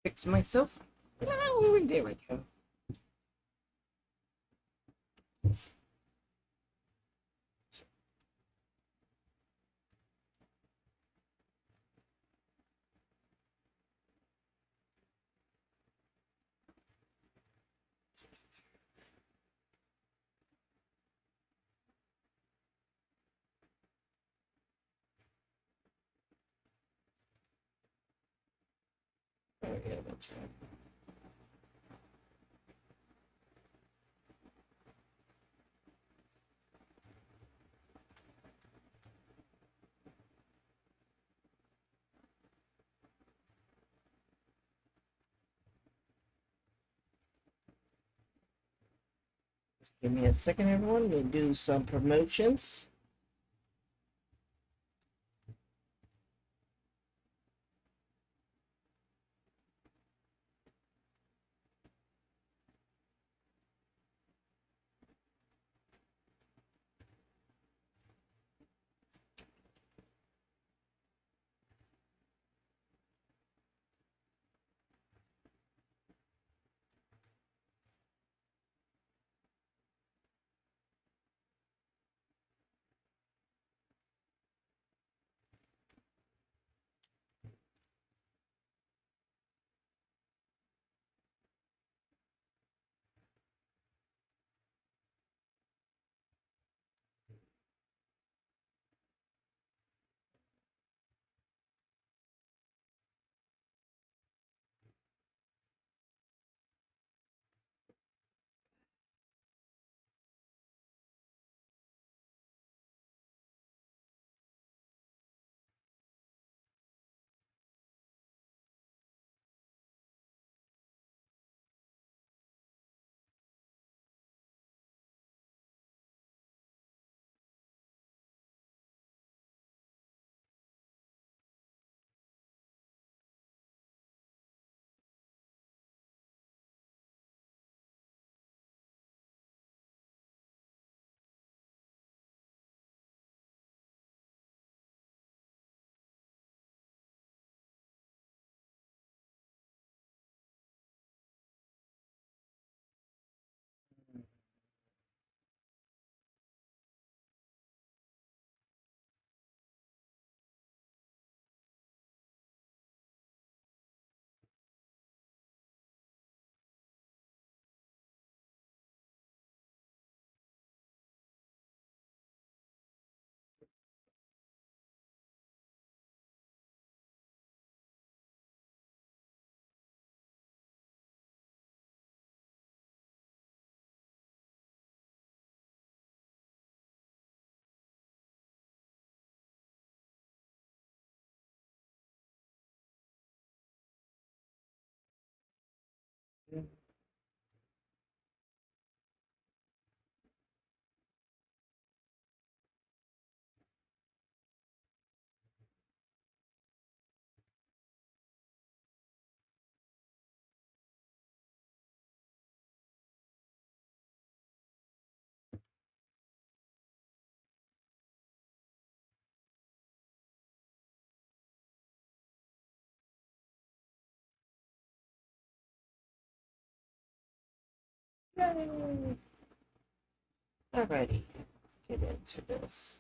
Fix myself. Oh, there we go. Oh, yeah, that's right. Just give me a second, everyone. We'll do some promotions. Yay! Alrighty, let's get into this.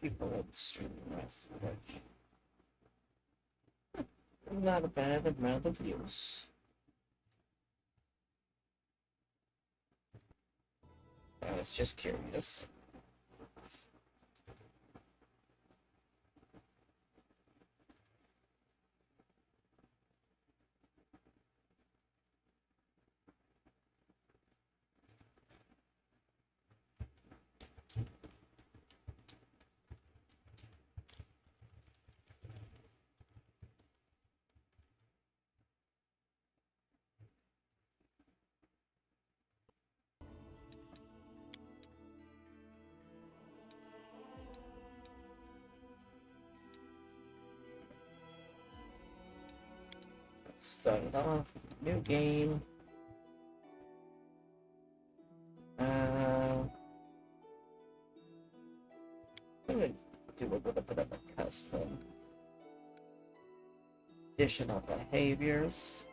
People in streaming rest, not a bad amount of views. I was just curious. Let's start it off. New game. I'm gonna do a little bit of a custom. additional behaviors.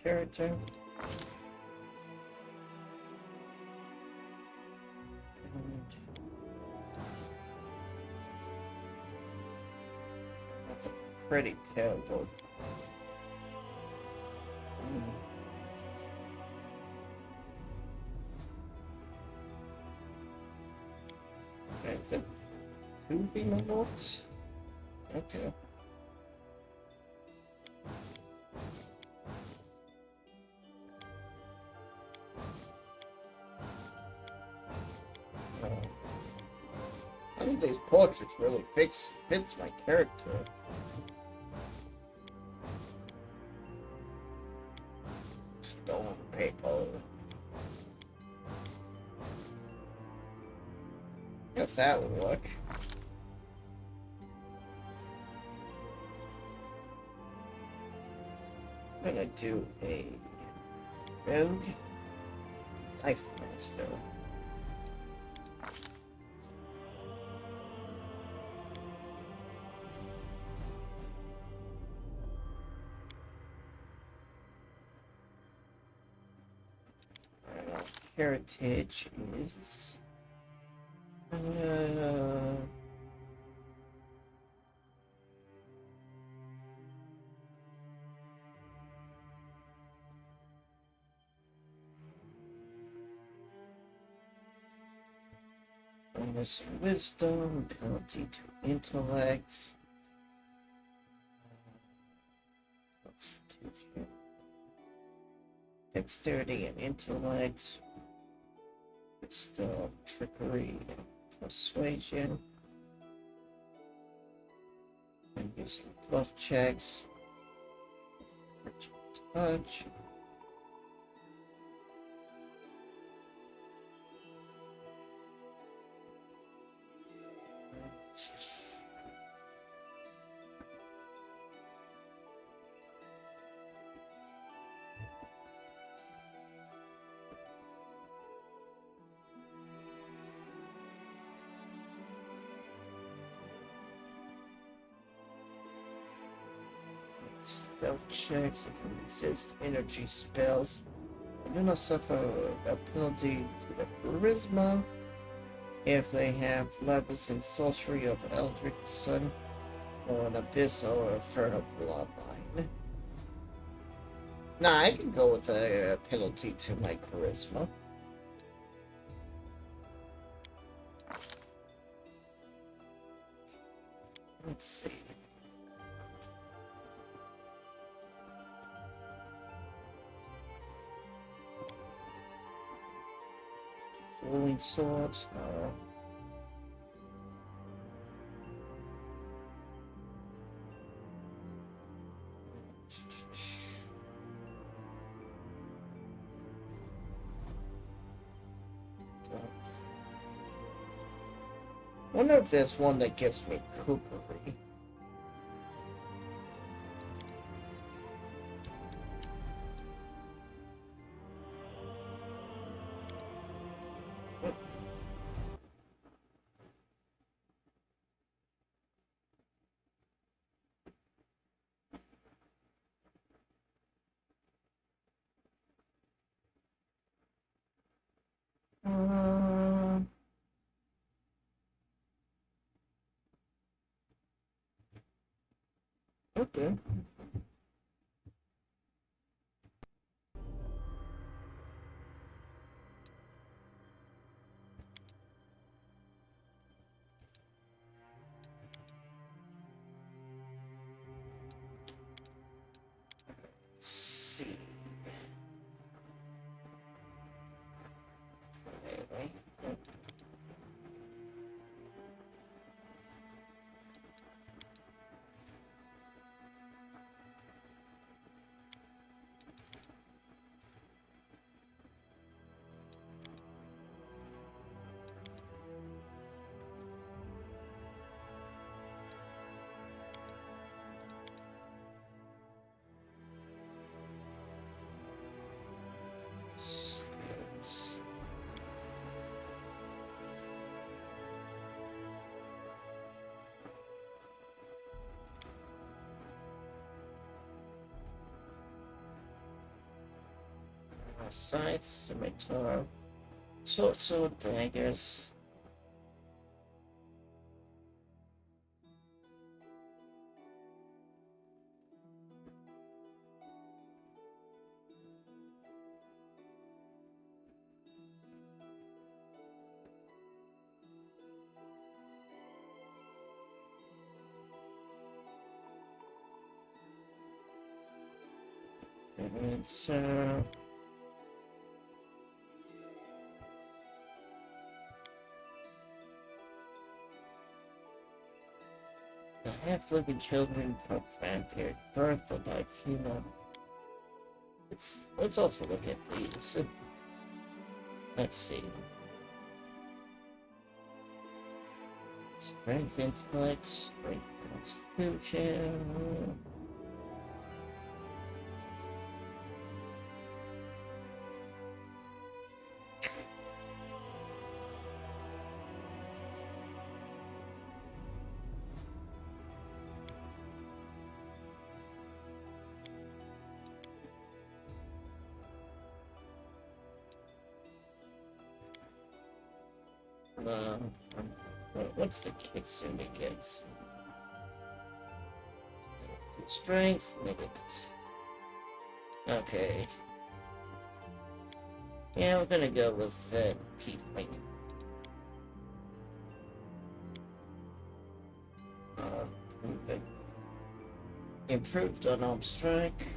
Character. That's a pretty terrible. Okay, is it 2 female wolves? Okay. I think these portraits really fits my character. Stone paper. Guess that would work. I'm gonna do a rogue knife master. Heritage is bonus wisdom, penalty to intellect. Constitution, dexterity and intellect. Still trickery and persuasion. And using bluff checks. Touch. Stealth checks that can resist energy spells. They do not suffer a penalty to the charisma if they have levels in sorcery of Eldritch Sun or an abyssal or infernal bloodline. Nah, I can go with a penalty to my charisma. Let's see. Dueling swords. Wonder if there's one that gets me cookery. Okay. Let's see. Okay. Scythes, scimitar, short sword, daggers. It's the half-living children from vampire birth or life human. Let's also look at these. Let's see. Strength, intellect, strength, constitution. What's the Kitsune gets? Strength, negative. Okay. Yeah, we're gonna go with Tiefling. Improved unarmed strike.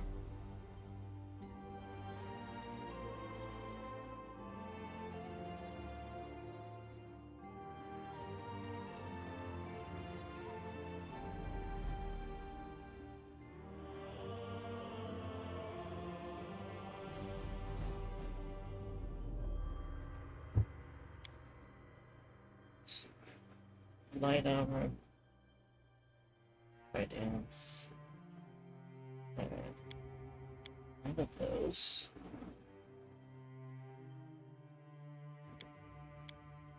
Light armor. Right hands. Alright. None of those.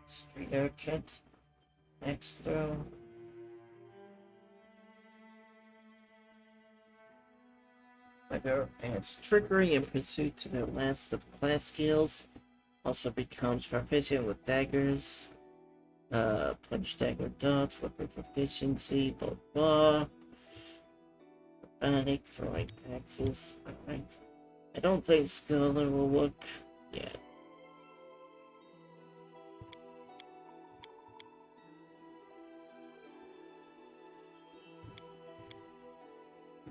Street urchin. Axe throw. Dagger adds trickery in pursuit to the last of class skills. Also becomes proficient with daggers. Punch, dagger, dots, weapon proficiency, blah blah. Panic, throwing axes. Alright. I don't think Scholar will work yet.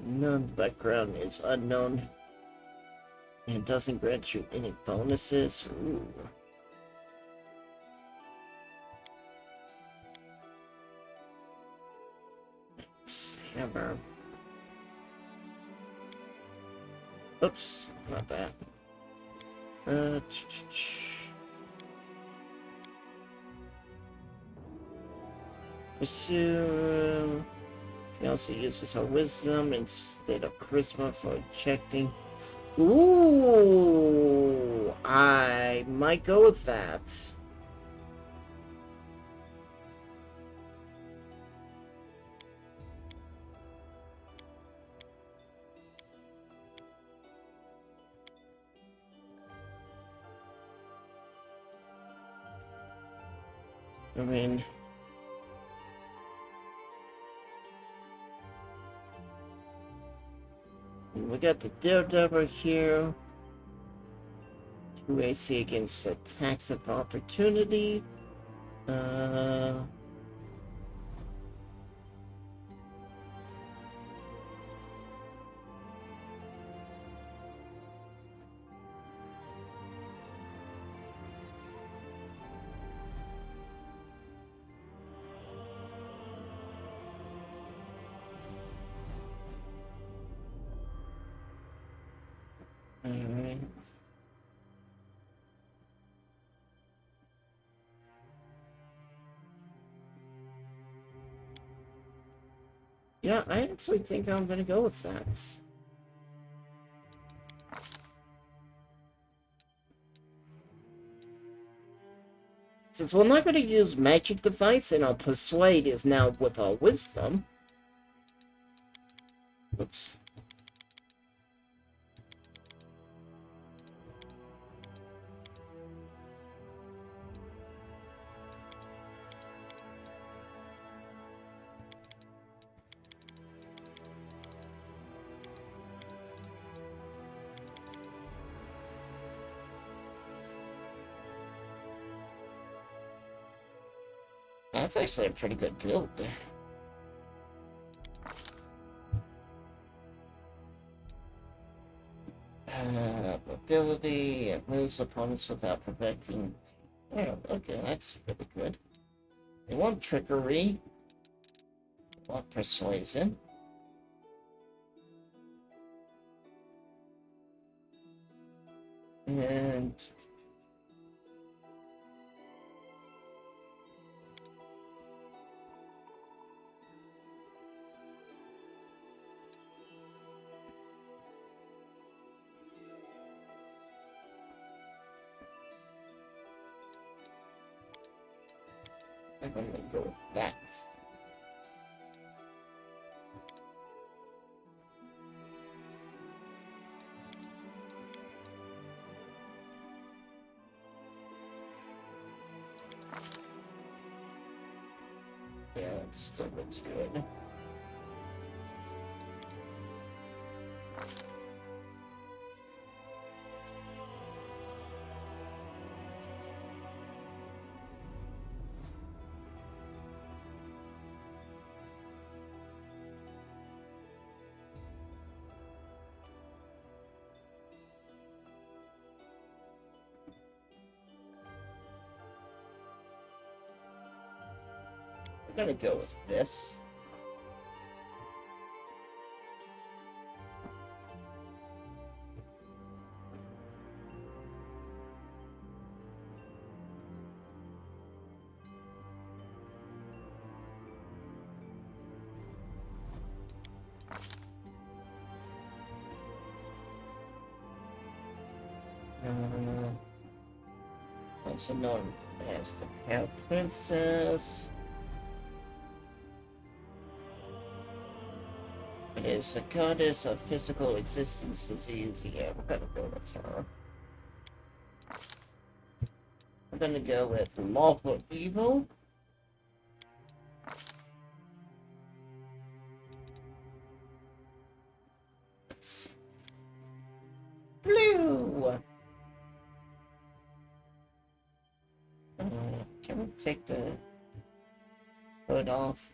None background is unknown. And doesn't grant you any bonuses. Ooh. Hammer. Oops, not that. Pursue. She also uses her wisdom instead of charisma for ejecting. Ooh, I might go with that. I mean, we got the Daredevil here. 2 AC against attacks of opportunity. Alright. Yeah, I actually think I'm gonna go with that. Since we're not gonna use magic device and our persuade is now with our wisdom. Oops. That's actually a pretty good build. Ability, it moves opponents without preventing. Oh, okay, that's really good. They want trickery. They want persuasion. And I'm gonna go with that. Yeah, it still looks good. I'm gonna go with this. Also known as the Pale Princess. It is a goddess of physical existence disease. Yeah, we're gonna go with her. We're gonna go with Lawful Evil. Blue! Can we take the hood off?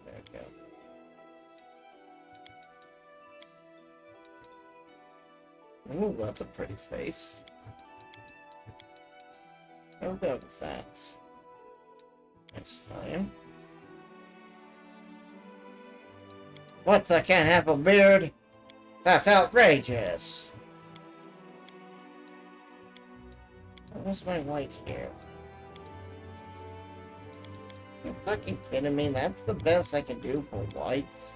There we go. Ooh, that's a pretty face. I'll go with that. Next time. What? I can't have a beard? That's outrageous! Where's my white hair? You're fucking kidding me? That's the best I can do for whites.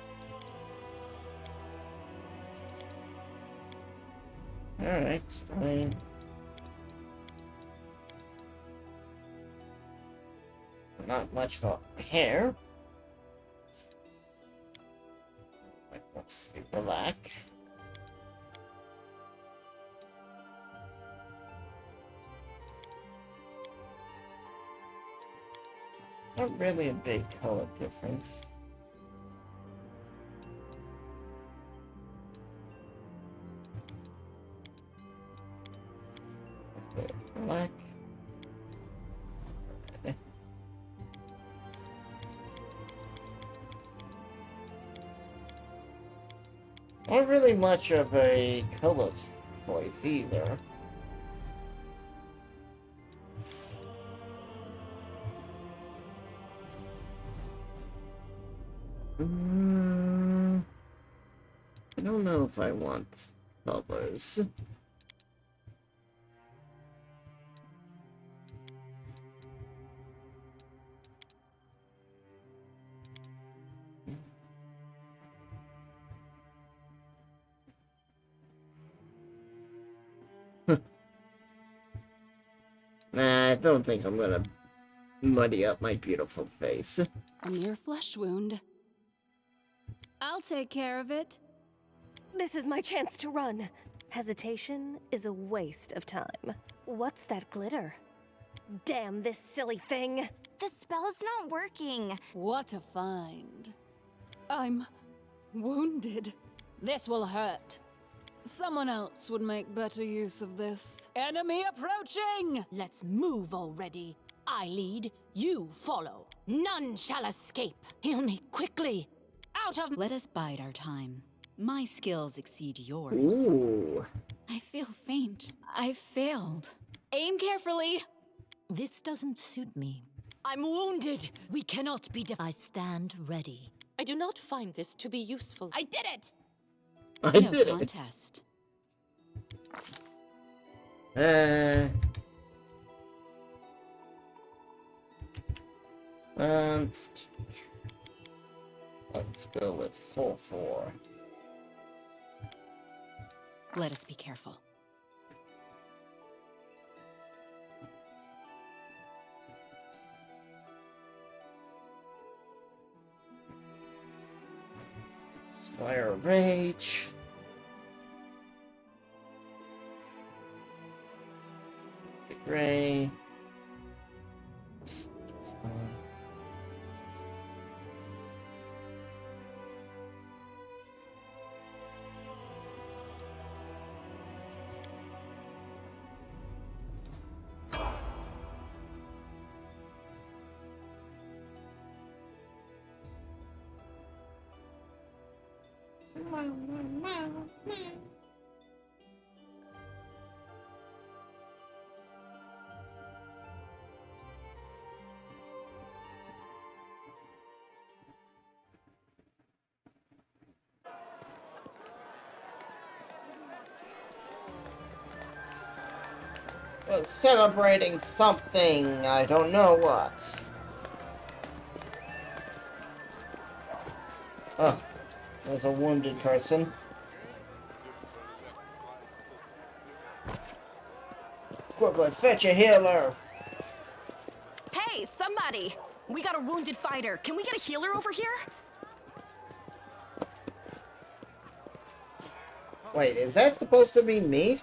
Alright, fine. Not much for hair. It wants to be black. Not really a big color difference. Black. Not really much of a color choice either. I don't know if I want colors. Nah, I don't think I'm gonna muddy up my beautiful face. A mere flesh wound. I'll take care of it. This is my chance to run. Hesitation is a waste of time. What's that glitter? Damn this silly thing! The spell's not working. What a find. I'm wounded. This will hurt. Someone else would make better use of this. Enemy approaching! Let's move already. I lead, you follow. None shall escape. Heal me quickly. Out of— Let us bide our time. My skills exceed yours. Ooh. I feel faint. I failed. Aim carefully. This doesn't suit me. I'm wounded. We cannot be I stand ready. I do not find this to be useful. I did it! I No did contest. it. Let's go with 4-4. Let us be careful. Spire of Rage. The Gray. Well, celebrating something, I don't know what. Oh, there's a wounded person. Quickly, fetch a healer! Hey, somebody! We got a wounded fighter. Can we get a healer over here? Wait, is that supposed to be me?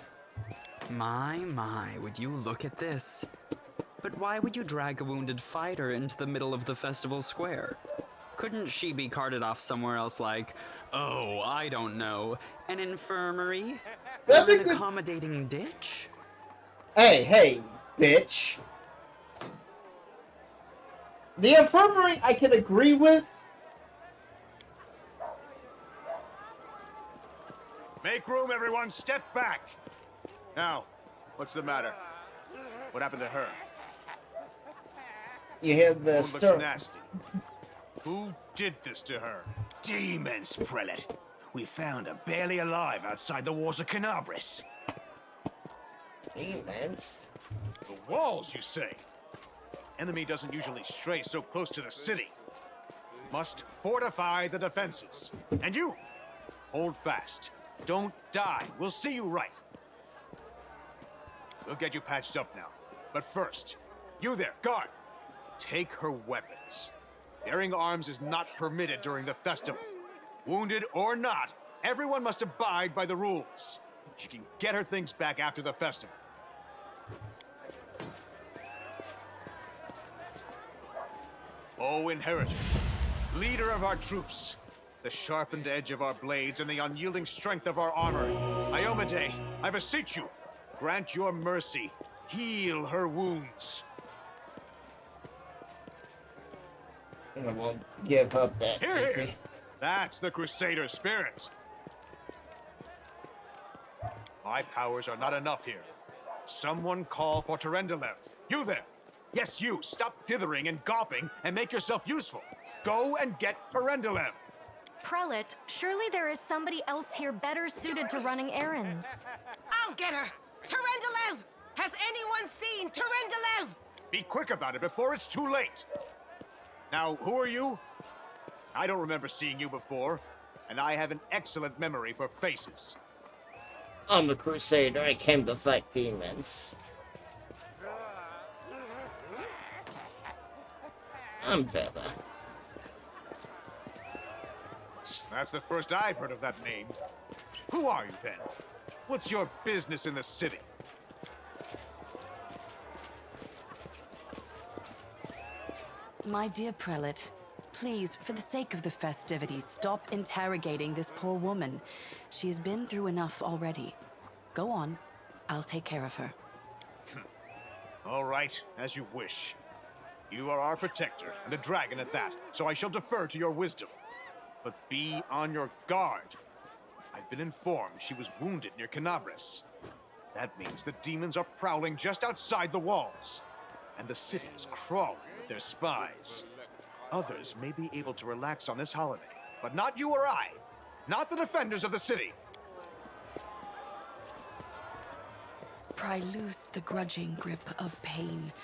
My, would you look at this? But why would you drag a wounded fighter into the middle of the festival square? Couldn't she be carted off somewhere else like, oh, I don't know, an infirmary? That's or a an good- accommodating ditch? Hey, bitch. The infirmary I can agree with. Make room, everyone. Step back. Now, what's the matter? What happened to her? You hear the Looks stir. nasty. Who did this to her? Demons, prelate. We found her barely alive outside the walls of Canabris. Demons. The walls, you say? Enemy doesn't usually stray so close to the city. Must fortify the defenses. And you, hold fast. Don't die. We'll see you right. We'll get you patched up now. But first, you there, guard. Take her weapons. Bearing arms is not permitted during the festival. Wounded or not, everyone must abide by the rules. She can get her things back after the festival. O Inheritor, leader of our troops, the sharpened edge of our blades and the unyielding strength of our armor, Iomade, I beseech you, grant your mercy, heal her wounds. I won't give up that Here, easy. here. That's the Crusader spirit. My powers are not enough here. Someone call for Terendelev. You there. Yes, you. Stop dithering and gawping and make yourself useful. Go and get Terendelev. Prelate, surely there is somebody else here better suited to running errands. I'll get her! Terendelev! Has anyone seen Terendelev? Be quick about it before it's too late. Now, who are you? I don't remember seeing you before, and I have an excellent memory for faces. I'm a crusader. I came to fight demons. I'm Vela. That's the first I've heard of that name. Who are you then? What's your business in the city? My dear prelate, please, for the sake of the festivities, stop interrogating this poor woman. She has been through enough already. Go on. I'll take care of her. All right, as you wish. You are our protector, and a dragon at that, so I shall defer to your wisdom. But be on your guard. I've been informed she was wounded near Canabris. That means the demons are prowling just outside the walls, and the city is crawling with their spies. Others may be able to relax on this holiday, but not you or I. Not the defenders of the city. Pry loose the grudging grip of pain.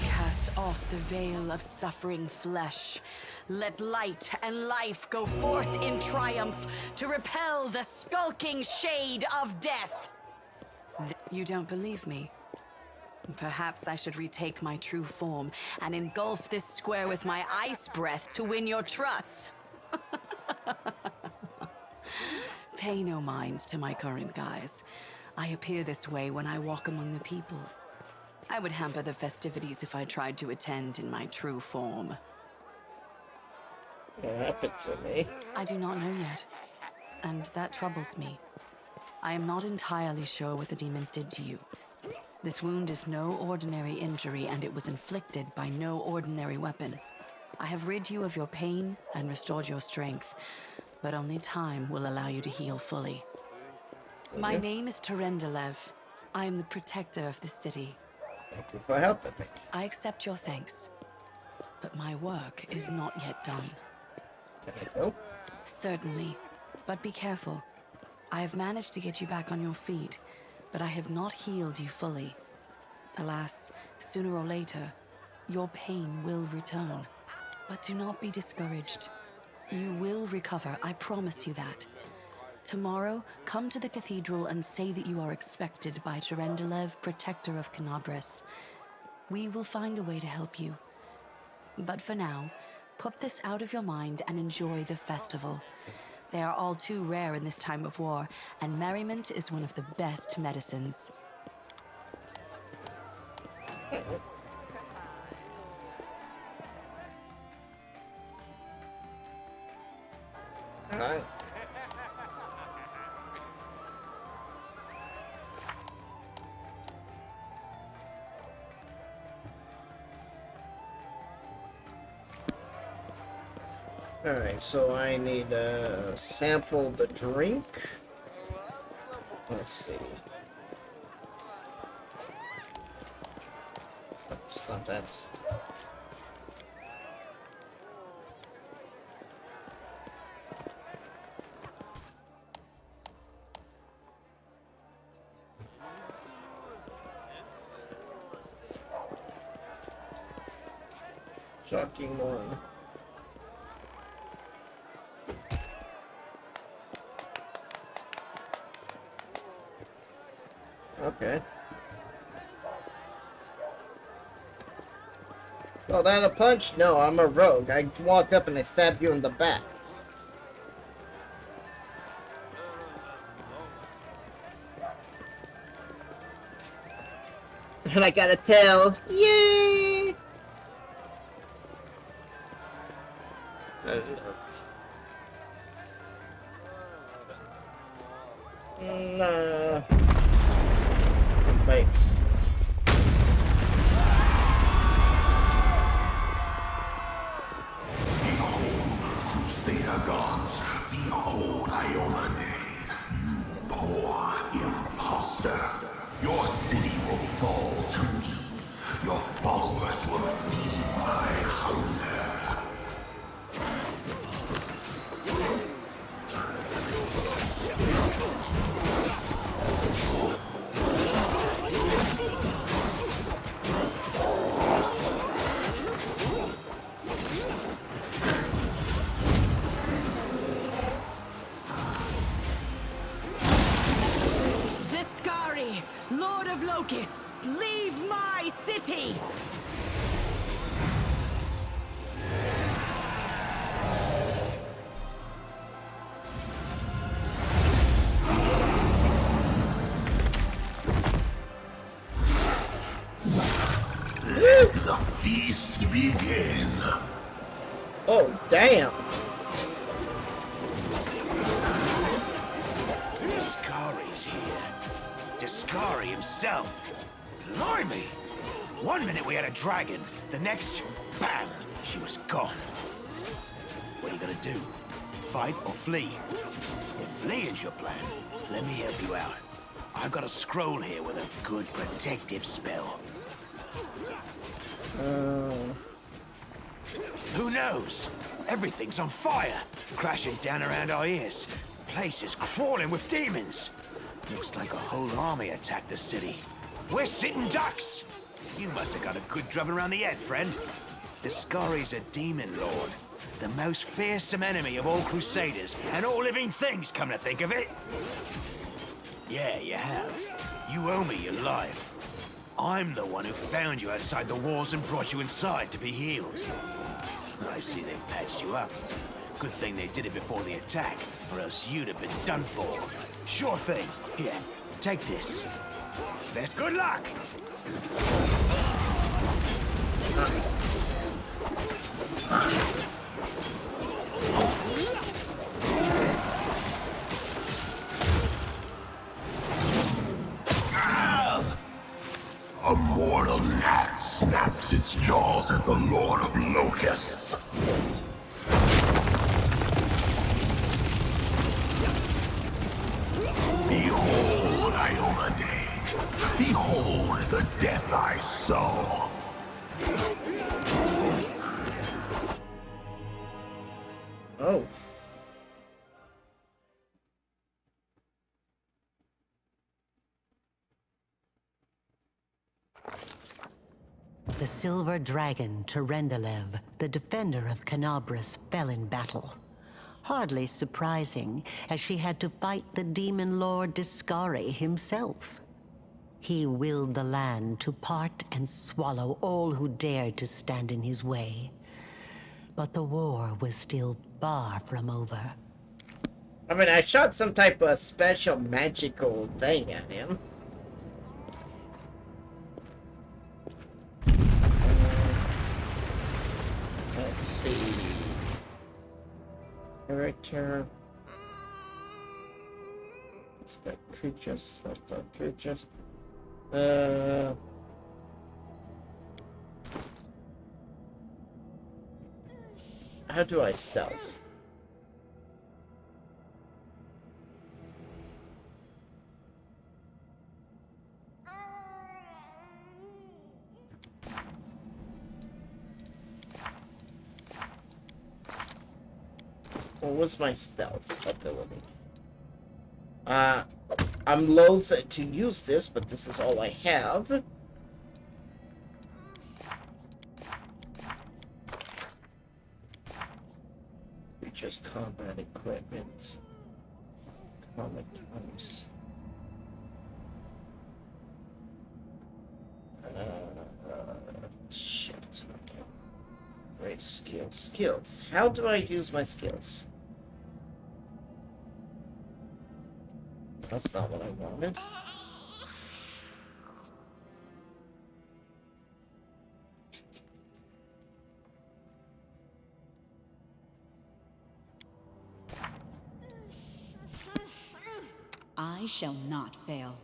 Cast off the veil of suffering flesh. Let light and life go forth in triumph to repel the skulking shade of death. You don't believe me? Perhaps I should retake my true form and engulf this square with my ice breath to win your trust. Pay no mind to my current guise. I appear this way when I walk among the people. I would hamper the festivities if I tried to attend in my true form. What happened to me? I do not know yet, and that troubles me. I am not entirely sure what the demons did to you. This wound is no ordinary injury, and it was inflicted by no ordinary weapon. I have rid you of your pain and restored your strength, but only time will allow you to heal fully. My name is Terendelev. I am the protector of the city. Thank you for helping me. I accept your thanks, but my work is not yet done. Can I go? Certainly, but be careful. I have managed to get you back on your feet, but I have not healed you fully. Alas, sooner or later, your pain will return. But do not be discouraged. You will recover, I promise you that. Tomorrow, come to the cathedral and say that you are expected by Terendelev, protector of Canabris. We will find a way to help you. But for now, put this out of your mind and enjoy the festival. They are all too rare in this time of war, and merriment is one of the best medicines. Alright. Alright, so I need to sample the drink. Let's see. Oops, not that. Shocking one. Okay. Oh, that a punch? No, I'm a rogue. I walk up and I stab you in the back. And I got a tail. Yay! Nah. Wait. Crusader gods, behold Iomade, you poor imposter. Your city will fall to me. Your followers will feed my hunger. Lord of Locusts, leave my city! begin. Oh, damn. Discari's here. Discari himself. Blimey! One minute we had a dragon, the next, bam, she was gone. What are you gonna do? Fight or flee? If fleeing's your plan, let me help you out. I've got a scroll here with a good protective spell. Who knows? Everything's on fire, crashing down around our ears. Place is crawling with demons. Looks like a whole army attacked the city. We're sitting ducks! You must have got a good drubbing around the head, friend. Discari's a demon lord. The most fearsome enemy of all Crusaders, and all living things, come to think of it. Yeah, you have. You owe me your life. I'm the one who found you outside the walls and brought you inside to be healed. I see they patched you up. Good thing they did it before the attack, or else you'd have been done for. Sure thing. Here, take this. Best good luck! A mortal gnat snaps its jaws at the Lord of Locusts. Behold, Iomade. Behold the death I sow. Oh. The silver dragon, Terendelev, the defender of Canabras, fell in battle. Hardly surprising, as she had to fight the demon lord Discari himself. He willed the land to part and swallow all who dared to stand in his way. But the war was still far from over. I mean, I shot some type of special magical thing at him. Let's see. Character. Expect creatures, select creatures. How do I stealth? What was my stealth ability? I'm loath to use this, but this is all I have. Just combat equipment. Comic times. Shit. Okay. Great skills. Skills. How do I use my skills? That's not what I wanted. I shall not fail.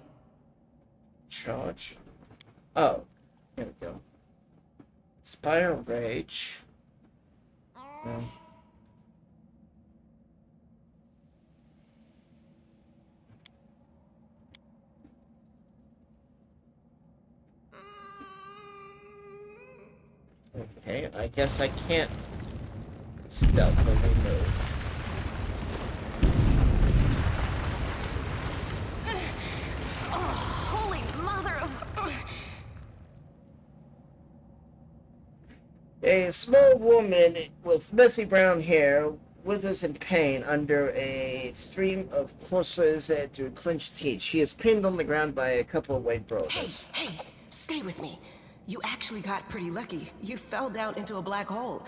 Charge. Oh, here we go. Spiral Rage. Yeah. Okay, I guess I can't stealthily move. Holy mother of... A small woman with messy brown hair withers in pain under a stream of courses through clenched teeth. She is pinned on the ground by a couple of white brothers. Hey, stay with me. You actually got pretty lucky. You fell down into a black hole.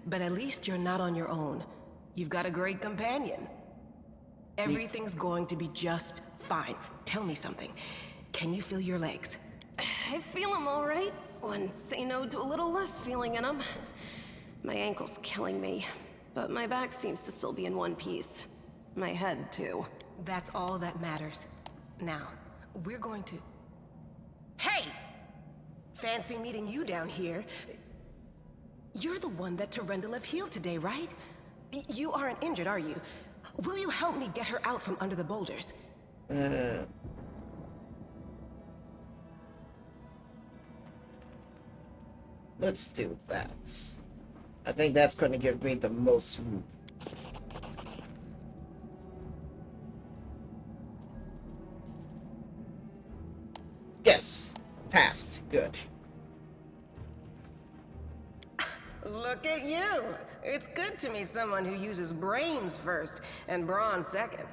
But at least you're not on your own. You've got a great companion. Everything's going to be just fine. Tell me something. Can you feel your legs? I feel him all right. Wouldn't say no to a little less feeling in him. My ankle's killing me, but my back seems to still be in one piece. My head, too. That's all that matters. Now, we're going to... Hey! Fancy meeting you down here. You're the one that Tarendalev healed today, right? You aren't injured, are you? Will you help me get her out from under the boulders? Let's do that. I think that's going to give me the most... Yes! Passed. Good. Look at you! It's good to meet someone who uses brains first and brawn second.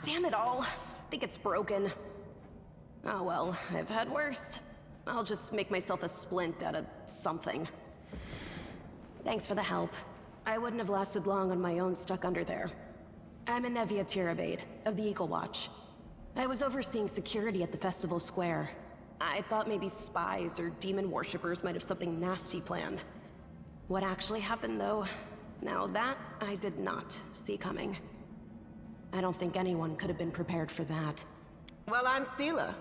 Damn it all. I think it's broken. Oh well, I've had worse. I'll just make myself a splint out of something. Thanks for the help. I wouldn't have lasted long on my own stuck under there. I'm Anevia Tirabade, of the Eagle Watch. I was overseeing security at the festival square. I thought maybe spies or demon worshippers might have something nasty planned. What actually happened, though, now that I did not see coming. I don't think anyone could have been prepared for that. Well, I'm Sela,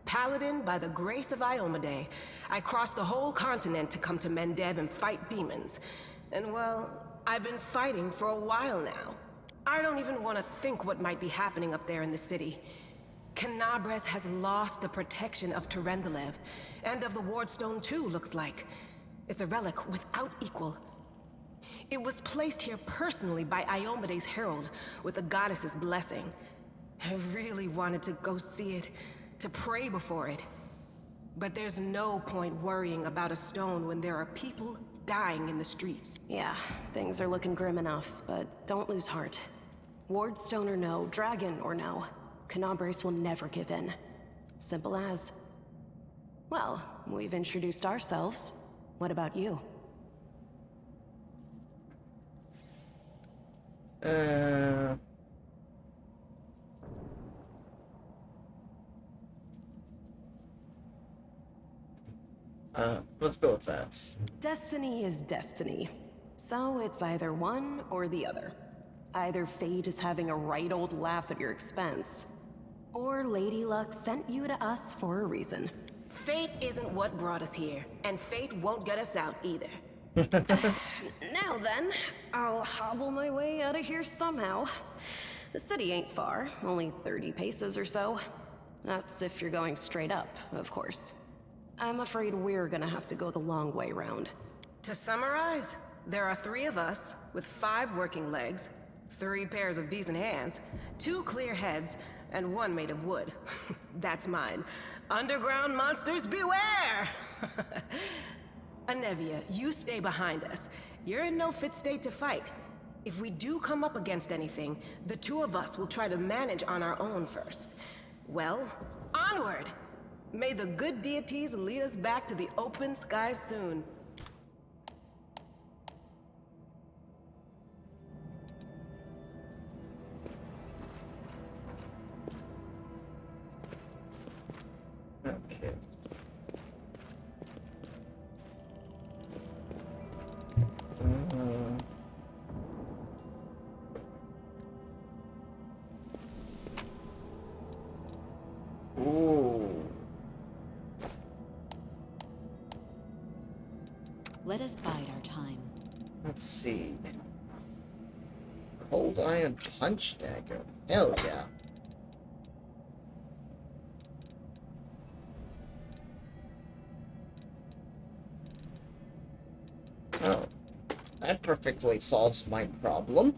Paladin by the grace of Iomade. I crossed the whole continent to come to Mendev and fight demons. And well, I've been fighting for a while now. I don't even want to think what might be happening up there in the city. Canabres has lost the protection of Tarendalev, and of the Wardstone too, looks like. It's a relic without equal. It was placed here personally by Iomade's herald, with the goddess's blessing. I really wanted to go see it, to pray before it. But there's no point worrying about a stone when there are people dying in the streets. Yeah, things are looking grim enough, but don't lose heart. Wardstone or no, dragon or no, Canabres will never give in. Simple as. Well, we've introduced ourselves. What about you? Let's go with that. Destiny is destiny. So it's either one or the other. Either fate is having a right old laugh at your expense, or Lady Luck sent you to us for a reason. Fate isn't what brought us here, and fate won't get us out either. Now then, I'll hobble my way out of here somehow. The city ain't far, only 30 paces or so. That's if you're going straight up, of course. I'm afraid we're gonna have to go the long way round. To summarize, there are 3 of us, with 5 working legs, 3 pairs of decent hands, 2 clear heads, and 1 made of wood. That's mine. Underground monsters beware! Anevia, you stay behind us. You're in no fit state to fight. If we do come up against anything, the 2 of us will try to manage on our own first. Well, onward! May the good deities lead us back to the open sky soon. Okay. Ooh. Let us bide our time. Let's see. Cold Iron Punch Dagger. Hell yeah. Oh. That perfectly solves my problem.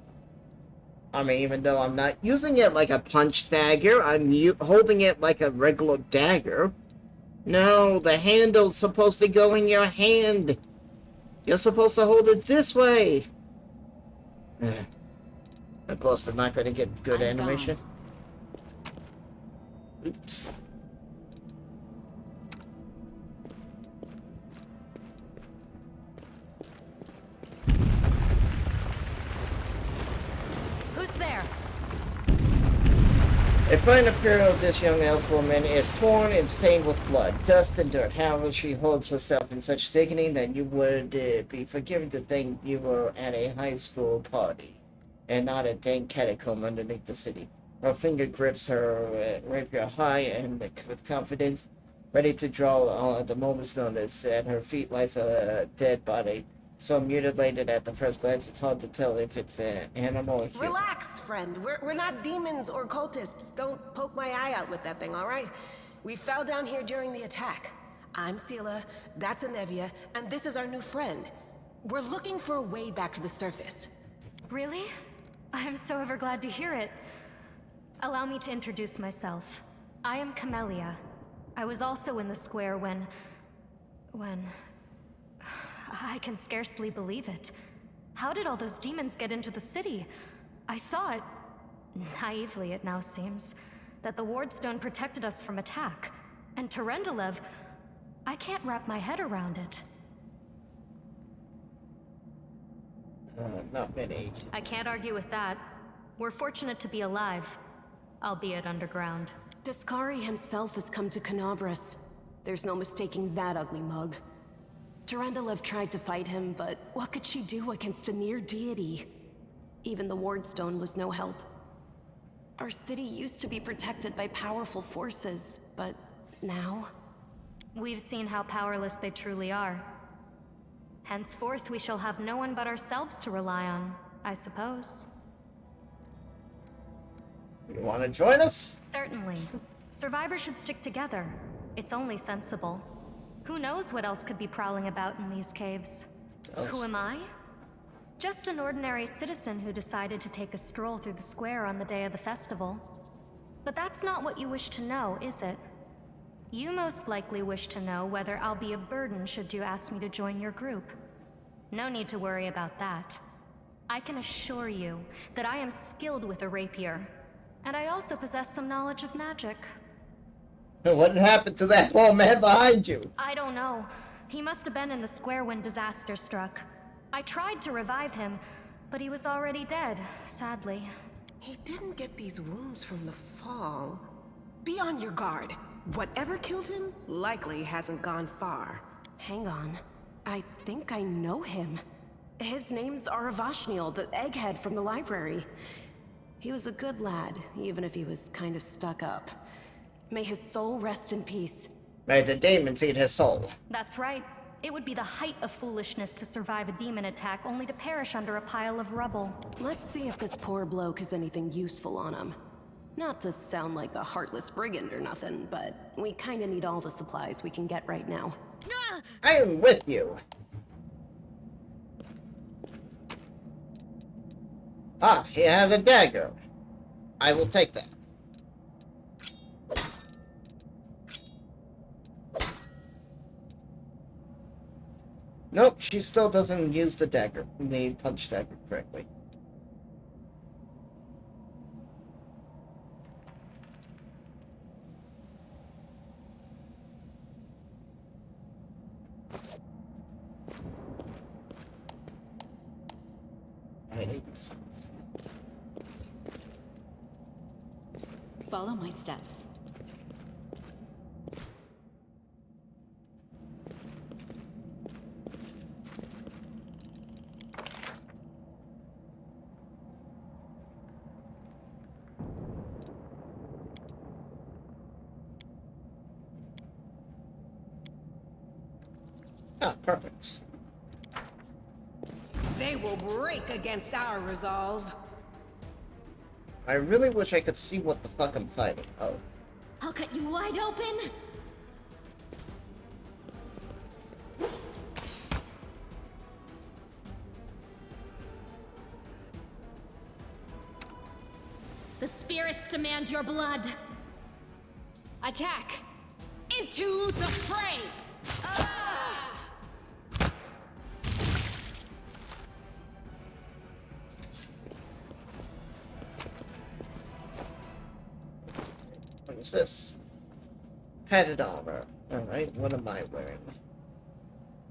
I mean, even though I'm not using it like a punch dagger, I'm holding it like a regular dagger. No, the handle's supposed to go in your hand. You're supposed to hold it this way. Of course, they're not going to get good animation. Oops. Who's there? A fine apparel of this young elf woman is torn and stained with blood, dust, and dirt. However, she holds herself in such dignity that you would be forgiven to think you were at a high school party and not a dank catacomb underneath the city. Her finger grips her rapier high and with confidence, ready to draw at the moment's notice. At her feet lies a dead body, so mutilated at the first glance it's hard to tell if it's an animal or human. Relax, friend. We're not demons or cultists. Don't poke my eye out with that thing, all right? We fell down here during the attack. I'm Sela, that's Anevia, and this is our new friend. We're looking for a way back to the surface. Really? I'm so ever glad to hear it. Allow me to introduce myself. I am Camellia. I was also in the square when... I can scarcely believe it. How did all those demons get into the city? I thought, naively it now seems, that the Wardstone protected us from attack. And Tarendalev, I can't wrap my head around it. Not many. I can't argue with that. We're fortunate to be alive, albeit underground. Daskari himself has come to Canabras. There's no mistaking that ugly mug. Tarendalev tried to fight him, but what could she do against a near deity? Even the Wardstone was no help. Our city used to be protected by powerful forces, but now... We've seen how powerless they truly are. Henceforth, we shall have no one but ourselves to rely on, I suppose. You want to join us? Certainly. Survivors should stick together. It's only sensible. Who knows what else could be prowling about in these caves? Who am I? Just an ordinary citizen who decided to take a stroll through the square on the day of the festival. But that's not what you wish to know, is it? You most likely wish to know whether I'll be a burden should you ask me to join your group. No need to worry about that. I can assure you that I am skilled with a rapier, and I also possess some knowledge of magic. What happened to that poor man behind you? I don't know. He must have been in the square when disaster struck. I tried to revive him, but he was already dead, sadly. He didn't get these wounds from the fall. Be on your guard. Whatever killed him likely hasn't gone far. Hang on. I think I know him. His name's Aravashniel, the egghead from the library. He was a good lad, even if he was kind of stuck up. May his soul rest in peace. May the demons eat his soul. That's right. It would be the height of foolishness to survive a demon attack only to perish under a pile of rubble. Let's see if this poor bloke has anything useful on him. Not to sound like a heartless brigand or nothing, but we kinda need all the supplies we can get right now. I am with you. Ah, he has a dagger. I will take that. Nope, she still doesn't use the dagger, the punch dagger correctly. Follow my steps. Ah, perfect. They will break against our resolve. I really wish I could see what the fuck I'm fighting. Oh. I'll cut you wide open! The spirits demand your blood! Attack! Into the fray! What is this? Padded armor. Alright, what am I wearing?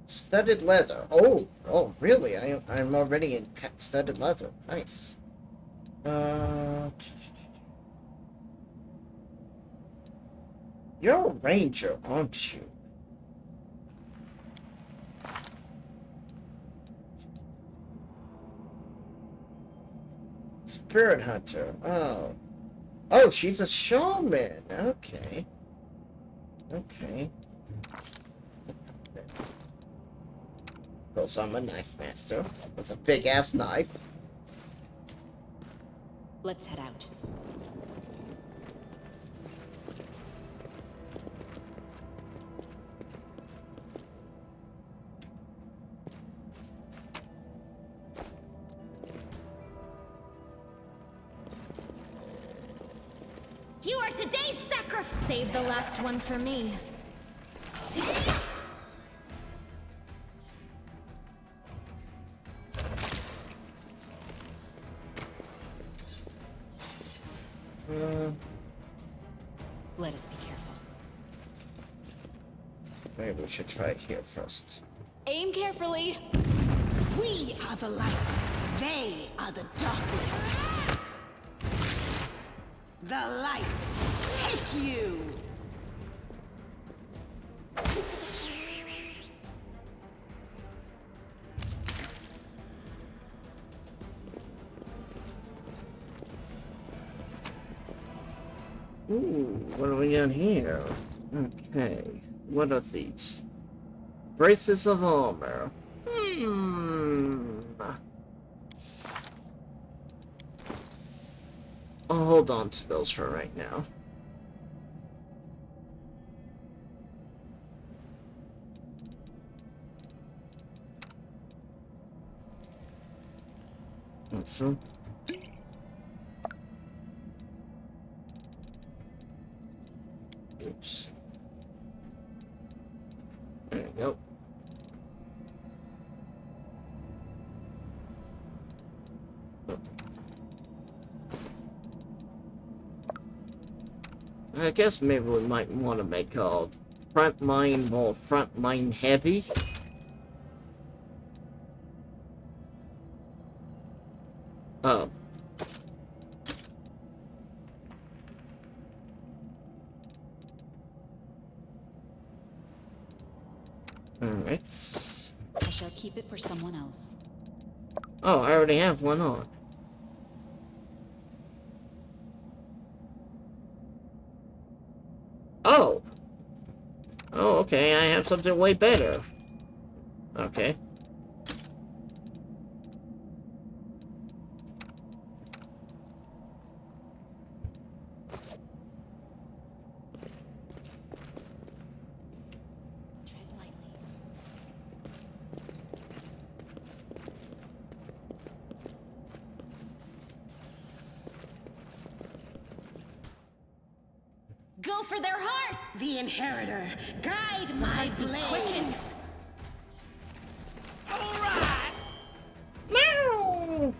Studded leather. Oh, really? I'm already in studded leather. Nice. You're a ranger, aren't you? Spirit hunter. Oh. Oh, she's a shaman. Okay. Okay. Of course, I'm a knife master with a big ass knife. Let's head out. You are today's sacrifice. Save the last one for me. Let us be careful. Maybe we should try it here first. Aim carefully. We are the light. They are the darkness. The light. Take you. Ooh, what do we got here? Okay, what are these? Braces of armor. I'll hold on to those for right now. Awesome. Oops. There you go. I guess maybe we might want to make our front line more front line heavy. Oh. Alright. I shall keep it for someone else. Oh, I already have one on. Oh! Oh, okay, I have something way better. Okay. Tread lightly. Go for their hearts! The inheritor. Guide my blade. Quickens. No!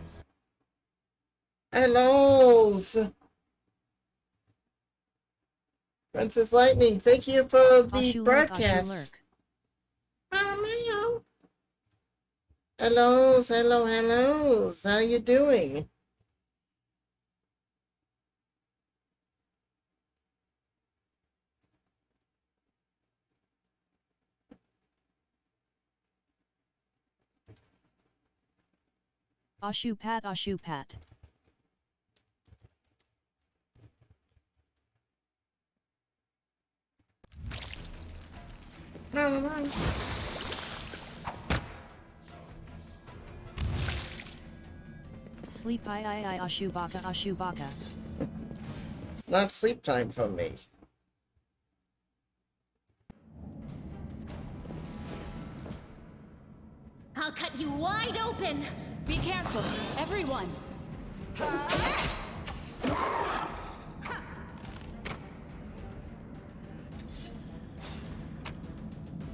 Hellos! Princess Lightning, thank you for the broadcast. Oh, meow. Hellos, hellos. How you doing? Ashupat, Ashupat. Sleep I Ashubaka Ashubaka. It's not sleep time for me. I'll cut you wide open! Be careful, everyone.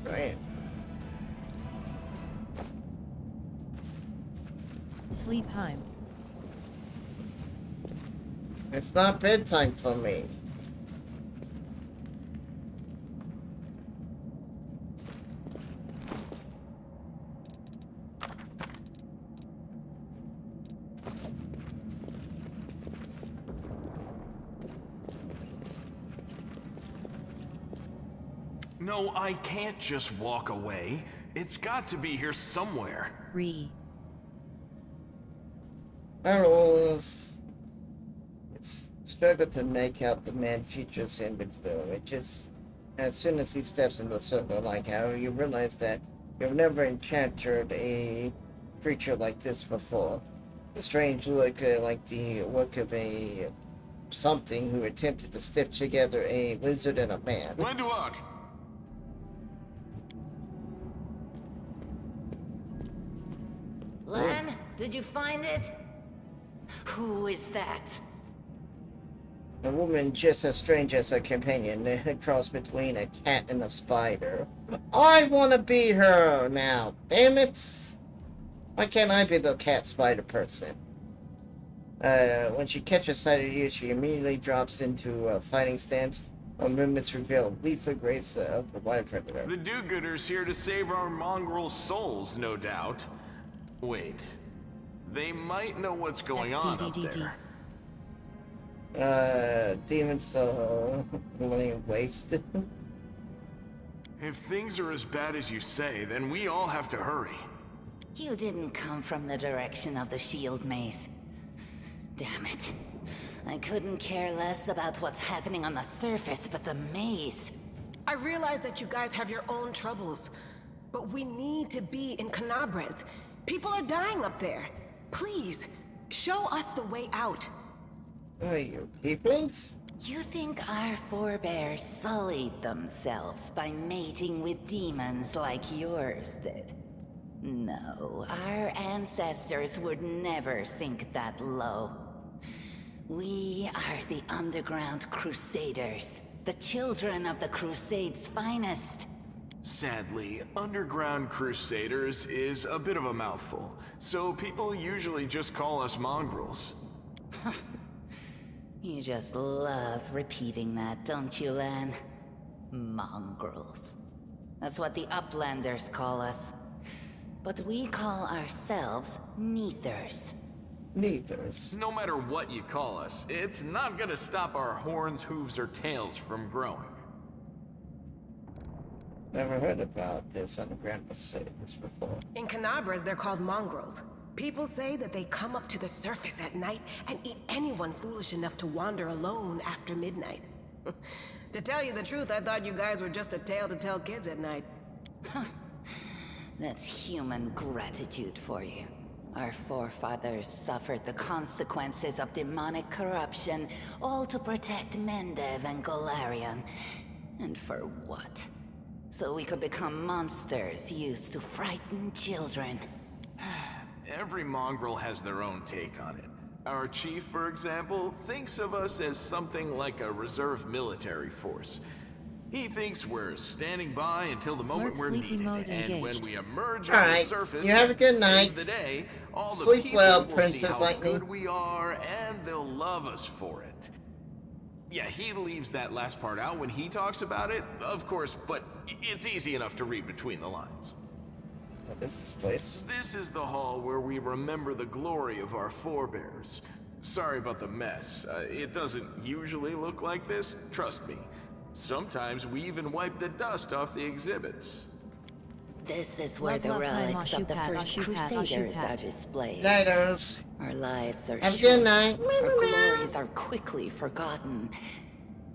Right. Sleep time. It's not bedtime for me. No, I can't just walk away. It's got to be here somewhere. I don't know if it's struggle to make out the man features in it though. It just, as soon as he steps in the circle, like how you realize that you've never encountered a creature like this before. The strange look, like the look of a something who attempted to stitch together a lizard and a man. When to walk? Lan, did you find it? Who is that? A woman just as strange as her companion, a cross between a cat and a spider. I want to be her now, damn it! Why can't I be the cat spider person? When she catches sight of you, she immediately drops into a fighting stance. Her movements reveal lethal grace of the wild predator. The do-gooders here to save our mongrel souls, no doubt. Wait. They might know what's going on up there. Demons laying waste. If things are as bad as you say, then we all have to hurry. You didn't come from the direction of the shield mace. Damn it. I couldn't care less about what's happening on the surface, but the mace... I realize that you guys have your own troubles, but we need to be in Canabres. People are dying up there. Please, show us the way out. Are you tieflings? You think our forebears sullied themselves by mating with demons like yours did? No, our ancestors would never sink that low. We are the Underground Crusaders, the children of the Crusade's finest. Sadly, Underground Crusaders is a bit of a mouthful, so people usually just call us mongrels. You just love repeating that, don't you, Lan? Mongrels. That's what the Uplanders call us. But we call ourselves Neathers. Neathers? No matter what you call us, it's not gonna stop our horns, hooves, or tails from growing. Never heard about this Underground Crusaders before. In Canabres, they're called mongrels. People say that they come up to the surface at night and eat anyone foolish enough to wander alone after midnight. To tell you the truth, I thought you guys were just a tale to tell kids at night. That's human gratitude for you. Our forefathers suffered the consequences of demonic corruption, all to protect Mendev and Golarion. And for what? So we could become monsters used to frighten children. Every mongrel has their own take on it. Our chief, for example, thinks of us as something like a reserve military force. He thinks we're standing by until the moment we're needed, and when we emerge on the surface, you have a good night. save the day, all the Sleep people well, will see Princess how Lightning. good we are, and they'll love us for it. Yeah, he leaves that last part out when he talks about it, of course, but it's easy enough to read between the lines. What is this place? This is the hall where we remember the glory of our forebears. Sorry about the mess. It doesn't usually look like this, trust me. Sometimes we even wipe the dust off the exhibits. This is where the relics of the first Crusaders are displayed. Potatoes. Our lives are Have a short. good night. Our glories are quickly forgotten.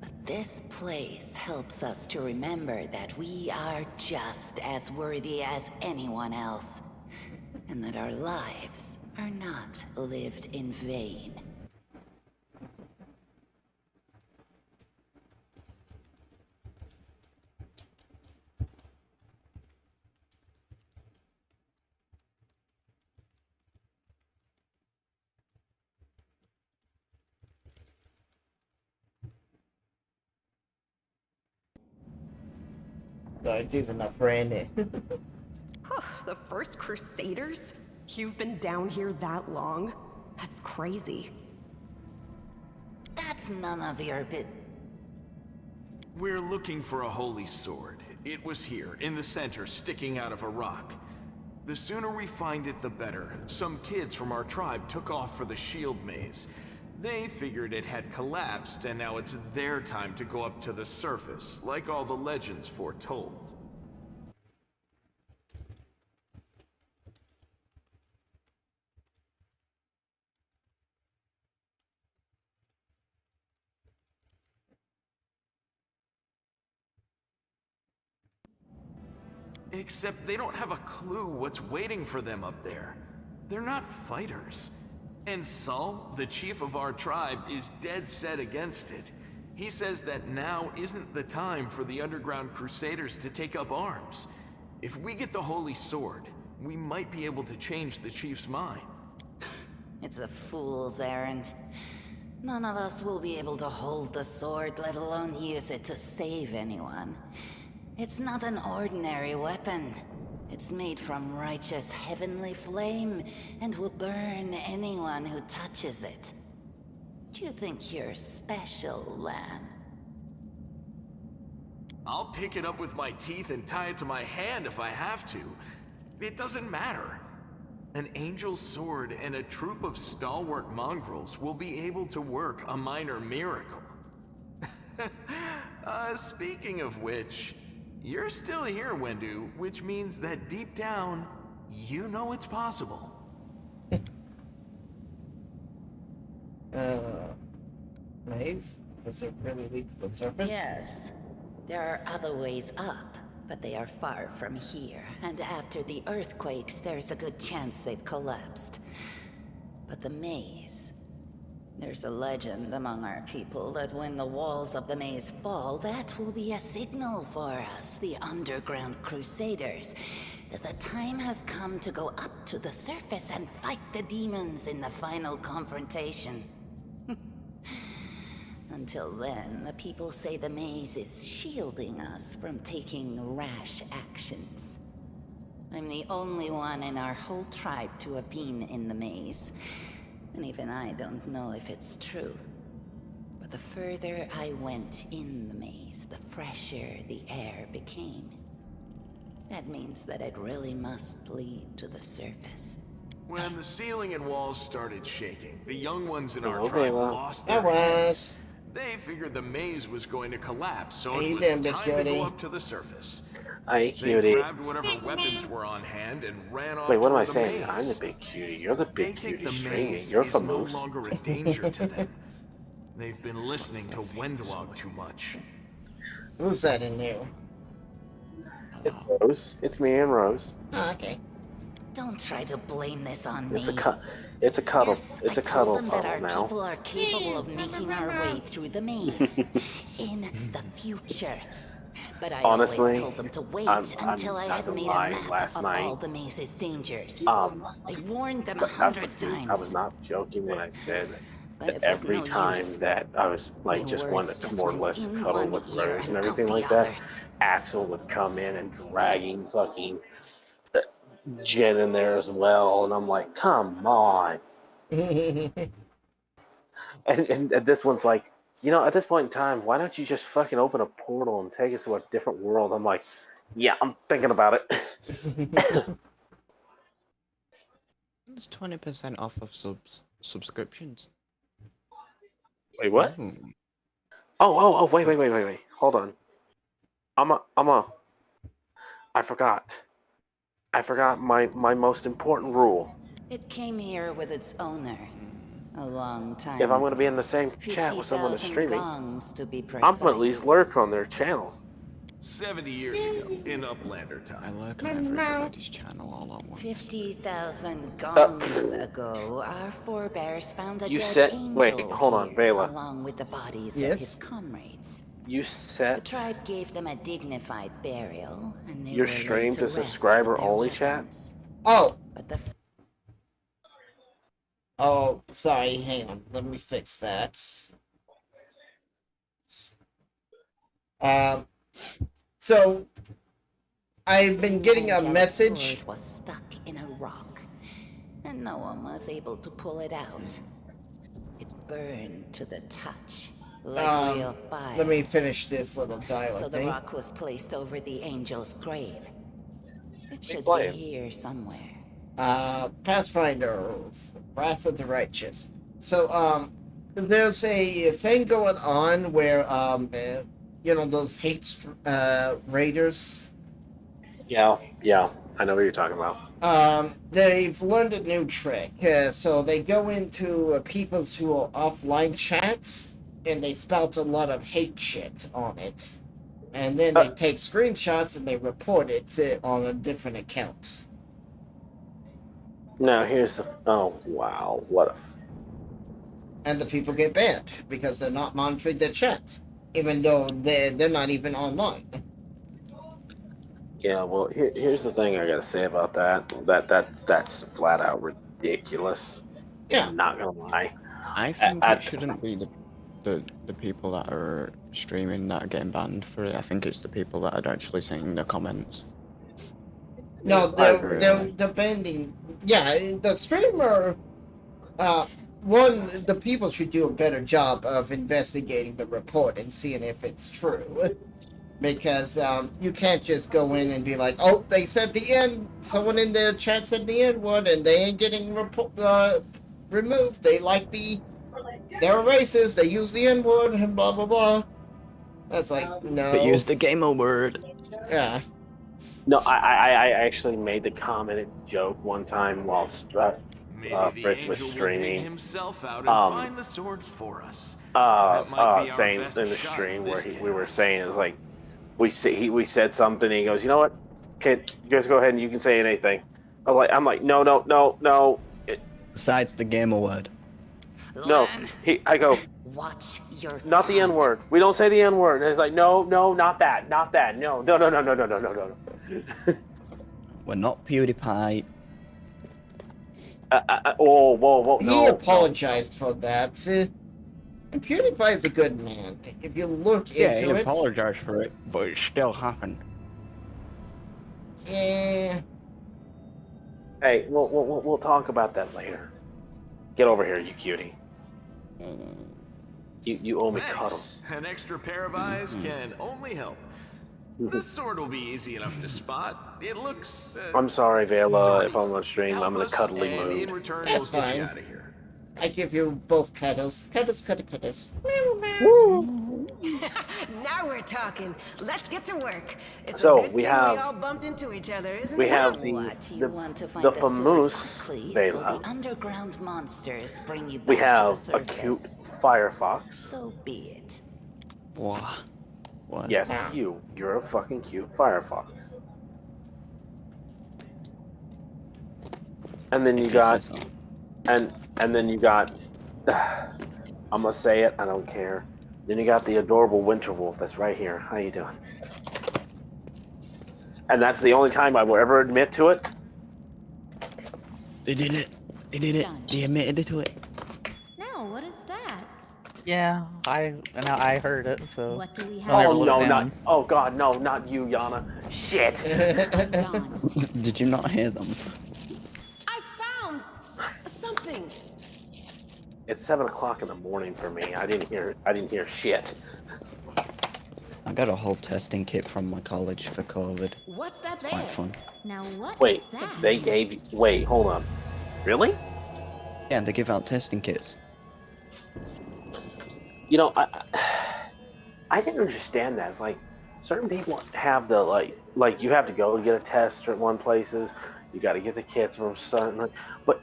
But this place helps us to remember that we are just as worthy as anyone else. And that our lives are not lived in vain. So it is enough for Andy. The first Crusaders? You've been down here that long? That's crazy. That's none of your bit. We're looking for a holy sword. It was here, in the center, sticking out of a rock. The sooner we find it, the better. Some kids from our tribe took off for the shield maze. They figured it had collapsed, and now it's their time to go up to the surface, like all the legends foretold. Except they don't have a clue what's waiting for them up there. They're not fighters. And Saul, the chief of our tribe, is dead set against it. He says that now isn't the time for the Underground Crusaders to take up arms. If we get the Holy Sword, we might be able to change the chief's mind. It's a fool's errand. None of us will be able to hold the sword, let alone use it to save anyone. It's not an ordinary weapon. It's made from righteous heavenly flame and will burn anyone who touches it. Do you think you're special, Lan? I'll pick it up with my teeth and tie it to my hand if I have to. It doesn't matter. An angel's sword and a troop of stalwart mongrels will be able to work a minor miracle. Speaking of which, you're still here, Wendu, which means that deep down, you know it's possible. Maze? Does it really lead to the surface? Yes. There are other ways up, but they are far from here. And after the earthquakes, there's a good chance they've collapsed. But the maze... There's a legend among our people that when the walls of the maze fall, that will be a signal for us, the Underground Crusaders, that the time has come to go up to the surface and fight the demons in the final confrontation. Until then, the people say the maze is shielding us from taking rash actions. I'm the only one in our whole tribe to have been in the maze. And even I don't know if it's true. But the further I went in the maze, the fresher the air became. That means that it really must lead to the surface. When the ceiling and walls started shaking, the young ones in our tribe lost their That heads. was. They figured the maze was going to collapse, so Hey it was there, time big to cutie. go up to the surface. Hey, They cutie. grabbed whatever weapons were on hand and ran off Wait, what am I toward the saying? maze. I'm the big cutie. You're the They big think cutie the stringing. maze You're is no famous. longer a danger to them. They've been listening to Wendwog too much. Who's that in there? It's Rose. It's me and Rose. Oh, okay. Don't try to blame this on me. It's a cuddle. It's a cuddle. Yes, it's a I cuddle told them that our now. people are capable of making our way through the maze in the future. But I Honestly, always told them to wait until I had not made gonna a lie, map last of night, all the maze's dangers. I warned them but 100 times. I was not joking when I said But that it was every no time use. that I was like My just words wanted to just more or went less in cuddle one with ear Rose and and out everything the like other. that, Axel would come in and dragging fucking Jen in there as well, and I'm like, come on. And this one's like, at this point in time, why don't you just fucking open a portal and take us to a different world? I'm like, yeah, I'm thinking about it. It's 20% off of subscriptions. Wait, what? Mm. Oh, wait. Hold on. I forgot. I forgot my most important rule. It came here with its owner a long time If I'm ago. going to be in the same chat with someone that's 50,000 streaming, gongs to be I'm going to at precise. least lurk on their channel. 70 years ago, in Uplander time. I lurk on everybody's channel all at once. 50,000 gongs ago, our forebears found a You dead said, angel wait, hold on, here, Vela. along with the bodies Yes? of his comrades. You The set tribe gave them a dignified burial, and they your were laid stream to rest with subscriber their only chat? weapons. Oh! But the Oh, sorry, hang on. Let me fix that. So, I've been getting a angelic message. sword was stuck in a rock, and no one was able to pull it out. It burned to the touch, like real fire. Let me finish this little dialogue So the thing. rock was placed over the angel's grave. It should be playing. here somewhere. Pathfinder, Wrath of the Righteous. So, there's a thing going on where those raiders. Yeah, I know what you're talking about. They've learned a new trick. So they go into people's who are offline chats, and they spout a lot of hate shit on it, and then they take screenshots and they report it on a different account. Now here's the. Oh wow, what a. And the people get banned because they're not monitoring their chat, even though they're not even online. Yeah, well, here's the thing I gotta say about that. That's flat out ridiculous. Yeah, I'm not gonna lie. I think it shouldn't be the people that are streaming that are getting banned for it. I think it's the people that are actually saying the comments. No, they're banning. Yeah, the streamer. The people should do a better job of investigating the report and seeing if it's true. Because you can't just go in and be like, oh, they said the N. Someone in the chat said the N word, and they ain't getting removed. They're racist. They use the N word and blah blah blah. That's like no. But use the gamer word. Yeah. No, I actually made the commented joke one time while Fritz was streaming. Himself out and find the sword for us. Saying in the stream where we were saying it was like. We said something. And he goes, you know what? Okay, you guys go ahead and you can say anything. I'm like, no. Besides the gamer word. No, I go. Watch your. Not the N word. We don't say the N word. And it's like, no, not that. No. We're not PewDiePie. Whoa. He apologized for that. And PewDiePie is a good man. If you look into it... Yeah, he apologized for it, but it still happened. Yeah. Hey, we'll talk about that later. Get over here, you cutie. You owe me cuddles. An extra pair of eyes can only help. The sword will be easy enough to spot. It looks... I'm sorry, Vela, if I'm on stream. I'm in a cuddly mood. In return, That's we'll get fine. you out of here. I give you both cuddles. Cuddles. Now we're talking. Let's get to work. It's So, a good we thing have- we all bumped into each other, isn't We it? have the famous Vela. The underground monsters bring you back We to the have a surface. cute Firefox. So be it. What? Yes, you're a fucking cute Firefox. And then you got, and then you got, I'm gonna say it, I don't care. Then you got the adorable Winterwolf that's right here. How you doing? And that's the only time I will ever admit to it. They did it. They admitted to it. No, what is that? Yeah, I heard it, so. What do we have? Oh no, oh god, no, not you, Yana. Shit. Did you not hear them? I found something. It's 7 o'clock in the morning for me. I didn't hear shit. I got a whole testing kit from my college for COVID. What's that It's quite fun. Now what Wait, is that? they gave you, wait, hold on. Really? Yeah, they give out testing kits. You know, I didn't understand that. It's like certain people have the like you have to go and get a test at one places. You got to get the kits from certain, but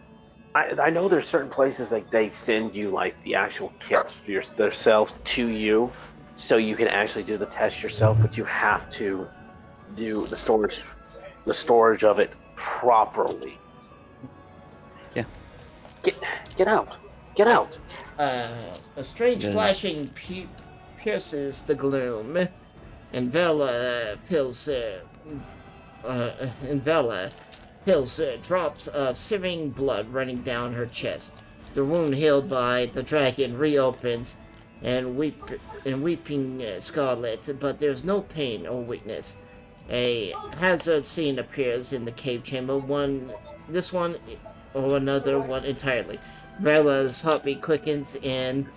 I know there's certain places like they send you like the actual kits themselves to you, so you can actually do the test yourself. But you have to do the storage of it properly. Yeah. Get out. Get out. A strange flashing pierces the gloom, and Vela feels drops of searing blood running down her chest. The wound healed by the dragon reopens, and weeping Scarlet, but there's no pain or weakness. A hazard scene appears in the cave chamber. This one or another one entirely. Vela's heartbeat quickens and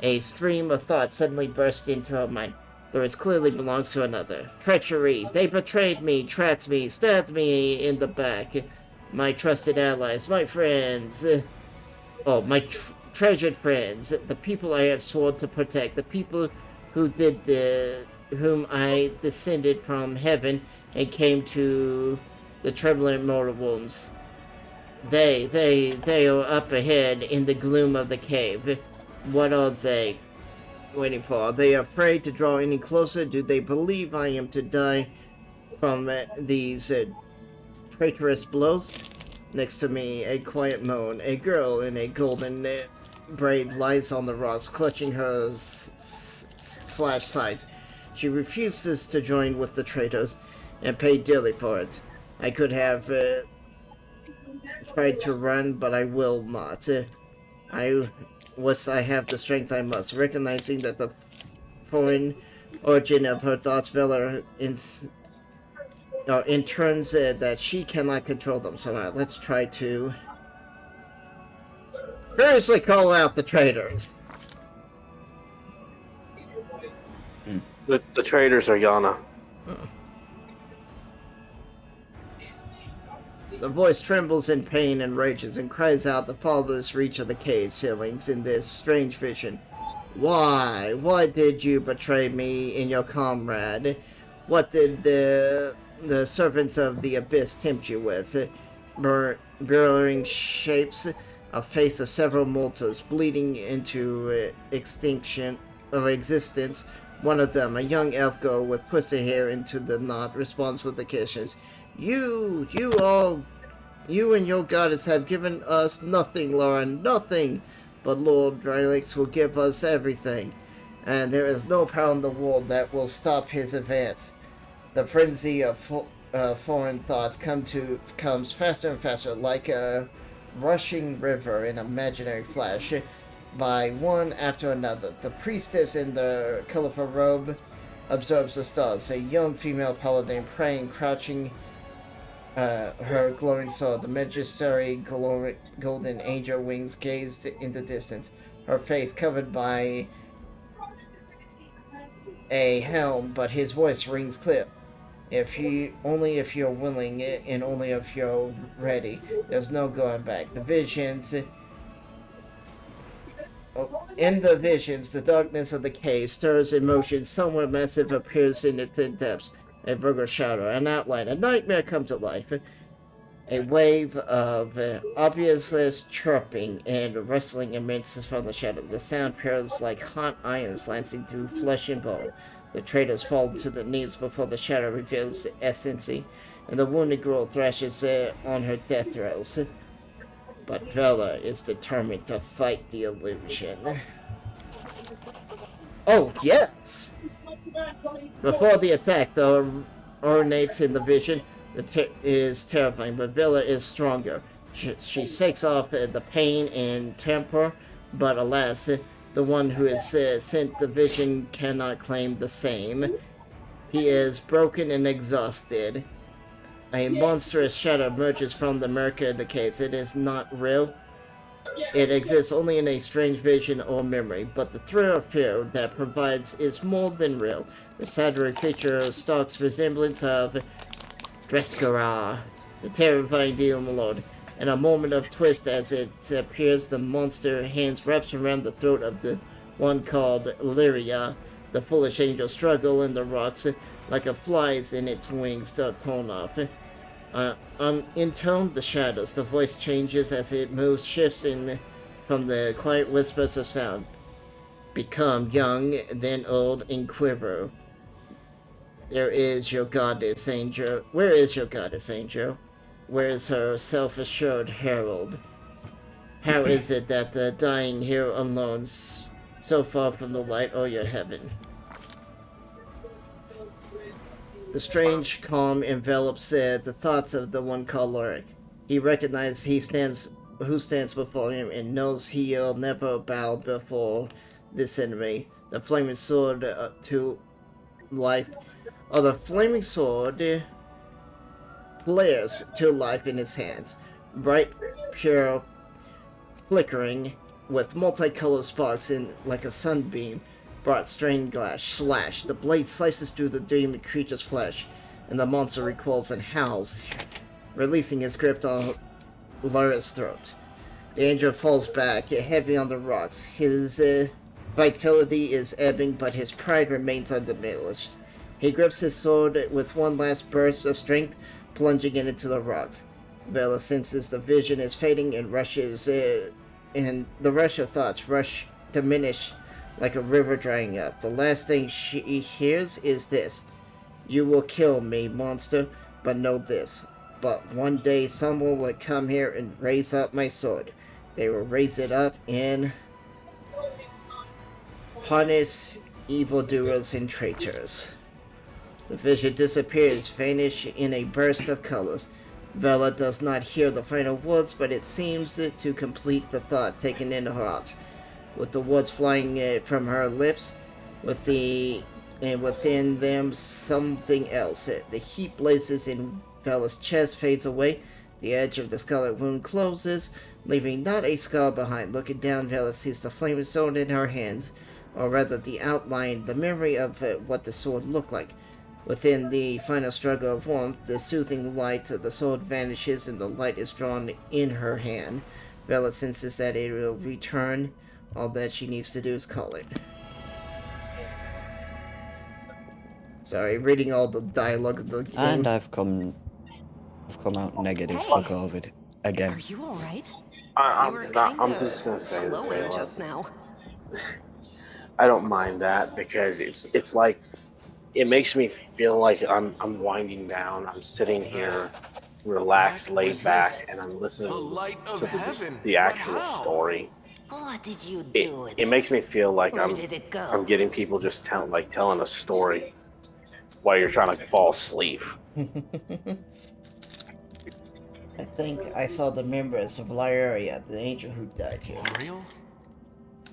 a stream of thoughts suddenly bursts into her mind. Though it clearly belongs to another. Treachery. They betrayed me, trapped me, stabbed me in the back. My trusted allies, my friends. treasured friends, the people I have sworn to protect, the people whom I descended from heaven and came to the trembling mortal wounds. They are up ahead in the gloom of the cave. What are they waiting for? Are they afraid to draw any closer? Do they believe I am to die from these traitorous blows? Next to me, a quiet moan. A girl in a golden braid lies on the rocks, clutching her flashlight. She refuses to join with the traitors and pay dearly for it. I could have tried to run, but I will not. I have the strength I must, recognizing that the foreign origin of her thoughts Vela interns that she cannot control them somehow. Let's try to furiously call out the traitors. The traitors are Yana. The voice trembles in pain and rages and cries out the farthest reach of the cave ceilings in this strange vision. Why? Why did you betray me and your comrade? What did the servants of the abyss tempt you with? Burrowing shapes, a face of several mortals bleeding into extinction of existence. One of them, a young elf girl with twisted hair into the knot, responds with a kiss. You and your goddess have given us nothing, Lauren, nothing. But Lord Drylix will give us everything, and there is no power in the world that will stop his advance. The frenzy of foreign thoughts comes faster and faster, like a rushing river in imaginary flash, by one after another. The priestess in the colorful robe observes the stars, a young female paladin praying, crouching her glowing sword. The majesty golden angel wings gazed in the distance, her face covered by a helm, but his voice rings clear. Only if you're willing and only if you're ready. There's no going back. In the visions, the darkness of the cave stirs in motion. Somewhere massive appears in the thin depths. A vulgar shadow, an outline, a nightmare come to life. A wave of obvious chirping and rustling emerges from the shadows. The sound peers like hot irons lancing through flesh and bone. The traitors fall to their knees before the shadow reveals essence, and the wounded girl thrashes on her death throes. But Vela is determined to fight the illusion. Oh, yes! Before the attack, though, ornates in the vision is terrifying, but Vela is stronger. She shakes off the pain and temper, but alas, the one who is sent the vision cannot claim the same. He is broken and exhausted. A monstrous shadow emerges from the murk of the caves. It is not real. It exists only in a strange vision or memory, but the thrill of fear that provides is more than real. The shadowy creature stalks resemblance of Dreskara, the terrifying demon lord. In a moment of twist as it appears, the monster hands wraps around the throat of the one called Lyria. The foolish angel struggle in the rocks like a fly's in its wings torn off. In tone, the shadows, the voice changes as it moves, shifts in from the quiet whispers of sound. Become young, then old, and quiver. There is your goddess, angel. Where is your goddess, angel? Where is her self-assured herald? How is it that the dying here alone, so far from the light of your heaven? The strange calm envelops the thoughts of the one called Lorik. He recognizes who stands before him and knows he'll never bow before this enemy. The flaming sword to life. The flaming sword flares to life in his hands, bright, pure, flickering, with multicolored sparks like a sunbeam. Brought strained glass, slash. The blade slices through the demon creature's flesh, and the monster recoils and howls, releasing his grip on Lara's throat. The angel falls back, heavy on the rocks. His vitality is ebbing, but his pride remains undiminished. He grips his sword with one last burst of strength, plunging it into the rocks. Vela senses the vision is fading and rushes, and the rush of thoughts diminish like a river drying up. The last thing she hears is this: "You will kill me, monster, but know this. But one day someone will come here and raise up my sword. They will raise it up and harness evildoers and traitors." The vision disappears, vanish in a burst of colors. Vela does not hear the final words, but it seems to complete the thought taken in her heart. With the words flying from her lips, and within them something else. The heat blazes in Vela's chest, fades away. The edge of the scarlet wound closes, leaving not a scar behind. Looking down, Vela sees the flaming sword in her hands, or rather the outline, the memory of what the sword looked like. Within the final struggle of warmth, the soothing light of the sword vanishes and the light is drawn in her hand. Vela senses that it will return. All that she needs to do is call it. Sorry, reading all the dialogue of the game. And I've come out negative for COVID again. Are you all right? I'm just gonna say this, glowing Vela. just now. I don't mind that because it's like it makes me feel like I'm winding down. I'm sitting here, relaxed, laid back, and I'm listening to the actual story. What did you do? It makes me feel like Where did it go? I'm getting people just telling a story while you're trying to fall asleep. I think I saw the members of Lyria, the angel who died here. Lariel?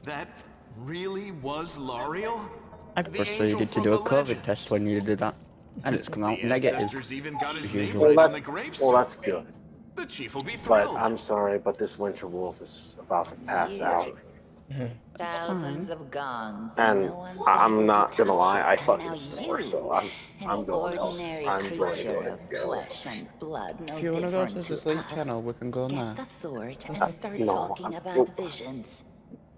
That really was Lariel? I proceeded to do a COVID test when you did that, and it's come out negative. Even got his as name usual. right on the gravestone. Well, that's good. The chief will be But thrilled. I'm sorry, but this winter wolf is about to pass out. Thousands of gongs. And no one's I'm able not to gonna touch lie, it, I and fucking now snore, you, so I'm going else. ordinary I'm going to creature go ahead of and go. flesh and blood, no If you want to go different to the to sleep us. channel, we can go now. Get the sword and start No, talking about visions.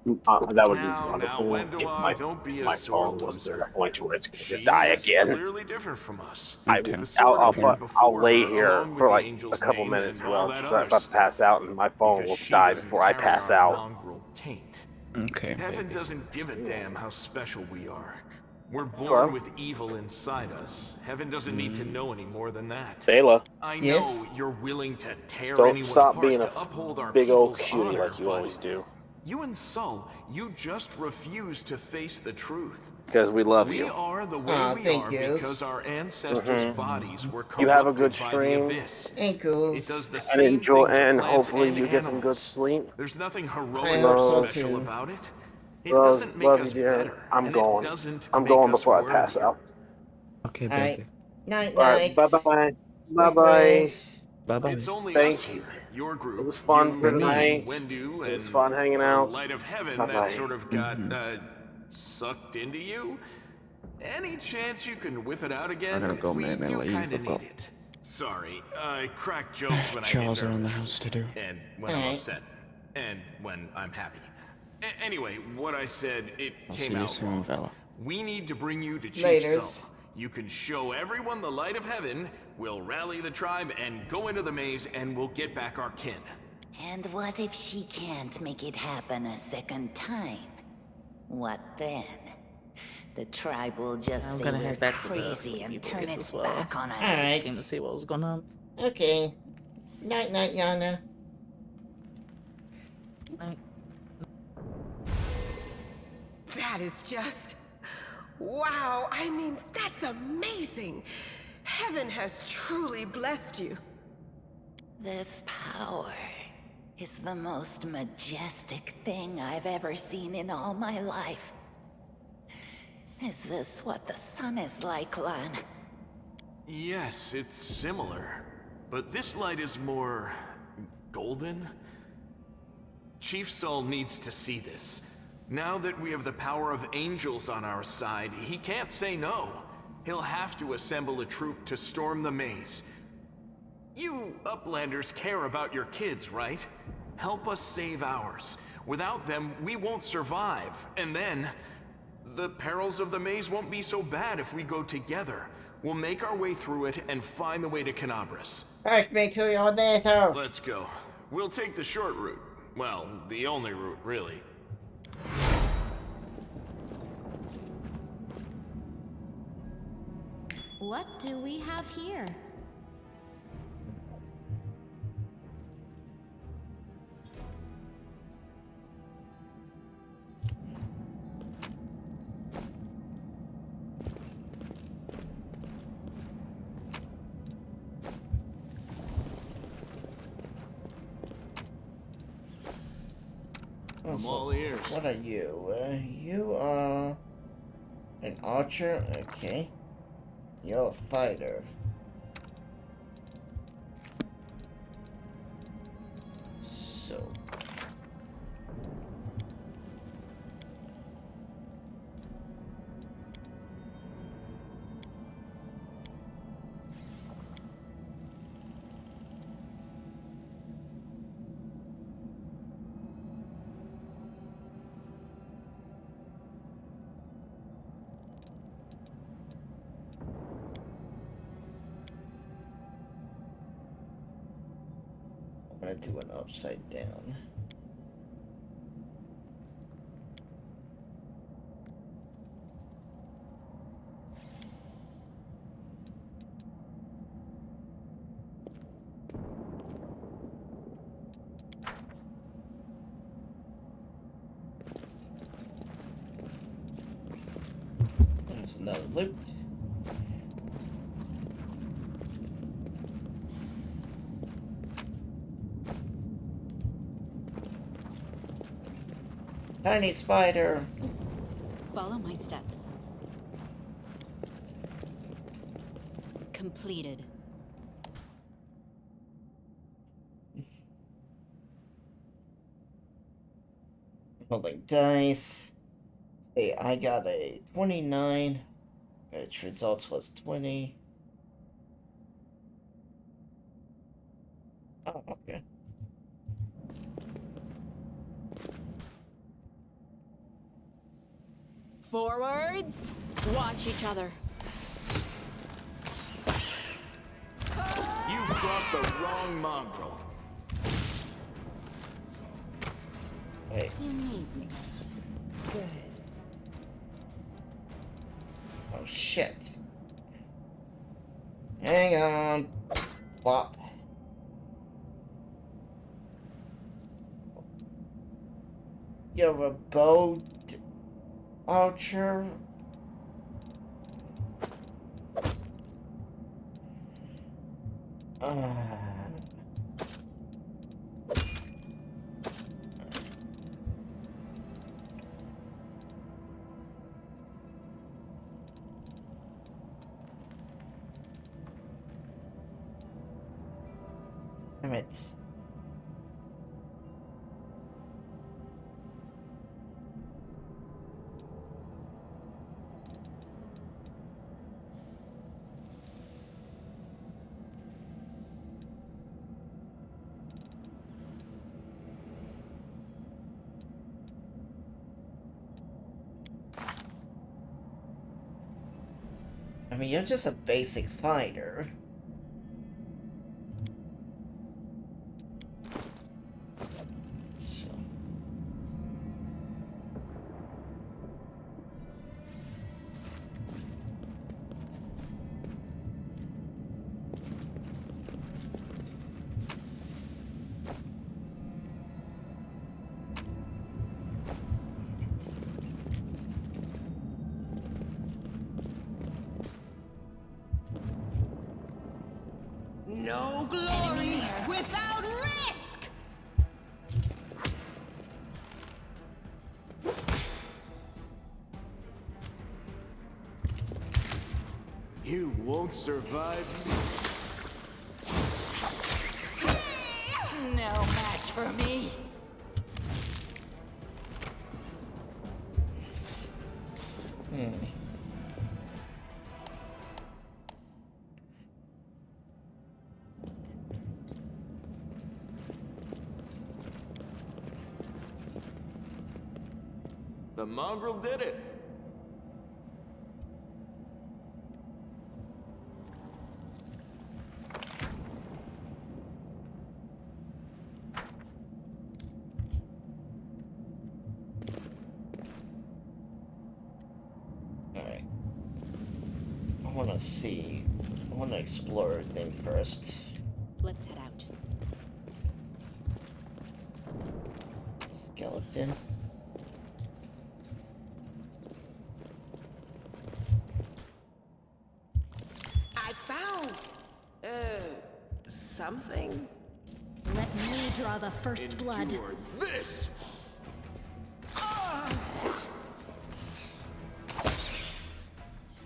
That would be Now, wonderful Wendell, if don't be a my sore phone was to loser. the point to where it's going She to die is again. clearly different from us. I'll lay here for like a couple minutes while I'm about to pass out, and my phone will die before I pass out. Okay. Heaven doesn't give a damn how special we are. We're born Hello? with evil inside us. Heaven doesn't need to know any more than that. Bela, I know you're willing to tear don't anyone stop apart being to uphold our a big old people's cutie honor, like you but always do. you and Sol, you just refuse to face the truth. Because we love We you. are the way we thank are you. because our ancestors' bodies were corrupted You have a good by the stream. abyss. Ankles. It does the And same enjoy, thing to and plants hopefully and you get some good animals. sleep. There's nothing I heroic hope or so special too. about it. It Love, doesn't make love us you, dear. better. I'm and going. It doesn't I'm make going us before I pass worthier. out. Okay, Alright. baby. Night, All right, night. bye bye. Bye bye. Bye bye. It's only Thank us you. here, your group. It was fun for you, tonight. Wendu, It was and fun hanging the out. light of heaven Bye-bye. that sort of got sucked into you. Any chance you can whip it out again? I'm gonna go We make me do leave. kinda I've got need it. Sorry, I crack jokes when I get chores nervous. around the house to do. And when I'm upset. And when I'm happy. Anyway, what I said, it I'll came see you out soon, wrong. fella. We need to bring you to Chief Laters. Sol. You can show everyone the light of heaven, we'll rally the tribe and go into the maze, and we'll get back our kin. And what if she can't make it happen a second time? What then? The tribe will just I'm say gonna we're head back to the crazy sleepy and turn place it as well. back on us. Alright. Looking to see what was going on. Okay. Night, night, Yana. That is just... wow, I mean, that's amazing. Heaven has truly blessed you. This power is the most majestic thing I've ever seen in all my life. Is this what the sun is like, Lan? Yes, it's similar. But this light is more... golden? Chief Sol needs to see this. Now that we have the power of angels on our side, he can't say no. He'll have to assemble a troop to storm the maze. You Uplanders care about your kids, right? Help us save ours. Without them, we won't survive. And then, the perils of the maze won't be so bad if we go together. We'll make our way through it and find the way to Canabras. Take me to your NATO. Let's go. We'll take the short route. Well, the only route, really. What do we have here? I'm all ears. What are you? You are an archer? Okay. You're a fighter. So. I'm gonna do an upside down. There's another loot. Tiny spider. Follow my steps. Completed. Rolling dice. Hey, I got a 29, which results was 20. Oh, okay. Forwards! Watch each other. You've crossed the wrong mongrel. Wait. You need me. Good. Oh, shit. Hang on. Plop. You're a bowed archer. Damn it. I mean, you're just a basic fighter. No glory without risk! You won't survive. No match for me. The mongrel did it. Alright. I wanna see. I wanna explore everything first. Let's head out. Skeleton. I found, something. Let me draw the first blood. Endure this!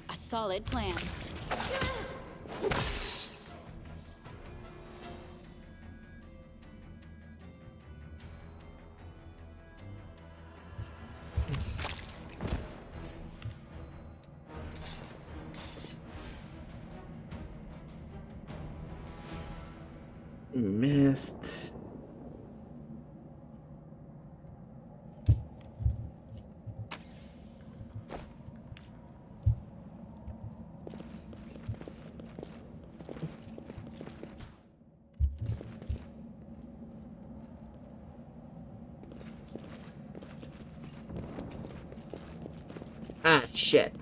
A solid plan. Missed. Ah, shit.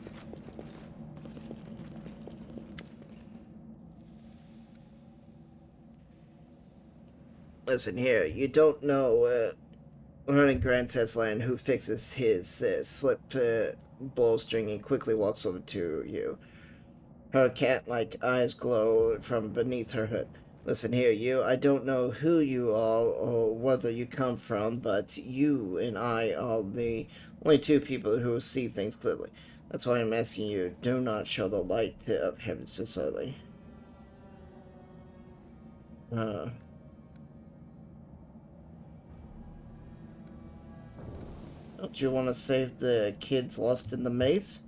Listen here, you don't know, running Grand Land who fixes his slip blowstring and quickly walks over to you. Her cat-like eyes glow from beneath her hood. Listen here, you, I don't know who you are or whether you come from, but you and I are the only two people who see things clearly. That's why I'm asking you, do not show the light of heaven so slowly. Don't you want to save the kids lost in the maze?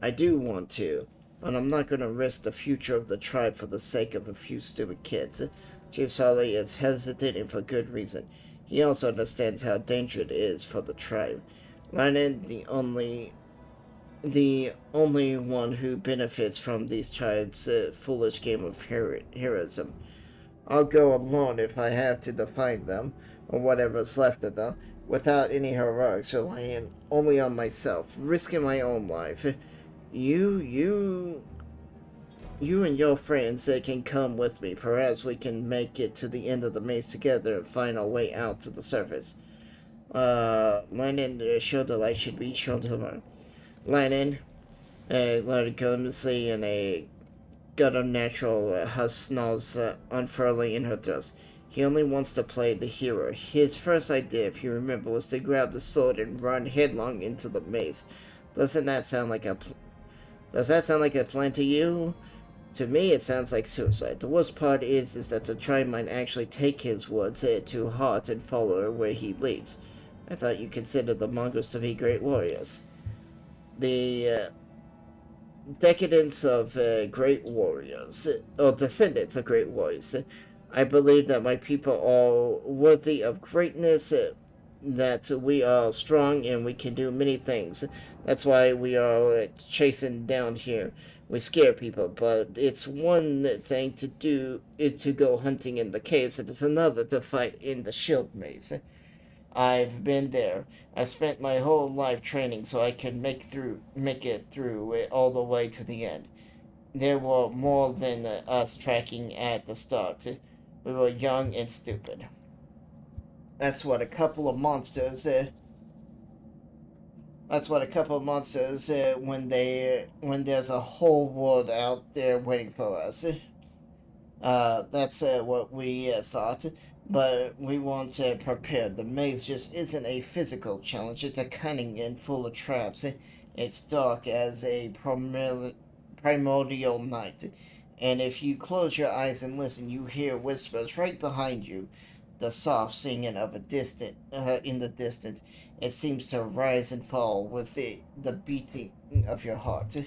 I do want to, but I'm not going to risk the future of the tribe for the sake of a few stupid kids. Chief Solly is hesitating for good reason. He also understands how dangerous it is for the tribe. Lennon, the only one who benefits from these child's foolish game of heroism. I'll go alone if I have to define them, or whatever's left of them, without any heroics, relying only on myself, risking my own life. You and your friends can come with me. Perhaps we can make it to the end of the maze together and find our way out to the surface. Lennon, shoulder light should be shown to her. Lennon, clumsily in a gutter natural husk snarls unfurling in her throat. He only wants to play the hero. His first idea, if you remember, was to grab the sword and run headlong into the maze. Doesn't that sound like a Does that sound like a plan to you? To me, it sounds like suicide. The worst part is that the tribe might actually take his words to heart and follow where he leads. I thought you considered the Mongols to be great warriors. The decadence of great warriors, or descendants of great warriors. I believe that my people are worthy of greatness, that we are strong and we can do many things. That's why we are chasing down here. We scare people, but it's one thing to do to go hunting in the caves, and it's another to fight in the shield maze. I've been there. I spent my whole life training so I could make it through all the way to the end. There were more than us tracking at the start. We were young and stupid. That's what a couple of monsters. When there's a whole world out there waiting for us. That's what we thought. But we weren't prepared. The maze just isn't a physical challenge. It's a cunning and full of traps. It's dark as a primordial night. And if you close your eyes and listen, you hear whispers right behind you. The soft singing of in the distance. It seems to rise and fall with the beating of your heart.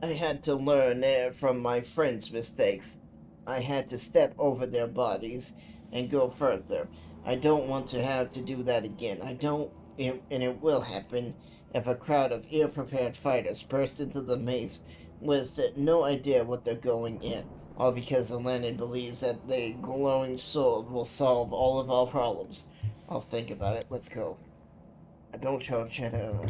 I had to learn from my friends' mistakes. I had to step over their bodies and go further. I don't want to have to do that again. And it will happen if a crowd of ill-prepared fighters burst into the maze with no idea what they're going in. All because the landlord believes that the glowing sword will solve all of our problems. I'll think about it. Let's go. Don't show up, Shadow.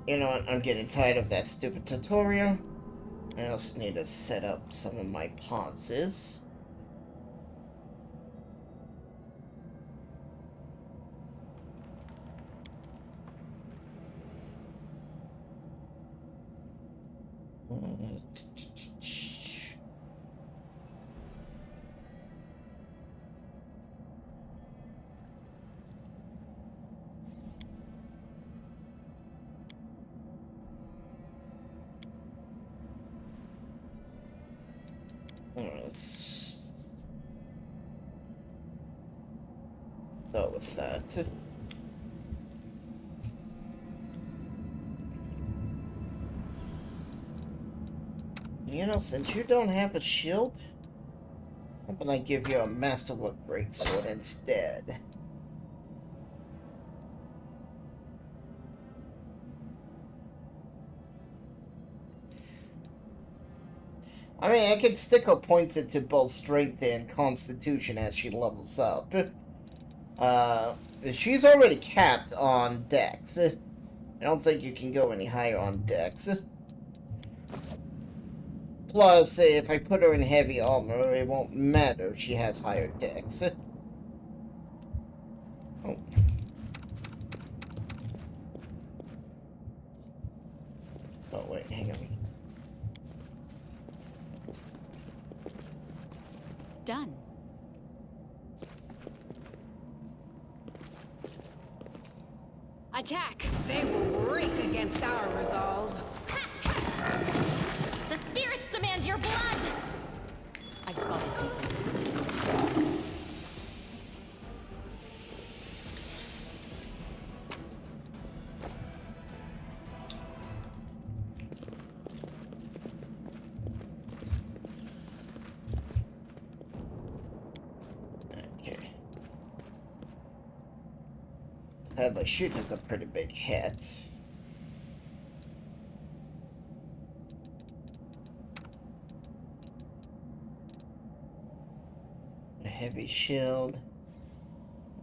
You know what? I'm getting tired of that stupid tutorial. I also need to set up some of my pauses. Let's start with that. You know, since you don't have a shield, how about I give you a Masterwork Greatsword instead? I mean, I could stick her points into both Strength and Constitution as she levels up. She's already capped on Dex. I don't think you can go any higher on Dex. Plus, if I put her in heavy armor, it won't matter if she has higher Dex. Oh. Oh, wait, hang on. Done. Attack! They will reek against our resolve. The spirits demand your blood! I spotted something. They shoot at a pretty big hit. A heavy shield.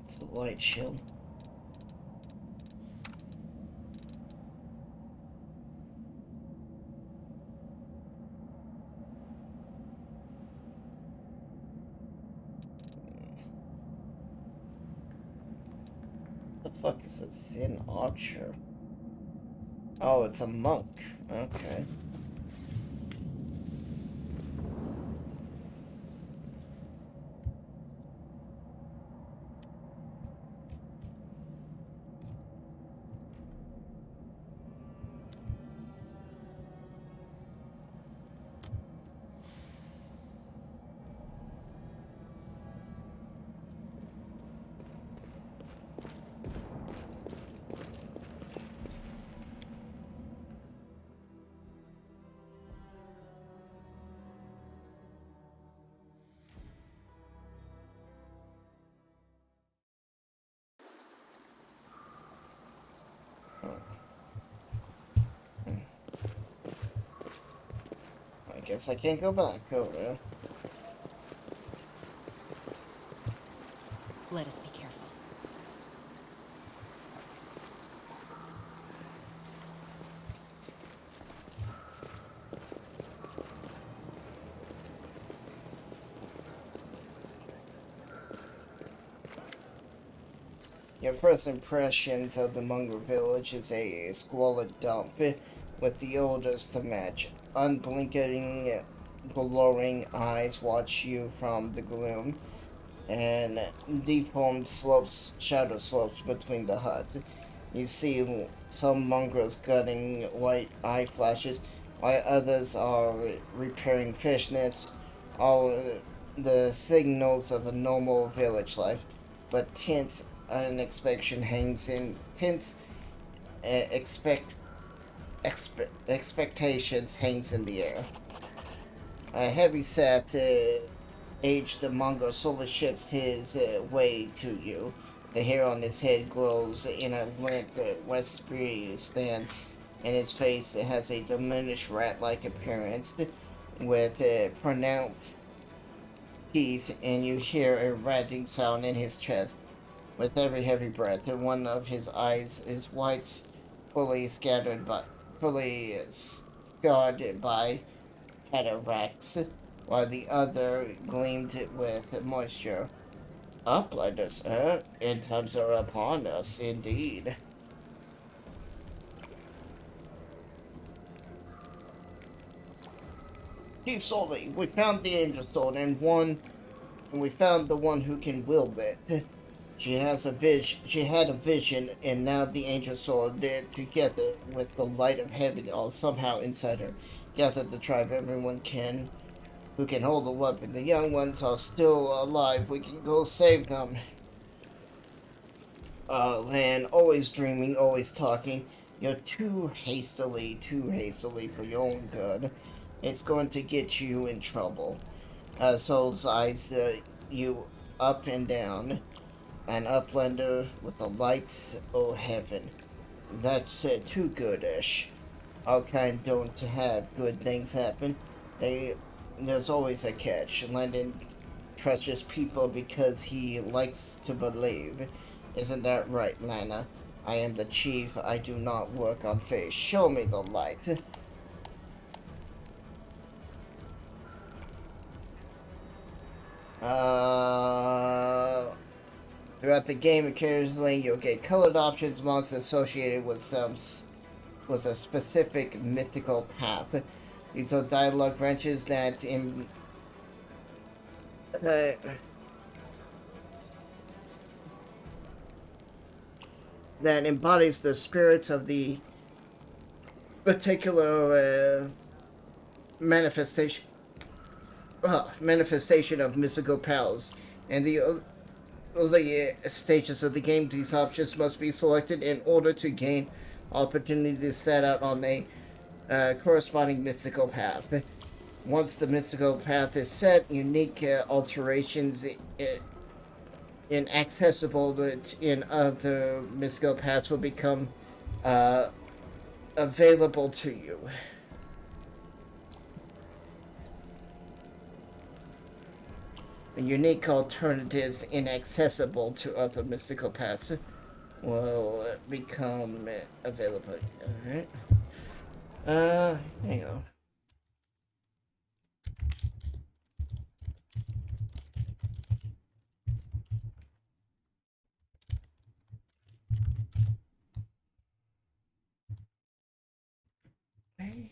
It's a light shield. What the fuck is a Sin Archer? Oh, it's a monk. Okay. I guess I can't go back over. Let us be careful. Your first impressions of the mongrel village is a squalid dump with the odors to match. Unblinking, glowing eyes watch you from the gloom, and deformed slopes, shadow slopes between the huts. You see some mongrels gutting white eye flashes, while others are repairing fish nets. All the signals of a normal village life, but tense expectations hangs in the air. A heavy-set, aged Mongol slowly shifts his way to you. The hair on his head glows in a limp, wispy stance, and his face has a diminished rat-like appearance with pronounced teeth, and you hear a rattling sound in his chest. With every heavy breath, and one of his eyes is white, fully scarred by cataracts, while the other gleamed with moisture. Uplanders, end times are upon us, indeed. Chief Sully, we found the Angel Sword, and we found the one who can wield it. She has a vision. She had a vision, and now the Angel Sword did together with the light of heaven all somehow inside her. Gather the tribe, everyone who can hold the weapon. The young ones are still alive. We can go save them. Lan, always dreaming, always talking. You're too hastily for your own good. It's going to get you in trouble. Soul's eyes you up and down. An uplander with the lights o' heaven. That's too goodish. Our kind don't have good things happen. There's always a catch. Landon trusts people because he likes to believe. Isn't that right, Lana? I am the chief. I do not work on faith. Show me the light. Throughout the game, occasionally you'll get colored options monks associated with a specific mythical path. These are dialogue branches that that embodies the spirits of the particular manifestation of mystical powers. And the early stages of the game, these options must be selected in order to gain opportunity to set out on a corresponding mystical path. Once the mystical path is set, unique alterations inaccessible in other mystical paths will become available to you. Unique alternatives inaccessible to other mystical paths will become available. Alright. Hang on. Okay.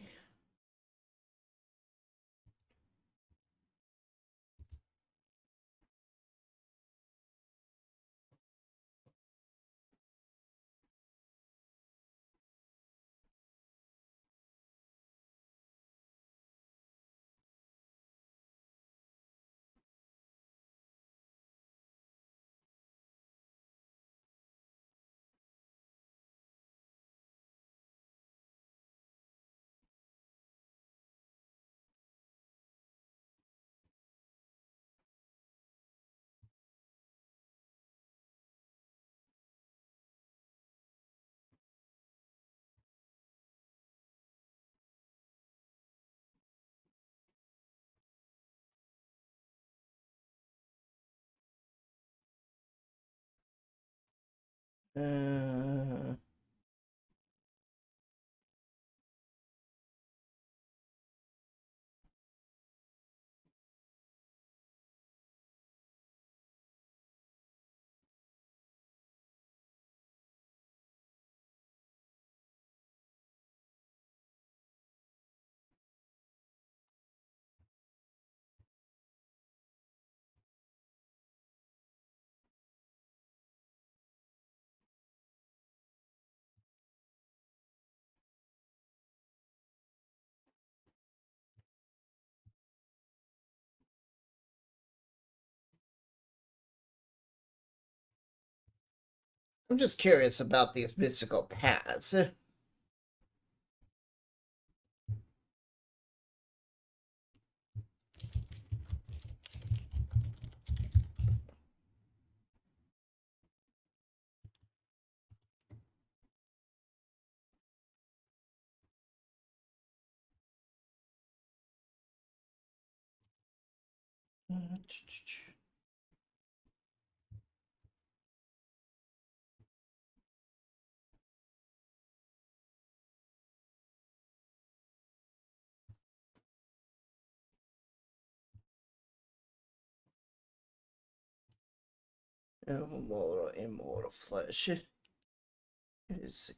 Uh, I'm just curious about these mystical paths. Immortal flesh. Is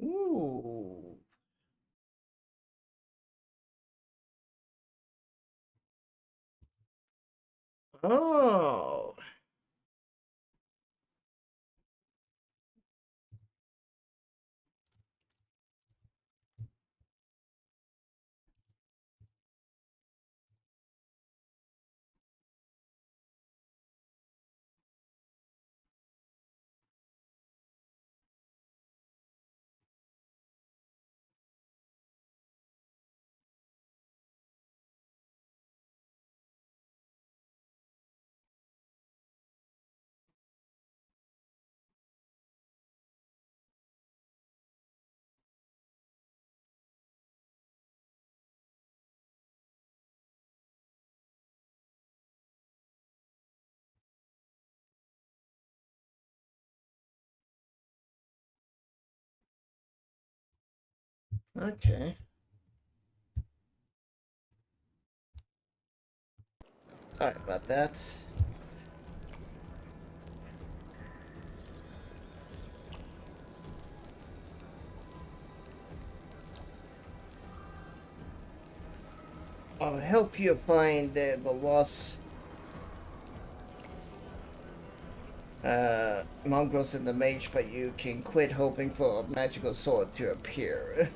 Ooh. Oh. Okay. Sorry about that. I'll help you find the lost mongrels in the mage, but you can quit hoping for a magical sword to appear.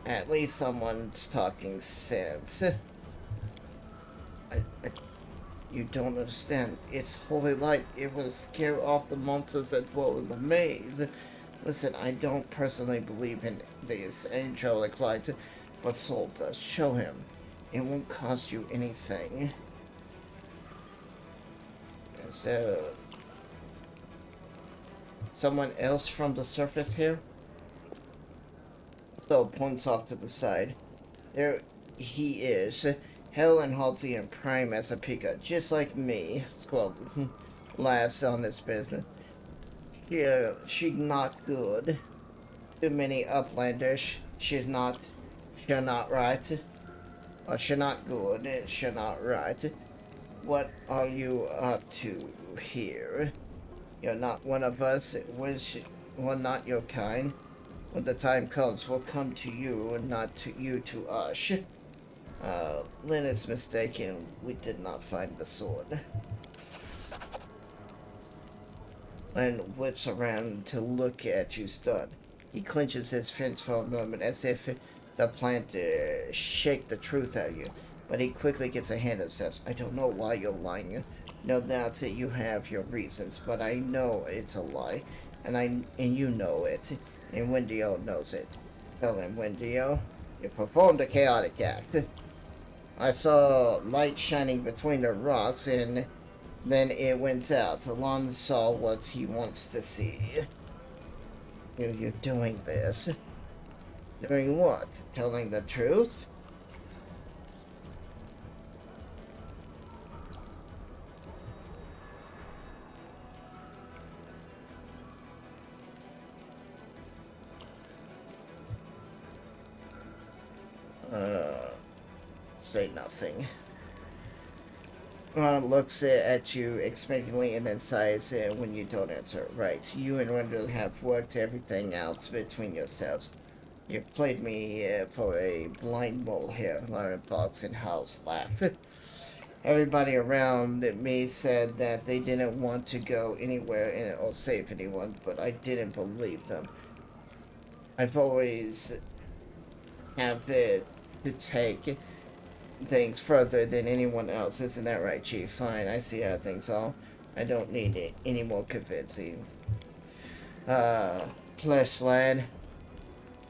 At least someone's talking sense. You don't understand. It's holy light. It will scare off the monsters that dwell in the maze. Listen, I don't personally believe in this angelic light, but Soul does. Show him. It won't cost you anything. So, someone else from the surface here? Phil points off to the side. There he is. Hell and Halsey and prime as a pika, just like me. Squall laughs on this business. She not good. Too many uplanders. She not right. Or she not good. She not right. What are you up to here? You're not one of us. We're not your kind. When the time comes, we'll come to you and not to you to us. Lynn is mistaken. We did not find the sword. Lynn whips around to look at you stunned. He clenches his fist for a moment as if the plan to shake the truth out of you. But he quickly gets a hand and says, I don't know why you're lying. No doubt that you have your reasons, but I know it's a lie. And you know it. And Wendio knows it. Tell him, Wendio, you performed a chaotic act. I saw light shining between the rocks, and then it went out. Alon saw what he wants to see. You're doing this. Doing what? Telling the truth? Say nothing. looks at you expectantly and then sighs when you don't answer. Right, you and Randall have worked everything out between yourselves. You played me for a blind mole here, Lauren Box and House laugh. Everybody around me said that they didn't want to go anywhere or save anyone, but I didn't believe them. I've always have it to take things further than anyone else. Isn't that right, Chief? Fine, I see how things are. I don't need any more convincing. Flesh lad,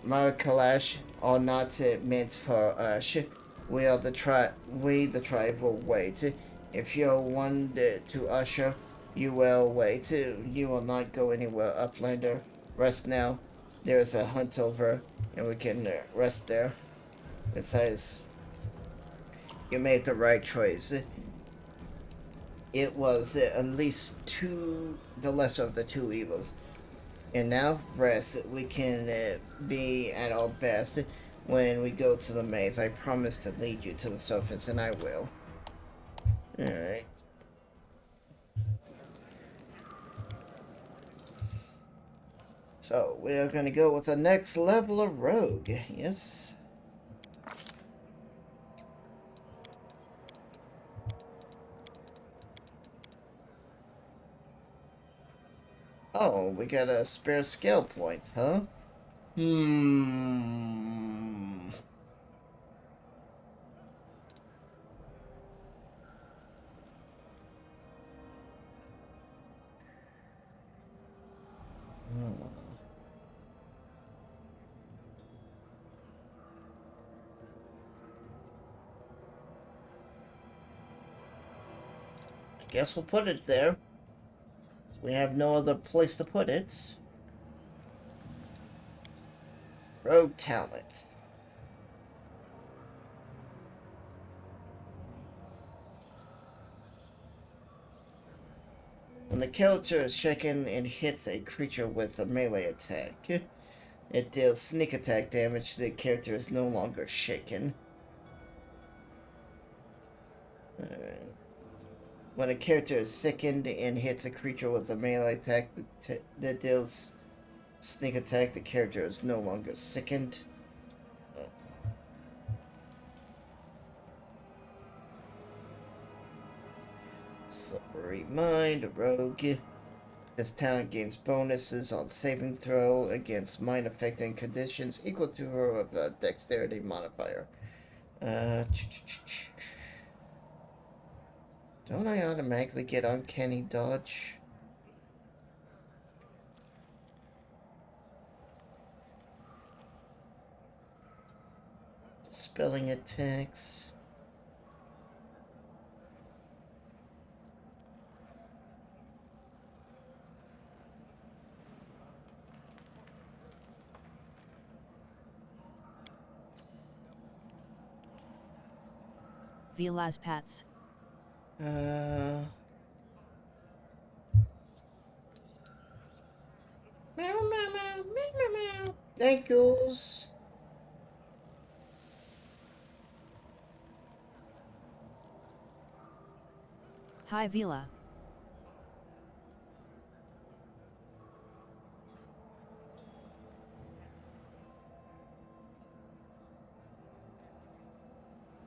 Marikalash are not meant for us. We are the tribe will wait. If you're one to usher, you will wait. You will not go anywhere, Uplander. Rest now. There is a hunt over, and we can rest there. Besides, you made the right choice. It was at least the lesser of the two evils. And now, rest. We can be at our best when we go to the maze. I promise to lead you to the surface, and I will. Alright. So, we're gonna go with the next level of rogue, yes? Oh, we got a spare skill point, huh? Hmm. I guess we'll put it there. We have no other place to put it. Rogue talent. When the character is shaken and hits a creature with a melee attack, it deals sneak attack damage. The character is no longer shaken. When a character is sickened and hits a creature with a melee attack that deals sneak attack, the character is no longer sickened. Slippery Mind, Rogue. This talent gains bonuses on saving throw against mind-affecting conditions equal to her dexterity modifier. Don't I automatically get uncanny dodge? Spelling attacks. Vilas Pats. Meow, meow, meow, meow, meow, meow. Thank yous. Hi Vila.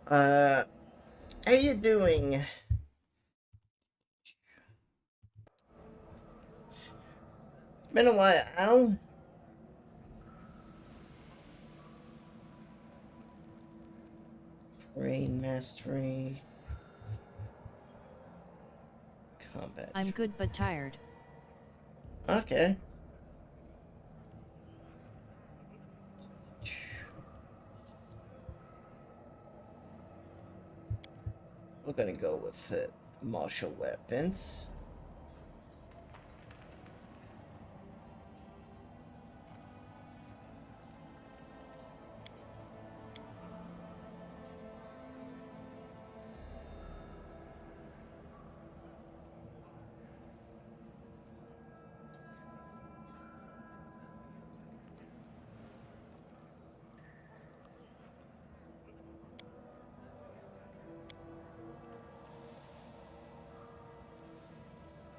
How you doing? Been a while. Terrain mastery. Combat. I'm good but tired. Okay. We're gonna go with martial weapons.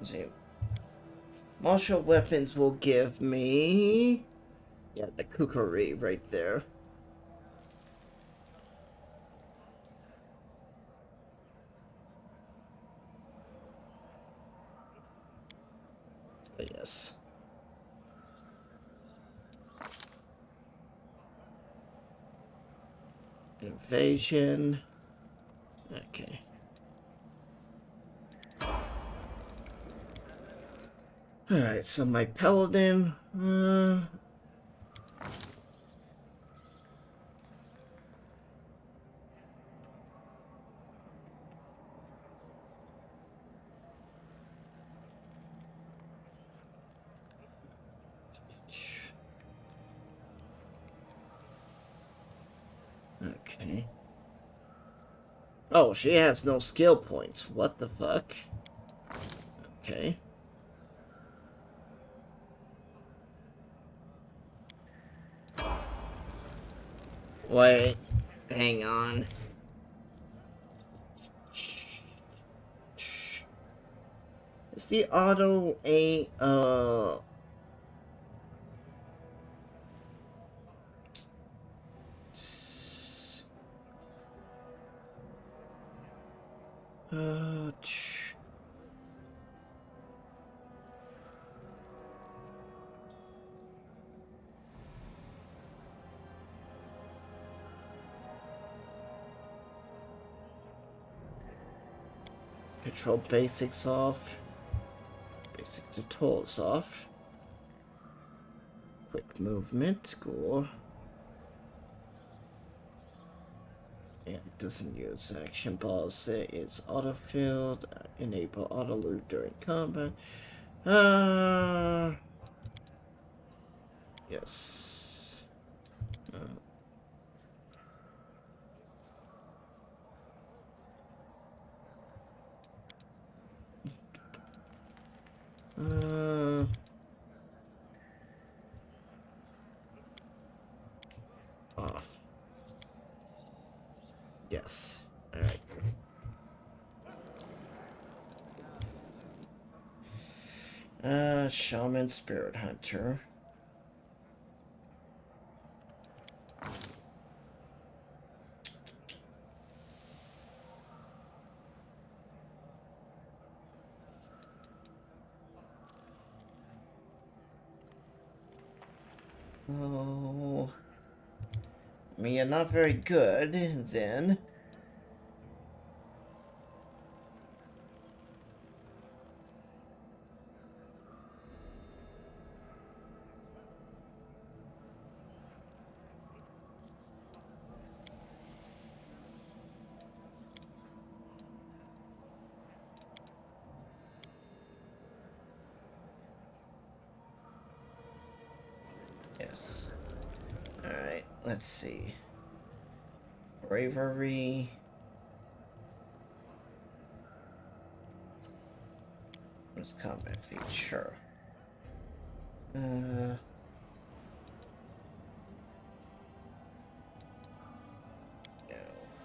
Let's see. Martial weapons will give me... Yeah, the kukri right there. So yes. Invasion. Okay. Alright, so my paladin... Okay. Oh, she has no skill points. What the fuck? Okay. Wait. Hang on. Is the auto a, uh... Control basics off. Basic tutorials off. Quick movement, cool. And it doesn't use action balls. It is auto-filled. Enable auto-loot during combat. Yes. Off. Yes. Alright. Shaman Spirit Hunter. Oh. I mean, you're not very good, then. Yes. Alright, let's see. Bravery. What's combat feature? I'll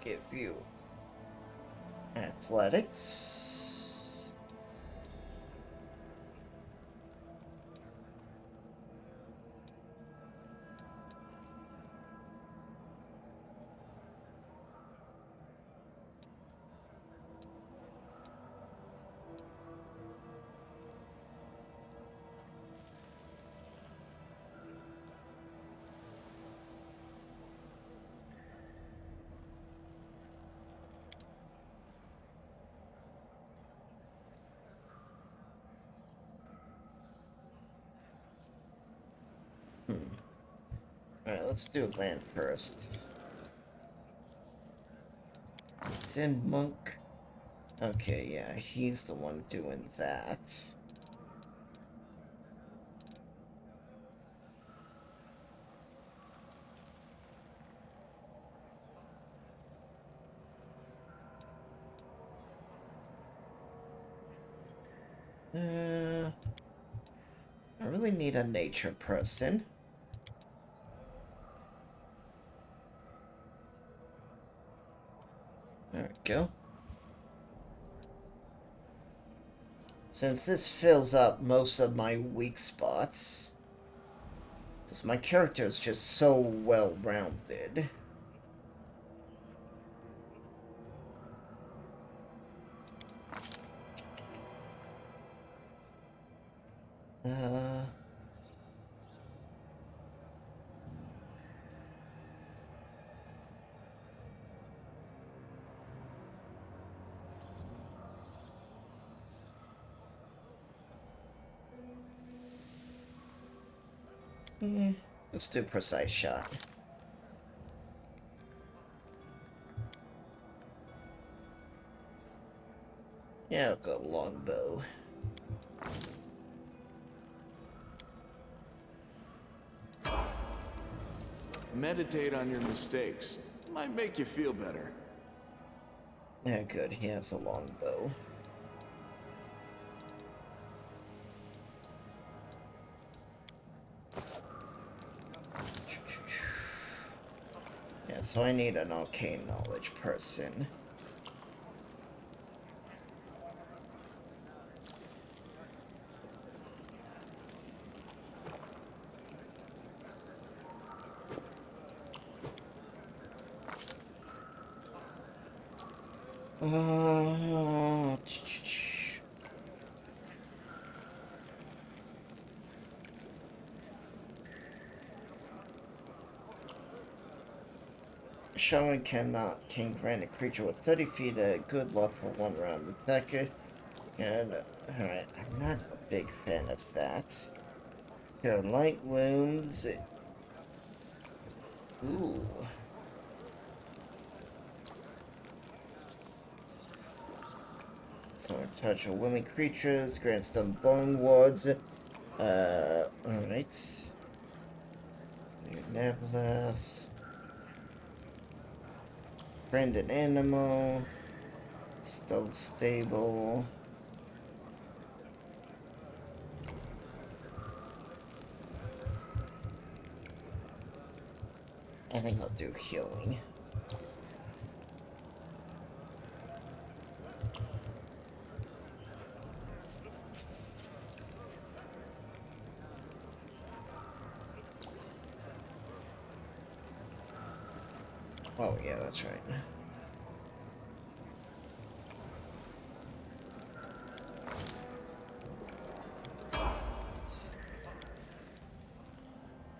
give you athletics. Alright, let's do land first. Zen Monk. Okay, yeah, he's the one doing that. I really need a nature person. There we go. Since this fills up most of my weak spots, because my character is just so well-rounded. Let's do precise shot. Yeah, I'll go longbow. Meditate on your mistakes. Might make you feel better. Yeah, good. He has a longbow. Yeah, so I need an arcane knowledge person. Shaman can grant a creature with 30 feet good luck for one round attacker. And alright, I'm not a big fan of that. Here, light wounds. Ooh. So touch of willing creatures, grants them bone wards. Alright. Nebulous. Friend an animal. Stone stable. I think I'll do healing. Oh, yeah, that's right.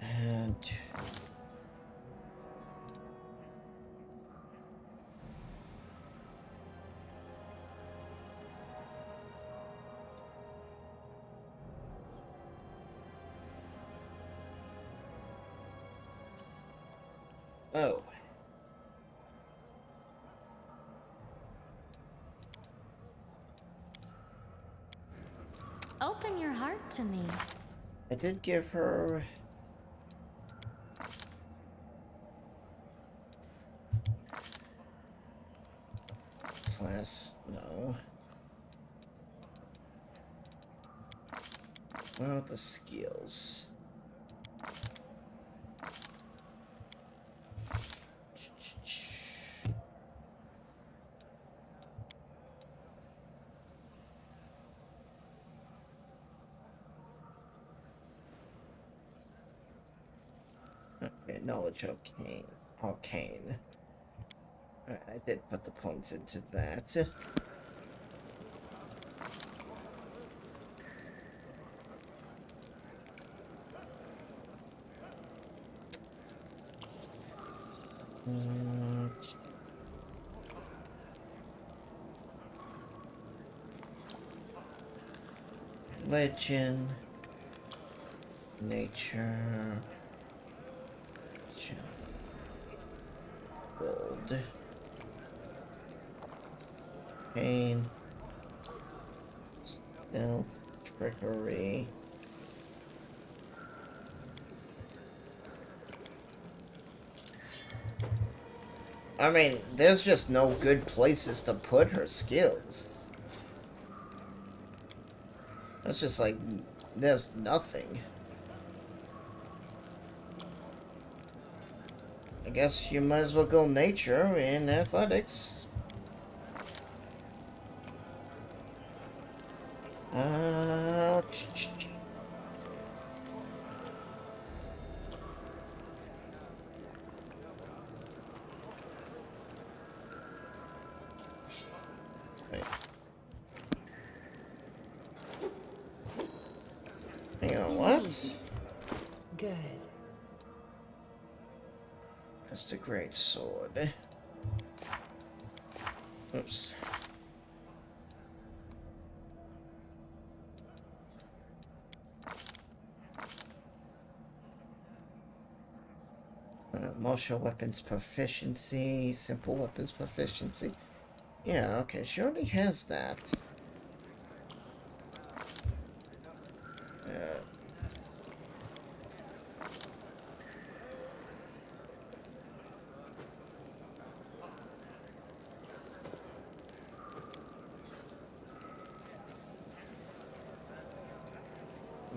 And... oh. Open your heart to me. I did give her... class, no. What about the skills? Okay, knowledge arcane. Arcane. Alright, I did put the points into that. Legend. Nature. Gold. Pain. Stealth. Trickery. I mean, there's just no good places to put her skills. That's just like, there's nothing. I guess you might as well go nature in athletics. Uh, Wait. Hang on, what? Good. That's the great sword. Oops. Martial weapons proficiency, simple weapons proficiency. Yeah, okay, she already has that.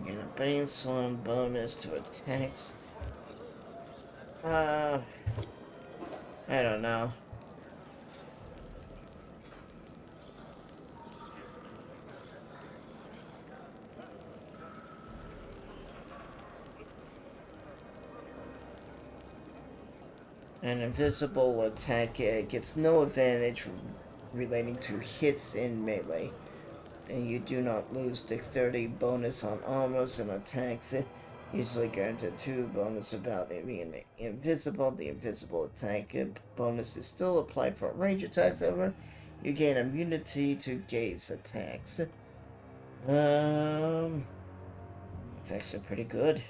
Get a baseline bonus to attacks. I don't know. An invisible attack gets no advantage relating to hits in melee, and you do not lose dexterity bonus on armors and attacks. Usually granted 2 bonus about being invisible. The invisible attack bonus is still applied for range attacks, however. You gain immunity to gaze attacks. It's actually pretty good.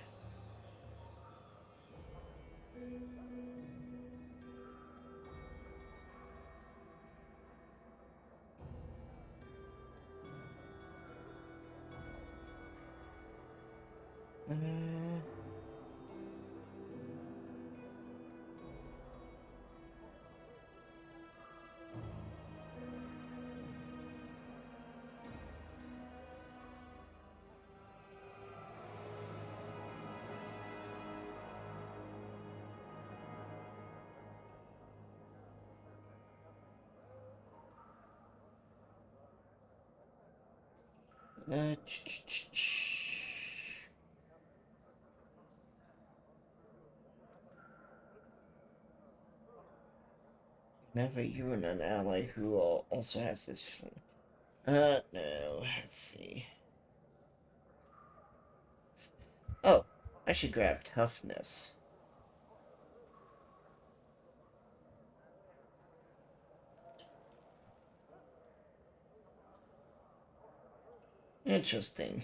Whenever you and an ally who also has this. No, let's see. Oh, I should grab toughness. Interesting.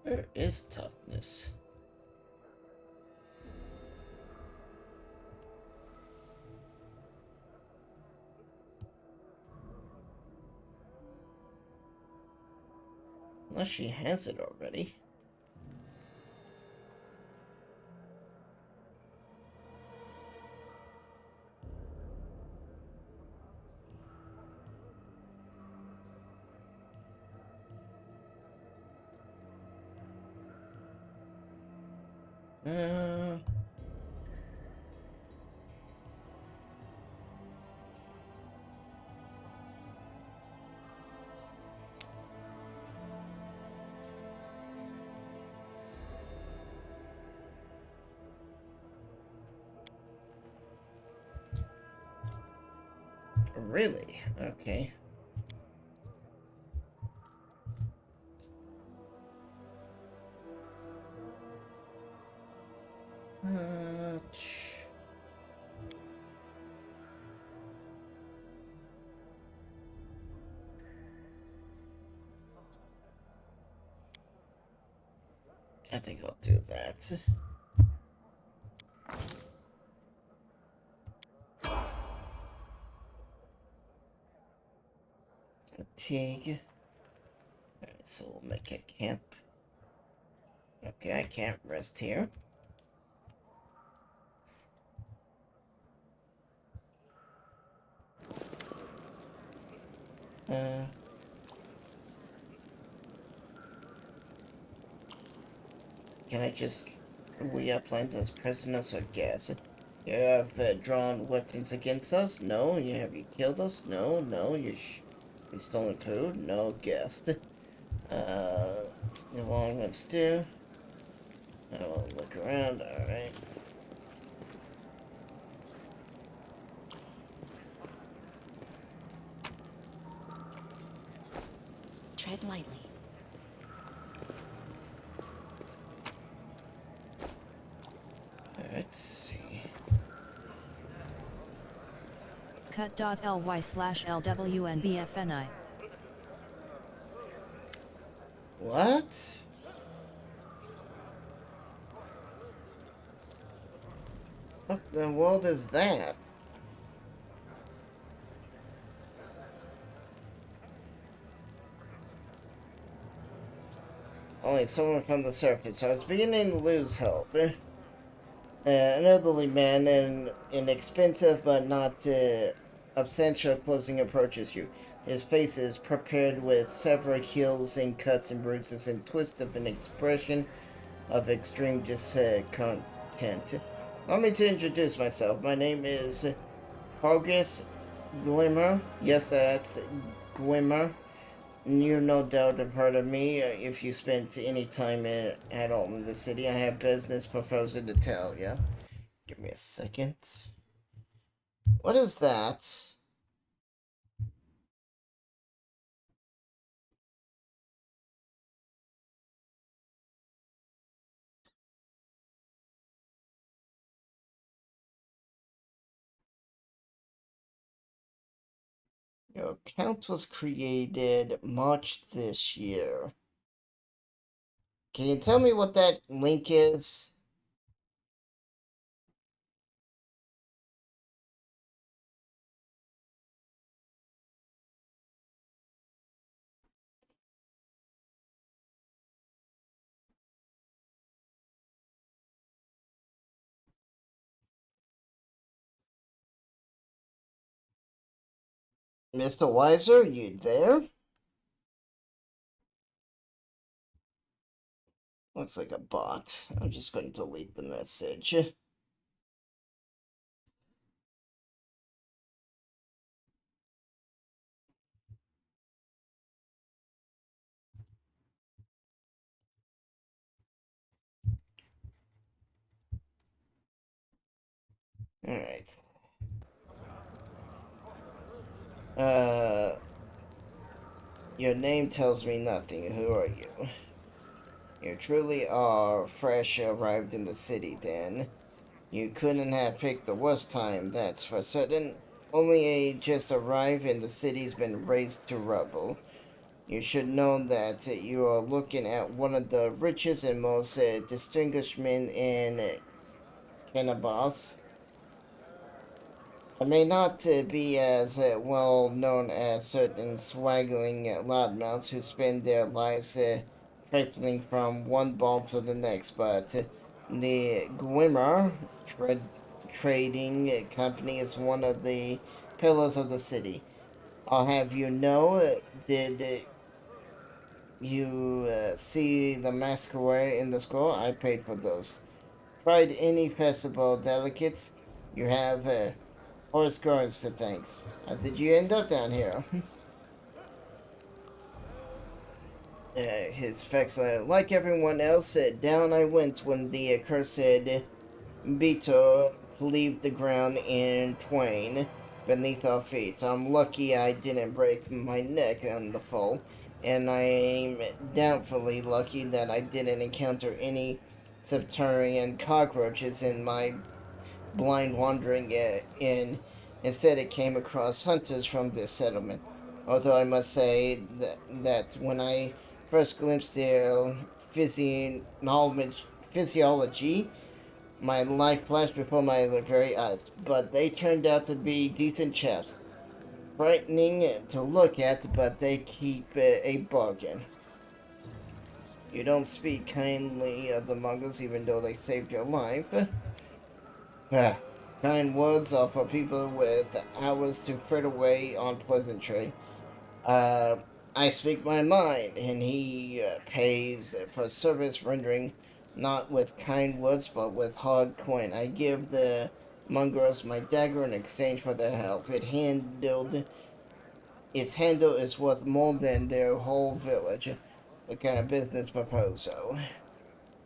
Where is toughness? Unless she has it already. Really? Okay. I think I'll do that. Fatigue. Alright, so we'll make a camp. Okay, I can't rest here. Can I just... We are planned as prisoners or guests? You have drawn weapons against us? No. Have you killed us? No. No. You stolen food? No. Guest. The long ones too. I will look around. Alright. Tread lightly. Let's see. Cut.ly/LWNBFNI. What? What the world is that? Only someone from the surface. I was beginning to lose hope. An elderly man and inexpensive but not essential clothing approaches you. His face is prepared with several heals and cuts and bruises and twists of an expression of extreme discontent. Allow me to introduce myself. My name is August Glimmer. Yes, that's Glimmer. You no doubt have heard of me if you spent any time at all in the city. I have business proposal to tell you. Give me a second. What is that? Your account was created March this year. Can you tell me what that link is? Mr. Weiser, you there? Looks like a bot. I'm just going to delete the message. Alright. Your name tells me nothing. Who are you? You truly are fresh arrived in the city, then. You couldn't have picked the worst time, that's for certain. Only a just arrived and the city's been razed to rubble. You should know that you are looking at one of the richest and most distinguished men in Cannabas. I may not be as well known as certain swaggling loudmouths who spend their lives trifling from one ball to the next, but the Glimmer Trading Company is one of the pillars of the city. I'll have you know, did you see the masquerade in the scroll? I paid for those. Tried any festival delicates? You have Horse guards to thanks. How did you end up down here? His effects, like everyone else, down I went when the accursed Beetle cleaved the ground in twain beneath our feet. I'm lucky I didn't break my neck on the fall, and I'm doubtfully lucky that I didn't encounter any subterranean cockroaches in my blind wandering in. Instead, it came across hunters from this settlement. Although I must say that when I first glimpsed their physiology, my life flashed before my very eyes. But they turned out to be decent chaps. Frightening to look at, but they keep a bargain. You don't speak kindly of the Mongols even though they saved your life. Kind words are for people with hours to frit away on pleasantry. I speak my mind, and he pays for service rendering Not with kind words, but with hard coin. I give the mongrels my dagger in exchange for their help. Its handle is worth more than their whole village. What kind of business proposal?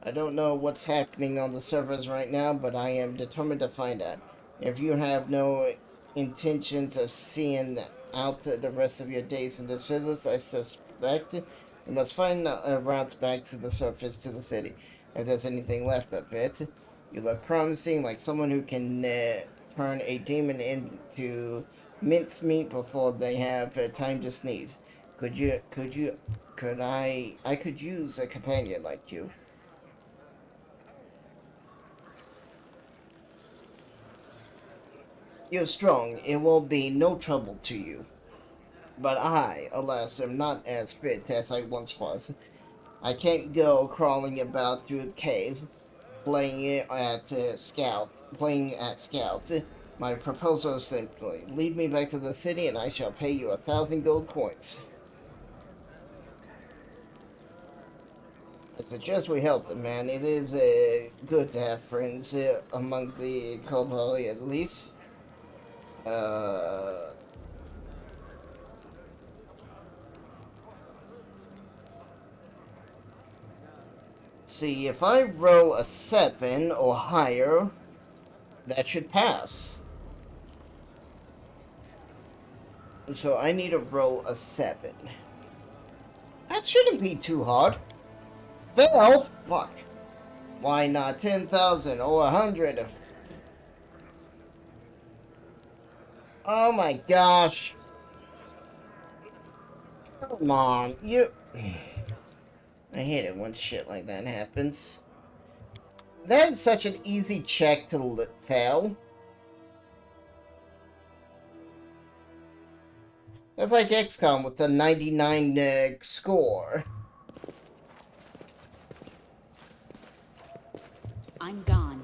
I don't know what's happening on the servers right now, but I am determined to find out. If you have no intentions of seeing out the rest of your days in this village, I suspect you must find a route back to the surface to the city. If there's anything left of it, you look promising, like someone who can turn a demon into mincemeat before they have time to sneeze. I could use a companion like you. You're strong, it will be no trouble to you. But I, alas, am not as fit as I once was. I can't go crawling about through caves, playing at scouts. My proposal is simply, lead me back to the city and I shall pay you 1,000 gold coins. I suggest we help the man. It is good to have friends among the Koboldi at least. See, if I roll a 7 or higher, that should pass. So I need to roll a 7. That shouldn't be too hard. Fail? Fuck. Why not 10,000 or 100? Oh my gosh. Come on, you... I hate it when shit like that happens. That's such an easy check to fail. That's like XCOM with the 99 score. I'm gone.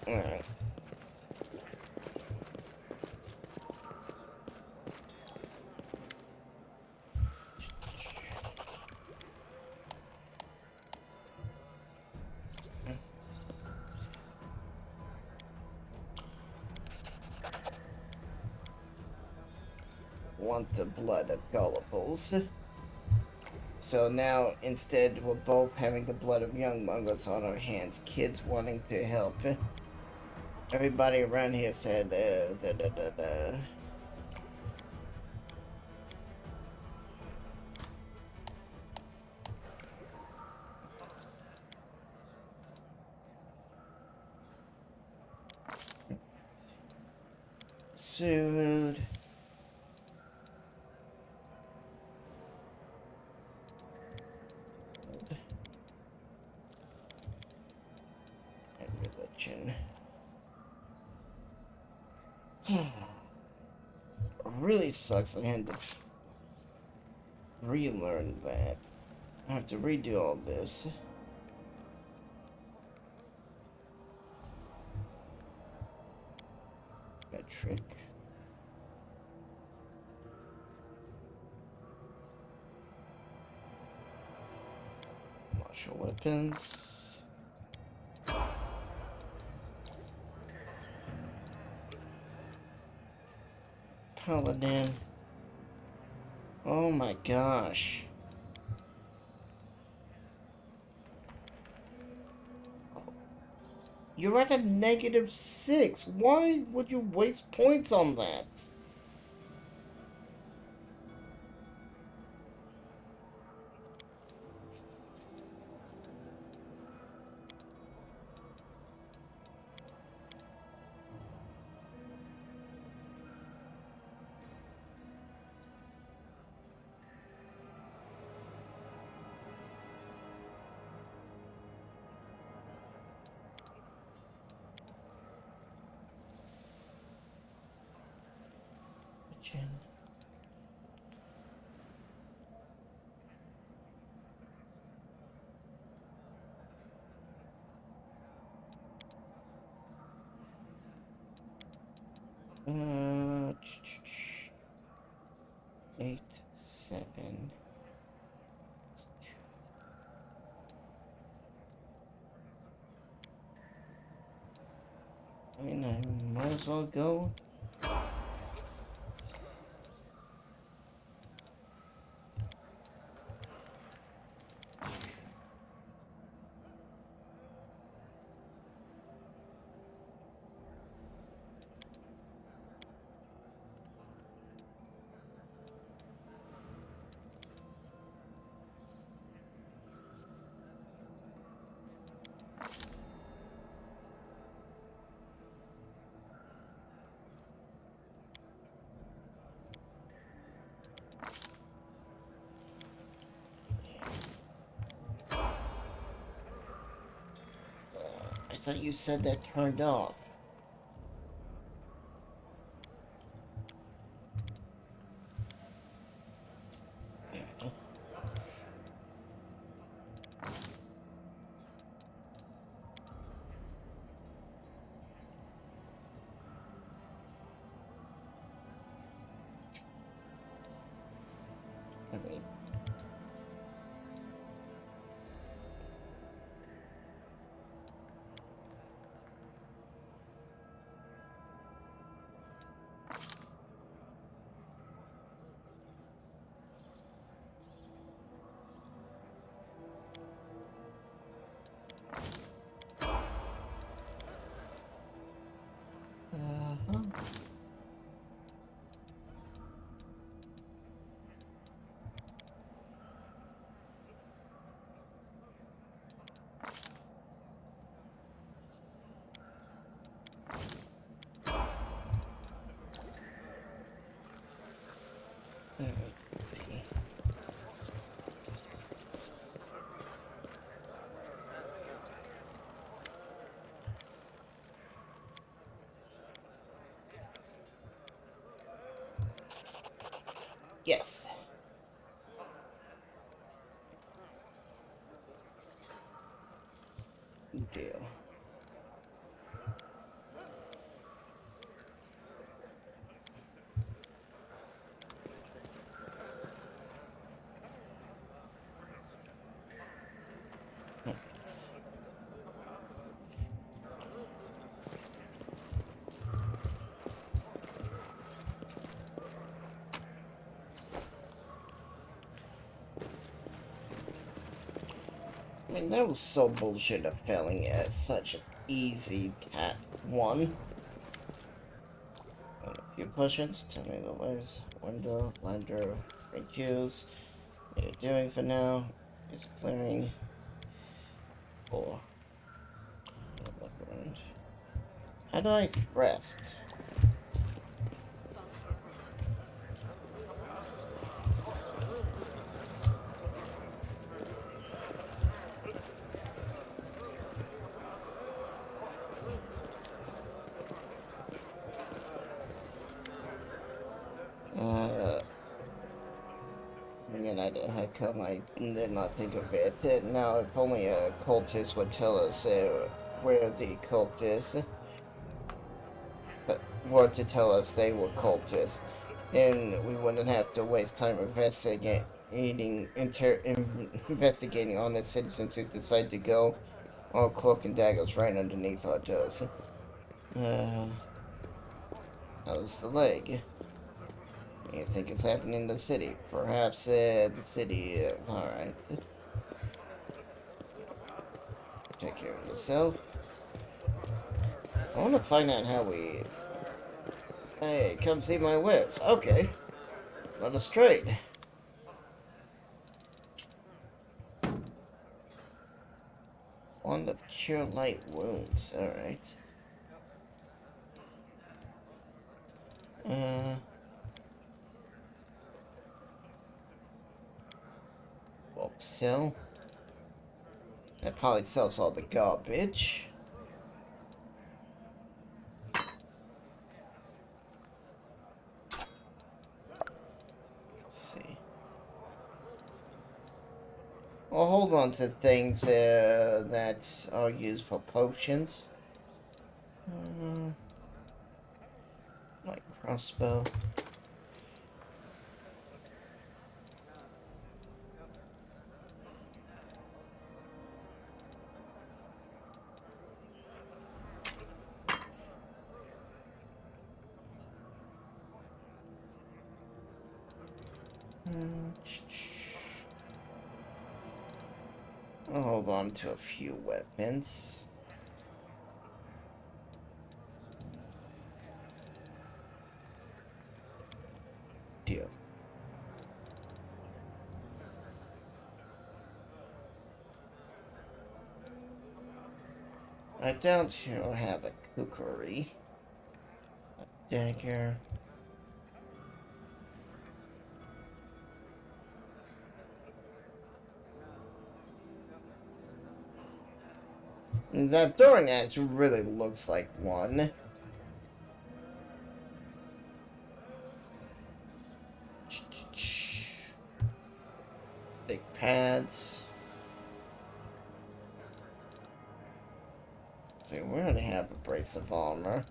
Alright. Want the blood of gullibles. So now, instead, we're both having the blood of young mongrels on our hands. Kids wanting to help. Everybody around here said, Soothe. And religion. Really sucks I had to relearn that. I have to redo all this. Metric. Martial weapons. Paladin. Oh my gosh. You're at a -6. Why would you waste points on that? Uh, 8, 7. mean, I might as well go. I thought you said that turned off. I mean, let's see. Yes. Deal. I mean, that was so bullshit of failing at such an easy cat one. And a few questions. Tell me the ways. Window, lander, thank yous. What you're doing for now is clearing. Or look around. How do I rest? Again, how come I did not think of it? Now, if only a cultist would tell us where the cult is, but were to tell us they were cultists, then we wouldn't have to waste time investigating on the citizens who decide to go all cloak and daggers right underneath our toes. How's the leg? You think it's happening in the city? Perhaps the city. Alright. Take care of yourself. I want to find out how we. Hey, come see my wares. Okay. Let us trade. Wand of Cure Light Wounds. Alright. Bulk sell. That probably sells all the garbage. Let's see. I'll hold on to things that are used for potions. Like crossbow. I'll hold on to a few weapons. Deal. I doubt he'll have a kukri. A dagger. That throwing axe really looks like one. Big pads. See, we already have a brace of armor.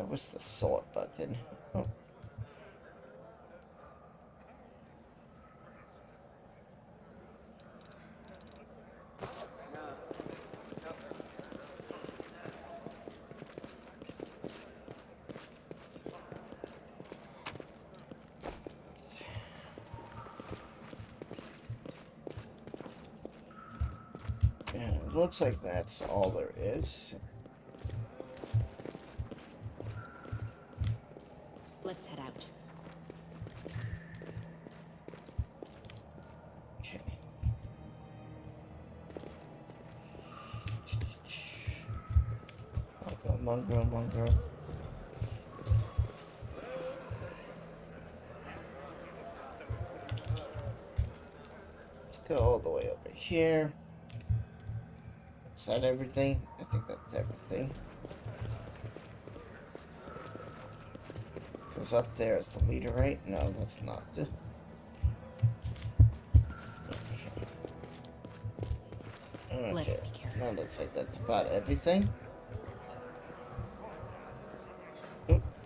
What's the sword button? Oh. Yeah, it looks like that's all there is. Let's head out. Okay. Mongrel. Let's go all the way over here. Is that everything? I think that's everything. Because up there is the leader, right? No, that's not. Okay. Let's be careful. No, looks like that's about everything.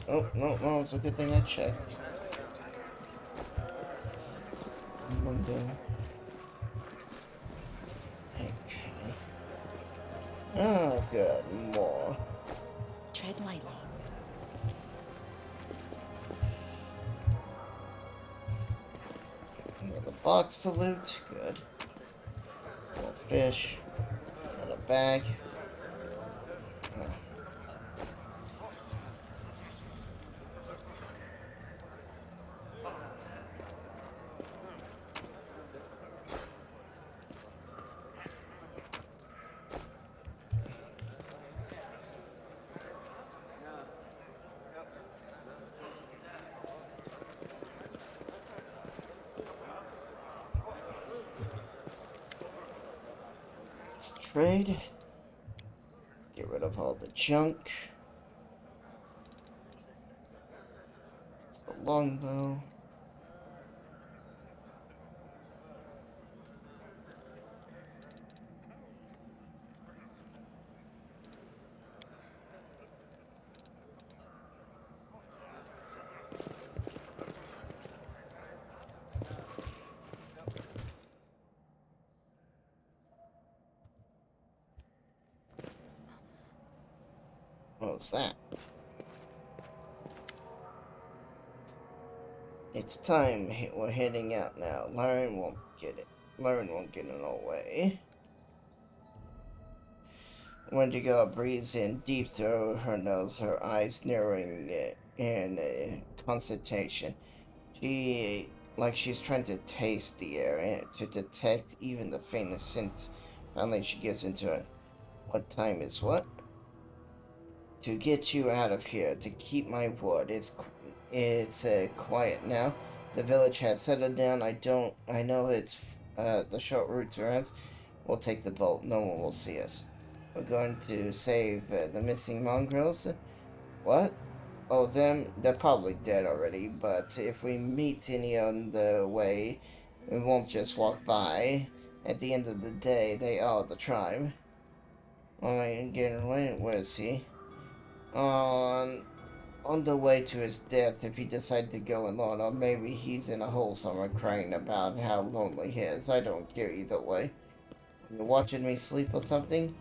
Oh, no, it's a good thing I checked. Okay. Oh, good. More. Tread lightly. Another box to loot. Good. More fish. Another bag. Let's trade. Let's get rid of all the junk. It's a longbow. What's that? It's time. We're heading out now. Lauren won't get it. Lauren won't get in our way. Wendigo breathes in deep through her nose, her eyes narrowing in concentration. She's trying to taste the air and to detect even the faintest scent. Finally, she gets into it. What time is what? To get you out of here, to keep my word. It's quiet now. The village has settled down. I know it's the short route to us. We'll take the boat. No one will see us. We're going to save the missing mongrels. What? Oh, them? They're probably dead already, but if we meet any on the way, we won't just walk by. At the end of the day, they are the tribe. Oh, I'm getting away. Where is he? On the way to his death, if he decided to go alone, or maybe he's in a hole somewhere crying about how lonely he is. I don't care either way. You're watching me sleep or something?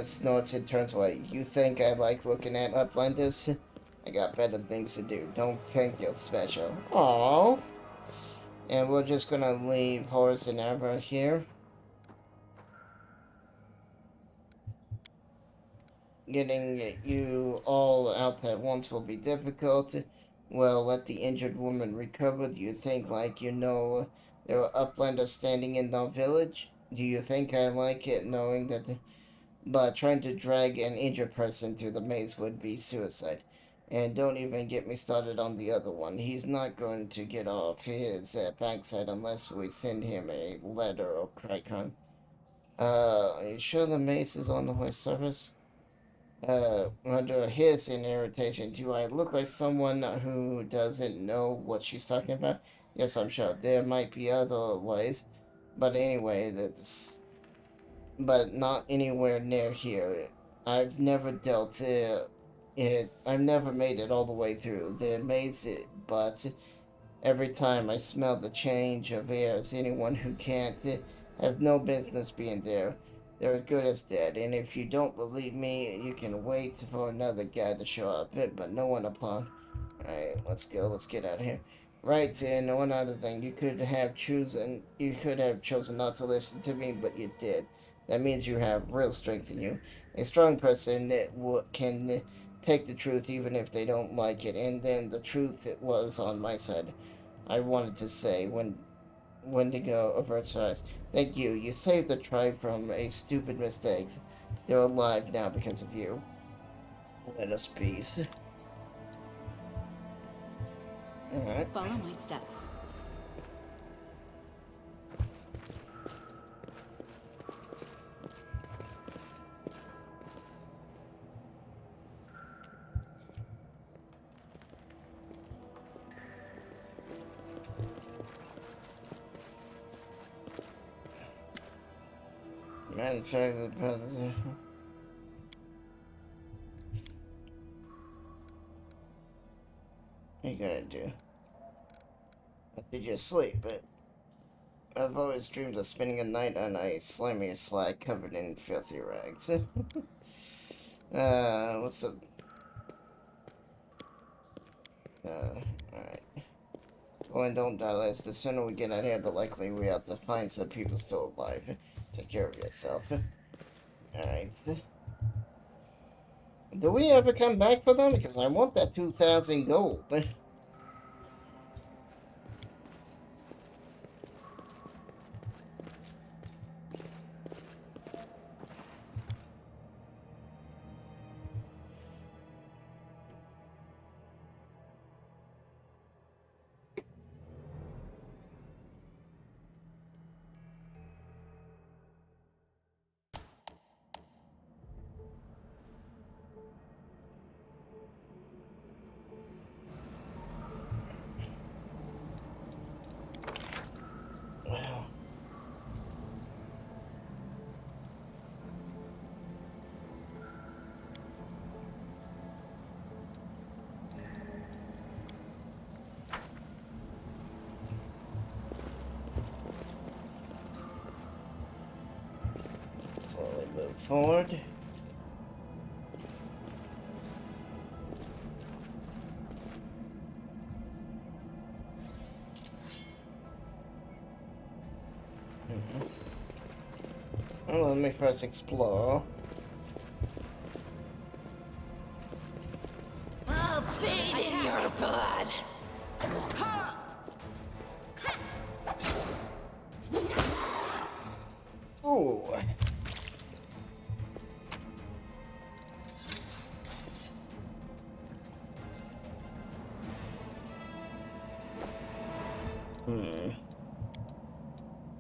Snorts and turns away. You think I like looking at Uplanders? I got better things to do. Don't think you're special. Aww. And we're just gonna leave Horace and Eva here. Getting you all out at once will be difficult. Well, let the injured woman recover. Do you think like you know there are Uplanders standing in the village? Do you think I like it knowing that... But trying to drag an injured person through the maze would be suicide. And don't even get me started on the other one. He's not going to get off his backside unless we send him a letter or cricon. Are you sure the mace is on the way service? Under his irritation, do I look like someone who doesn't know what she's talking about? Yes, I'm sure. There might be other ways. But anyway, that's... But not anywhere near here. I've never dealt it. I've never made it all the way through the maze, but every time I smell the change of airs, anyone who can't has no business being there. They're as good as dead, and if you don't believe me, you can wait for another guy to show up, but no one upon. Alright, let's go, let's get out of here. Right, and one other thing, you could have chosen not to listen to me, but you did. That means you have real strength in you. A strong person that can take the truth even if they don't like it, and then the truth it was on my side. I wanted to say Wendigo of Earth's. Thank you. You saved the tribe from a stupid mistakes. They're alive now because of you. Let us peace. Alright. Follow my steps. Manufactured brothers. What you gonna do? I did you sleep, but I've always dreamed of spending a night on a slimy slide covered in filthy rags. What's the... alright. Go and don't die less. The sooner we get out here, the likely we have to find some people still alive. Take care of yourself. Alright. Do we ever come back for them? Because I want that 2,000 gold. Wow. Slowly move forward. Well, let me first explore. I'll bathe in your blood. Ooh.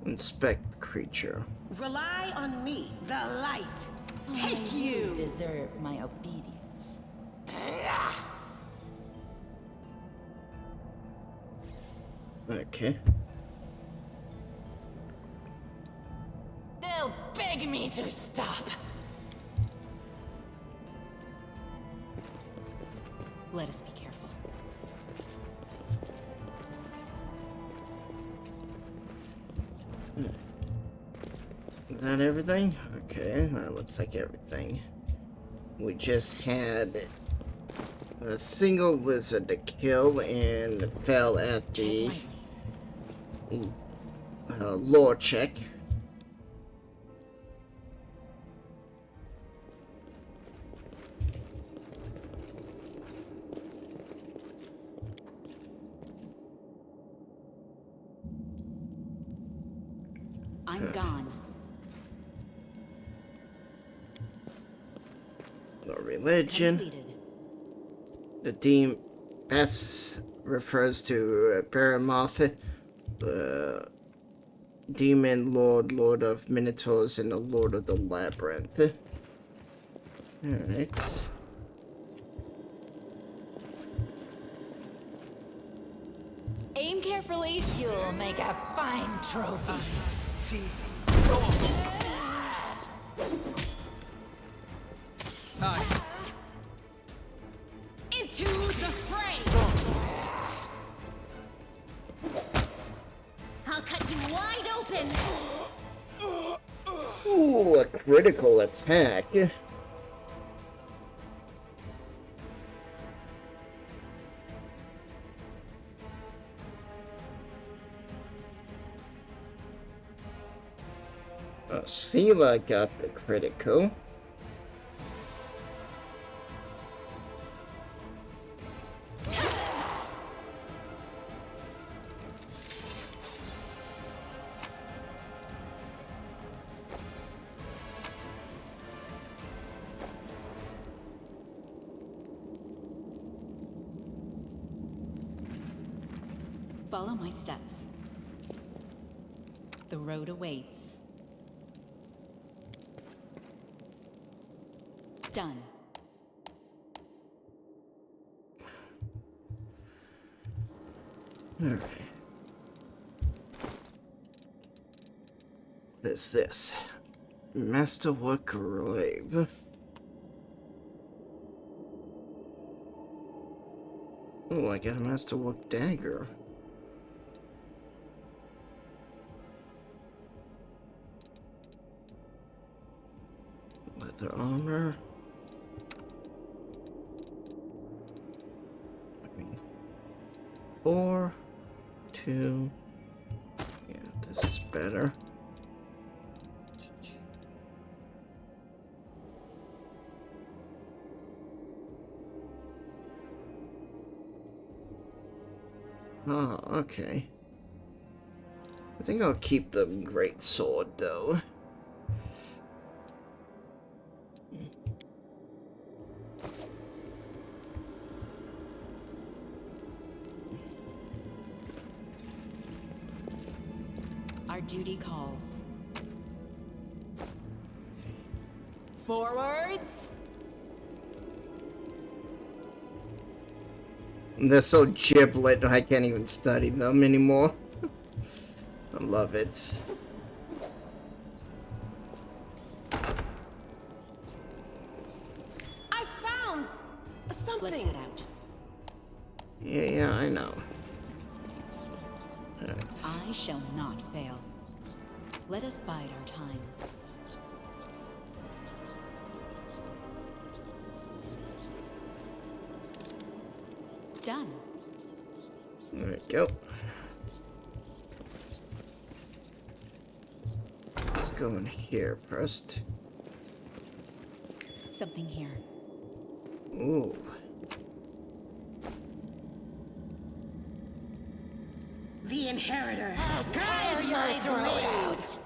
Inspect the creature. Rely on me, the light. Take you. Deserve my obedience. Okay. They'll beg me to stop. Let us be careful. Is that everything? Okay, that looks like everything. We just had a single lizard to kill and fell at the lore check. I'm gone. No religion. Completed. The demon S refers to Paramoth, the demon lord, lord of minotaurs, and the lord of the labyrinth. Alright. Aim carefully. You'll make a fine trophy. Into the fray. I'll cut you wide open. Ooh, a critical attack. Sela got the critical. Follow my steps. The road awaits. Done. Alright. What is this? Masterwork Grave. Oh, I got a Masterwork Dagger. Leather armor. 4, 2. Yeah, this is better. Oh, okay. I think I'll keep the great sword though. Our duty calls. Forwards. They're so giblet, I can't even study them anymore. I love it. I found something. Let's head out. Yeah, I know. I shall not fail. Let us bide our time. Done. There we go. Let's go in here first. Something here. Ooh. The Inheritor. Tire your throat.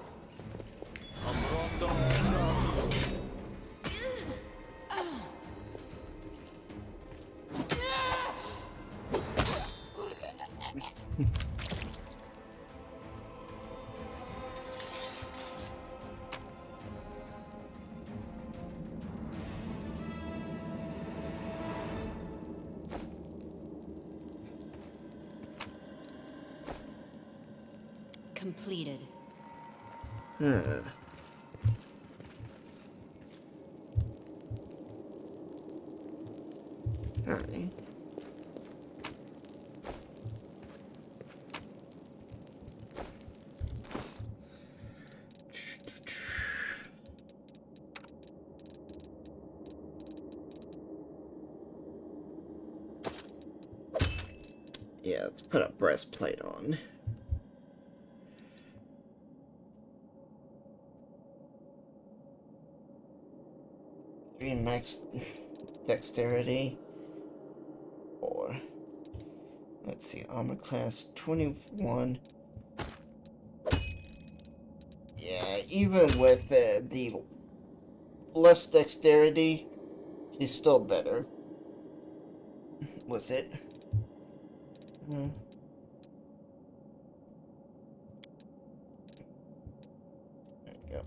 Completed. Alright. Yeah, let's put a breastplate on. Three max dexterity. Or let's see, armor class 21. Yeah, even with the less dexterity, she's still better with it. Hmm. There we go.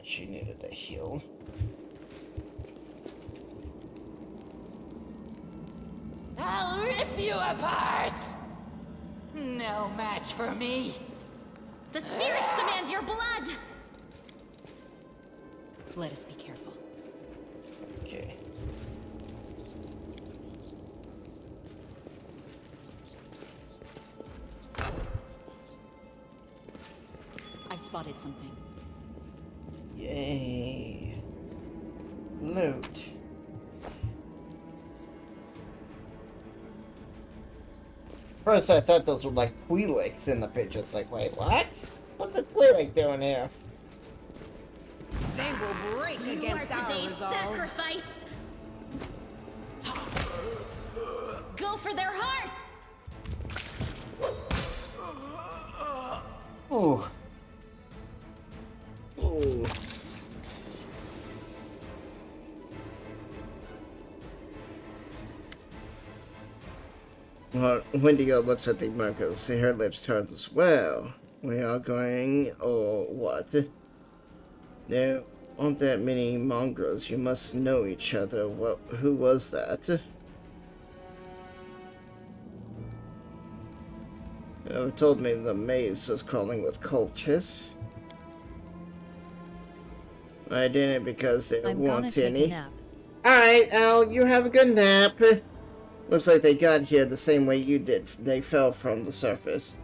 She needed a heal. I'll rip you apart! No match for me. The spirits demand your blood! Let us be careful. Okay. I've spotted something. Yay. Loot. First I thought those were like Twi'leks in the picture. It's like, wait, what? What's a Twi'lek doing here? They will break against our today's resolve. sacrifice! Go for their hearts! Ooh. Ooh. Well, Wendigo looks at the markers. Her lips turns as well. We are going, or what? There aren't that many mongrels. You must know each other. Well, who was that? Whoever told me the maze was crawling with cultists. I did it because there weren't any. Alright, Al, you have a good nap. Looks like they got here the same way you did. They fell from the surface.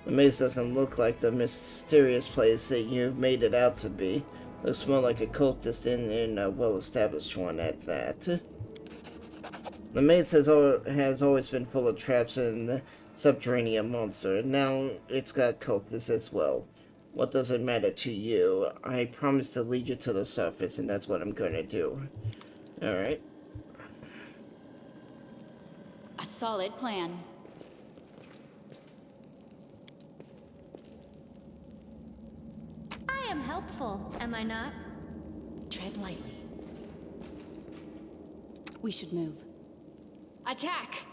The maze doesn't look like the mysterious place that you've made it out to be. Looks more like a cultist in a well-established one at that. The maze has always been full of traps and subterranean monster. Now it's got cultists as well. What does it matter to you? I promise to lead you to the surface, and that's what I'm gonna do. Alright. A solid plan. I am helpful, am I not? Tread lightly. We should move. Attack!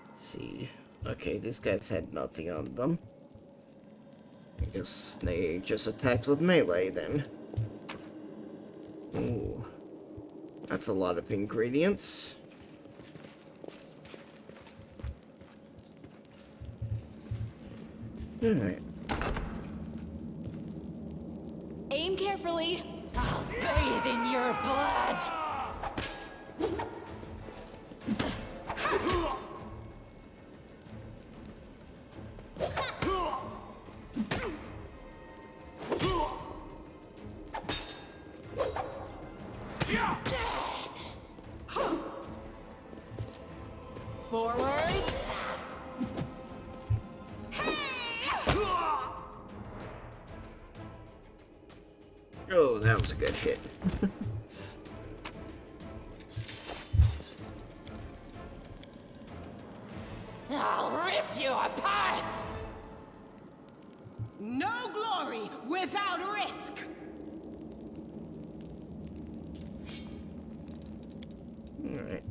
Let's see. Okay, these guys had nothing on them. I guess they just attacked with melee then. Ooh. That's a lot of ingredients. Alright. Aim carefully. I'll bathe in your blood. Forwards. Oh, that was a good hit. I'll rip you apart! No glory without risk! Alright.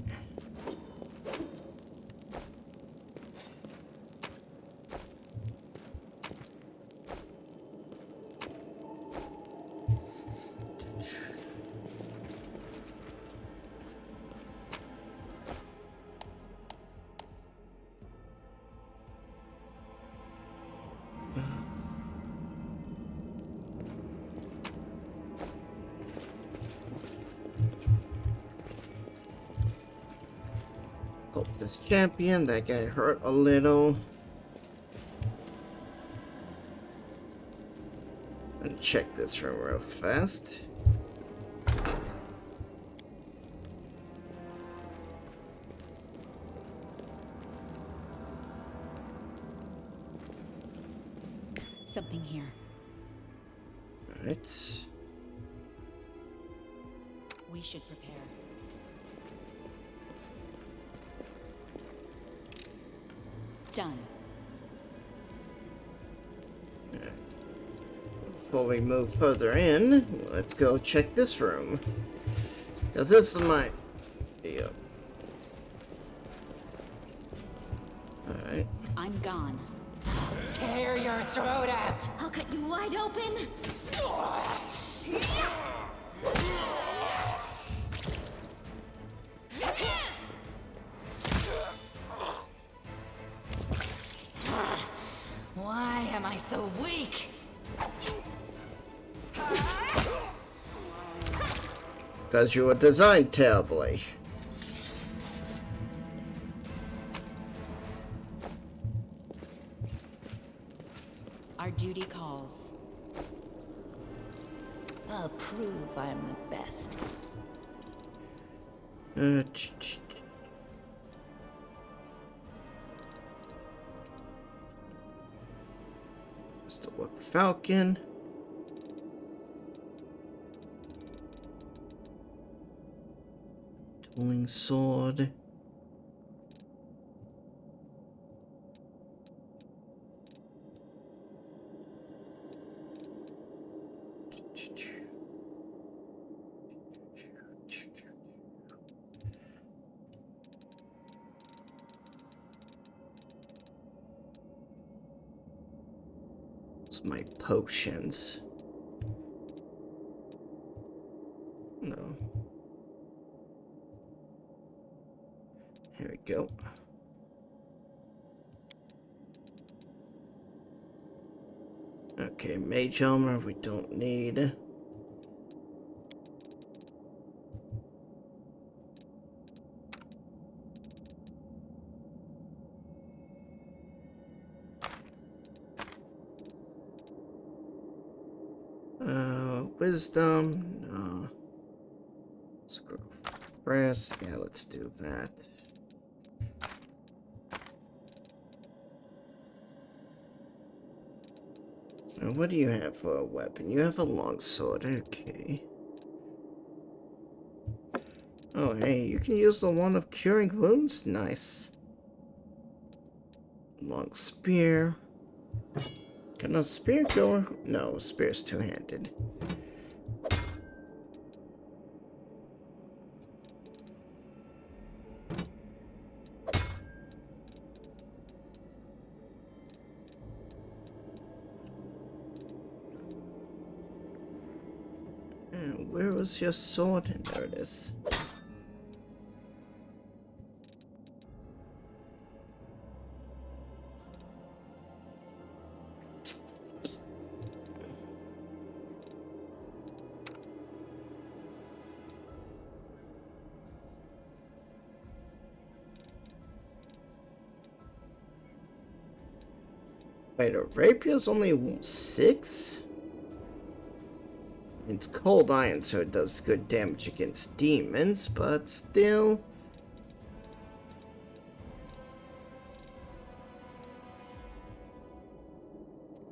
This champion, that guy hurt a little. And check this room real fast. something here. Alright. We should prepare. Done. Before we move further in, let's go check this room. Because this might be up. Alright. I'm gone. Tear your throat out! I'll cut you wide open. Why am I so weak? Because you were designed terribly. Our duty calls. I'll prove I'm the best. Still look Falcon. Dueling sword. My potions. No. Here we go. Okay, mage armor we don't need. Wisdom, no. Scroll press, yeah, let's do that. Now, what do you have for a weapon? You have a longsword, okay. Oh, hey, you can use the one of curing wounds? Nice. Long spear. Can a spear go? No, spear's two-handed. Where was your sword? There it is. Wait, a rapier's only 6? It's cold iron, so it does good damage against demons, but still.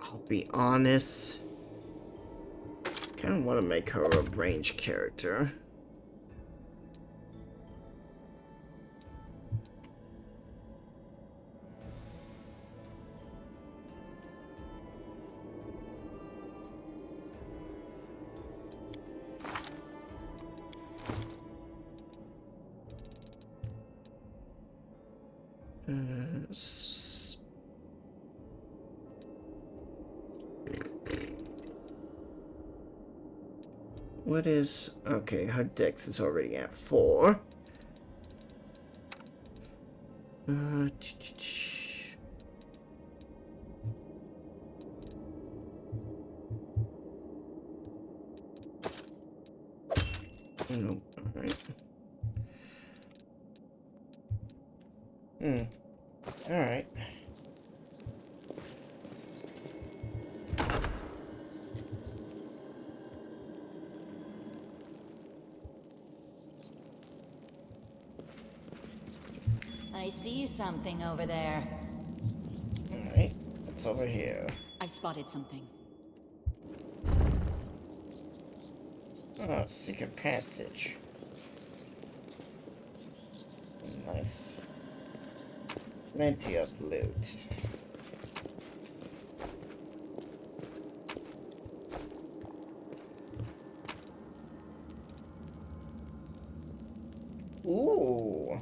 I'll be honest. Kind of want to make her a ranged character. What is... Okay, her dex is already at 4. Nope, alright. Alright. I see something over there. Alright, what's over here? I've spotted something. Oh, secret passage. Nice. Plenty of loot. Ooh.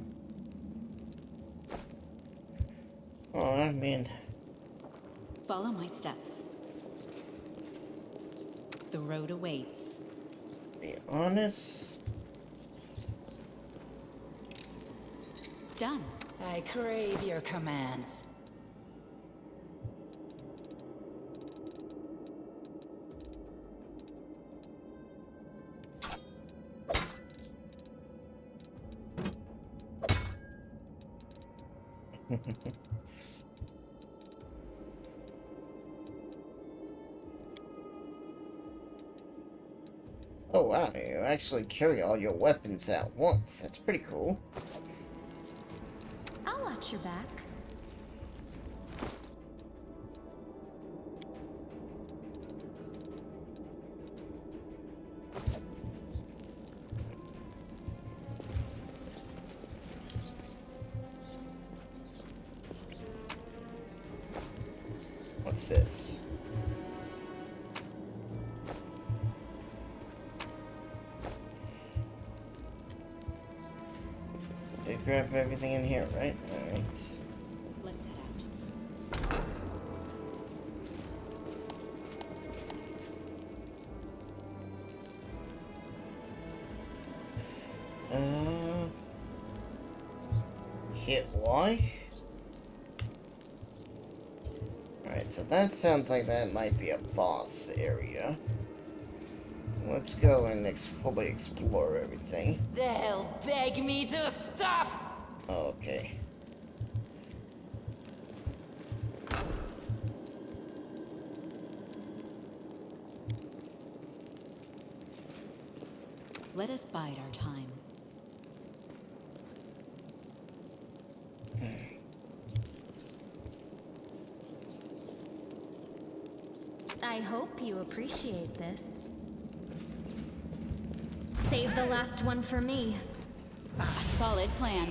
Oh, I mean... Follow my steps. The road awaits. Be honest. Done. I crave your commands. Oh wow, you actually carry all your weapons at once. That's pretty cool. I'll watch your back. What's this? Did grab everything in here, right? Alright. Let's head out. Hit Y? Alright, so that sounds like that might be a boss area. Let's go and fully explore everything. They'll beg me to stop! Okay. Let us bide our time. I hope you appreciate this. Save the last one for me. A solid plan.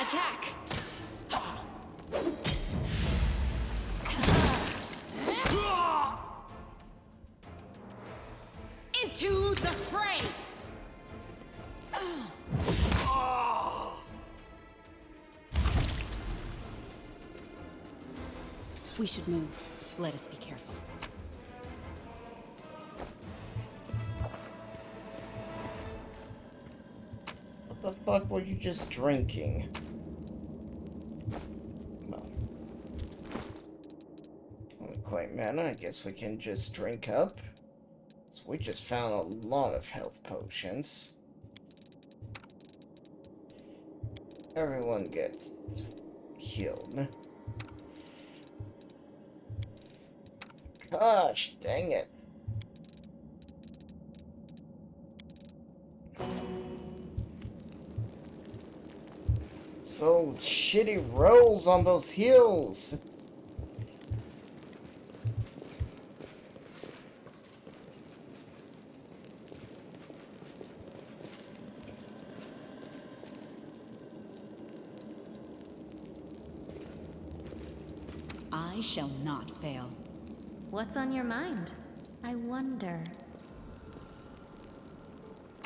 Attack! Into the fray! We should move. Let us be careful. What the fuck were you just drinking? Well, doesn't quite matter. I guess we can just drink up. So we just found a lot of health potions. Everyone gets healed. Gosh, dang it. So shitty rolls on those hills. I shall not fail. What's on your mind? I wonder.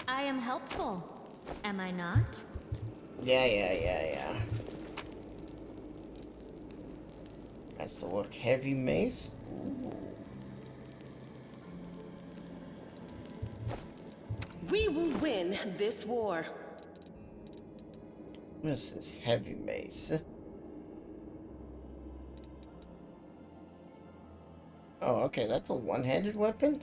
I am helpful, am I not? Yeah. That's the work. Heavy mace? Ooh. We will win this war. This is heavy mace. Oh, okay, that's a one-handed weapon?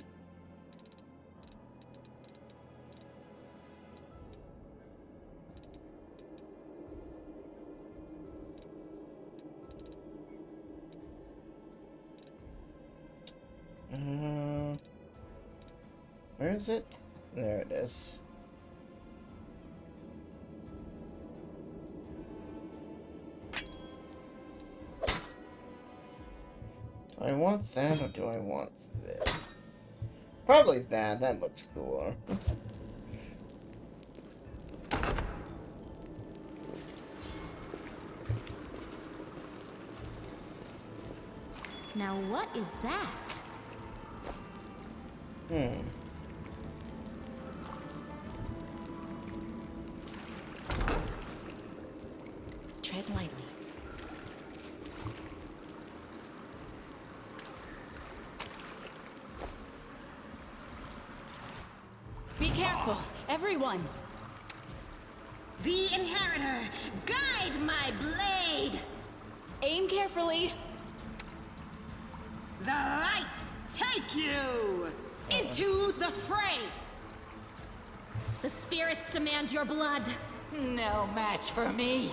Where is it? There it is. Do I want that or do I want this? Probably that. That looks cooler. Now what is that? Tread lightly. Be careful, everyone! The Inheritor, guide my blade! Aim carefully! The light take you into the fray! The spirits demand your blood. No match for me.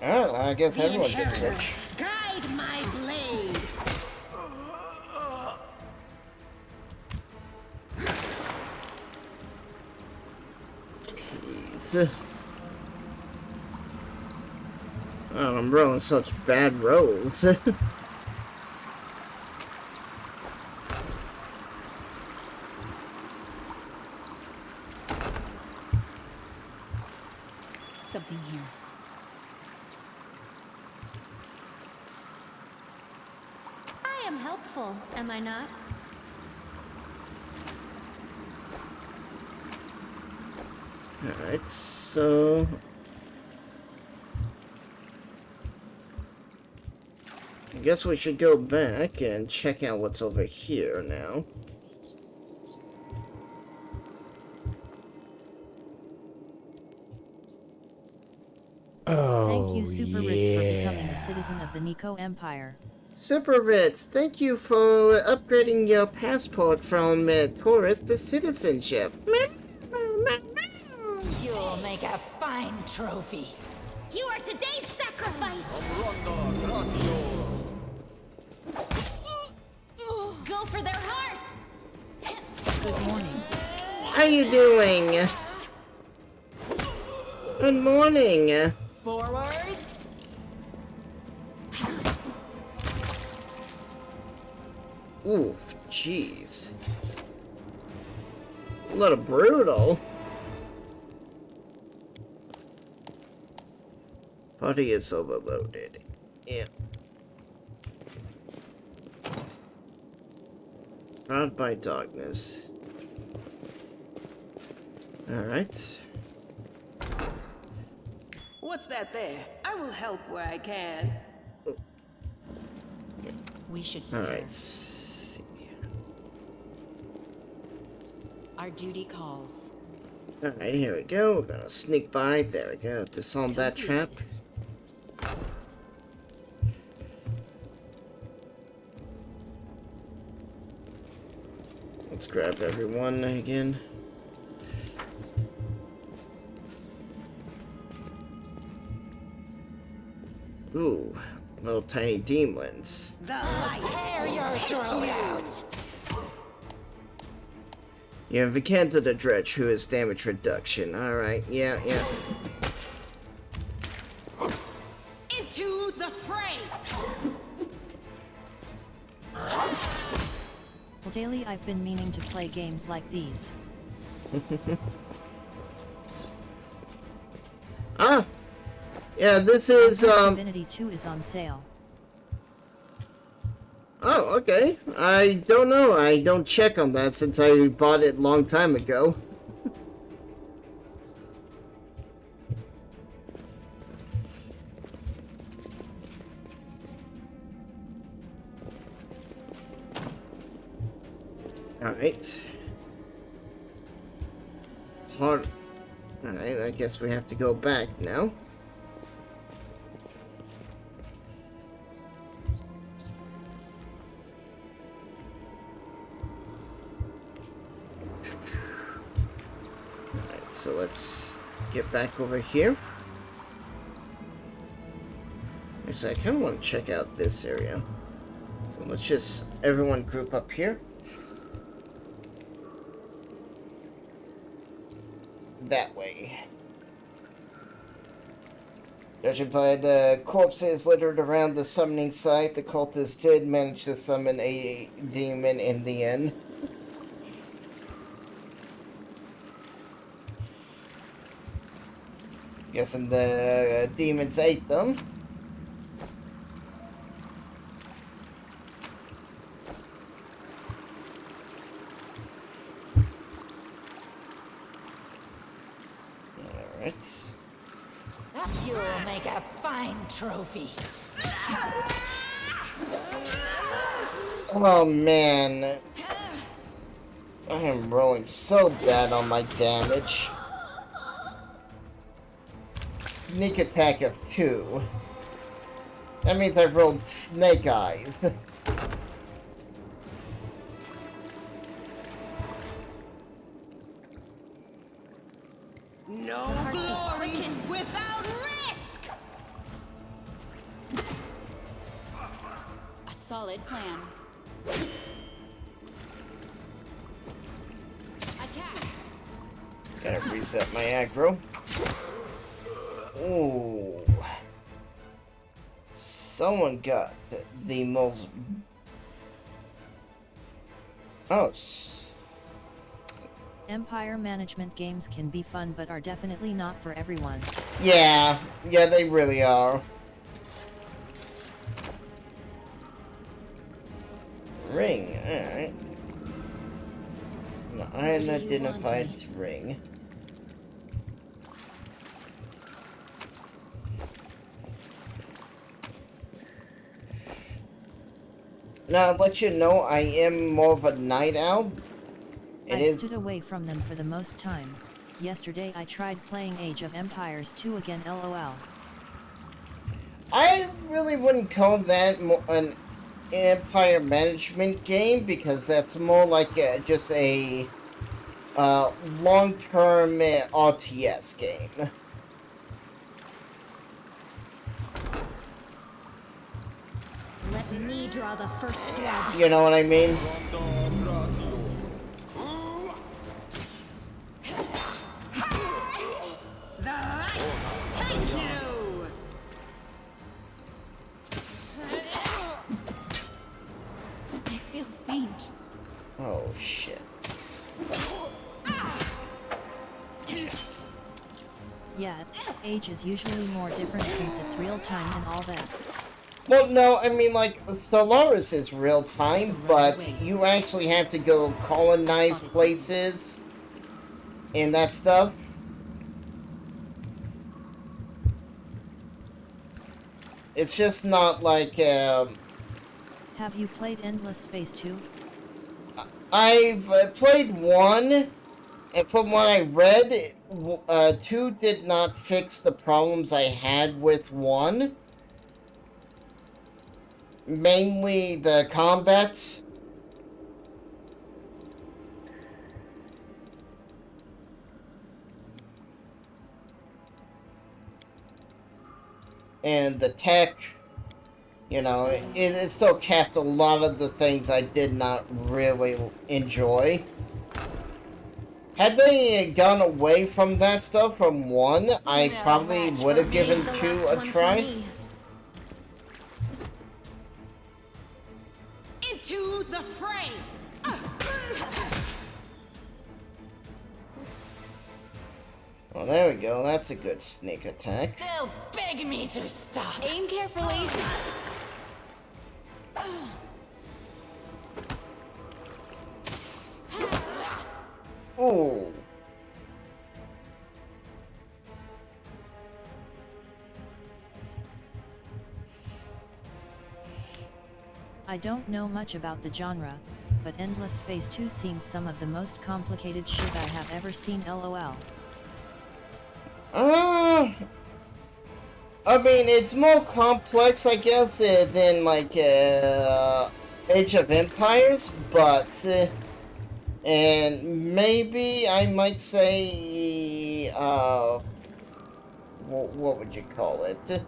Oh, I guess The everyone gets Inheritor, switch. guide my blade! Jeez. Oh, I'm rolling such bad rolls. Something here. I am helpful, am I not? Alright, so... I guess we should go back and check out what's over here now. Thank you, Super Ritz, for becoming a citizen of the Nico Empire. Super Ritz, thank you for upgrading your passport from tourist to citizenship. You'll make a fine trophy. You are today's sacrifice! Go for their hearts! Good morning. How you doing? Good morning. Forwards. Oof, jeez. A little brutal. Party is overloaded. Yeah. Bound by darkness. Alright. What's that there? I will help where I can. We should. Alright. Our duty calls. Alright, here we go. We're gonna sneak by. There we go. Disarm that trap. Let's grab everyone again. Ooh, little tiny demons. The light Tear your throat out. You have encountered a dredge who has damage reduction. Alright, yeah. into the fray! Well, daily I've been meaning to play games like these. Ah! Yeah, this is, Divinity 2 is on sale. Oh, okay. I don't know. I don't check on that since I bought it a long time ago. Alright. Alright, I guess we have to go back now. Alright, so let's get back over here. Because I kind of want to check out this area. So let's just everyone group up here. That way. Judging by the corpses littered around the summoning site, the cultists did manage to summon a demon in the end. Guessing the demons ate them. Alright. You'll make a fine trophy. Oh man. I am rolling so bad on my damage. Sneak attack of 2. That means I've rolled snake eyes. No glory without risk! A solid plan. Attack! Gotta reset my aggro. Ooh. Someone got the most... Oh. Empire management games can be fun but are definitely not for everyone. Yeah, they really are. Ring, alright. No, unidentified ring. Now, I'll let you know, I am more of a night owl. I stood away from them for the most time. Yesterday I tried playing Age of Empires 2 again, lol. I really wouldn't call that an empire management game, because that's more like just a long-term RTS game. Let me draw the first blood. You know what I mean? The light take you! I feel faint. Oh, shit. Yeah, Age is usually more different since it's real time and all that. Well, no, I mean, like, Stellaris is real time, but you actually have to go colonize places and that stuff. It's just not like, Have you played Endless Space 2? I've played 1, and from what I read, 2 did not fix the problems I had with 1. Mainly the combat. And the tech, you know, it still kept a lot of the things I did not really enjoy. Had they gone away from that stuff from 1, I probably would have given 2 a try. Into the fray! Well, there we go. That's a good sneak attack. They'll beg me to stop. Aim carefully. Ooh. I don't know much about the genre, but Endless Space 2 seems some of the most complicated shit I have ever seen, lol. I mean, it's more complex, I guess, than, like, Age of Empires, but, and maybe I might say, what would you call it?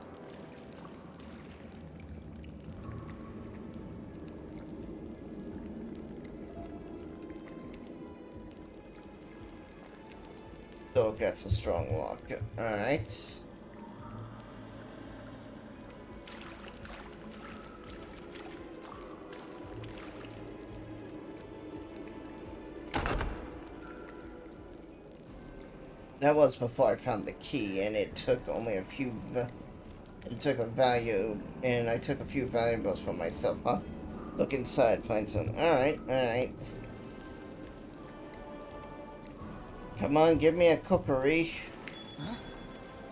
Still gets a strong lock. Alright. That was before I found the key, and it took only a few... It took a value, and I took a few valuables for myself, huh? Look inside, find some... Alright, alright. Come on, give me a cookery. Huh?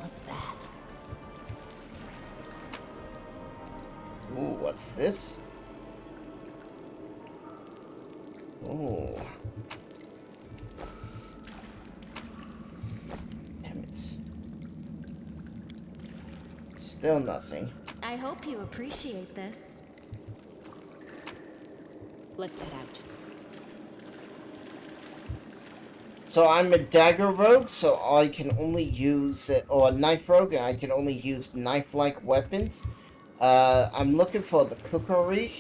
What's that? Ooh, what's this? Ooh. Damn it. Still nothing. I hope you appreciate this. Let's head out. So I'm a dagger rogue, so I can only use, or a knife rogue, and I can only use knife-like weapons. I'm looking for the cookery.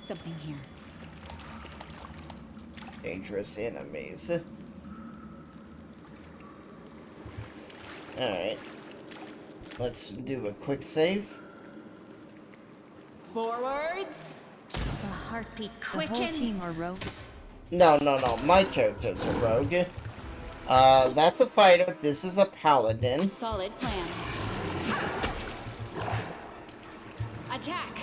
Something here. Dangerous enemies. Alright. Let's do a quick save. Forwards. The heartbeat The whole quickens. team are rogues. No. My character's a rogue. That's a fighter. This is a paladin. Solid plan. Attack.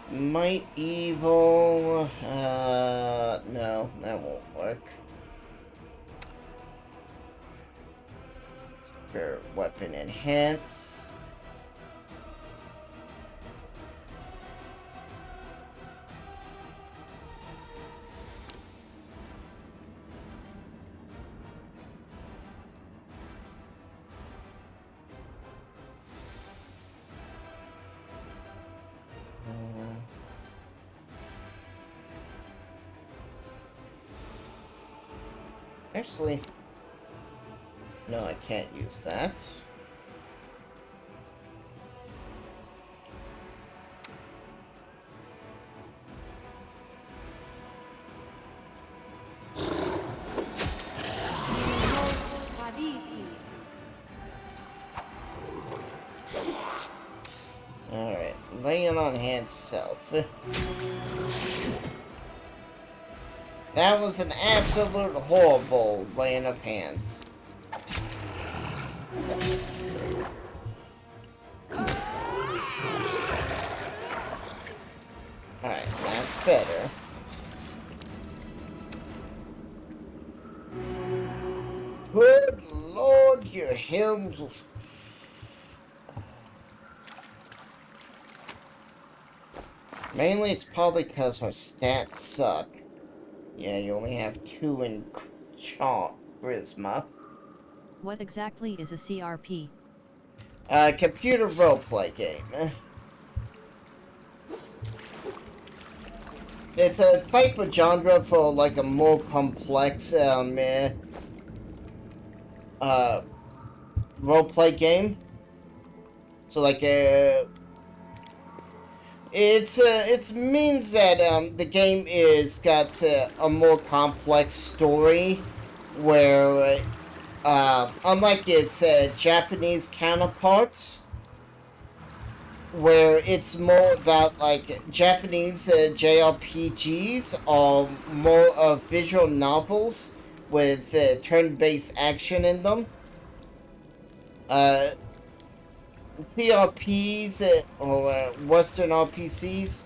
Might evil. No, that won't work. Spirit weapon enhance. Actually, no, I can't use that. Alright, laying on hands self. That was an absolute horrible laying of hands. Alright, that's better. Good lord, your hills. Mainly it's probably because her stats suck. Yeah, you only have 2 in charisma. What exactly is a CRP? Computer roleplay game. It's a type of genre for like a more complex roleplay game. So like it means that the game is got a more complex story, where unlike its Japanese counterparts, where it's more about like Japanese JRPGs are more of visual novels with turn-based action in them. CRPs or Western RPGs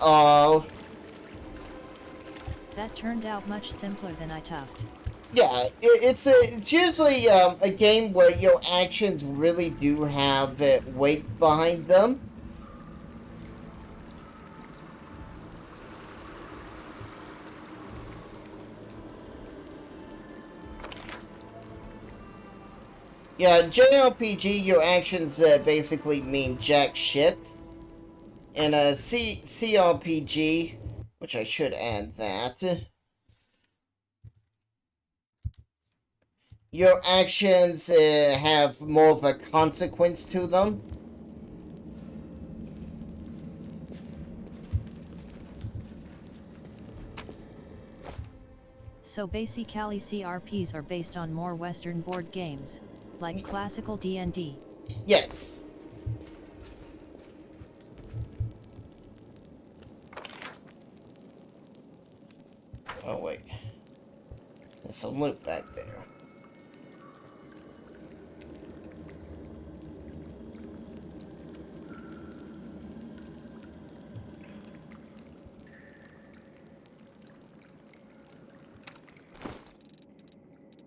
are... That turned out much simpler than I thought. Yeah, it's usually a game where your actions really do have weight behind them. Yeah, JRPG, your actions basically mean jack shit. In a CRPG, which I should add that. your actions have more of a consequence to them. So basically CRPs are based on more Western board games, like classical D&D. Yes. Oh wait. There's some loot back there.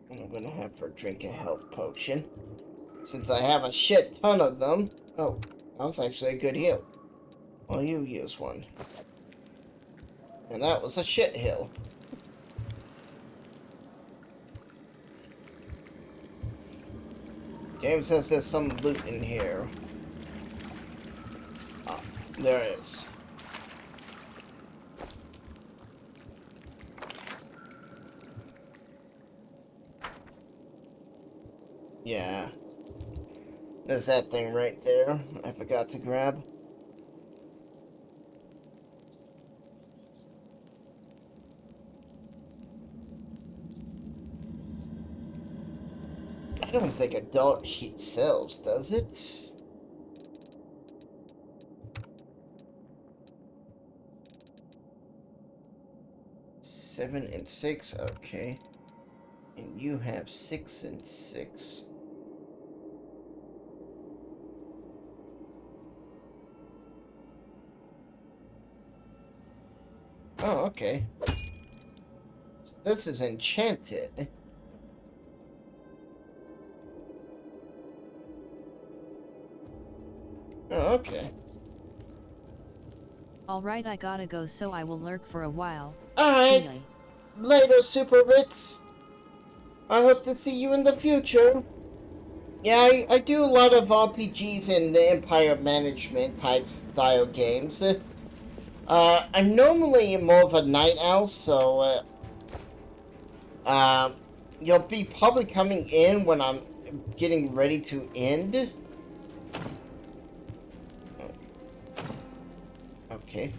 I'm gonna have her drink a health potion. Since I have a shit ton of them. Oh, that was actually a good heal. Well, you use one. And that was a shit heal. Game says there's some loot in here. Oh, there is. Yeah. There's that thing right there I forgot to grab. I don't think adult heat sells, does it? Seven and 6, okay. And you have 6 and 6. Oh, okay. So this is enchanted. Oh, okay. Alright, I gotta go, so I will lurk for a while. Alright. Later, Super Ritz. I hope to see you in the future. Yeah, I do a lot of RPGs and Empire Management type style games. I'm normally more of a night owl, so you'll be probably coming in when I'm getting ready to end. Okay.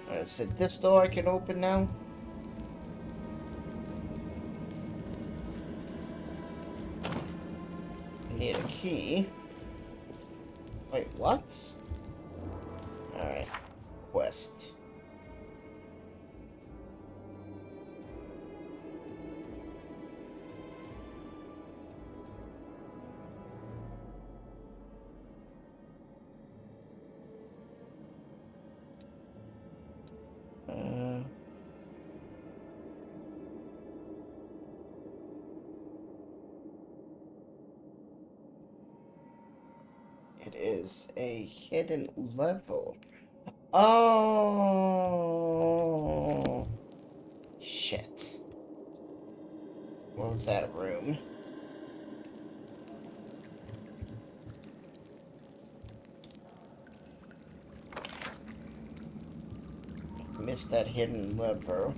Alright, so this door I can open now? Need a key. Wait, what? Alright. Quest. It is a hidden level. Oh, shit. What was that room? Missed that hidden lever.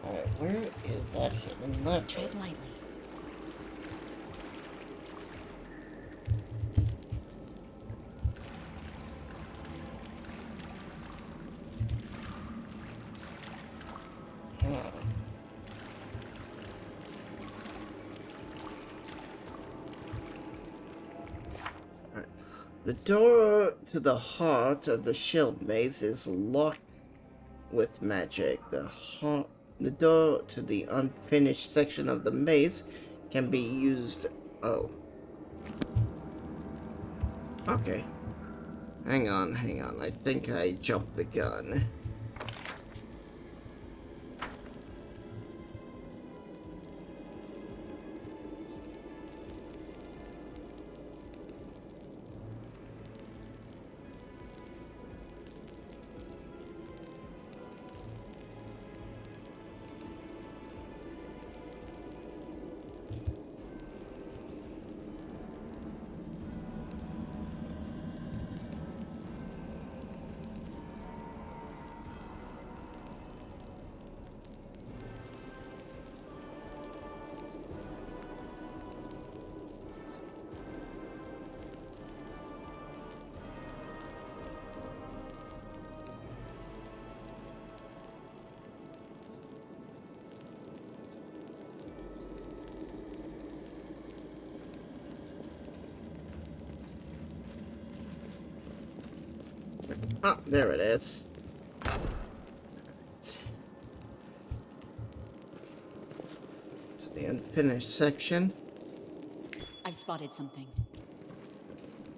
Alright, where is that hidden lever? Tread lightly. The door to the heart of the shield maze is locked with magic. The The door to the unfinished section of the maze can be used. Oh. Okay. Hang on. I think I jumped the gun. Oh, there it is. To the unfinished section. I've spotted something.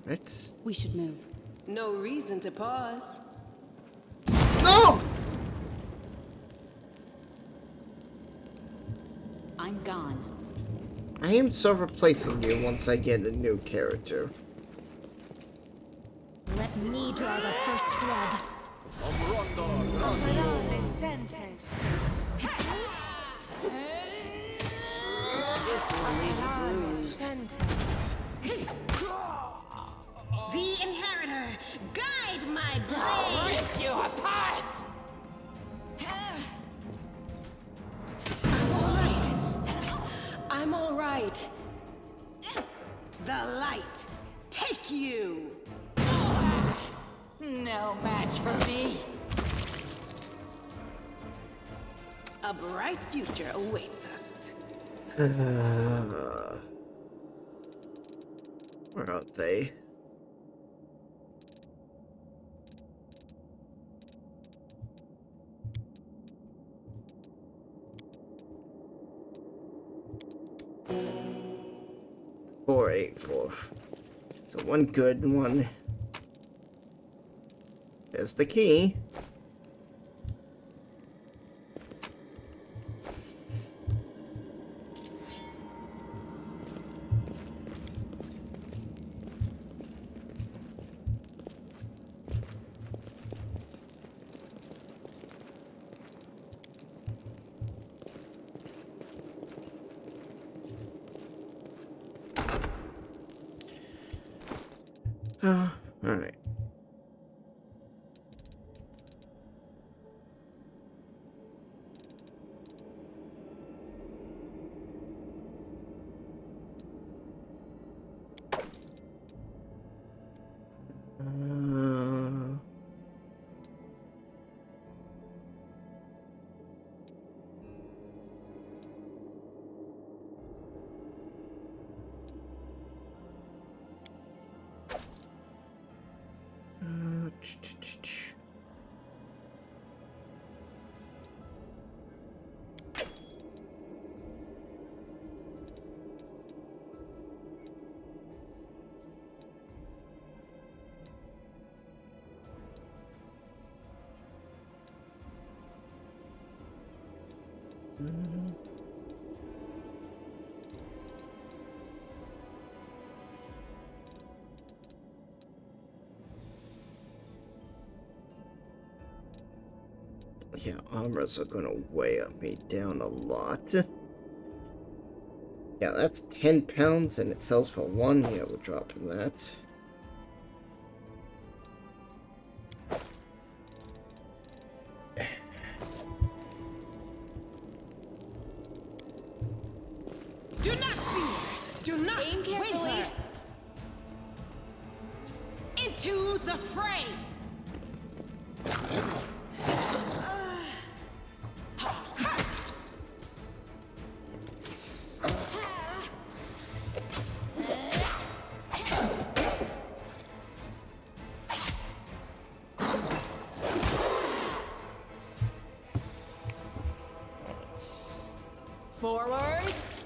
Right. We should move. No reason to pause. No! I'm gone. I am so replacing you once I get a new character. Let me draw the first blood. This will leave a bruise. The Inheritor, guide my blade! I'll rip you apart! I'm all right. The light, take you! No match for me. A bright future awaits us. Where are they? Four, 8, 4. So one good one. There's the key. All right. Yeah, armors are gonna weigh me down a lot. Yeah, that's 10 pounds and it sells for 1. Yeah, we're dropping that. Do not fear! Do not Aim carefully. waver! Into the fray! Forwards!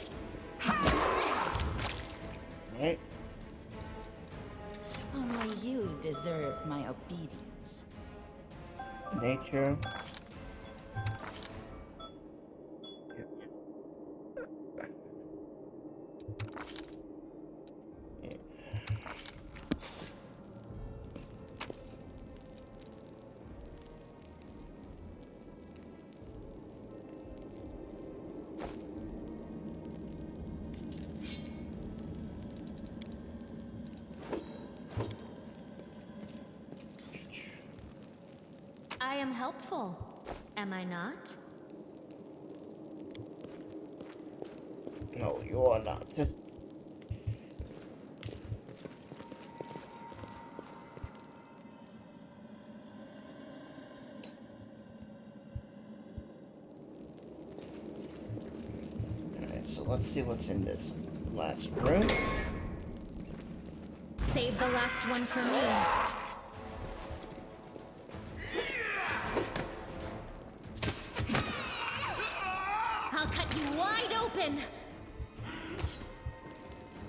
Right. Only you deserve my obedience. Nature. I am helpful, am I not? No, you are not. Alright, so let's see what's in this last room. Save the last one for me. I'll cut you wide open.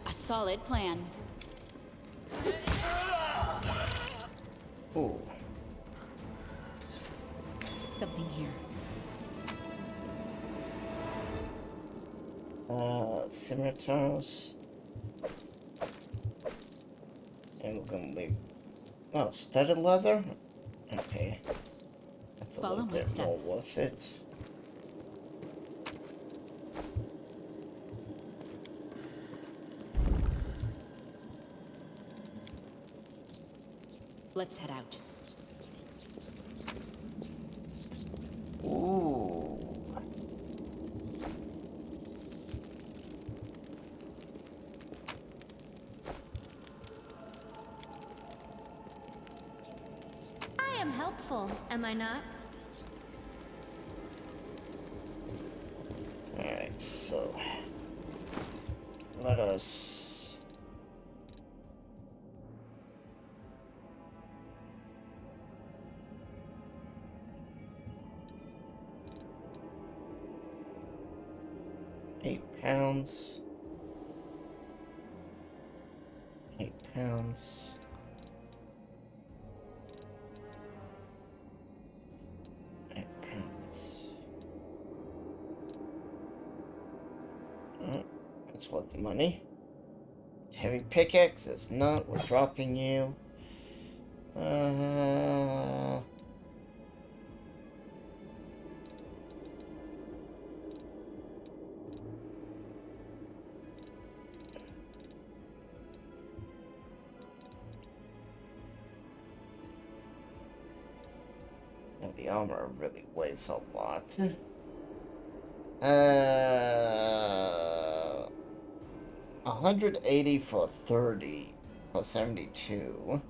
A solid plan. Ooh. Something here. Scimitars. And we're gonna leave. Oh, studded leather? Okay. That's a little bit more worth it. Let's head out. Ooh. I am helpful, am I not? Alright, so let us £8. £8. £8. Oh, that's worth the money. Heavy pickaxe is not. We're dropping you. Now the armor really weighs a lot. 180 for 30 for 72.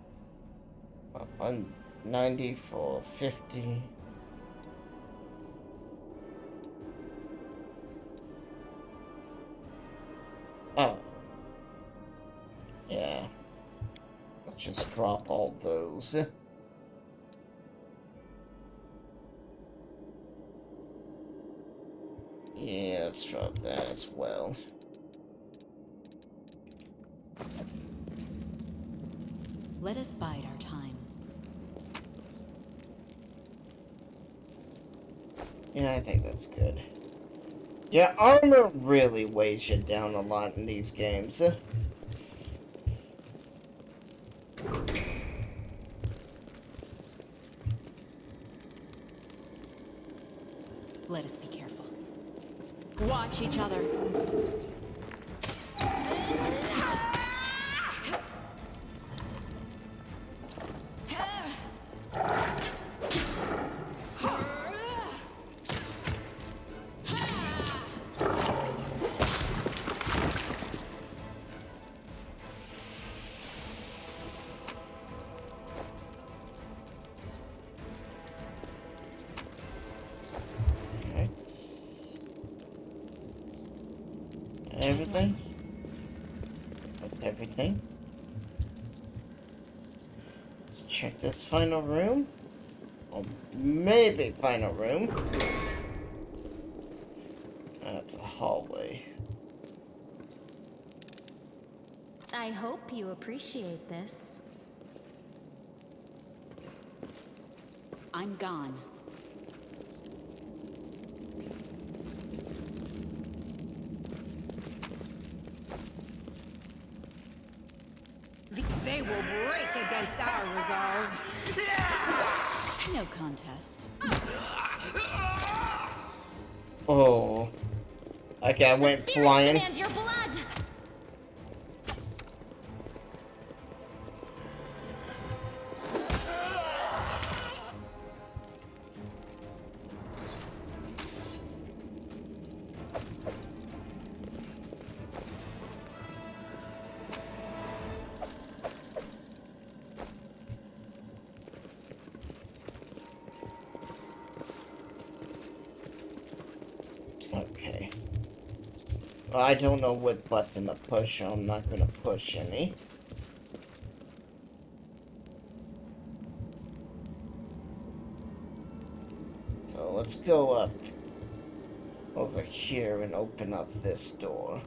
190 for 50. Oh. Yeah. Let's just drop all those. Yeah, let's drop that as well. Let us bide our time. Yeah, I think that's good. Yeah, armor really weighs you down a lot in these games. Let us be careful. Watch each other. Everything? That's everything. Let's check this final room. Or maybe final room. That's a hallway. I hope you appreciate this. I'm gone. They will break against our resolve. No contest. Oh. Okay, I went flying. Demand your blood. Okay. I don't know what button to push, so I'm not gonna push any. So let's go up over here and open up this door.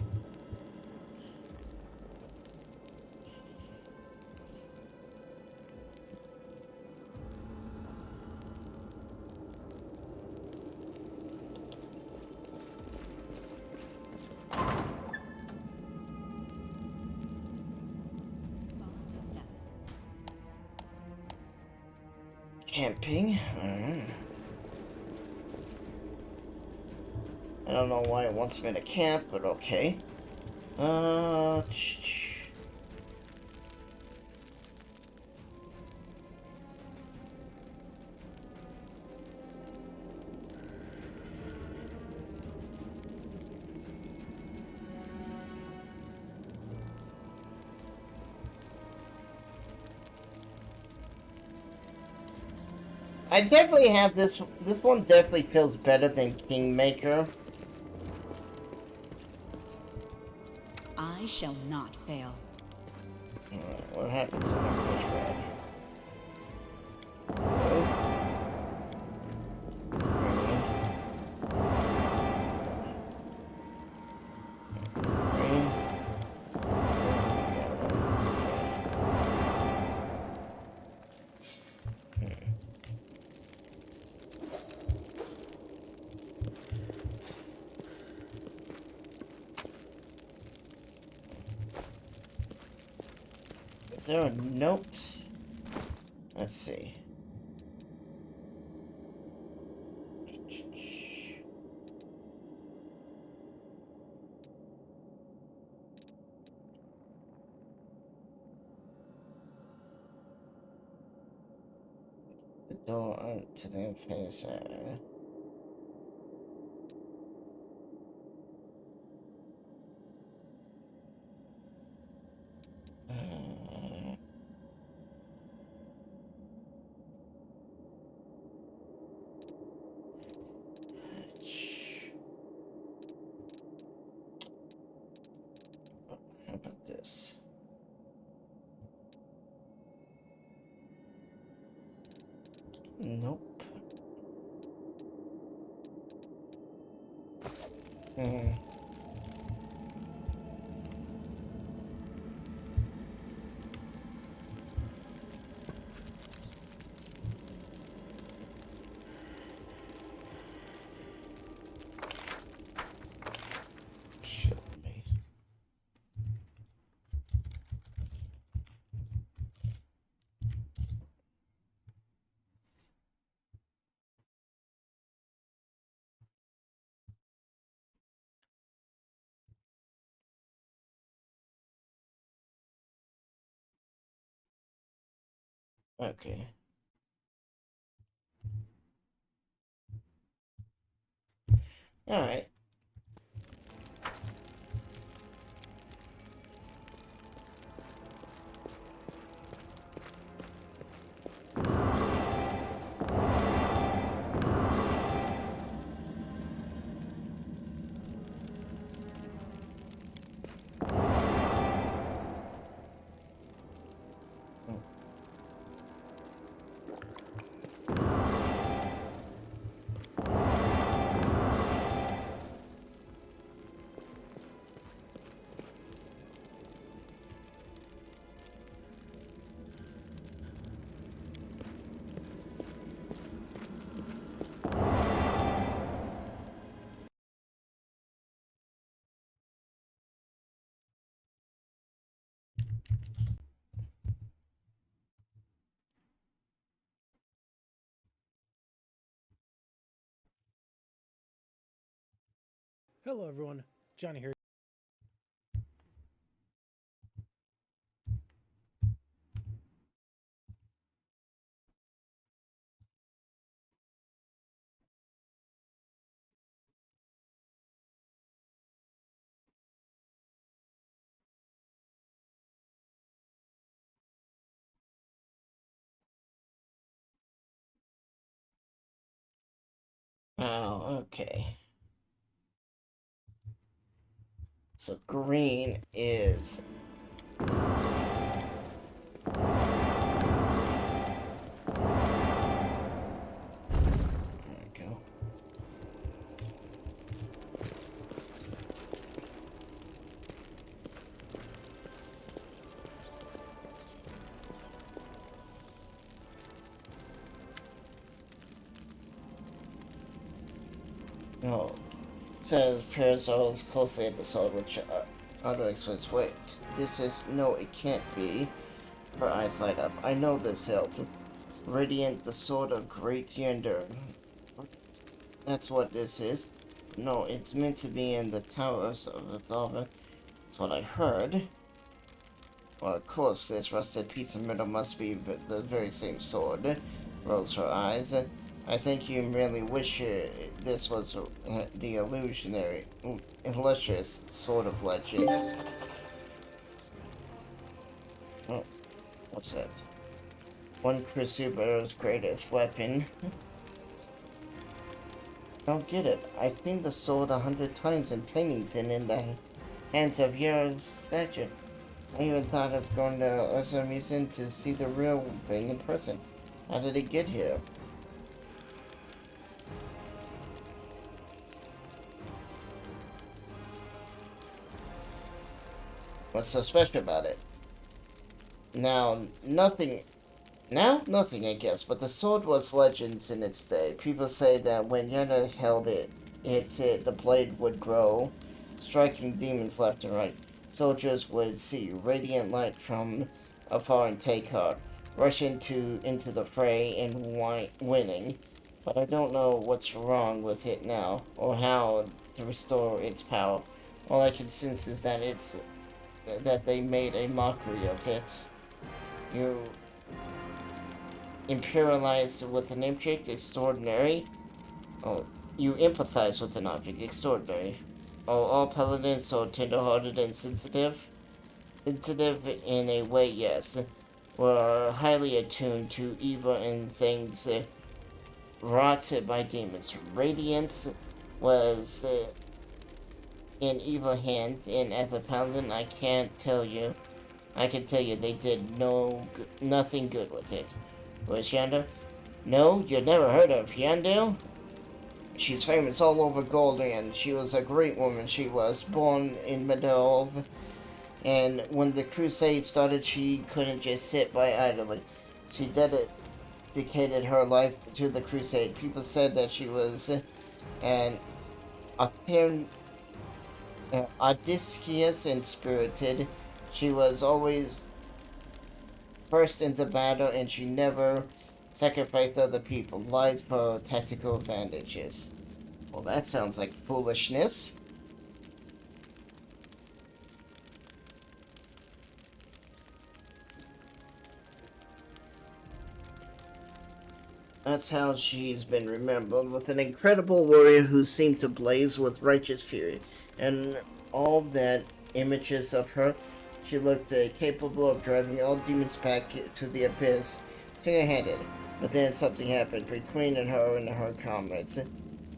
Camping. I don't know why it wants me to camp, but okay. I definitely have this. This one definitely feels better than Kingmaker. I shall not fail. Alright, what happens when I push red? Is there a note? Let's see. The door to the face. How about this? Nope. Show me. Okay. All right. Hello everyone, Johnny here. Oh, okay. So green is... There we go. Oh. Says Parasol is closely at the sword, which Otto explains. Wait, this is... No, it can't be. Her eyes light up. I know this hilt. Radiant, the sword of great yonder. That's what this is. No, it's meant to be in the towers of the Dolphin. That's what I heard. Well, of course, this rusted piece of metal must be the very same sword. Rolls her eyes. I think you merely wish this was the illustrious sword of legends. Oh, what's that? One Crusader's greatest weapon. Don't get it. I've seen the sword 100 times in paintings and in the hands of your statue. I even thought I was going to Ursa Museum to see the real thing in person. How did it get here? What's so special about it? Nothing, I guess, but the sword was legends in its day. People say that when Yenna held it, the blade would grow, striking demons left and right. Soldiers would see radiant light from afar and take heart, rush into the fray and winning. But I don't know what's wrong with it now, or how to restore its power. All I can sense is that that they made a mockery of it. You imperialize with an object, extraordinary. Oh, you empathize with an object, extraordinary. Oh, all paladins so tender-hearted and sensitive? Sensitive in a way, yes. Were highly attuned to evil and things wrought by demons. Radiance was in evil hands, and as a paladin, I can tell you they did nothing good with it. Was Yandel? No, you never heard of Yandel? She's famous all over Golden. She was a great woman. She was born in Medov, and when the crusade started, she couldn't just sit by idly. She dedicated her life to the crusade. People said that she was an audacious and spirited. She was always first into battle, and she never sacrificed other people's lives for tactical advantages. Well, that sounds like foolishness. That's how she's been remembered, with an incredible warrior who seemed to blaze with righteous fury. And all that images of her, she looked capable of driving all demons back to the abyss, single-handed. But then something happened between her and her comrades.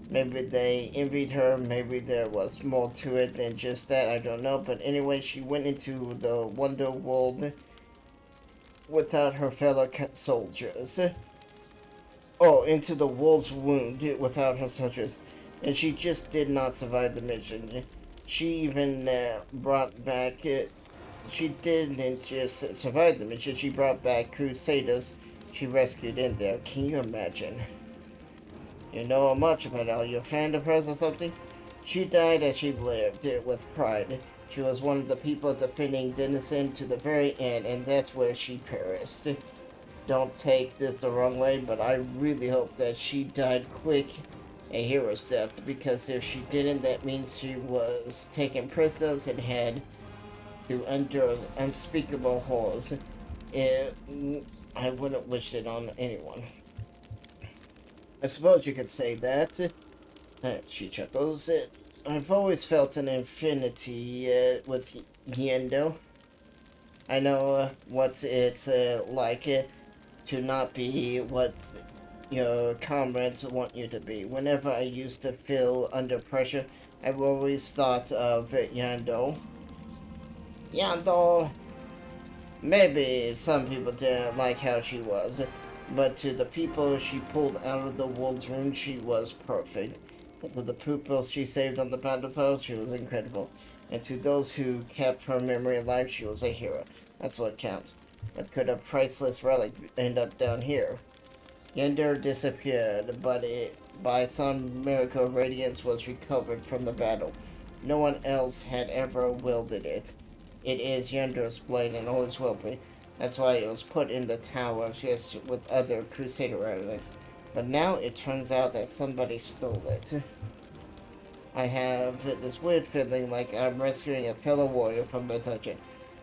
Maybe they envied her, maybe there was more to it than just that, I don't know. But anyway, she went into the Wonder World without her fellow soldiers. Oh, into the wolf's wound without her soldiers. And she just did not survive the mission. She even brought back... she didn't just survive the mission, she brought back Crusaders she rescued in there. Can you imagine? You know much about her. Are you a fan of hers or something? She died as she lived, with pride. She was one of the people defending Denison to the very end, and that's where she perished. Don't take this the wrong way, but I really hope that she died quick a hero's death, because if she didn't, that means she was taken prisoners and had to endure unspeakable horrors. I wouldn't wish it on anyone. I suppose you could say that. She chuckles. I've always felt an affinity with Yendo. I know what it's like to not be what your comrades want you to be. Whenever I used to feel under pressure, I've always thought of Yando. Yando! Maybe some people didn't like how she was, but to the people she pulled out of the wolves' rune, she was perfect. And to the people she saved on the battlefield, she was incredible. And to those who kept her memory alive, she was a hero. That's what counts. But could a priceless relic end up down here? Yender disappeared, but by some miracle, Radiance was recovered from the battle. No one else had ever wielded it. It is Yender's blade and always will be. That's why it was put in the tower just with other Crusader relics. But now it turns out that somebody stole it. I have this weird feeling like I'm rescuing a fellow warrior from the dungeon.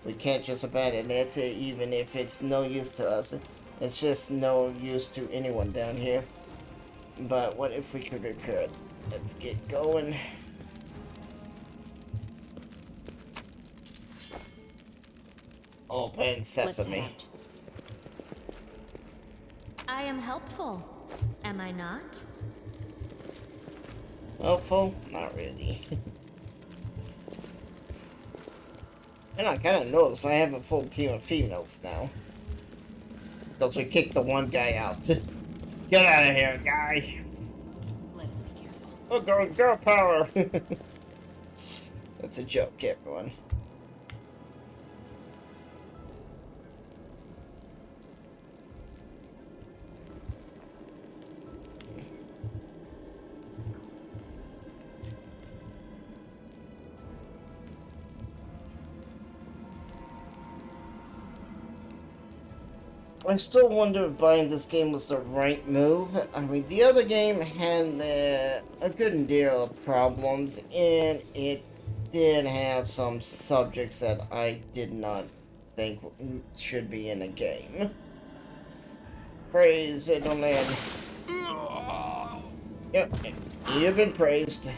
We can't just abandon it, even if it's no use to us. It's just no use to anyone down here. But what if we could repair it? Let's get going. Open sesame. I am helpful, am I not? Helpful? Not really. And I kind of noticed I have a full team of females now. Because we kicked the one guy out. Get out of here, guy! Let us be careful. Oh, girl power! That's a joke, everyone. I still wonder if buying this game was the right move. I mean, the other game had a good deal of problems, and it did have some subjects that I did not think should be in a game. Praise it, don't land. Yep, you've been praised.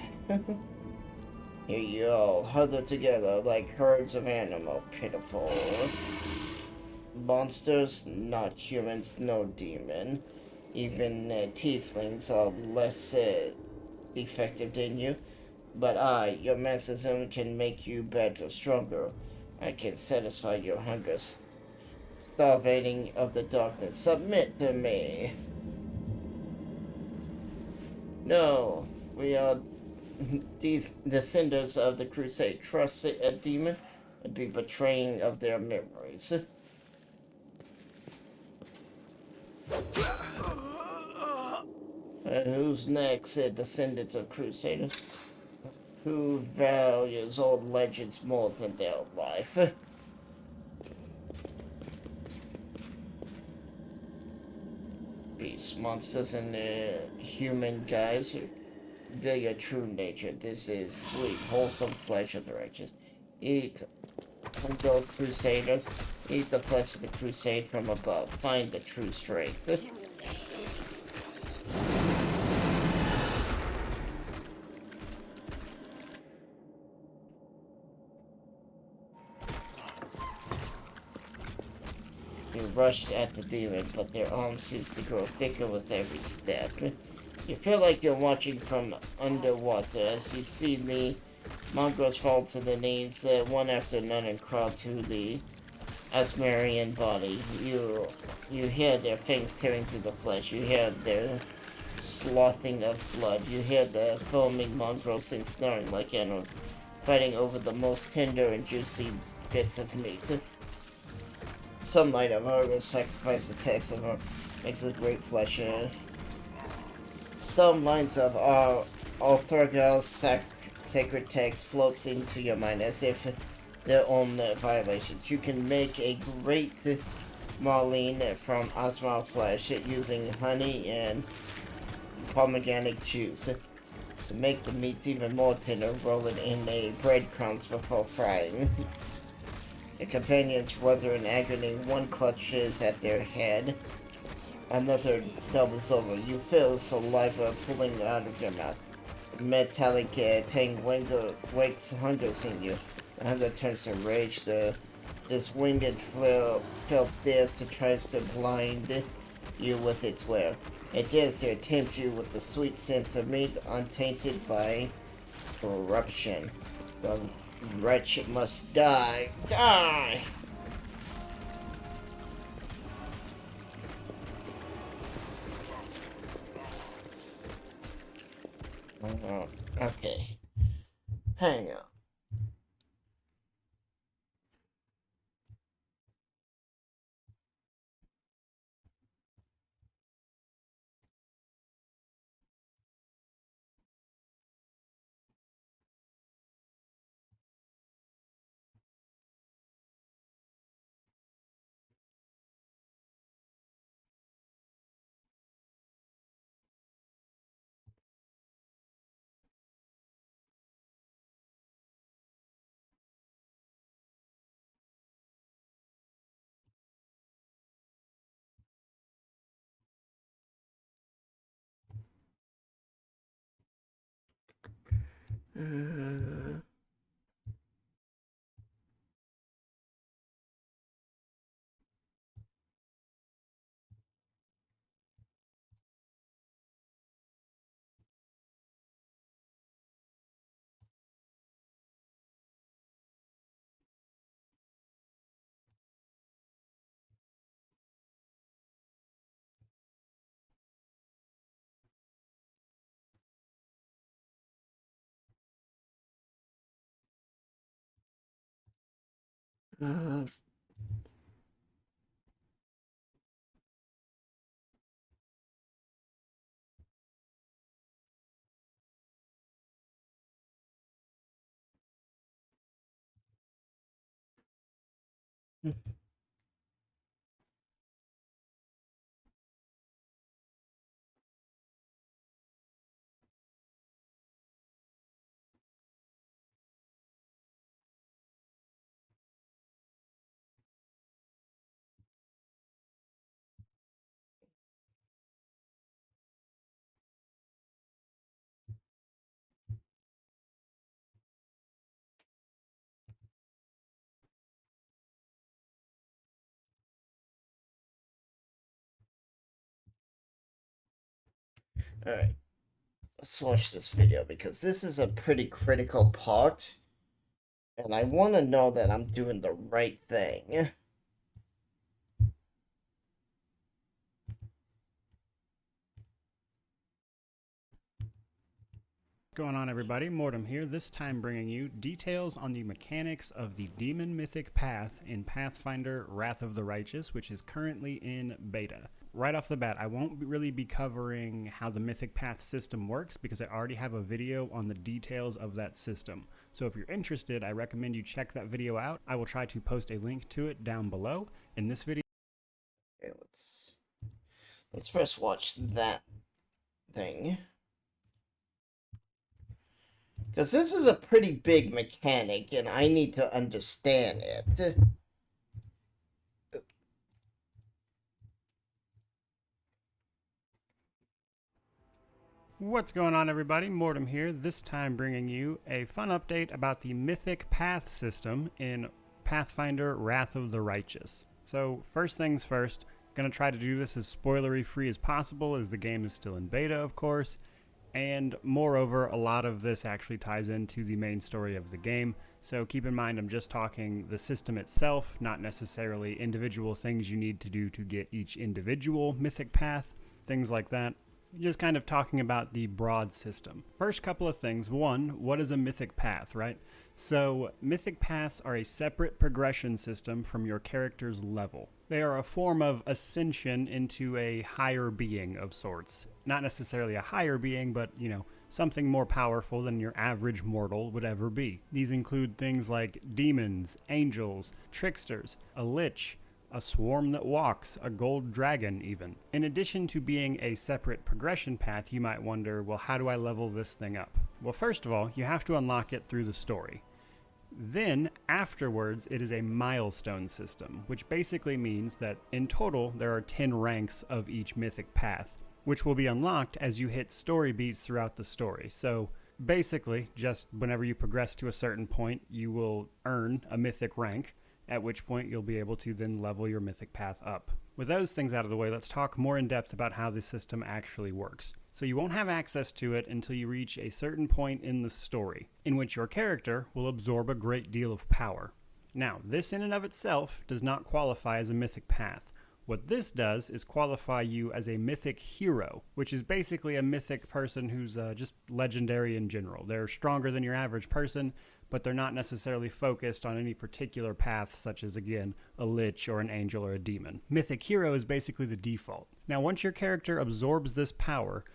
Here you all huddled together like herds of animal. Pitiful. Monsters, not humans, no demon. Even tieflings are less effective than you. But I, your masterism, can make you better, stronger. I can satisfy your hunger, starving of the darkness. Submit to me. No, we are these descendants of the Crusade. Trust a demon would be betraying of their memories. Who's next? Descendants of Crusaders. Who values old legends more than their life? Beast monsters and human guys. They're your true nature. This is sweet, wholesome flesh of the righteous. Eat, go Crusaders. Eat the flesh of the crusade from above. Find the true strength. You rush at the demon, but their arm seems to grow thicker with every step. You feel like you're watching from underwater as you see the mongrels fall to their knees, one after another, and crawl to the Asmarian body. You hear their fangs tearing through the flesh. You hear their slothing of blood. You hear the foaming mongrels and snarling like animals, fighting over the most tender and juicy bits of meat. Some might have heard sacrifice the text of her makes a great flesh. Some lines of our Thurgal's sacred text floats into your mind as if their own violations. You can make a great Marlene from Osmar flesh using honey and pomegranate juice. To make the meat even more tender, roll it in a breadcrumbs before frying. The companions rudder in agony. One clutches at their head. Another doubles over. You feel saliva pulling out of your mouth. The metallic tang wakes hunger in you. The hunger turns to rage. This winged felt this tries to blind you with its wear. It dares to tempt you with the sweet sense of meat untainted by corruption. The wretch must die. Die! Okay. Hang on. Alright, let's watch this video because this is a pretty critical part. And I want to know that I'm doing the right thing. What's going on, everybody? Mortem here, this time bringing you details on the mechanics of the Demon Mythic Path in Pathfinder Wrath of the Righteous, which is currently in beta. Right off the bat, I won't really be covering how the Mythic Path system works because I already have a video on the details of that system. So if you're interested, I recommend you check that video out. I will try to post a link to it down below. In this video... Okay, let's first watch that thing. Because this is a pretty big mechanic, and I need to understand it. What's going on, everybody? Mortem here, this time bringing you a fun update about the Mythic Path system in Pathfinder Wrath of the Righteous. So first things first, going to try to do this as spoilery free as possible as the game is still in beta, of course. And moreover, a lot of this actually ties into the main story of the game, so keep in mind I'm just talking the system itself, not necessarily individual things you need to do to get each individual mythic path, things like that. Just kind of talking about the broad system. First couple of things. One, what is a mythic path, right? So mythic paths are a separate progression system from your character's level. They are a form of ascension into a higher being of sorts. Not necessarily a higher being, but, you know, something more powerful than your average mortal would ever be. These include things like demons, angels, tricksters, a lich, a swarm that walks, a gold dragon even. In addition to being a separate progression path, you might wonder, well, how do I level this thing up? Well, first of all, you have to unlock it through the story. Then, afterwards, it is a milestone system, which basically means that in total, there are 10 ranks of each mythic path, which will be unlocked as you hit story beats throughout the story. So, basically, just whenever you progress to a certain point, you will earn a mythic rank, at which point you'll be able to then level your mythic path up. With those things out of the way, let's talk more in depth about how this system actually works. So you won't have access to it until you reach a certain point in the story, in which your character will absorb a great deal of power. Now, this in and of itself does not qualify as a mythic path. What this does is qualify you as a mythic hero, which is basically a mythic person who's just legendary in general. They're stronger than your average person, but they're not necessarily focused on any particular path, such as, again, a lich or an angel or a demon. Mythic hero is basically the default. Now, once your character absorbs this power,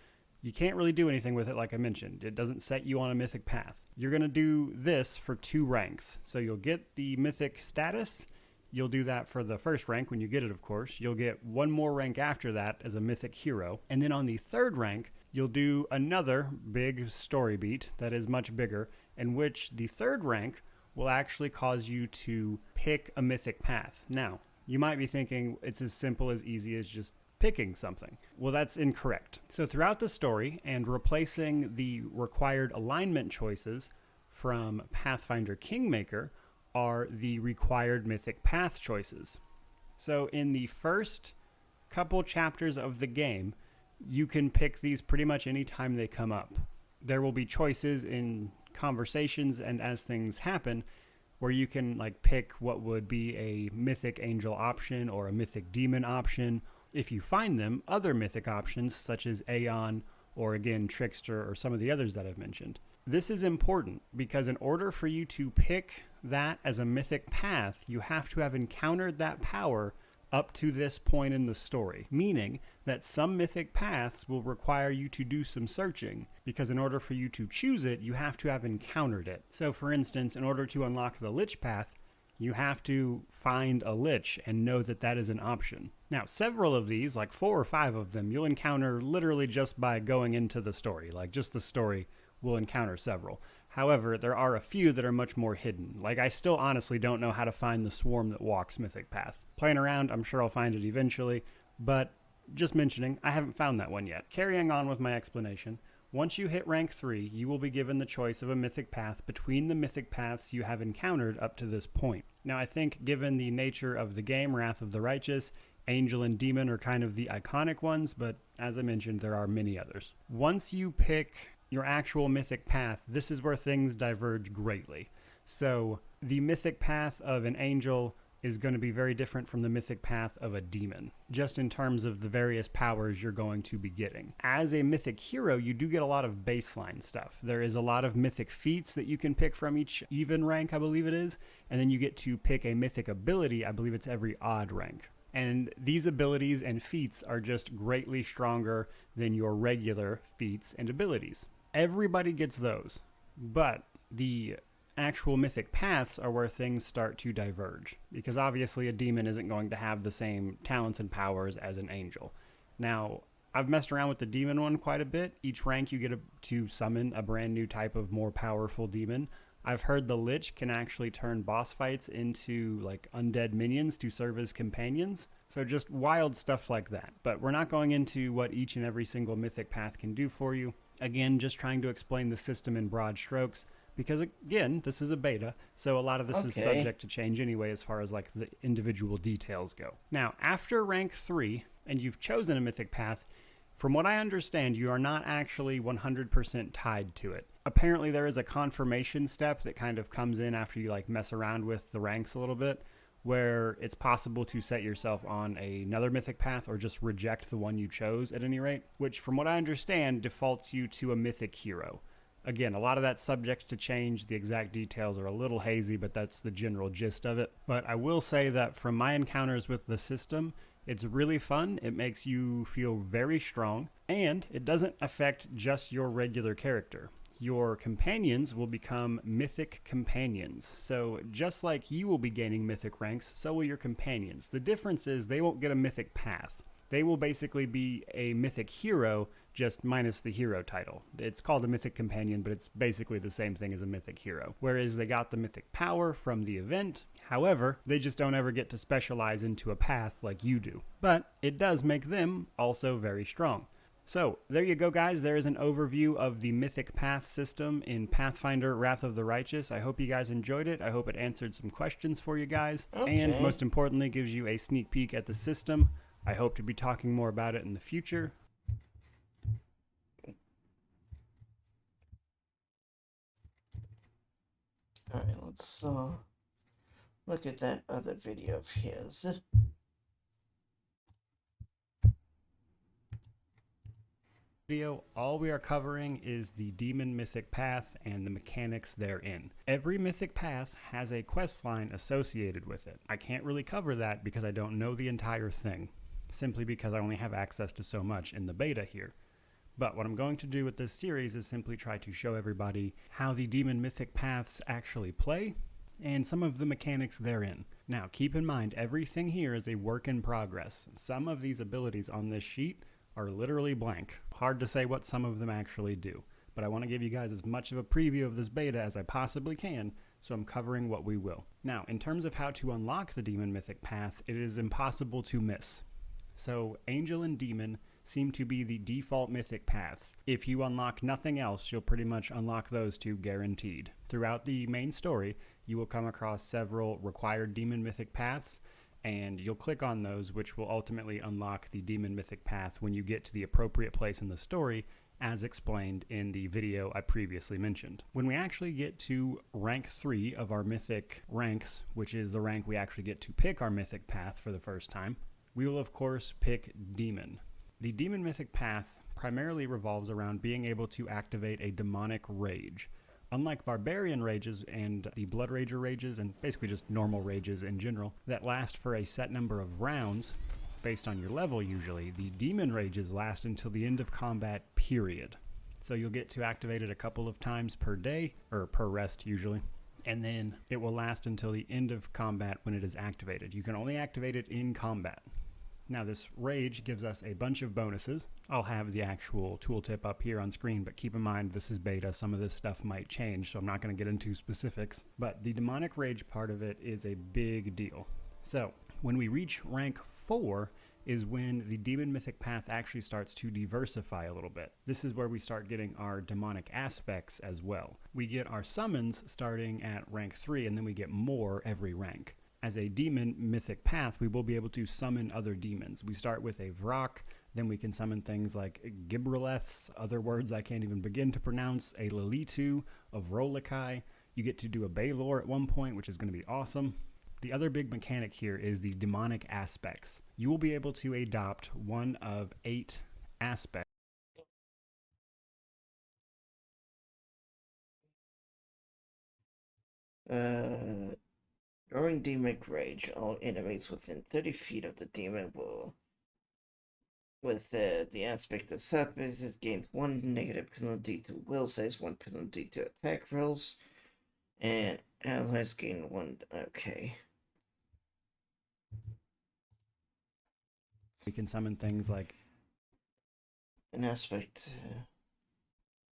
you can't really do anything with it, like I mentioned. It doesn't set you on a mythic path. You're going to do this for 2 ranks. So you'll get the mythic status. You'll do that for the first rank when you get it, of course. You'll get 1 more rank after that as a mythic hero. And then on the 3rd rank, you'll do another big story beat that is much bigger, in which the 3rd rank will actually cause you to pick a mythic path. Now, you might be thinking it's as simple as easy as just picking something. Well, that's incorrect. So throughout the story, and replacing the required alignment choices from Pathfinder Kingmaker, are the required mythic path choices. So in the first couple chapters of the game, you can pick these pretty much any time they come up. There will be choices in conversations and as things happen where you can pick what would be a mythic angel option or a mythic demon option. If you find them, other mythic options such as Aeon or again Trickster or some of the others that I've mentioned. This is important because in order for you to pick that as a mythic path, you have to have encountered that power up to this point in the story, meaning that some mythic paths will require you to do some searching, because in order for you to choose it, you have to have encountered it. So for instance, in order to unlock the Lich path, you have to find a Lich and know that that is an option. Now, several of these, like 4 or 5 of them, you'll encounter literally just by going into the story, just the story will encounter several. However, there are a few that are much more hidden. I still honestly don't know how to find the Swarm That Walks mythic path. Playing around, I'm sure I'll find it eventually, but just mentioning, I haven't found that one yet. Carrying on with my explanation, once you hit rank 3, you will be given the choice of a mythic path between the mythic paths you have encountered up to this point. Now, I think given the nature of the game, Wrath of the Righteous, Angel and Demon are kind of the iconic ones, but as I mentioned, there are many others. Once you pick your actual mythic path, this is where things diverge greatly. So the mythic path of an angel is going to be very different from the mythic path of a demon, just in terms of the various powers you're going to be getting. As a mythic hero, you do get a lot of baseline stuff. There is a lot of mythic feats that you can pick from each even rank, I believe it is, and then you get to pick a mythic ability, I believe it's every odd rank. And these abilities and feats are just greatly stronger than your regular feats and abilities. Everybody gets those, but the actual mythic paths are where things start to diverge, because obviously a demon isn't going to have the same talents and powers as an angel. Now, I've messed around with the demon one quite a bit. Each rank you get to summon a brand new type of more powerful demon. I've heard the Lich can actually turn boss fights into undead minions to serve as companions. So just wild stuff like that. But we're not going into what each and every single mythic path can do for you. Again, just trying to explain the system in broad strokes, because again, this is a beta, so a lot of this is subject to change anyway as far as the individual details go. Now, after rank 3, and you've chosen a mythic path, from what I understand, you are not actually 100% tied to it. Apparently there is a confirmation step that kind of comes in after you mess around with the ranks a little bit, where it's possible to set yourself on another mythic path or just reject the one you chose at any rate, which from what I understand defaults you to a mythic hero. Again, a lot of that's subject to change. The exact details are a little hazy, but that's the general gist of it. But I will say that from my encounters with the system, it's really fun. It makes you feel very strong, and it doesn't affect just your regular character. your companions will become Mythic Companions. So just like you will be gaining Mythic ranks, so will your companions. The difference is they won't get a Mythic path. They will basically be a Mythic Hero, just minus the hero title. It's called a Mythic Companion, but it's basically the same thing as a Mythic Hero. Whereas they got the Mythic Power from the event. However, they just don't ever get to specialize into a path like you do. But it does make them also very strong. So, there you go, guys. There is an overview of the Mythic Path system in Pathfinder Wrath of the Righteous. I hope you guys enjoyed it. I hope it answered some questions for you guys. Okay. And most importantly, gives you a sneak peek at the system. I hope to be talking more about it in the future. Alright, let's look at that other video of his. All we are covering is the Demon Mythic Path and the mechanics therein. Every Mythic Path has a quest line associated with it. I can't really cover that because I don't know the entire thing, simply because I only have access to so much in the beta here. But what I'm going to do with this series is simply try to show everybody how the Demon Mythic Paths actually play and some of the mechanics therein. Now, keep in mind, everything here is a work in progress. Some of these abilities on this sheet are literally blank. Hard to say what some of them actually do, but I want to give you guys as much of a preview of this beta as I possibly can, so I'm covering what we will. Now, in terms of how to unlock the Demon Mythic Path, it is impossible to miss. So, Angel and Demon seem to be the default Mythic Paths. If you unlock nothing else, you'll pretty much unlock those two guaranteed. Throughout the main story, you will come across several required Demon Mythic Paths, and you'll click on those, which will ultimately unlock the Demon Mythic Path when you get to the appropriate place in the story, as explained in the video I previously mentioned. When we actually get to rank 3 of our Mythic ranks, which is the rank we actually get to pick our Mythic Path for the first time, we will of course pick Demon. The Demon Mythic Path primarily revolves around being able to activate a demonic rage. Unlike Barbarian rages and the Blood Rager rages, and basically just normal rages in general, that last for a set number of rounds, based on your level usually, the Demon rages last until the end of combat, period. So you'll get to activate it a couple of times per day, or per rest usually, and then it will last until the end of combat when it is activated. You can only activate it in combat. Now, this rage gives us a bunch of bonuses. I'll have the actual tooltip up here on screen, but keep in mind this is beta. Some of this stuff might change, so I'm not going to get into specifics. But the demonic rage part of it is a big deal. So, when we reach rank 4 is when the Demon Mythic Path actually starts to diversify a little bit. This is where we start getting our demonic aspects as well. We get our summons starting at rank 3, and then we get more every rank. As a Demon Mythic Path, we will be able to summon other demons. We start with a Vrock, then we can summon things like Gibraleths, other words I can't even begin to pronounce, a Lilitu, a Vrolikai. You get to do a Baylor at one point, which is going to be awesome. The other big mechanic here is the demonic aspects. You will be able to adopt one of 8 aspects. During Demonic Rage, all enemies within 30 feet of the demon will, with the aspect of Serpent, it gains 1 negative penalty to will saves, 1 penalty to attack rolls, and allies gain 1. Okay. We can summon things like an aspect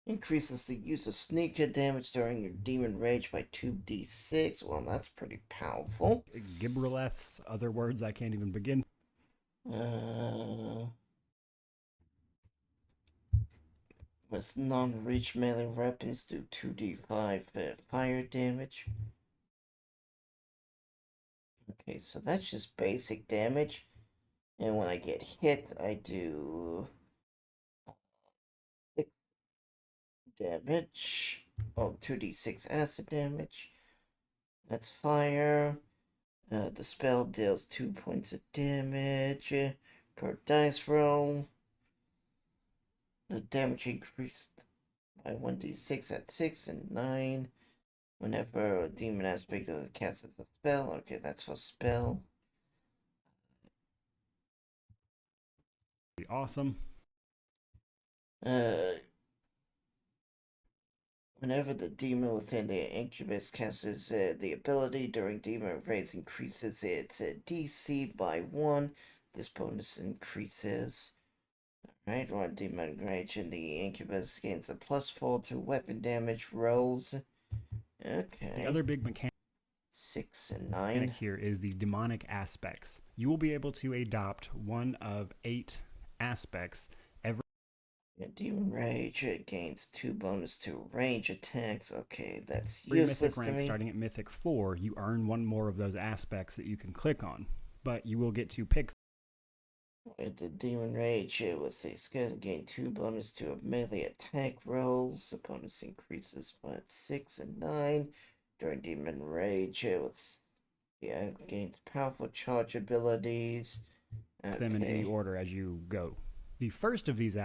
increases the use of sneaker damage during your demon rage by 2d6. Well, that's pretty powerful. Gibraleths, other words I can't even begin. With non-reach melee weapons do 2d5 fire damage. Okay, so that's just basic damage. And when I get hit, I do 6 damage. Oh, 2d6 acid damage. That's fire. The spell deals 2 points of damage per dice roll. The damage increased by 1d6 at 6 and 9. Whenever a demon aspect of the casts a spell. Okay, that's for spell. Be awesome. Whenever the demon within the incubus casts the ability during demon raids increases its DC by 1. This bonus increases. Right, when demon rage in the incubus gains a +4 to weapon damage rolls. Okay. The other big mechanic 6 and 9 here is the demonic aspects. You will be able to adopt one of 8 aspects every. Demon Rage, it gains 2 bonus to range attacks. Okay, that's Every useless mythic to rank me. starting at Mythic 4, you earn one more of those aspects that you can click on. But you will get to pick. With the Demon Rage, with the skill, gain 2 bonus to melee attack rolls. The bonus increases by 6 and 9. During Demon Rage, gains powerful charge abilities. Okay. Them in any order as you go. The first of these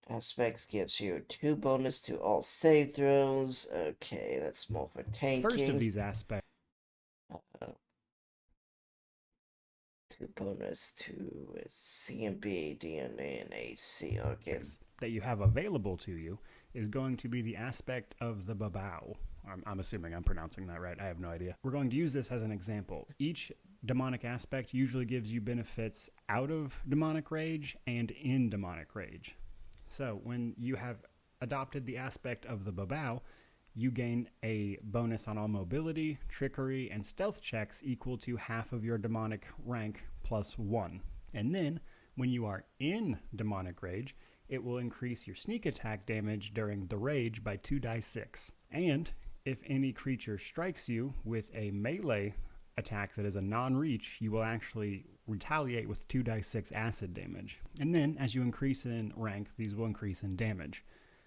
aspects gives you 2 bonus to all save throws. Okay, that's more for tanking. First of these aspects. 2 bonus to CMB, DNA, and AC. Okay. That you have available to you is going to be the aspect of the Babao. I'm assuming I'm pronouncing that right. I have no idea. We're going to use this as an example. Each demonic aspect usually gives you benefits out of demonic rage and in demonic rage. So when you have adopted the aspect of the Babao, you gain a bonus on all mobility, trickery, and stealth checks equal to half of your demonic rank plus 1. And then when you are in demonic rage, it will increase your sneak attack damage during the rage by 2 die 6. And if any creature strikes you with a melee attack that is a non-reach, you will actually retaliate with 2 die 6 acid damage. And then as you increase in rank, these will increase in damage.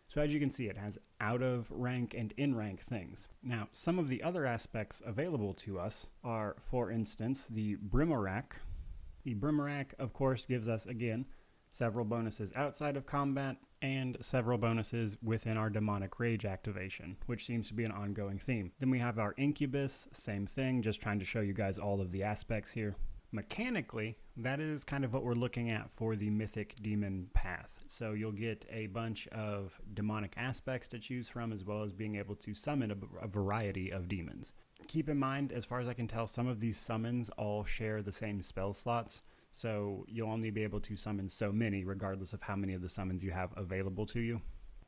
So as you can see, it has out of rank and in rank things. Now, some of the other aspects available to us are, for instance, the Brimarak. The Brimarak, of course, gives us, again, several bonuses outside of combat, and several bonuses within our demonic rage activation, which seems to be an ongoing theme. Then we have our Incubus, same thing, just trying to show you guys all of the aspects here. Mechanically, that is kind of what we're looking at for the Mythic Demon path. So you'll get a bunch of demonic aspects to choose from, as well as being able to summon a variety of demons. Keep in mind, as far as I can tell, some of these summons all share the same spell slots, so you'll only be able to summon so many, regardless of how many of the summons you have available to you.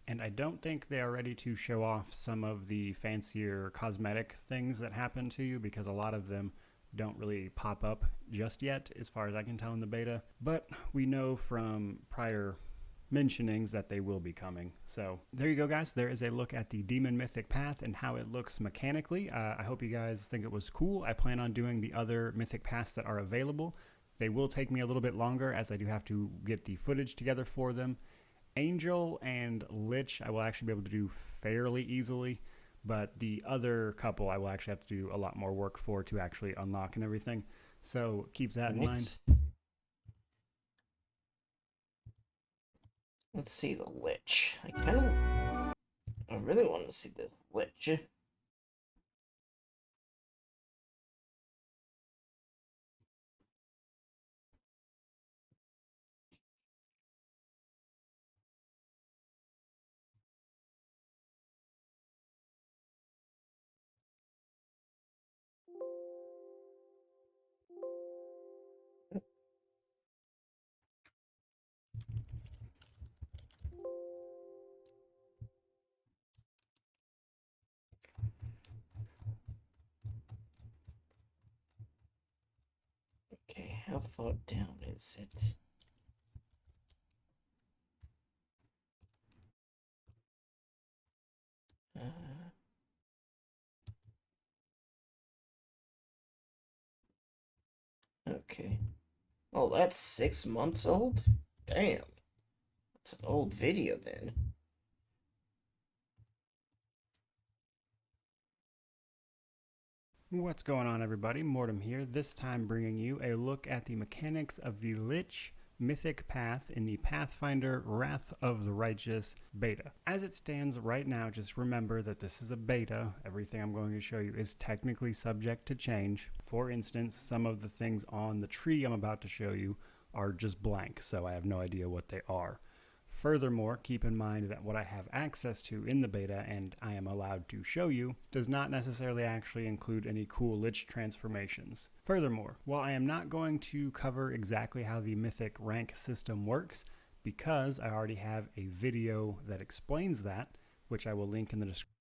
And I don't think they are ready to show off some of the fancier cosmetic things that happen to you, because a lot of them don't really pop up just yet, as far as I can tell in the beta. But we know from prior mentionings that they will be coming. So there you go, guys. There is a look at the Demon Mythic path and how it looks mechanically. I hope you guys think it was cool. I plan on doing the other Mythic paths that are available. They will take me a little bit longer, as I do have to get the footage together for them. Angel and Lich I will actually be able to do fairly easily, but the other couple I will actually have to do a lot more work for to actually unlock and everything. So keep that in mind. Let's see the Lich. I really want to see the Lich. Okay, how far down is it? Okay. Oh, that's 6 months old? Damn. It's an old video then. What's going on, everybody? Mortem here, this time bringing you a look at the mechanics of the Lich Mythic Path in the Pathfinder Wrath of the Righteous beta. As it stands right now, just remember that this is a beta. Everything I'm going to show you is technically subject to change. For instance, some of the things on the tree I'm about to show you are just blank, so I have no idea what they are. Furthermore, keep in mind that what I have access to in the beta and I am allowed to show you does not necessarily actually include any cool Lich transformations. Furthermore, while I am not going to cover exactly how the Mythic rank system works, because I already have a video that explains that, which I will link in the description.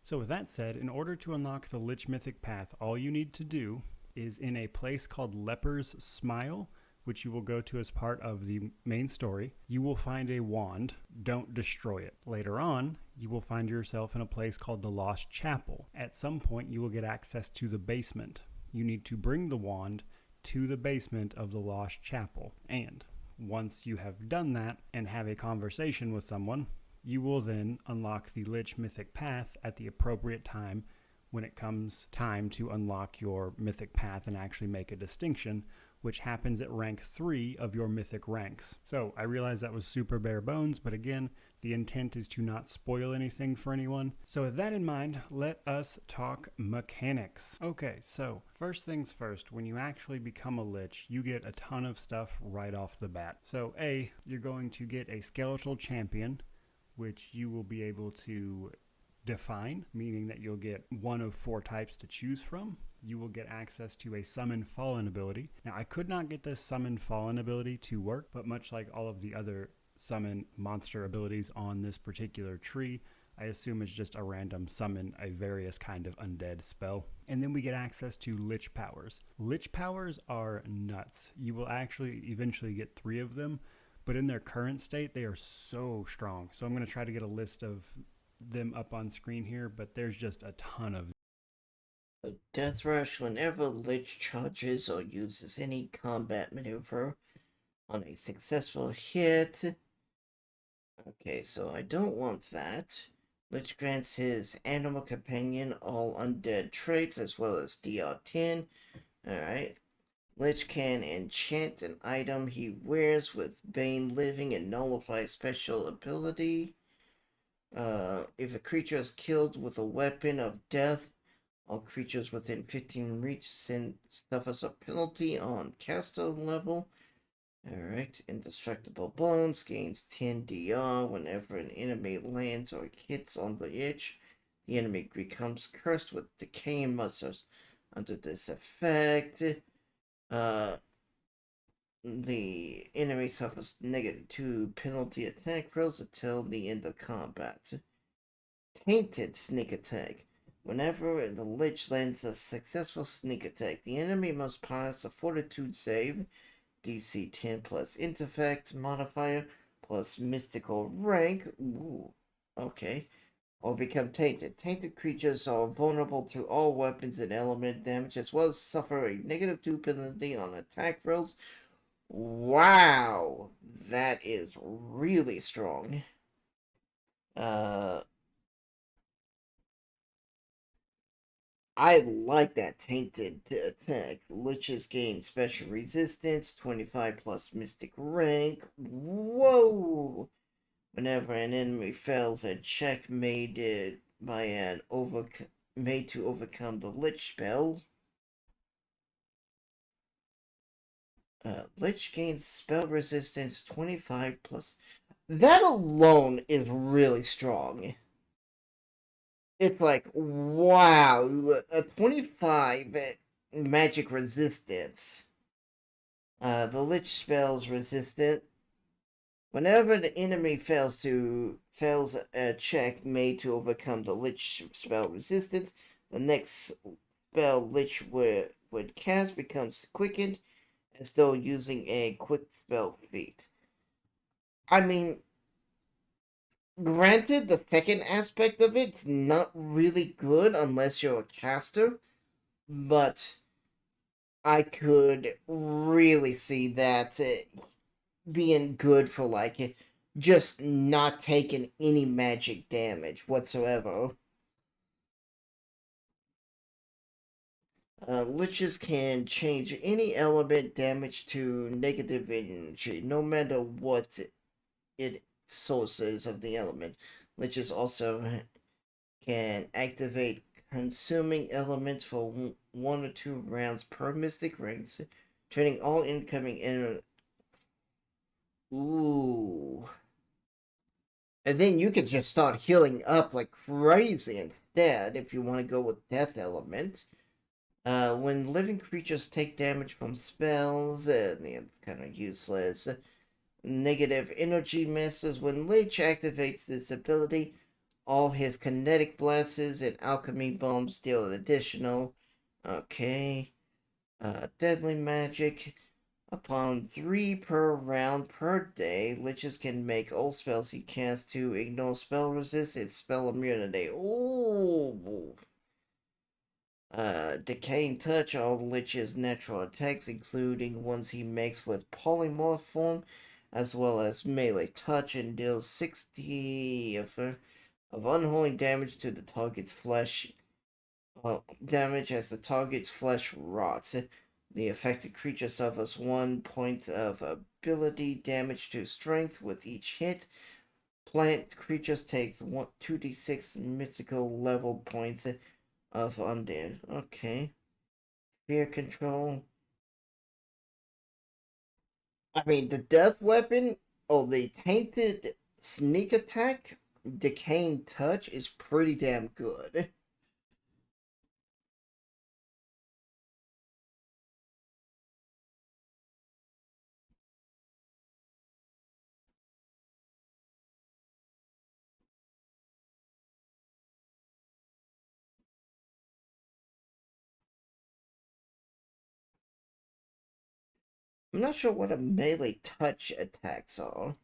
So with that said, in order to unlock the Lich Mythic path, all you need to do is in a place called Leper's Smile, which you will go to as part of the main story, you will find a wand. Don't destroy it. Later on, you will find yourself in a place called the Lost Chapel. At some point, you will get access to the basement. You need to bring the wand to the basement of the Lost Chapel. And once you have done that and have a conversation with someone, you will then unlock the Lich Mythic path at the appropriate time when it comes time to unlock your Mythic path and actually make a distinction, which happens at rank 3 of your Mythic ranks. So I realize that was super bare bones, but again, the intent is to not spoil anything for anyone. So with that in mind, let us talk mechanics. Okay, so first things first, when you actually become a Lich, you get a ton of stuff right off the bat. So you're going to get a skeletal champion, which you will be able to define, meaning that you'll get one of 4 types to choose from. You will get access to a Summon Fallen ability. Now, I could not get this Summon Fallen ability to work, but much like all of the other summon monster abilities on this particular tree, I assume it's just a random summon a various kind of undead spell. And then we get access to Lich Powers. Lich Powers are nuts. You will actually eventually get 3 of them, but in their current state, they are so strong. So I'm going to try to get a list of them up on screen here, but there's just a ton of them. Death Rush, whenever Lich charges or uses any combat maneuver on a successful hit. Okay, so I don't want that. Lich grants his animal companion all undead traits as well as DR10. Alright. Lich can enchant an item he wears with Bane Living and nullify special ability. If a creature is killed with a weapon of death, all creatures within 15 reach suffers a penalty on caster level. Alright, Indestructible Bones gains 10 DR whenever an enemy lands or hits on the edge. The enemy becomes cursed with decaying muscles. Under this effect, the enemy suffers -2 penalty attack rolls until the end of combat. Tainted Sneak Attack. Whenever the Lich lands a successful sneak attack, the enemy must pass a Fortitude save, DC 10 plus Intellect modifier, plus Mystical rank. Ooh, okay. Or become tainted. Tainted creatures are vulnerable to all weapons and element damage, as well as suffer a -2 penalty on attack rolls. Wow, that is really strong. I like that Tainted attack. Liches gain special resistance, 25 plus Mystic rank. Whoa! Whenever an enemy fails a check made by an made to overcome the Lich spell, Lich gains spell resistance 25 plus. That alone is really strong. It's like, wow, a 25 magic resistance. The Lich spell's resistant. Whenever the enemy fails a check made to overcome the Lich spell resistance, the next spell Lich would cast becomes quickened, as though using a quick spell feat. I mean, granted, the second aspect of it's not really good unless you're a caster, but I could really see that being good for, like, just not taking any magic damage whatsoever. Liches can change any element damage to negative energy, no matter what its source is of the element. Liches also can activate consuming elements for 1 or 2 rounds per Mystic Rings, turning all incoming Ooh. And then you could just start healing up like crazy instead if you want to go with Death Element. When living creatures take damage from spells, it's kind of useless. Negative energy masses. When Lich activates this ability, all his kinetic blasts and alchemy bombs deal additional. Okay. Deadly magic. Upon 3 per round per day, Liches can make all spells he casts to ignore spell resistance, spell immunity. Ooh! Decaying Touch, all Lich's natural attacks, including ones he makes with polymorph form, as well as melee touch, and deals 60 of unholy damage to the target's flesh. Damage as the target's flesh rots. The affected creature suffers 1 point of ability damage to strength with each hit. Plant creatures take 2d6 mythical level points of undead. Okay. Fear control. I mean, the death weapon, the tainted sneak attack, decaying touch is pretty damn good. I'm not sure what a melee touch attacks are.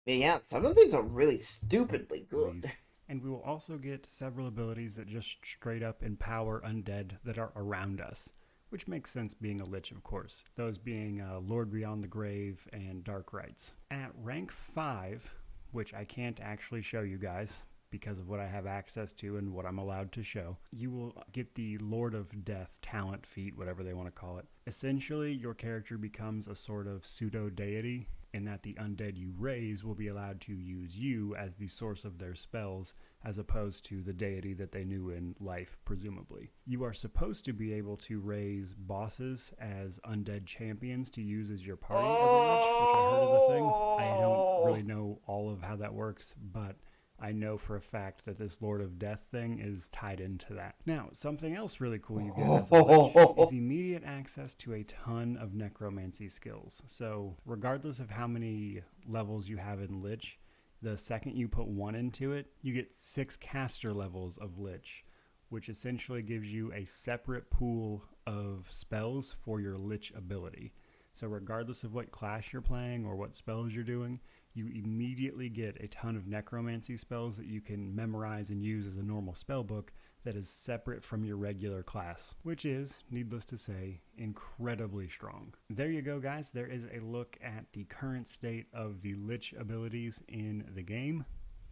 Yeah, some of these are really stupidly good. And we will also get several abilities that just straight up empower undead that are around us, which makes sense being a Lich, of course. Those being Lord Beyond the Grave and Dark Rites. At rank 5, which I can't actually show you guys because of what I have access to and what I'm allowed to show, you will get the Lord of Death talent feat, whatever they want to call it. Essentially, your character becomes a sort of pseudo-deity in that the undead you raise will be allowed to use you as the source of their spells, as opposed to the deity that they knew in life, presumably. You are supposed to be able to raise bosses as undead champions to use as your party as a Lich, which I heard is a thing. I don't really know all of how that works, but I know for a fact that this Lord of Death thing is tied into that. Now, something else really cool you get as a Lich is immediate access to a ton of necromancy skills. So, regardless of how many levels you have in Lich, the second you put 1 into it, you get 6 caster levels of Lich, which essentially gives you a separate pool of spells for your Lich ability. So regardless of what class you're playing or what spells you're doing, you immediately get a ton of necromancy spells that you can memorize and use as a normal spell book that is separate from your regular class, which is, needless to say, incredibly strong. There you go, guys. There is a look at the current state of the Lich abilities in the game.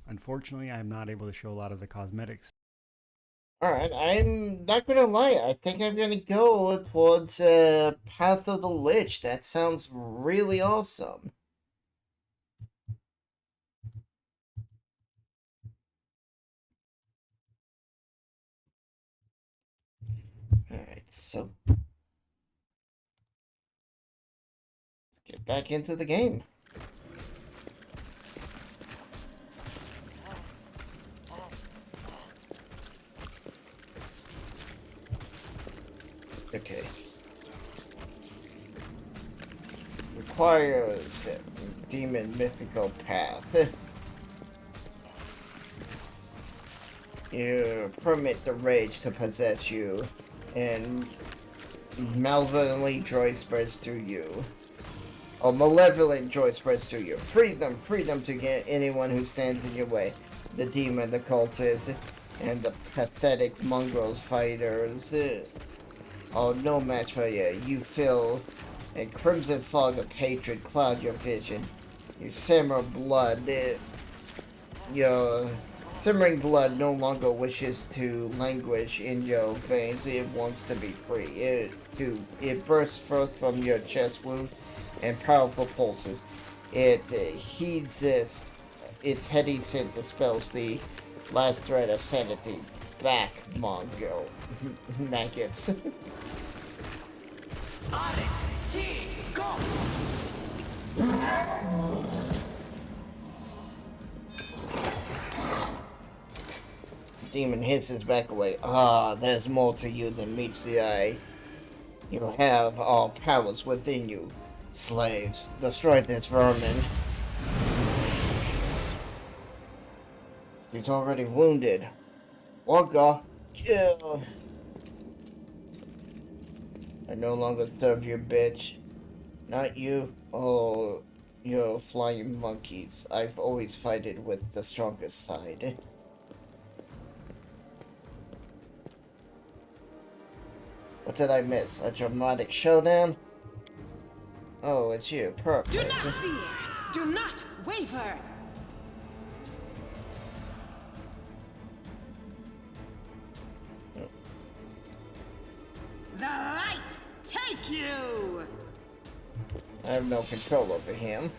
Unfortunately, I'm not able to show a lot of the cosmetics. Alright, I'm not gonna lie, I think I'm gonna go towards Path of the Lich. That sounds really awesome. Alright, so let's get back into the game. Okay. Requires demon mythical path. You permit the rage to possess you, and malevolently joy spreads through you. Or malevolent joy spreads through you. Freedom to get anyone who stands in your way. The demon, the cultists, and the pathetic mongrels fighters. Oh, no match for you. You feel a crimson fog of hatred cloud your vision. You simmer blood. Your simmering blood no longer wishes to languish in your veins. It wants to be free. It bursts forth from your chest wound and powerful pulses. It heeds its heady scent dispels the last thread of sanity. Back, mongrel maggots. On it! See, go! Demon hisses back away. Ah, there's more to you than meets the eye. You have all powers within you. Slaves, destroy this vermin. He's already wounded. Orga, kill. I no longer serve you, bitch. Not you. Oh, you flying monkeys. I've always fighted with the strongest side. What did I miss? A dramatic showdown? Oh, it's you. Perfect. Do not fear. Do not waver. The light take you. I have no control over him.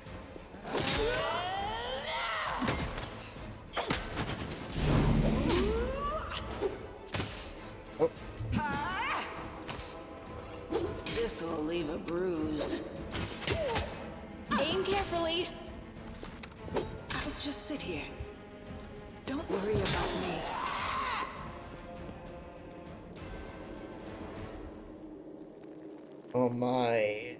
Oh. This will leave a bruise. Aim carefully. I'll just sit here. Don't worry about me. Oh my.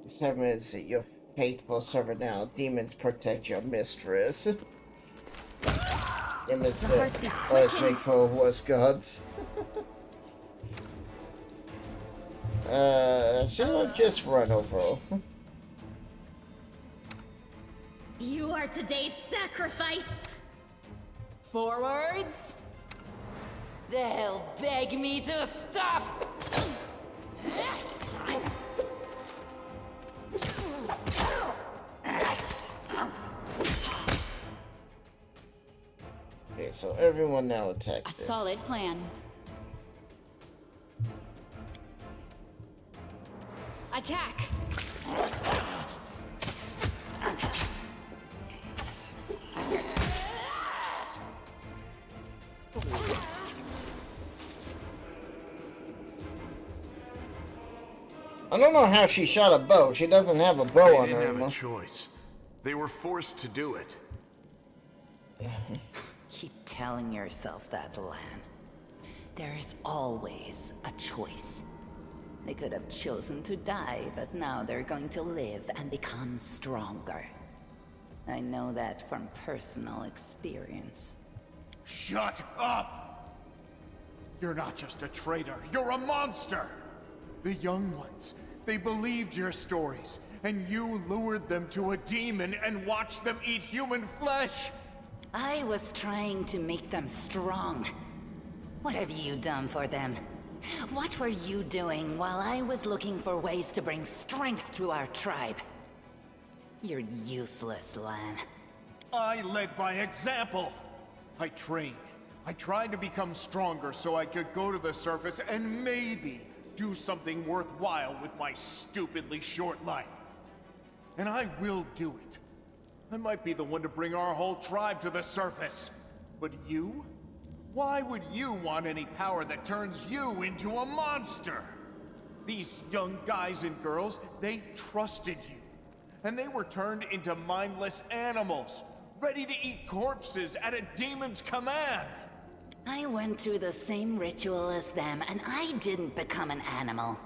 Seven is your faithful servant now. Demons protect your mistress. Demons always make for worse gods. Should I just run over? You are today's sacrifice. Forwards. They'll beg me to stop. Okay, so everyone now attack this. A solid plan. Attack! I don't know how she shot a bow. She doesn't have a bow on her They didn't anymore. have a choice. They were forced to do it. Keep telling yourself that, Lan. There's always a choice. They could have chosen to die, but now they're going to live and become stronger. I know that from personal experience. Shut up! You're not just a traitor, you're a monster! The young ones, they believed your stories, and you lured them to a demon and watched them eat human flesh! I was trying to make them strong. What have you done for them? What were you doing while I was looking for ways to bring strength to our tribe? You're useless, Lan. I led by example. I trained. I tried to become stronger so I could go to the surface and maybe do something worthwhile with my stupidly short life. And I will do it. I might be the one to bring our whole tribe to the surface. But you? Why would you want any power that turns you into a monster? These young guys and girls, they trusted you. And they were turned into mindless animals, ready to eat corpses at a demon's command. I went through the same ritual as them, and I didn't become an animal.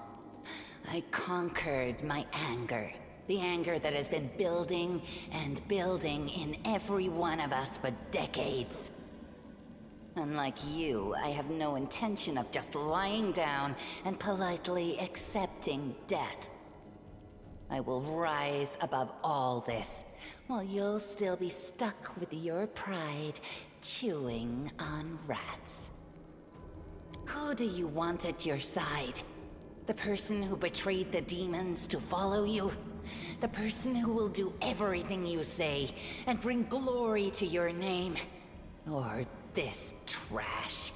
I conquered my anger. The anger that has been building and building in every one of us for decades. Unlike you, I have no intention of just lying down and politely accepting death. I will rise above all this, while you'll still be stuck with your pride, chewing on rats. Who do you want at your side? The person who betrayed the demons to follow you? The person who will do everything you say and bring glory to your name? Or this trash?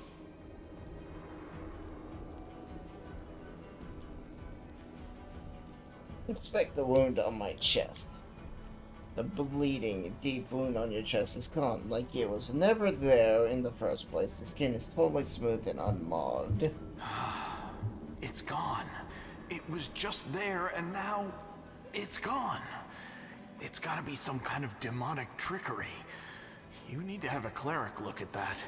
Inspect the wound on my chest. The bleeding, deep wound on your chest is gone, like it was never there in the first place. The skin is totally smooth and unmarred. It's gone. It was just there, and now it's gone. It's gotta be some kind of demonic trickery. You need to have a cleric look at that.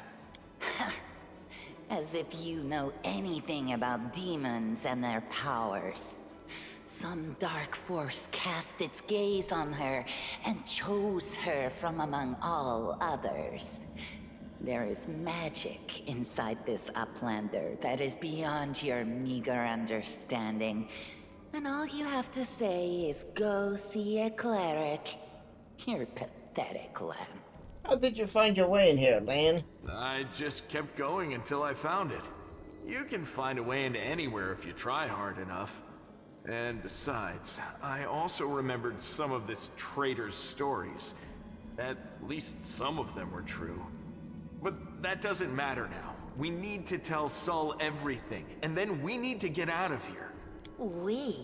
As if you know anything about demons and their powers. Some dark force cast its gaze on her and chose her from among all others. There is magic inside this Uplander that is beyond your meager understanding. And all you have to say is go see a cleric. You're pathetic, Lamb. How did you find your way in here, Lan? I just kept going until I found it. You can find a way into anywhere if you try hard enough. And besides, I also remembered some of this traitor's stories. At least some of them were true. But that doesn't matter now. We need to tell Sol everything, and then we need to get out of here. We?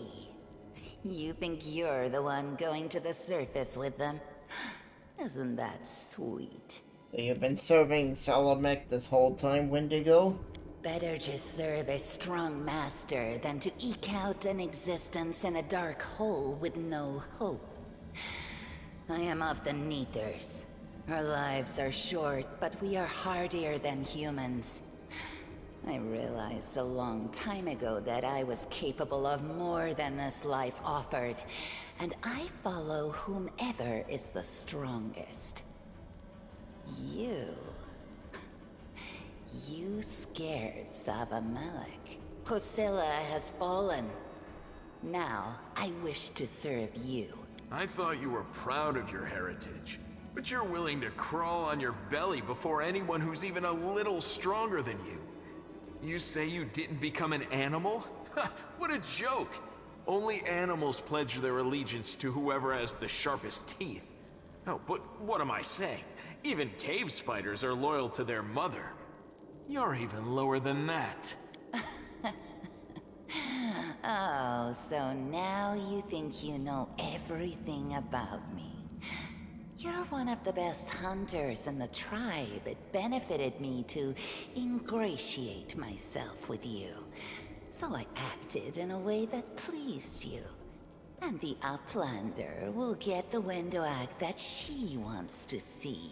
You think you're the one going to the surface with them? Isn't that sweet? So you've been serving Salamek this whole time, Wendigo? Better just serve a strong master than to eke out an existence in a dark hole with no hope. I am of the Neathers. Our lives are short, but we are hardier than humans. I realized a long time ago that I was capable of more than this life offered, and I follow whomever is the strongest. You scared Savamelek. Posilla has fallen. Now, I wish to serve you. I thought you were proud of your heritage, but you're willing to crawl on your belly before anyone who's even a little stronger than you. You say you didn't become an animal? What a joke! Only animals pledge their allegiance to whoever has the sharpest teeth. Oh, but what am I saying? Even cave spiders are loyal to their mother. You're even lower than that. Oh, so now you think you know everything about me. You're one of the best hunters in the tribe. It benefited me to ingratiate myself with you. So I acted in a way that pleased you. And the Uplander will get the Wendoak that she wants to see.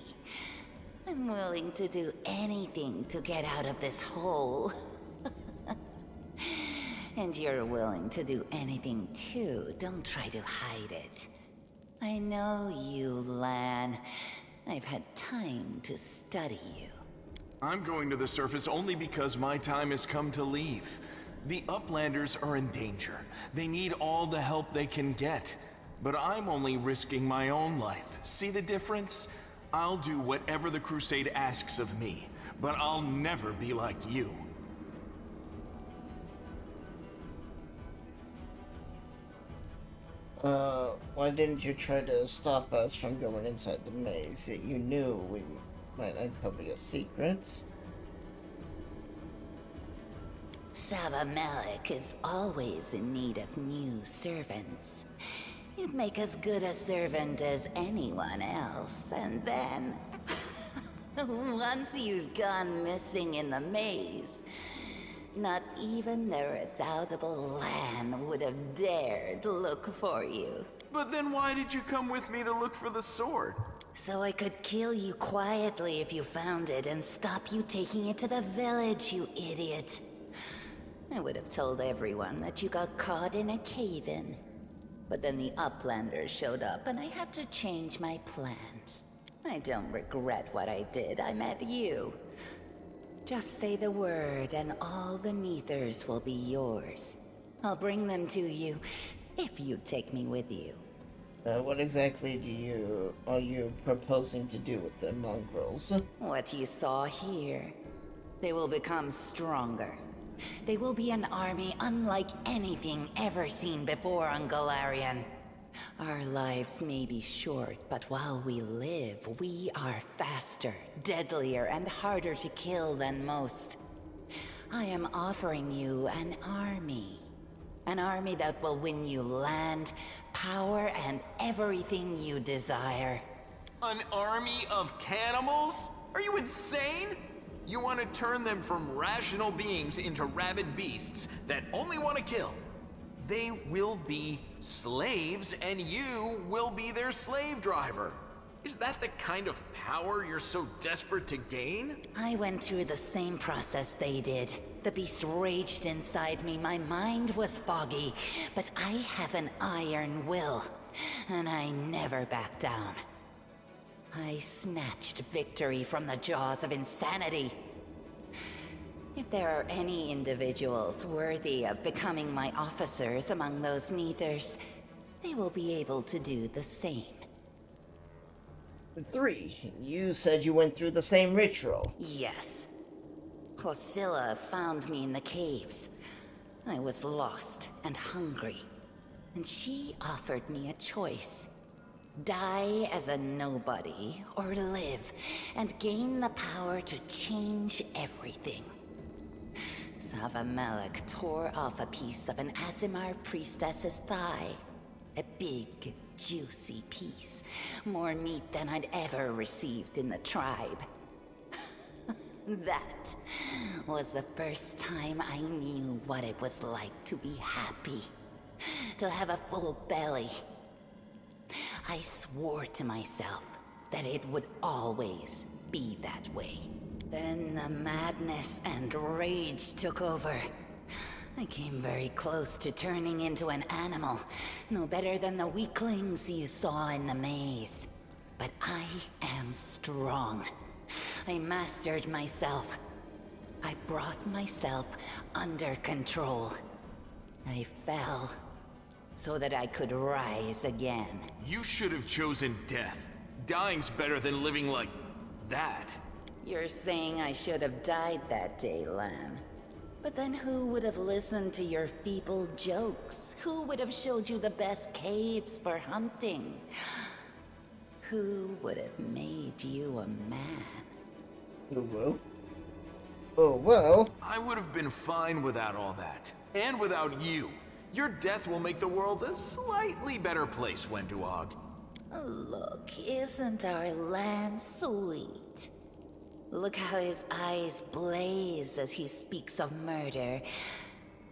I'm willing to do anything to get out of this hole. And you're willing to do anything too. Don't try to hide it. I know you, Lan. I've had time to study you. I'm going to the surface only because my time has come to leave. The Uplanders are in danger. They need all the help they can get. But I'm only risking my own life. See the difference? I'll do whatever the Crusade asks of me, but I'll never be like you. Why didn't you try to stop us from going inside the maze? You knew we might uncover your secret. Savamelek is always in need of new servants. You'd make as good a servant as anyone else, and then... once you've gone missing in the maze, not even the redoubtable Lan would have dared look for you. But then why did you come with me to look for the sword? So I could kill you quietly if you found it and stop you taking it to the village, you idiot. I would have told everyone that you got caught in a cave-in. But then the Uplanders showed up and I had to change my plans. I don't regret what I did. I met you. Just say the word and all the Neathers will be yours. I'll bring them to you if you take me with you. What exactly are you proposing to do with the mongrels? What you saw here. They will become stronger. They will be an army unlike anything ever seen before on Galarian. Our lives may be short, but while we live, we are faster, deadlier, and harder to kill than most. I am offering you an army. An army that will win you land, power, and everything you desire. An army of cannibals? Are you insane? You want to turn them from rational beings into rabid beasts that only want to kill. They will be slaves, and you will be their slave driver. Is that the kind of power you're so desperate to gain? I went through the same process they did. The beast raged inside me, my mind was foggy, but I have an iron will, and I never back down. I snatched victory from the jaws of insanity. If there are any individuals worthy of becoming my officers among those Neithers, they will be able to do the same. 3. You said you went through the same ritual. Yes. Hosilla found me in the caves. I was lost and hungry, and she offered me a choice. Die as a nobody, or live and gain the power to change everything. Savamelek tore off a piece of an Azimar priestess's thigh. A big, juicy piece. More meat than I'd ever received in the tribe. That was the first time I knew what it was like to be happy. To have a full belly. I swore to myself that it would always be that way. Then the madness and rage took over. I came very close to turning into an animal, no better than the weaklings you saw in the maze. But I am strong. I mastered myself. I brought myself under control. I fell so that I could rise again. You should have chosen death. Dying's better than living like that. You're saying I should have died that day, Lan. But then who would have listened to your feeble jokes? Who would have showed you the best caves for hunting? Who would have made you a man? Well. I would have been fine without all that. And without you. Your death will make the world a slightly better place, Wenduog. Look, isn't our land sweet? Look how his eyes blaze as he speaks of murder.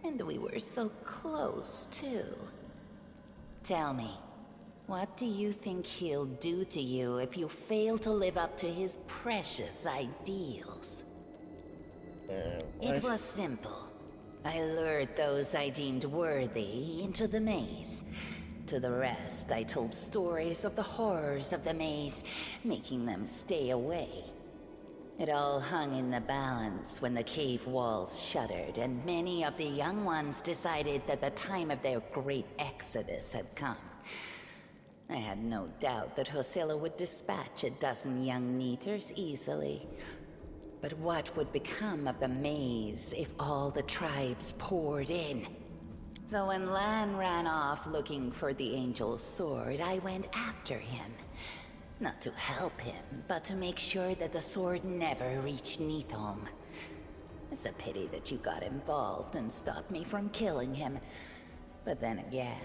And we were so close, too. Tell me, what do you think he'll do to you if you fail to live up to his precious ideals? It was simple. I lured those I deemed worthy into the maze. To the rest, I told stories of the horrors of the maze, making them stay away. It all hung in the balance when the cave walls shuttered, and many of the young ones decided that the time of their great exodus had come. I had no doubt that Hosilla would dispatch a dozen young Neithers easily. But what would become of the maze if all the tribes poured in? So when Lan ran off looking for the Angel's sword, I went after him. Not to help him, but to make sure that the sword never reached Neithholm. It's a pity that you got involved and stopped me from killing him. But then again,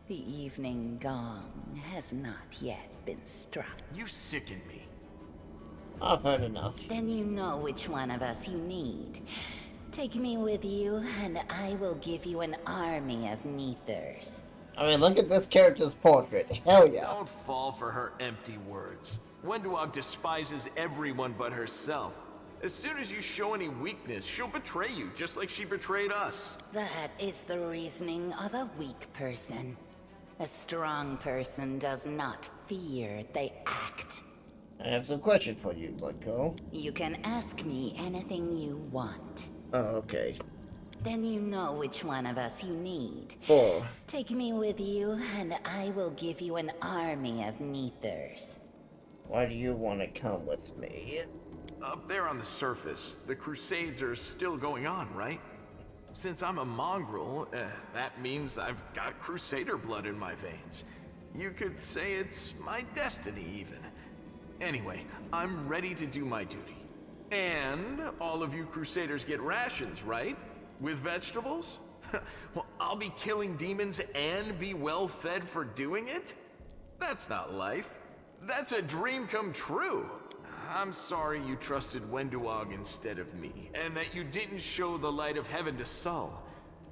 the evening gong has not yet been struck. You sicken me. I've had enough. Then you know which one of us you need. Take me with you, and I will give you an army of Neithers. I mean, look at this character's portrait. Hell yeah. Don't fall for her empty words. Wenduog despises everyone but herself. As soon as you show any weakness, she'll betray you, just like she betrayed us. That is the reasoning of a weak person. A strong person does not fear, they act. I have some question for you, Go. You can ask me anything you want. Oh, okay. Then you know which one of us you need. 4. Take me with you, and I will give you an army of Neithers. Why do you want to come with me? Up there on the surface, the Crusades are still going on, right? Since I'm a mongrel, that means I've got Crusader blood in my veins. You could say it's my destiny, even. Anyway, I'm ready to do my duty. And all of you Crusaders get rations, right? With vegetables? Well, I'll be killing demons and be well fed for doing it? That's not life. That's a dream come true. I'm sorry you trusted Wenduog instead of me, and that you didn't show the light of heaven to Sol.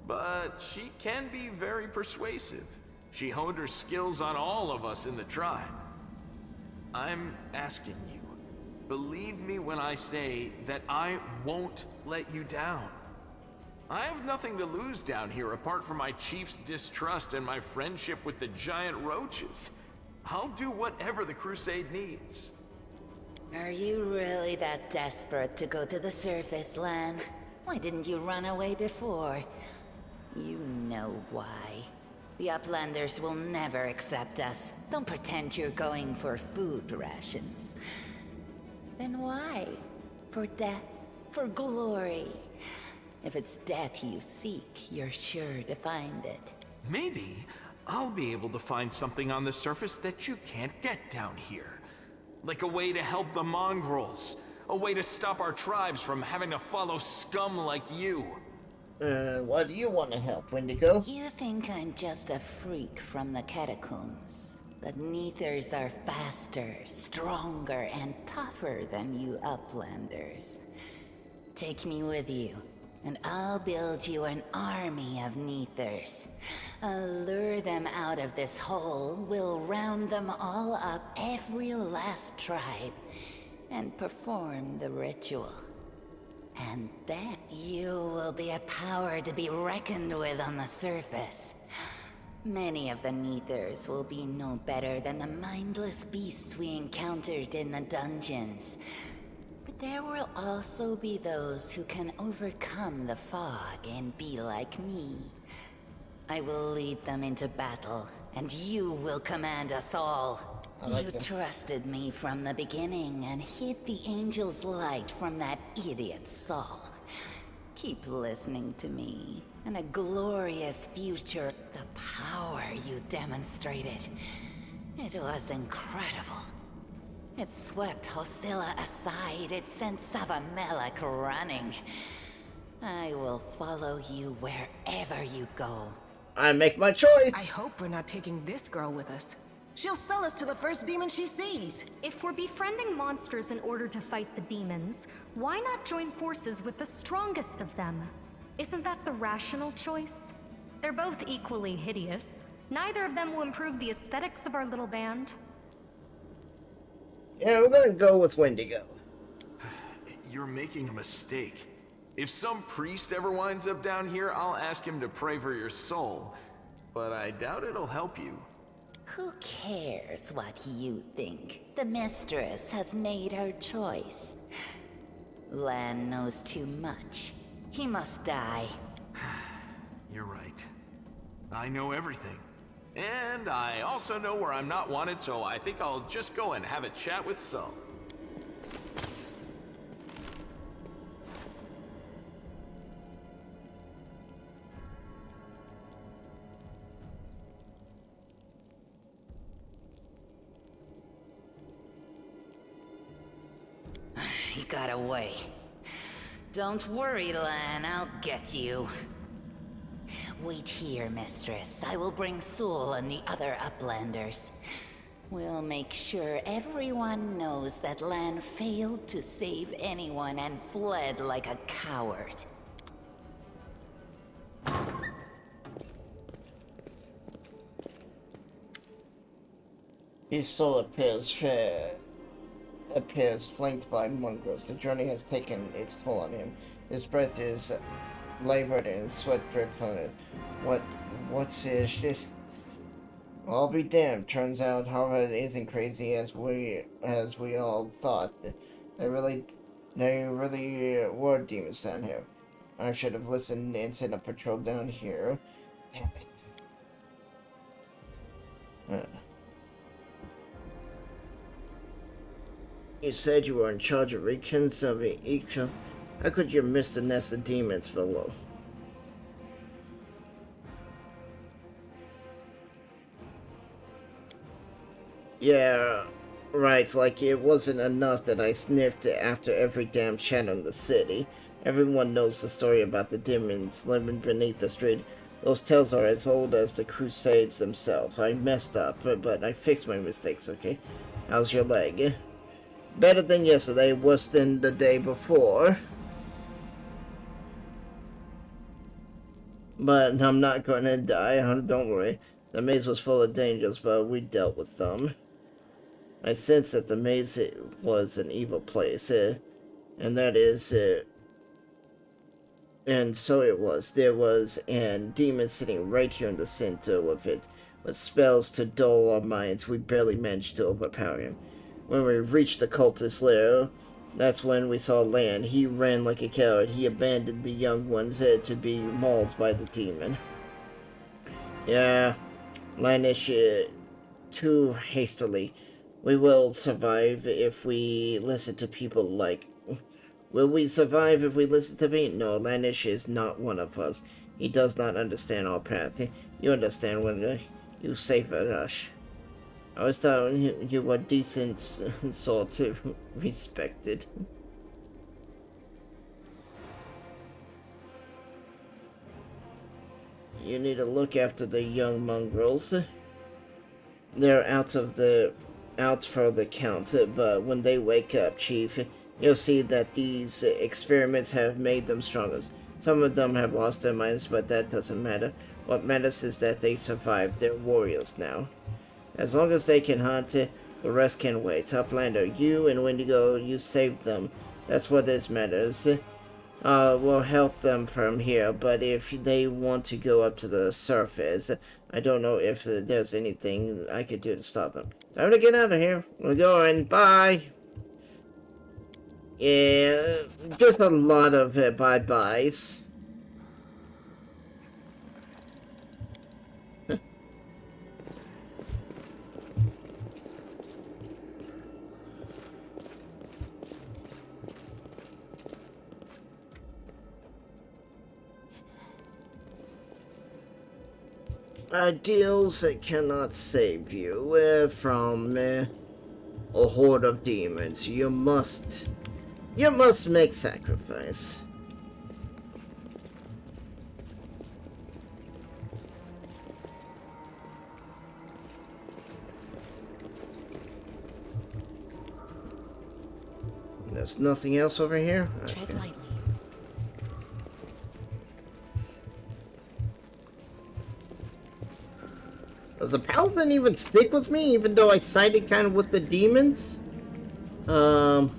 but she can be very persuasive. She honed her skills on all of us in the tribe. I'm asking you, believe me when I say that I won't let you down. I have nothing to lose down here apart from my chief's distrust and my friendship with the giant roaches. I'll do whatever the crusade needs. Are you really that desperate to go to the surface, Lan? Why didn't you run away before? You know why. The Uplanders will never accept us. Don't pretend you're going for food rations. Then why? For death? For glory? If it's death you seek, you're sure to find it. Maybe I'll be able to find something on the surface that you can't get down here. Like a way to help the mongrels. A way to stop our tribes from having to follow scum like you. Why do you want to help, Wendigo? You think I'm just a freak from the catacombs. But Neithers are faster, stronger, and tougher than you Uplanders. Take me with you, and I'll build you an army of Neithers. I'll lure them out of this hole, we'll round them all up, every last tribe, and perform the ritual. And then you will be a power to be reckoned with on the surface. Many of the Neithers will be no better than the mindless beasts we encountered in the dungeons. But there will also be those who can overcome the fog and be like me. I will lead them into battle, and you will command us all. You trusted me from the beginning and hid the angel's light from that idiot Saul. Keep listening to me, and a glorious future. The power you demonstrated. It was incredible. It swept Hosilla aside. It sent Savamelech running. I will follow you wherever you go. I make my choice. I hope we're not taking this girl with us. She'll sell us to the first demon she sees. If we're befriending monsters in order to fight the demons, why not join forces with the strongest of them? Isn't that the rational choice? They're both equally hideous. Neither of them will improve the aesthetics of our little band. Yeah, we're gonna go with Wendigo. You're making a mistake. If some priest ever winds up down here, I'll ask him to pray for your soul. But I doubt it'll help you. Who cares what you think? The mistress has made her choice. Lan knows too much. He must die. You're right. I know everything. And I also know where I'm not wanted, so I think I'll just go and have a chat with Saul. He got away. Don't worry, Lan, I'll get you. Wait here, mistress. I will bring Sul and the other Uplanders. We'll make sure everyone knows that Lan failed to save anyone and fled like a coward. His soul appears flanked by mongrels. The journey has taken its toll on him. His breath is labored and sweat drips on it. What's this? I'll be damned. Turns out Harvard isn't crazy as we all thought. They really were demons down here. I should have listened and sent a patrol down here. Damn it. You said you were in charge of reconciling each other. How could you miss the nest of demons below? Yeah, right, like it wasn't enough that I sniffed after every damn shadow in the city. Everyone knows the story about the demons living beneath the street. Those tales are as old as the Crusades themselves. I messed up, but I fixed my mistakes, okay? How's your leg? Better than yesterday, worse than the day before. But I'm not going to die, don't worry. The maze was full of dangers, but we dealt with them. I sensed that the maze was an evil place, and that is, and so it was. There was an demon sitting right here in the center of it, with spells to dull our minds. We barely managed to overpower him. When we reached the cultist lair, that's when we saw Lan. He ran like a coward. He abandoned the young ones to be mauled by the demon. Yeah, Lanish too hastily. We will survive if we listen to people like... Will we survive if we listen to me? No, Lanish is not one of us. He does not understand our path. You understand when you save us. I was thought you were decent, sort of respected. You need to look after the young mongrels. They're out for the count, but when they wake up, Chief, you'll see that these experiments have made them stronger. Some of them have lost their minds, but that doesn't matter. What matters is that they survived. They're warriors now. As long as they can hunt, the rest can wait. Uplander, you and Wendigo, you saved them. That's what this matters. We'll help them from here, but if they want to go up to the surface, I don't know if there's anything I could do to stop them. Time to get out of here. We're going. Bye. Yeah, just a lot of bye-byes. Deals cannot save you from a horde of demons. You must make sacrifice. There's nothing else over here? Tread lightly. Does the paladin even stick with me, even though I sided kind of with the demons? Oh.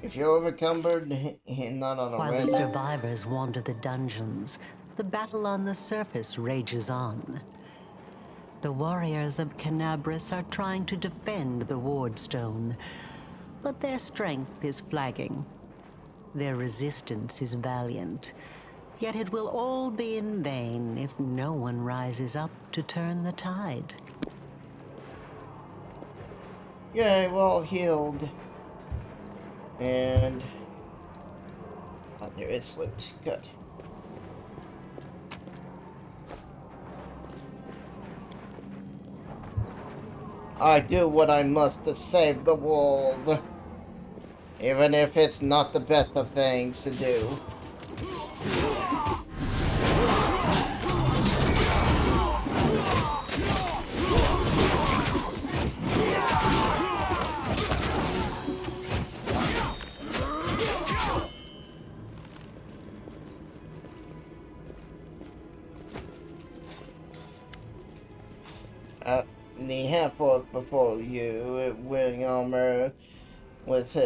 If you're overcumbered and not on a While red... the survivors wander the dungeons, the battle on the surface rages on. The warriors of Canabris are trying to defend the wardstone, but their strength is flagging. Their resistance is valiant, yet it will all be in vain if no one rises up to turn the tide. Yay, we're all healed. And... oh, there is loot. Good. I do what I must to save the world. Even if it's not the best of things to do. The half-orc before you, wearing armor with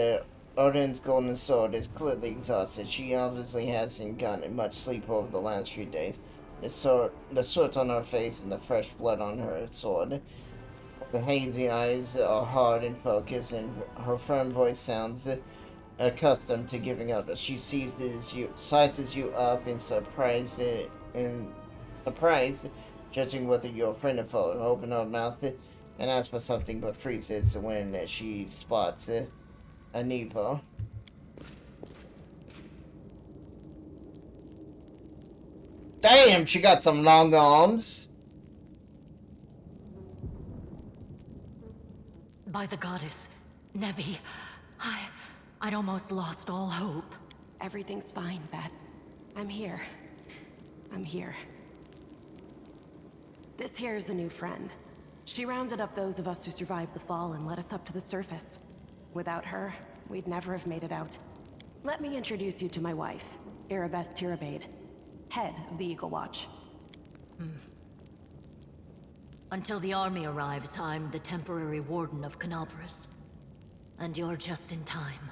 Odin's golden sword, is clearly exhausted. She obviously hasn't gotten much sleep over the last few days. The sweat on her face and the fresh blood on her sword. Her hazy eyes are hard and focused, and her firm voice sounds accustomed to giving orders. She sizes you up in surprise, judging whether you're a friend or foe. Open her mouth and ask for something, but freezes when she spots a Nepo. Damn, she got some long arms. By the goddess, Nevi, I'd almost lost all hope. Everything's fine, Beth. I'm here. I'm here. This here is a new friend. She rounded up those of us who survived the fall and led us up to the surface. Without her, we'd never have made it out. Let me introduce you to my wife, Arabeth Tirabade, head of the Eagle Watch. Until the army arrives, I'm the temporary warden of Canobras. And you're just in time.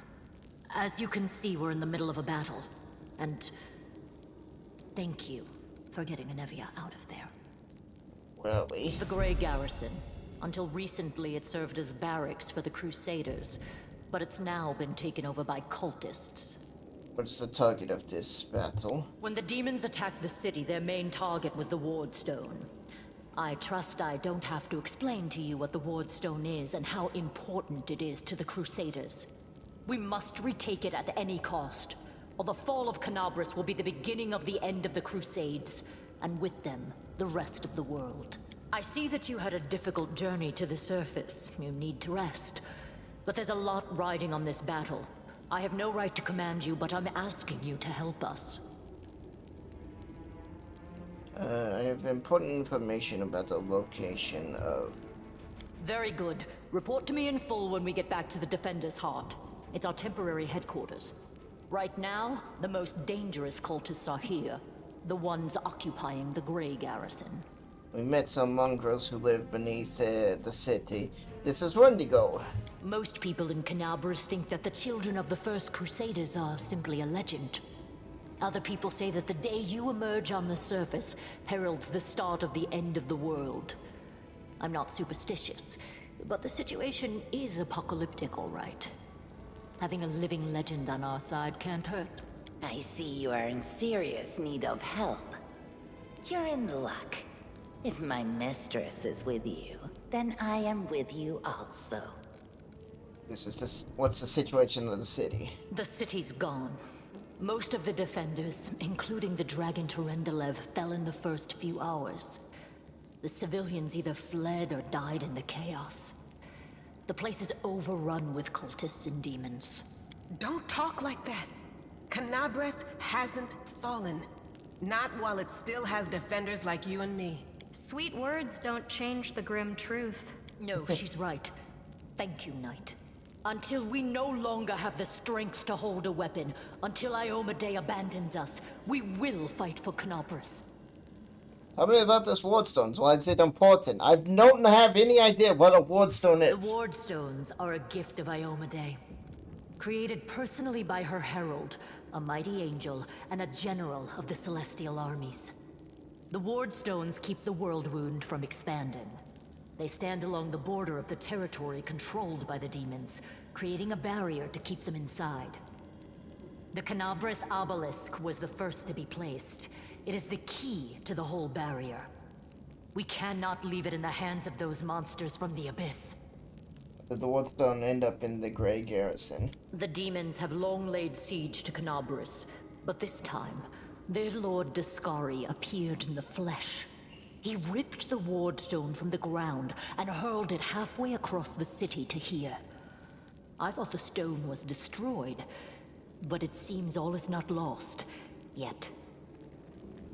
As you can see, we're in the middle of a battle. And thank you for getting Anevia out of there. Were we? The Grey Garrison. Until recently, it served as barracks for the Crusaders, but it's now been taken over by cultists. What's the target of this battle? When the demons attacked the city, their main target was the Wardstone. I trust I don't have to explain to you what the Wardstone is and how important it is to the Crusaders. We must retake it at any cost, or the fall of Canobras will be the beginning of the end of the Crusades, and with them, the rest of the world. I see that you had a difficult journey to the surface. You need to rest. But there's a lot riding on this battle. I have no right to command you, but I'm asking you to help us. I have important information about the location of... Very good. Report to me in full when we get back to the Defender's Heart. It's our temporary headquarters. Right now, the most dangerous cultists are here. The ones occupying the Grey Garrison. We met some mongrels who live beneath the city. This is Wendigo. Most people in Canobras think that the children of the first Crusaders are simply a legend. Other people say that the day you emerge on the surface heralds the start of the end of the world. I'm not superstitious, but the situation is apocalyptic, all right. Having a living legend on our side can't hurt. I see you are in serious need of help. You're in luck. If my mistress is with you, then I am with you also. What's the situation of the city? The city's gone. Most of the defenders, including the dragon Terendelev, fell in the first few hours. The civilians either fled or died in the chaos. The place is overrun with cultists and demons. Don't talk like that. Canobras hasn't fallen. Not while it still has defenders like you and me. Sweet words don't change the grim truth. No, she's right. Thank you, Knight. Until we no longer have the strength to hold a weapon, until Iomedae abandons us, we will fight for Canobras. Tell me about this Wardstones. Why is it important? I don't have any idea what a Wardstone is. The Wardstones are a gift of Iomedae. Created personally by her herald, a mighty angel, and a general of the celestial armies. The Wardstones keep the world wound from expanding. They stand along the border of the territory controlled by the demons, creating a barrier to keep them inside. The Canobras obelisk was the first to be placed. It is the key to the whole barrier. We cannot leave it in the hands of those monsters from the abyss. Did the Wardstone end up in the Grey Garrison? The demons have long laid siege to Canobras, but this time, their lord Dascari appeared in the flesh. He ripped the Wardstone from the ground and hurled it halfway across the city to here. I thought the stone was destroyed, but it seems all is not lost, yet.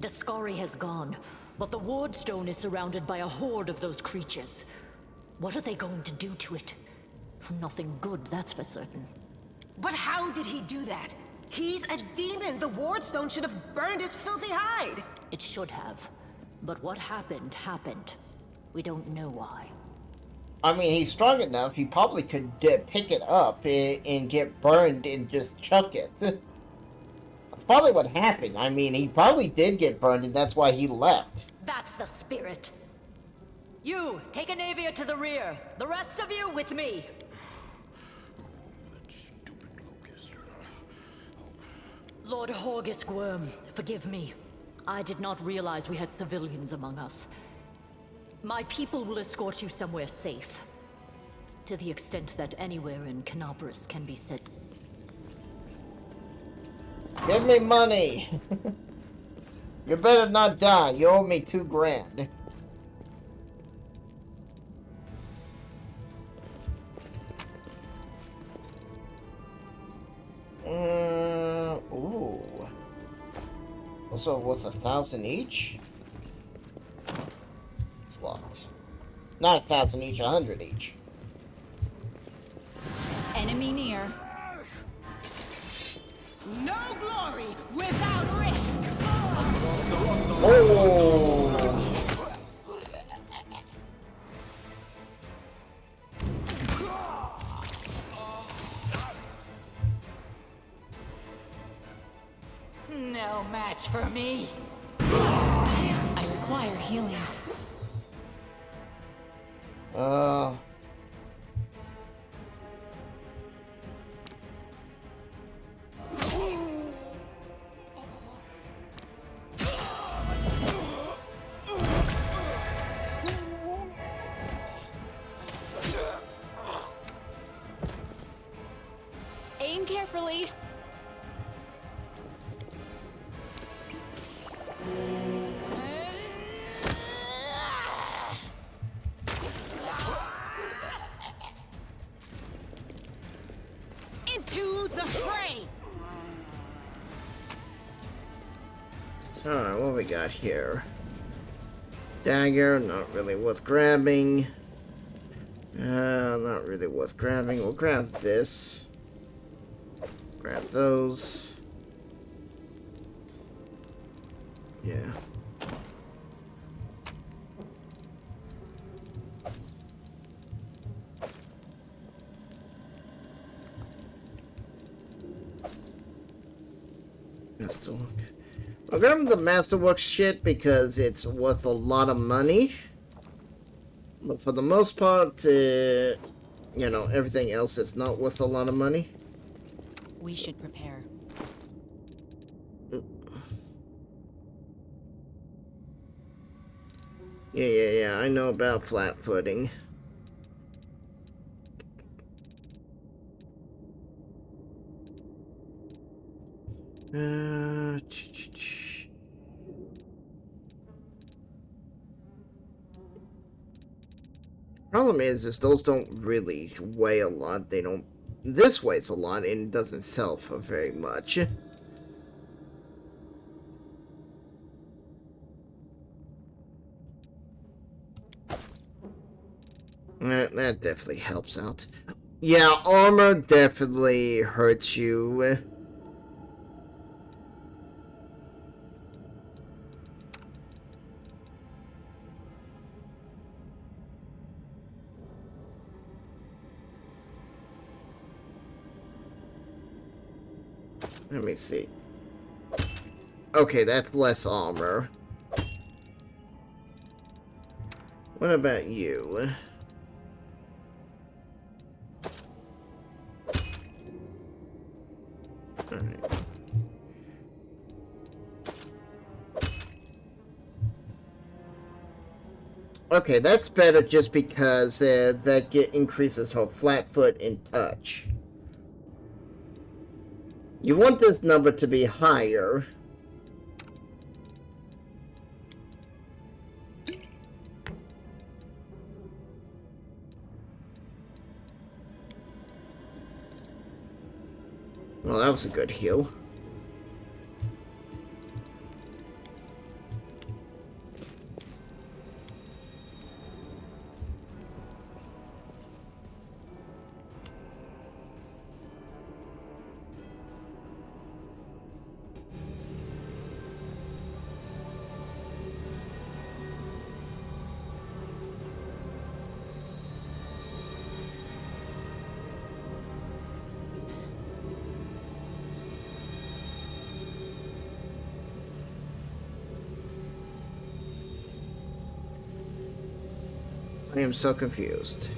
Dascari has gone, but the Wardstone is surrounded by a horde of those creatures. What are they going to do to it? Nothing good, that's for certain. But how did he do that? He's a demon! The Wardstone should have burned his filthy hide! It should have. But what happened, happened. We don't know why. I mean, he's strong enough, he probably could pick it up and get burned and just chuck it. That's probably what happened. I mean, he probably did get burned and that's why he left. That's the spirit. You, take Anevia to the rear. The rest of you with me. Lord Horgus Worm, forgive me. I did not realize we had civilians among us. My people will escort you somewhere safe. To the extent that anywhere in Canobras can be said. Give me money! You better not die. You owe me $2 grand. Also worth 1,000 each? It's a lot. Not 1,000 each, 100 each. Enemy near. No glory without risk. Oh! No match for me. I require healing. Aim carefully. Into the fray. Alright, what we got here? Dagger, not really worth grabbing. Not really worth grabbing. We'll grab this. Grab those. Yeah. Masterwork. I'll grab the Masterwork shit because it's worth a lot of money. But for the most part, you know, everything else is not worth a lot of money. We should prepare. Yeah, I know about flat footing. Problem is those don't really weigh a lot. They don't. This weighs a lot and it doesn't sell for very much. That definitely helps out. Yeah, armor definitely hurts you. Let me see. Okay, that's less armor. What about you? Alright. Okay, that's better just because that increases her flat foot and touch. You want this number to be higher. Well, that was a good heal. I am so confused.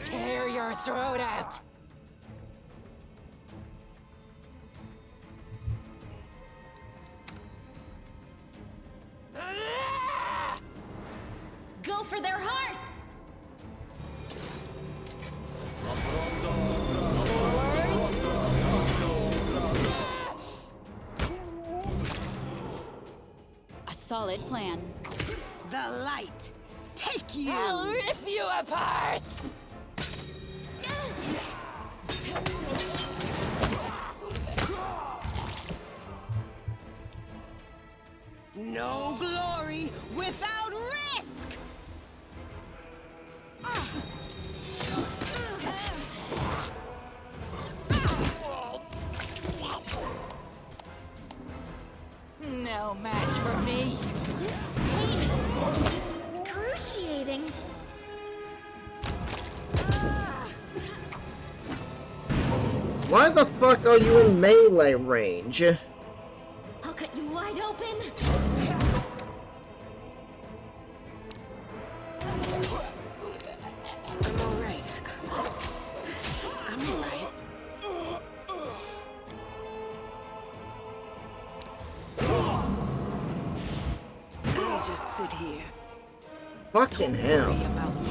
Tear your throat out! Go for their hearts! solid plan. The light, take you! I'll rip you apart! No glory without risk! No match for me. Excruciating. Why the fuck are you in melee range? I'll cut you wide open. I'm alright. I'm alright. I'll just sit here. Fucking hell. Worry about me.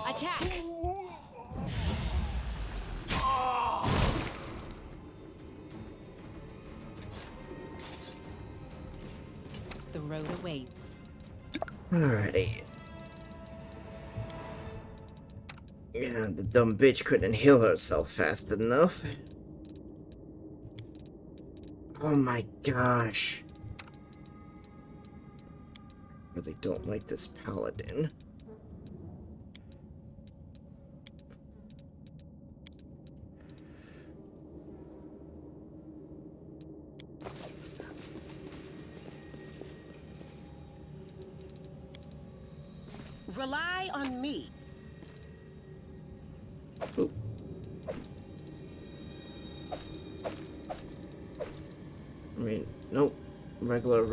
Attack! The road awaits. Alrighty. Yeah, the dumb bitch couldn't heal herself fast enough. Oh my gosh. I really don't like this paladin. Rely on me. Ooh. I mean, nope. Regular.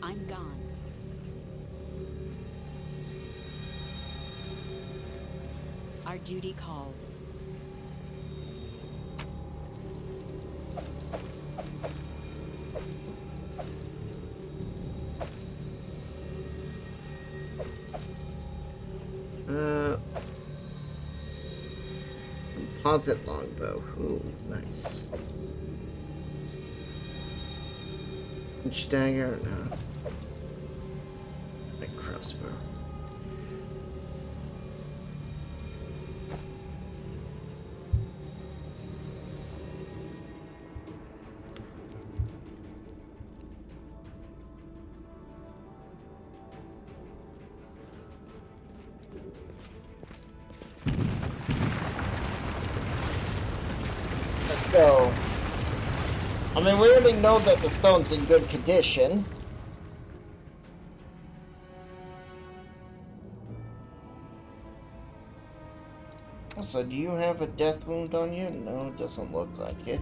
I'm gone. Our duty calls. Composite longbow. Ooh, nice. Each dagger? No. Like crossbow. Let's go. I mean, we already know that the stone's in good condition. Also, do you have a death wound on you? No, it doesn't look like it.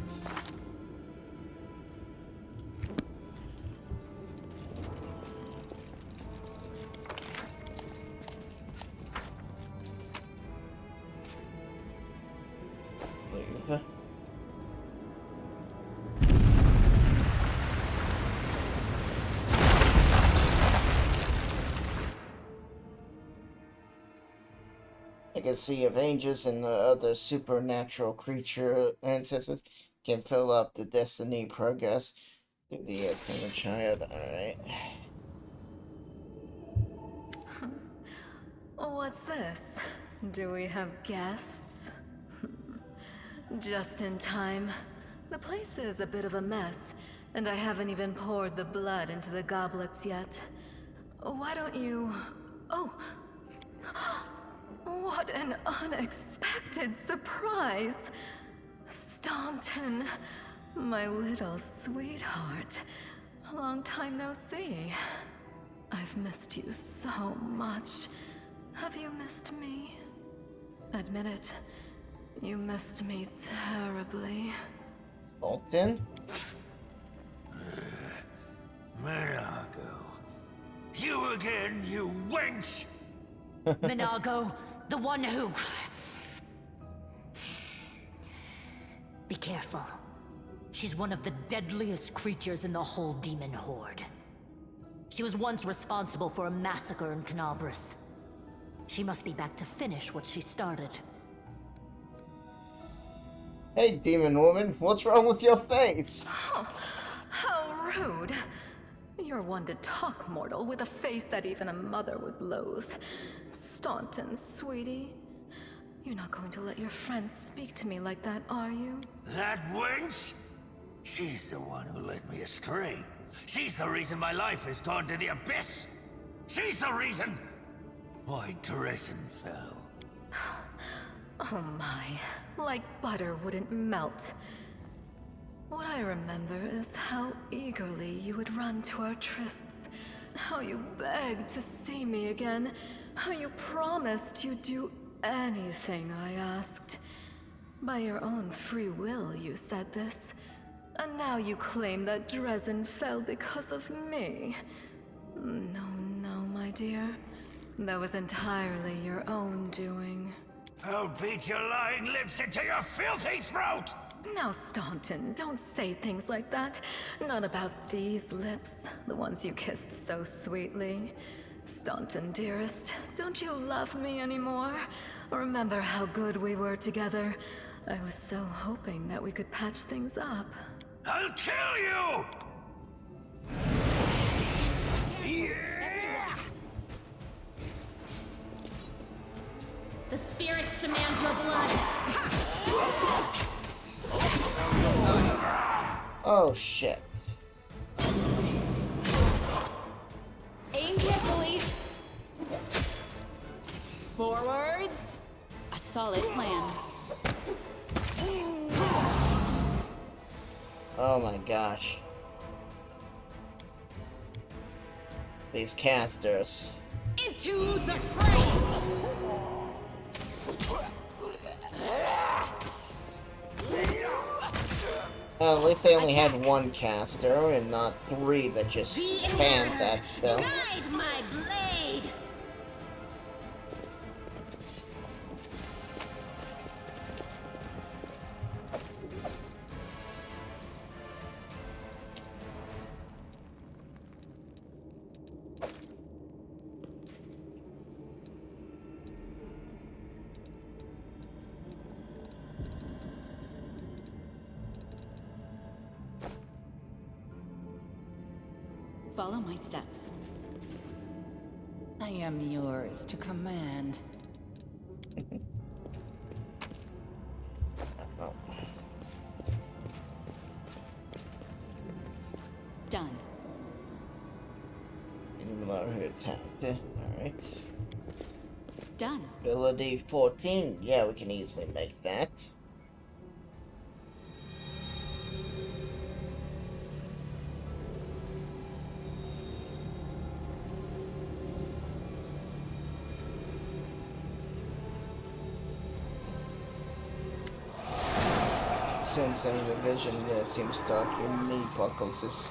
Leave. Legacy of Angels and the other supernatural creature ancestors can fill up the destiny progress through the eternal child. Alright. What's this? Do we have guests? Just in time. The place is a bit of a mess, and I haven't even poured the blood into the goblets yet. Why don't you... Oh! What an unexpected surprise! Staunton, my little sweetheart. Long time no see. I've missed you so much. Have you missed me? Admit it. You missed me terribly. Staunton? Monaco. You again, you wench! Minago, the one who... Be careful. She's one of the deadliest creatures in the whole demon horde. She was once responsible for a massacre in Canabras. She must be back to finish what she started. Hey, demon woman, what's wrong with your face? Oh, how rude. You're one to talk, mortal, with a face that even a mother would loathe. Staunton, sweetie. You're not going to let your friends speak to me like that, are you? That wench? She's the one who led me astray. She's the reason my life has gone to the abyss. She's the reason why Dresden fell. Oh my, like butter wouldn't melt. What I remember is how eagerly you would run to our trysts, how you begged to see me again, how you promised you'd do anything I asked. By your own free will, you said this. And now you claim that Dresden fell because of me. No, no, my dear. That was entirely your own doing. I'll beat your lying lips into your filthy throat! Now, Staunton, don't say things like that. Not about these lips, the ones you kissed so sweetly. Staunton, dearest, don't you love me anymore? Remember how good we were together? I was so hoping that we could patch things up. I'll kill you! The spirits demand your blood. Oh shit. Aim carefully. Forwards. A solid plan. Oh my gosh. These casters. Into the fray! Well, at least they only had one caster and not three that just spammed that spell. Guide my blade! Follow my steps. I am yours to command. Done. Even though who attacked. Alright. Done. Ability 14. Yeah, we can easily make that. Sensing the vision seems dark, your knee buckles.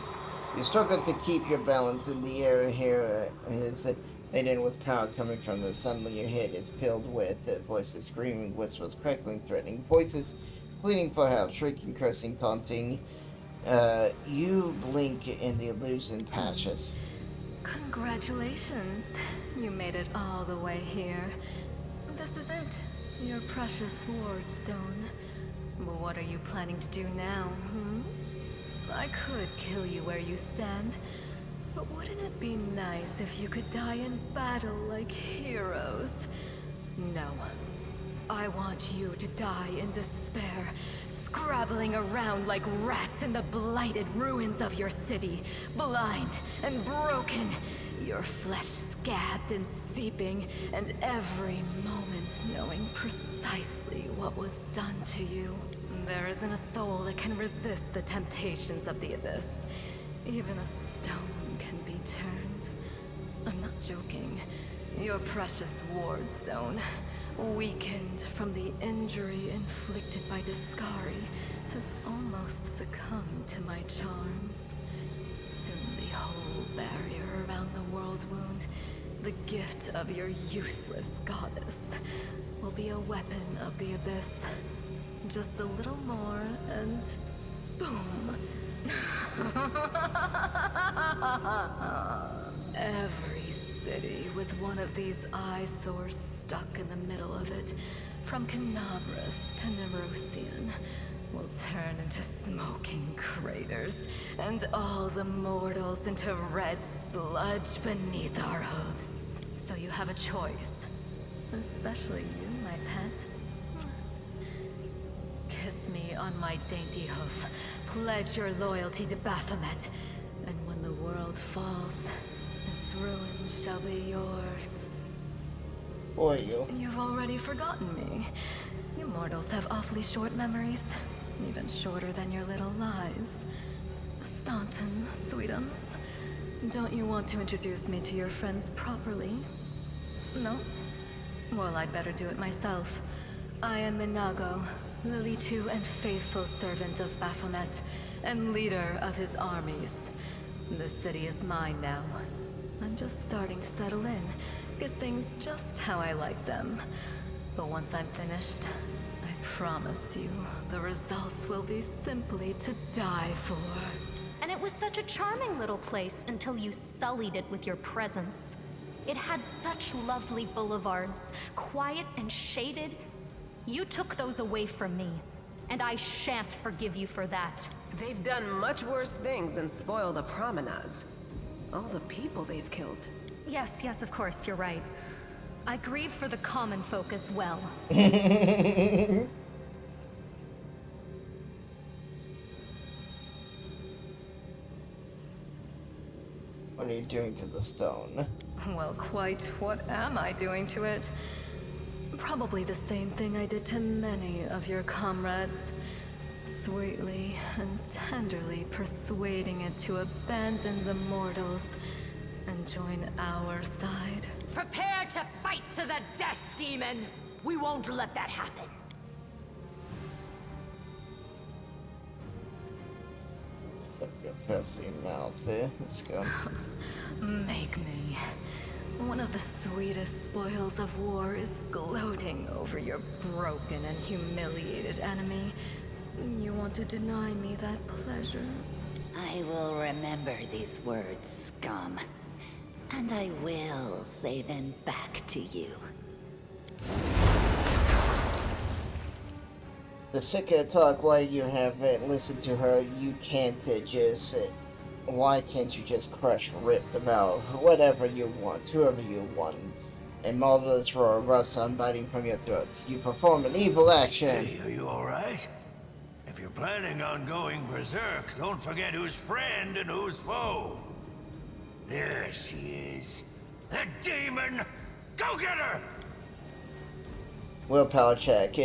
You struggle to keep your balance in the air here. It's laden with power coming from the suddenly your head is filled with voices screaming, whispers crackling, threatening voices, pleading for help, shrieking, cursing, taunting. You blink and the illusion passes. Congratulations. You made it all the way here. This is it. Your precious ward stone. But what are you planning to do now, I could kill you where you stand, but wouldn't it be nice if you could die in battle like heroes? No. I want you to die in despair, scrabbling around like rats in the blighted ruins of your city, blind and broken, your flesh scabbed and seeping, and every moment knowing precisely what was done to you. There isn't a soul that can resist the temptations of the abyss. Even a stone can be turned. I'm not joking. Your precious ward stone, weakened from the injury inflicted by Discari, has almost succumbed to my charms. Soon the whole barrier around the world wound, the gift of your useless goddess, will be a weapon of the abyss. Just a little more, and Boom. Every city with one of these eyesores stuck in the middle of it, from Canabras to Nerosian, will turn into smoking craters, and all the mortals into red sludge beneath our hooves. So you have a choice. Especially you, my pet. Kiss me on my dainty hoof. Pledge your loyalty to Baphomet. And when the world falls, its ruins shall be yours. Boy, you. You've already forgotten me. You mortals have awfully short memories. Even shorter than your little lives. Staunton, sweetums. Don't you want to introduce me to your friends properly? No? Well, I'd better do it myself. I am Minago, Lily II and faithful servant of Baphomet, and leader of his armies. The city is mine now. I'm just starting to settle in, get things just how I like them. But once I'm finished, I promise you, the results will be simply to die for. And it was such a charming little place until you sullied it with your presence. It had such lovely boulevards, quiet and shaded. You took those away from me, and I shan't forgive you for that. They've done much worse things than spoil the promenades. All the people they've killed. Yes, of course, you're right. I grieve for the common folk as well. What are you doing to the stone? Well, quite what am I doing to it? Probably the same thing I did to many of your comrades. Sweetly and tenderly persuading it to abandon the mortals and join our side. Prepare to fight to the death, demon! We won't let that happen. Shut your filthy mouth there. Let's go. Make me. One of the sweetest spoils of war is gloating over your broken and humiliated enemy. You want to deny me that pleasure? I will remember these words, scum. And I will say them back to you. The sicker talk, why you haven't listened to her, you can't just... why can't you just crush Rip about whatever you want, whoever you want? A marvelous roar erupts on biting from your throats. You perform an evil action. Hey, are you alright? If you're planning on going berserk, don't forget who's friend and who's foe. There she is. The demon! Go get her! Willpower check.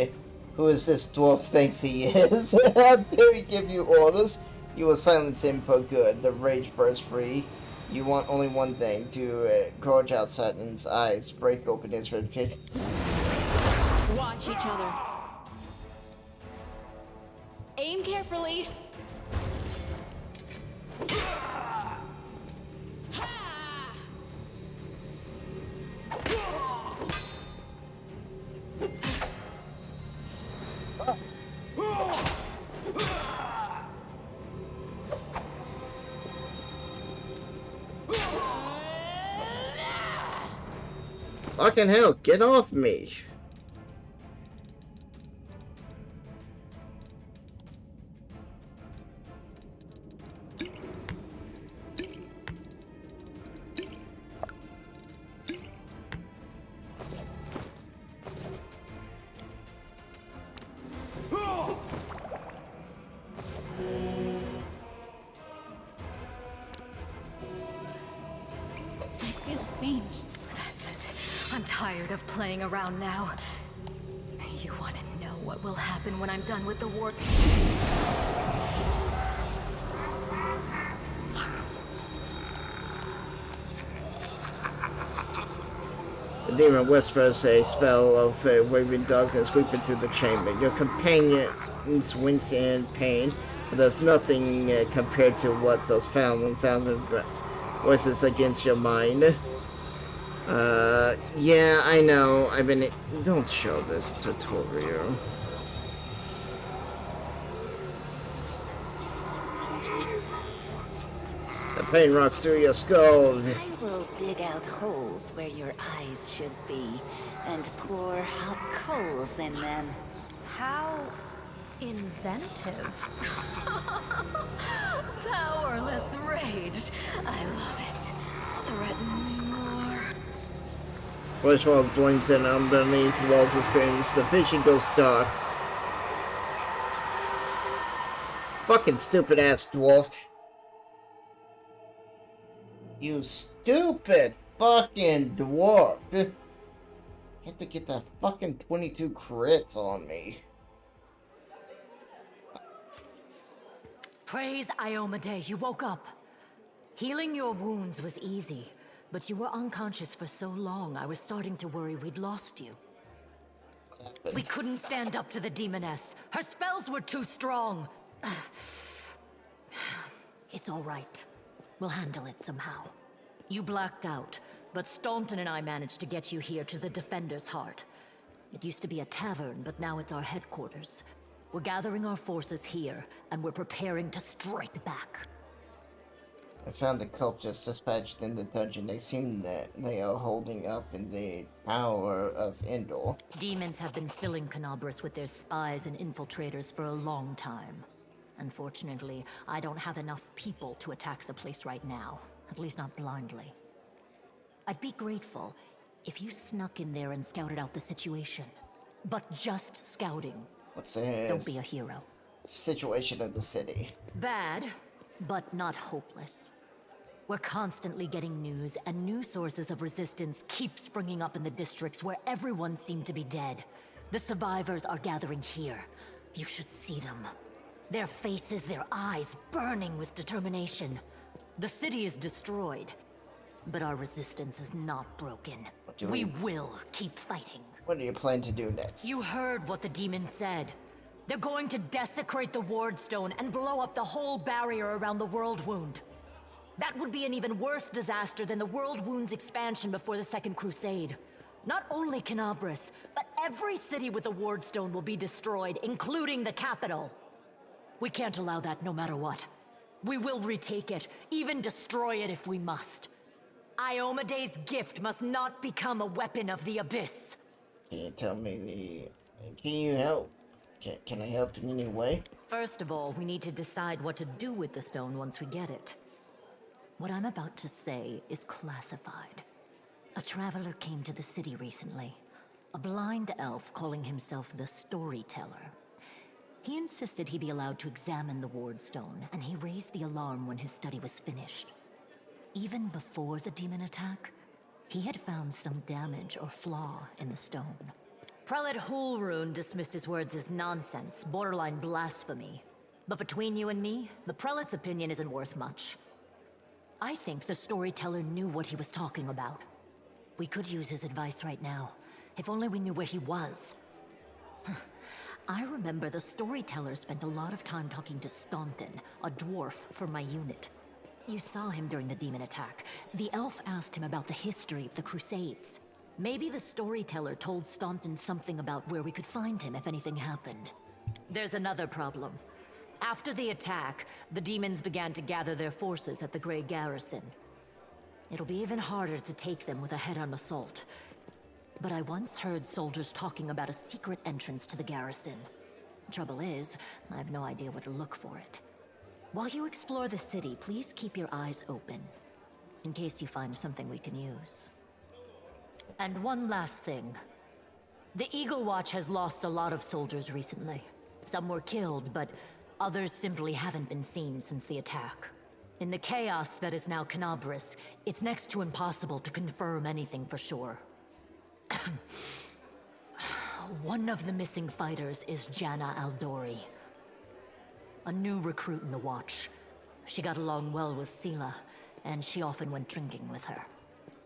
Who is this dwarf thinks he is? How dare he give you orders? You will silence him for good. The rage bursts free. You want only one thing, to gorge out Satan's eyes, break open his ribcage. Watch each other. Aim carefully. Fucking hell, get off me! I feel faint. I'm tired of playing around now. You want to know what will happen when I'm done with the war? The demon whispers a spell of waving darkness sweeping through the chamber. Your companions wince in pain, but there's nothing compared to what those foul thousand voices against your mind. Yeah, I know. I've been... Don't show this tutorial. Pain rocks through your skull. I will dig out holes where your eyes should be and pour hot coals in them. How inventive. Powerless rage. I love it. Threaten me more. Wishwall blinks in underneath walls of screens. The vision goes dark. Fucking stupid ass dwarf. You stupid fucking dwarf. You have to get that fucking 22 crits on me. Praise Iomade, you woke up. Healing your wounds was easy, but you were unconscious for so long, I was starting to worry we'd lost you. We couldn't stand up to the demoness. Her spells were too strong. It's all right. We'll handle it somehow. You blacked out, but Staunton and I managed to get you here to the Defender's Heart. It used to be a tavern, but now it's our headquarters. We're gathering our forces here, and we're preparing to strike back. I found the cult just dispatched in the dungeon. They seem that they are holding up in the Tower of Endor. Demons have been filling Canabras with their spies and infiltrators for a long time. Unfortunately, I don't have enough people to attack the place right now. At least not blindly. I'd be grateful if you snuck in there and scouted out the situation. But just scouting. What's this? Don't be a hero. Situation of the city. Bad, but not hopeless. We're constantly getting news, and new sources of resistance keep springing up in the districts where everyone seemed to be dead. The survivors are gathering here. You should see them. Their faces, their eyes burning with determination. The city is destroyed, but our resistance is not broken. We will keep fighting. What do you plan to do next? You heard what the demon said. They're going to desecrate the Ward Stone and blow up the whole barrier around the World Wound. That would be an even worse disaster than the World Wound's expansion before the Second Crusade. Not only Canabras, but every city with a Ward Stone will be destroyed, including the capital. We can't allow that no matter what. We will retake it, even destroy it if we must. Iomade's gift must not become a weapon of the Abyss. Can you tell me Can you help? Can I help in any way? First of all, we need to decide what to do with the stone once we get it. What I'm about to say is classified. A traveler came to the city recently. A blind elf calling himself the Storyteller. He insisted he be allowed to examine the Ward Stone, and he raised the alarm when his study was finished. Even before the demon attack, he had found some damage or flaw in the stone. Prelate Hulrune dismissed his words as nonsense, borderline blasphemy. But between you and me, the prelate's opinion isn't worth much. I think the Storyteller knew what he was talking about. We could use his advice right now, if only we knew where he was. I remember the Storyteller spent a lot of time talking to Staunton, a dwarf from my unit. You saw him during the demon attack. The elf asked him about the history of the Crusades. Maybe the Storyteller told Staunton something about where we could find him if anything happened. There's another problem. After the attack, the demons began to gather their forces at the Grey Garrison. It'll be even harder to take them with a head-on assault. But I once heard soldiers talking about a secret entrance to the garrison. Trouble is, I have no idea where to look for it. While you explore the city, please keep your eyes open, in case you find something we can use. And one last thing. The Eagle Watch has lost a lot of soldiers recently. Some were killed, but others simply haven't been seen since the attack. In the chaos that is now Canabras, it's next to impossible to confirm anything for sure. One of the missing fighters is Janna Aldori, a new recruit in the Watch. She got along well with Sela, and she often went drinking with her.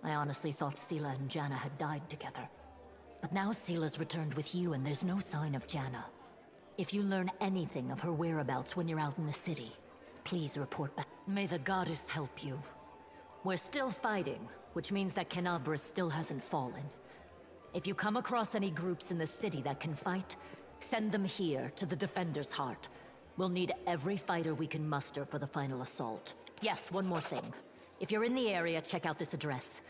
I honestly thought Sela and Janna had died together. But now Sela's returned with you, and there's no sign of Janna. If you learn anything of her whereabouts when you're out in the city, please report back. May the goddess help you. We're still fighting, which means that Canabras still hasn't fallen. If you come across any groups in the city that can fight, send them here to the Defender's Heart. We'll need every fighter we can muster for the final assault. Yes, one more thing. If you're in the area, check out this address.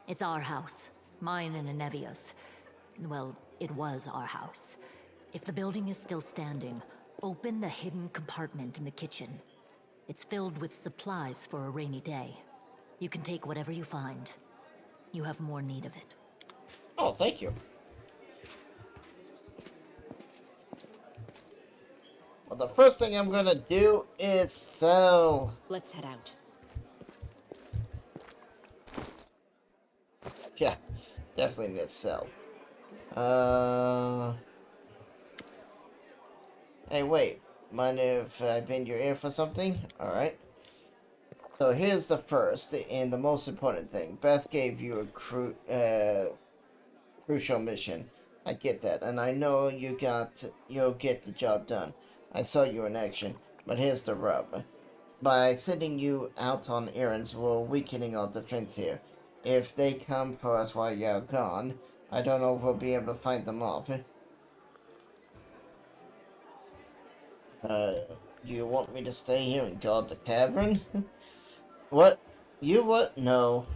It's our house. Mine and Anevia's. Well, it was our house. If the building is still standing, open the hidden compartment in the kitchen. It's filled with supplies for a rainy day. You can take whatever you find. You have more need of it. Oh, thank you. Well, the first thing I'm gonna do is sell. Let's head out. Yeah, definitely need to sell. Hey, wait. Mind if I bend your ear for something? Alright. So here's the first and the most important thing. Beth gave you a crucial mission. I get that, and I know you'll get the job done. I saw you in action, but here's the rub. By sending you out on errands, we're weakening our defense here. If they come for us while you're gone, I don't know if we'll be able to fight them off. You want me to stay here and guard the tavern? What? You what? No.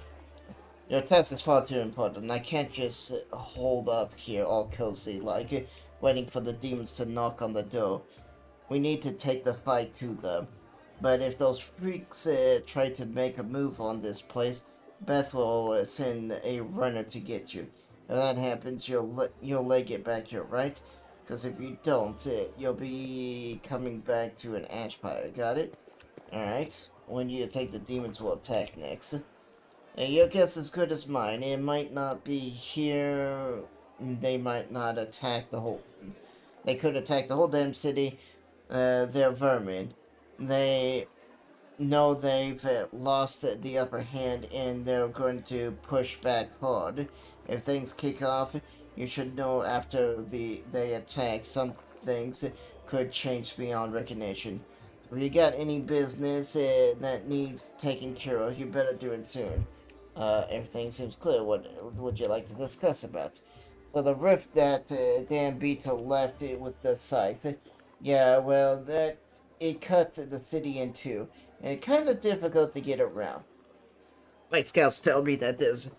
Your test is far too important. I can't just hold up here all cozy, like waiting for the demons to knock on the door. We need to take the fight to them. But if those freaks try to make a move on this place, Beth will send a runner to get you. If that happens, you'll leg it back here, right? Because if you don't, you'll be coming back to an ash pile. Got it? Alright. When you take the demons will attack next. Your guess is good as mine. It might not be here. They might not attack the whole... They could attack the whole damn city. They're vermin. They know they've lost the upper hand and they're going to push back hard. If things kick off, you should know after they attack, some things could change beyond recognition. If you got any business that needs taking care of, you better do it soon. Everything seems clear. What would you like to discuss about? So the rift that Dan Beetle left it with the scythe. Yeah, well, it cut the city in two, and it's kind of difficult to get around. My scouts tell me that there's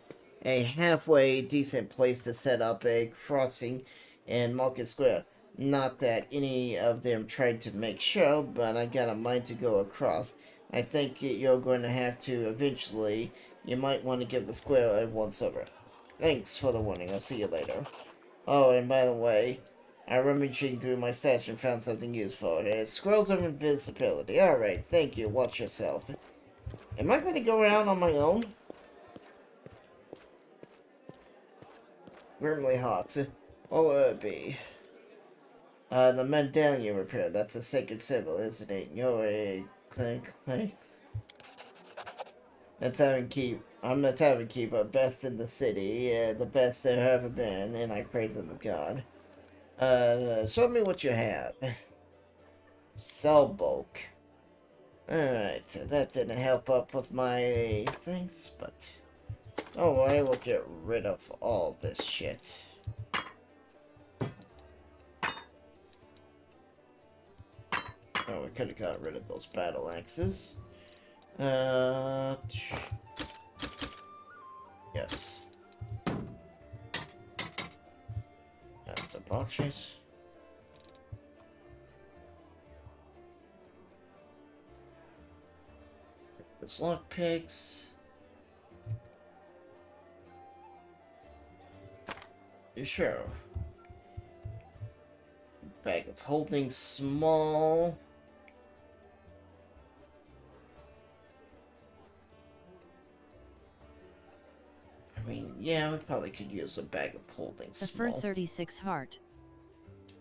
a halfway decent place to set up a crossing in Market Square. Not that any of them tried to make show, but I got a mind to go across. I think you're going to have to eventually. You might want to give the square a once-over. Thanks for the warning. I'll see you later. Oh, and by the way, I rummaging through my stash and found something useful. Scrolls of invisibility. Alright, thank you. Watch yourself. Am I going to go around on my own? Grimly Hawks. What would it be? The medallion repair. That's a sacred symbol, isn't it? You're a clink place. I'm the tavern keeper, best in the city, the best there ever been, and I praise the god. Show me what you have. Sell bulk. Alright, so that didn't help up with my things, but don't worry, we'll get rid of all this shit. Oh, we could have got rid of those battle axes. Yes. That's the boxes. This lockpicks. You sure? Bag of holding small. I mean, yeah, we probably could use a bag of holding small. The Fur 36 Heart.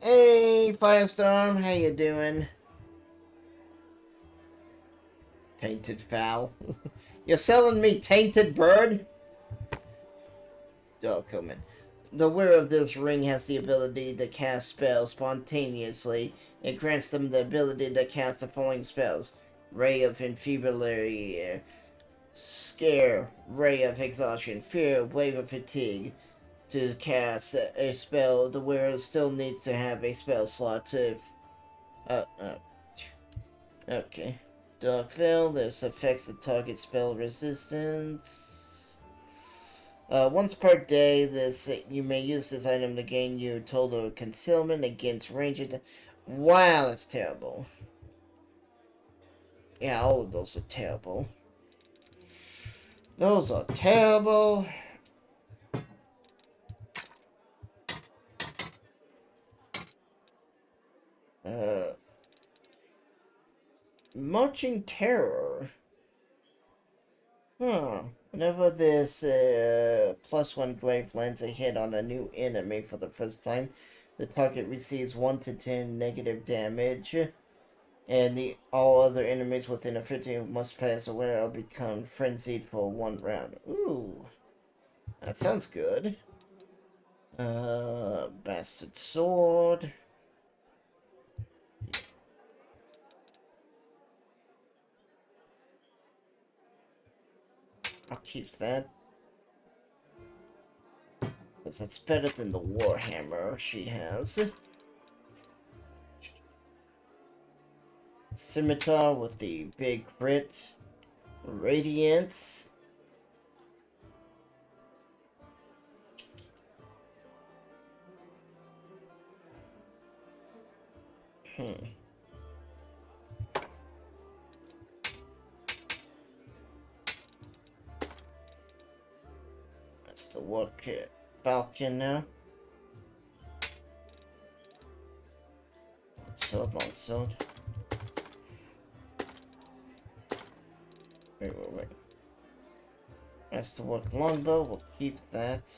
Hey, Firestorm, how you doing? Tainted fowl. You're selling me tainted bird? Oh, come in. The wearer of this ring has the ability to cast spells spontaneously. It grants them the ability to cast the following spells. Ray of Infibulary, Scare, Ray of Exhaustion, Fear, Wave of Fatigue. To cast a spell, the wearer still needs to have a spell slot to Okay. Darkveil, this affects the target spell resistance. Once per day, you may use this item to gain your total concealment against ranged. Wow, that's terrible. Yeah, all of those are terrible. Those are terrible. Marching Terror. Huh. Whenever this +1 glaive lands a hit on a new enemy for the first time, the target receives 1 to 10 negative damage, and all other enemies within a 15 must pass away or become frenzied for 1 round. Ooh. That sounds good. Bastard Sword. I'll keep that. Because that's better than the Warhammer she has. Scimitar with the big crit. Radiance. That's the work Falcon now. Longsword. Wait. That's the work longbow. We'll keep that.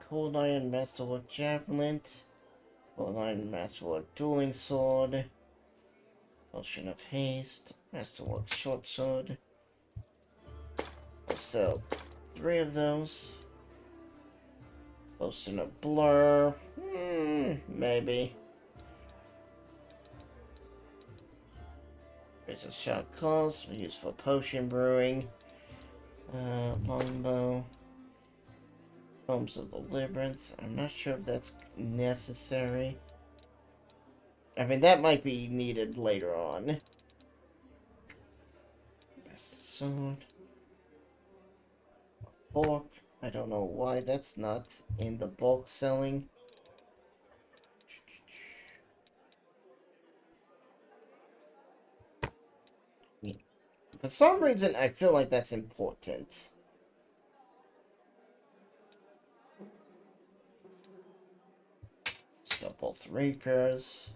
Cold Iron Masterwork Javelin. Cold Iron Masterwork Dueling Sword. Potion of Haste. Masterwork Short Sword. I'll sell 3 of those. Potion of Blur. Maybe. There's a shot cost. We use for potion brewing. Longbow. Homes of the Labyrinth. I'm not sure if that's necessary. I mean, that might be needed later on. Best sword. Fork. I don't know why that's not in the bulk selling. For some reason, I feel like that's important. So both rapiers.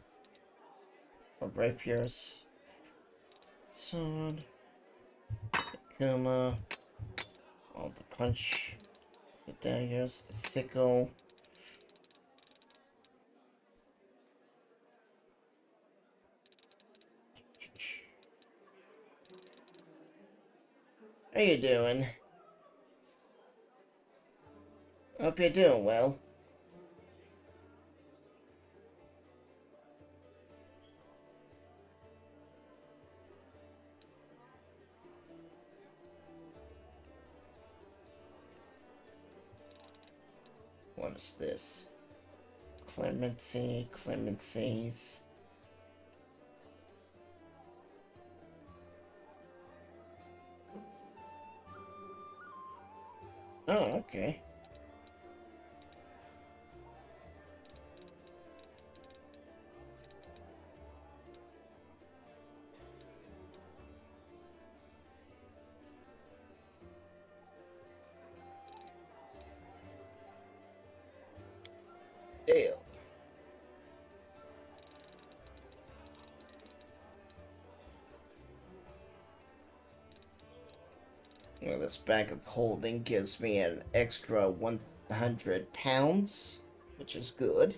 Or rapiers. Sword. Kuma. All the punch. The daggers. The sickle. How you doing? Hope you're doing well. What is this? Clemencies. Oh, okay. Deal. Well, this bag of holding gives me an extra 100 pounds, which is good.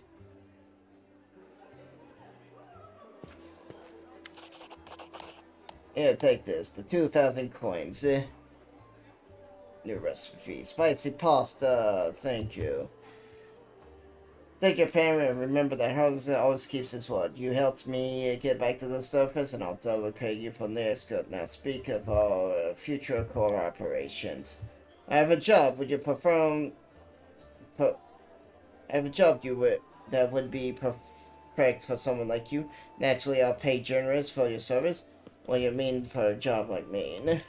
Here, take this. The 2,000 coins. New recipe. Spicy pasta. Thank you. Thank you, parent. Remember that Harlan always keeps his word. You helped me get back to the surface, and I'll totally pay you for this. Good. Now speak of our future core operations. I have a job. Would you perform? I have a job that would be perfect for someone like you. Naturally, I'll pay generous for your service. What do you mean for a job like me?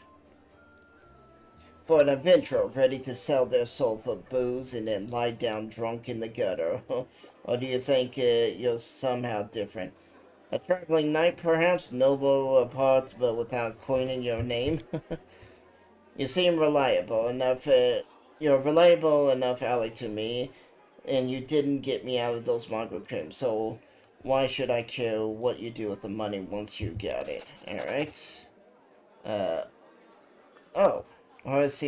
For an adventurer ready to sell their soul for booze and then lie down drunk in the gutter. Or do you think you're somehow different? A traveling knight, perhaps, noble of heart, but without coin in your name? You seem reliable enough. You're a reliable enough ally to me, and you didn't get me out of those mongrel crimes, so why should I care what you do with the money once you got it? Alright. Oh. Horace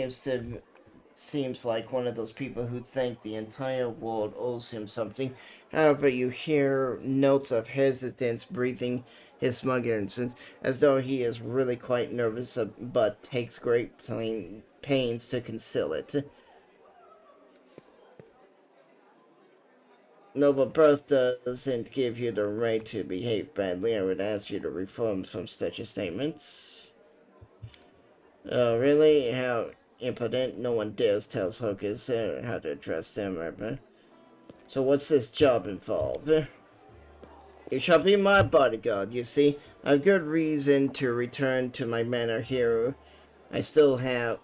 seems like one of those people who think the entire world owes him something. However, you hear notes of hesitance breathing his smug innocence, as though he is really quite nervous, but takes great pains to conceal it. Noble birth doesn't give you the right to behave badly. I would ask you to reform from such a statement. Oh, really? How impotent. No one dares tell Hocus how to address them, ever. So what's this job involve? You shall be my bodyguard, you see. A good reason to return to my manor here. I still have...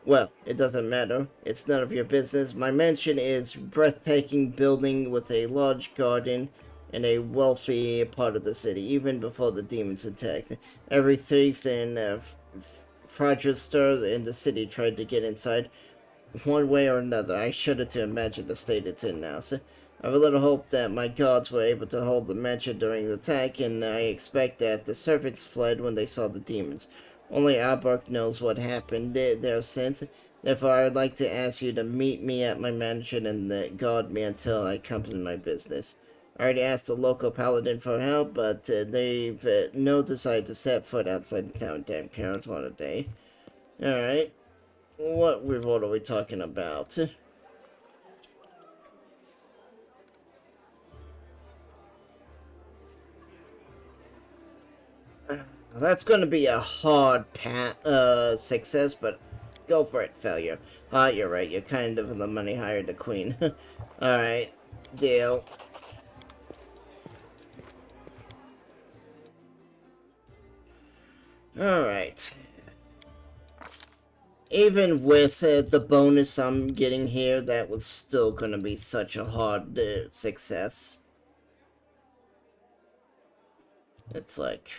Well, it doesn't matter. It's none of your business. My mansion is a breathtaking building with a large garden and a wealthy part of the city, even before the demons attacked. Every thief and fraudster in the city tried to get inside, one way or another. I shudder to imagine the state it's in now. So I have a little hope that my guards were able to hold the mansion during the attack, and I expect that the servants fled when they saw the demons. Only Alberk knows what happened there since. Therefore, I would like to ask you to meet me at my mansion and guard me until I complete my business. I already asked the local paladin for help, but they've no desire to set foot outside the town. Damn cowards, one a day. Alright. What reward are we talking about? That's going to be a hard success, but go for it, failure. You're right. You're kind of the money hired the queen. Alright. Deal. Alright. Even with the bonus I'm getting here, that was still going to be such a hard success. It's like...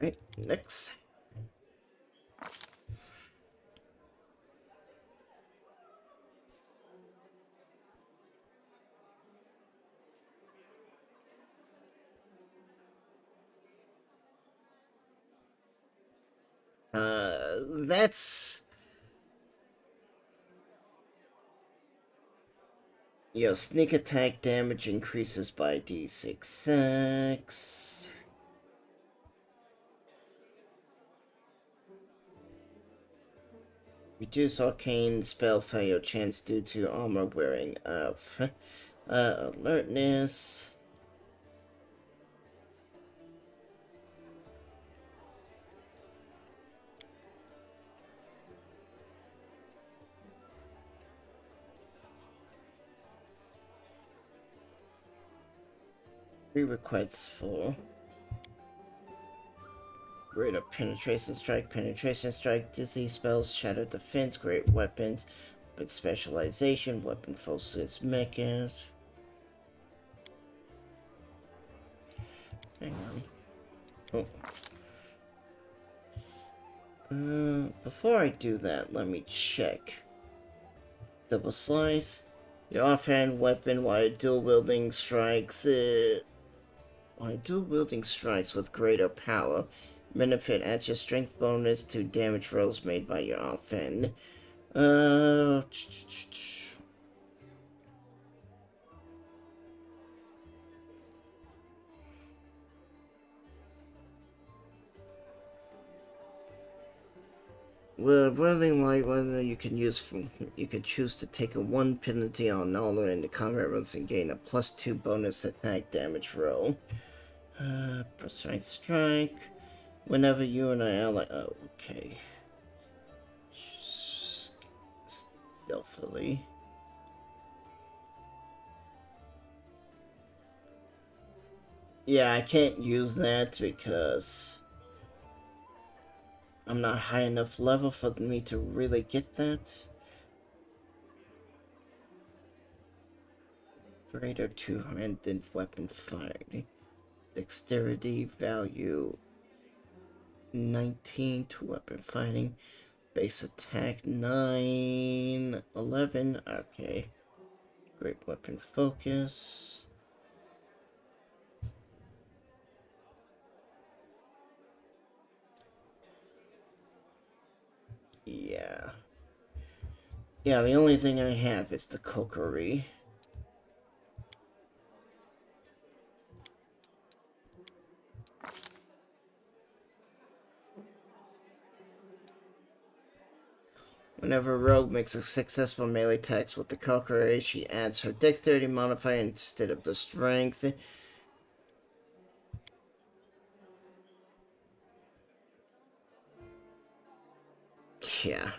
Alright, next. That's... Your sneak attack damage increases by d6. Reduce arcane spell failure chance due to armor wearing off. Alertness. Prerequisites for greater penetration strike, dizzy spells, shadow defense, great weapons, but specialization, weapon focus mechas. Hang on. Oh. Before I do that, let me check. Double slice. Your offhand weapon while dual-wielding strikes. While dual-wielding strikes with greater power, benefit adds your strength bonus to damage rolls made by your offhand. Well, running light weather you can choose to take a 1 penalty on all in the combat runs and gain a +2 bonus attack damage roll. Precise strike. Whenever you and I ally. Oh, okay. Stealthily. Yeah, I can't use that because I'm not high enough level for me to really get that. Greater two-handed weapon firing. Dexterity value 19 to weapon fighting. Base attack 9, 11. Okay. Great weapon focus. Yeah. Yeah, the only thing I have is the cookery. Whenever a rogue makes a successful melee attack with the cookery, she adds her dexterity modifier instead of the strength. Yeah.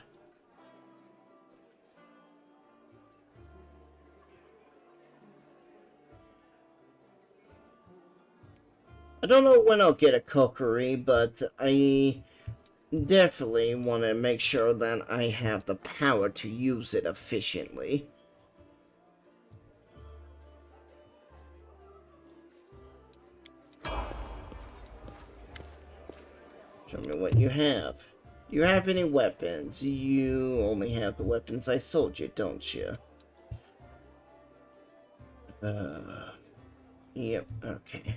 I don't know when I'll get a cookery, but I definitely want to make sure that I have the power to use it efficiently. Show me what you have. Do you have any weapons? You only have the weapons I sold you, don't you? Yep, okay.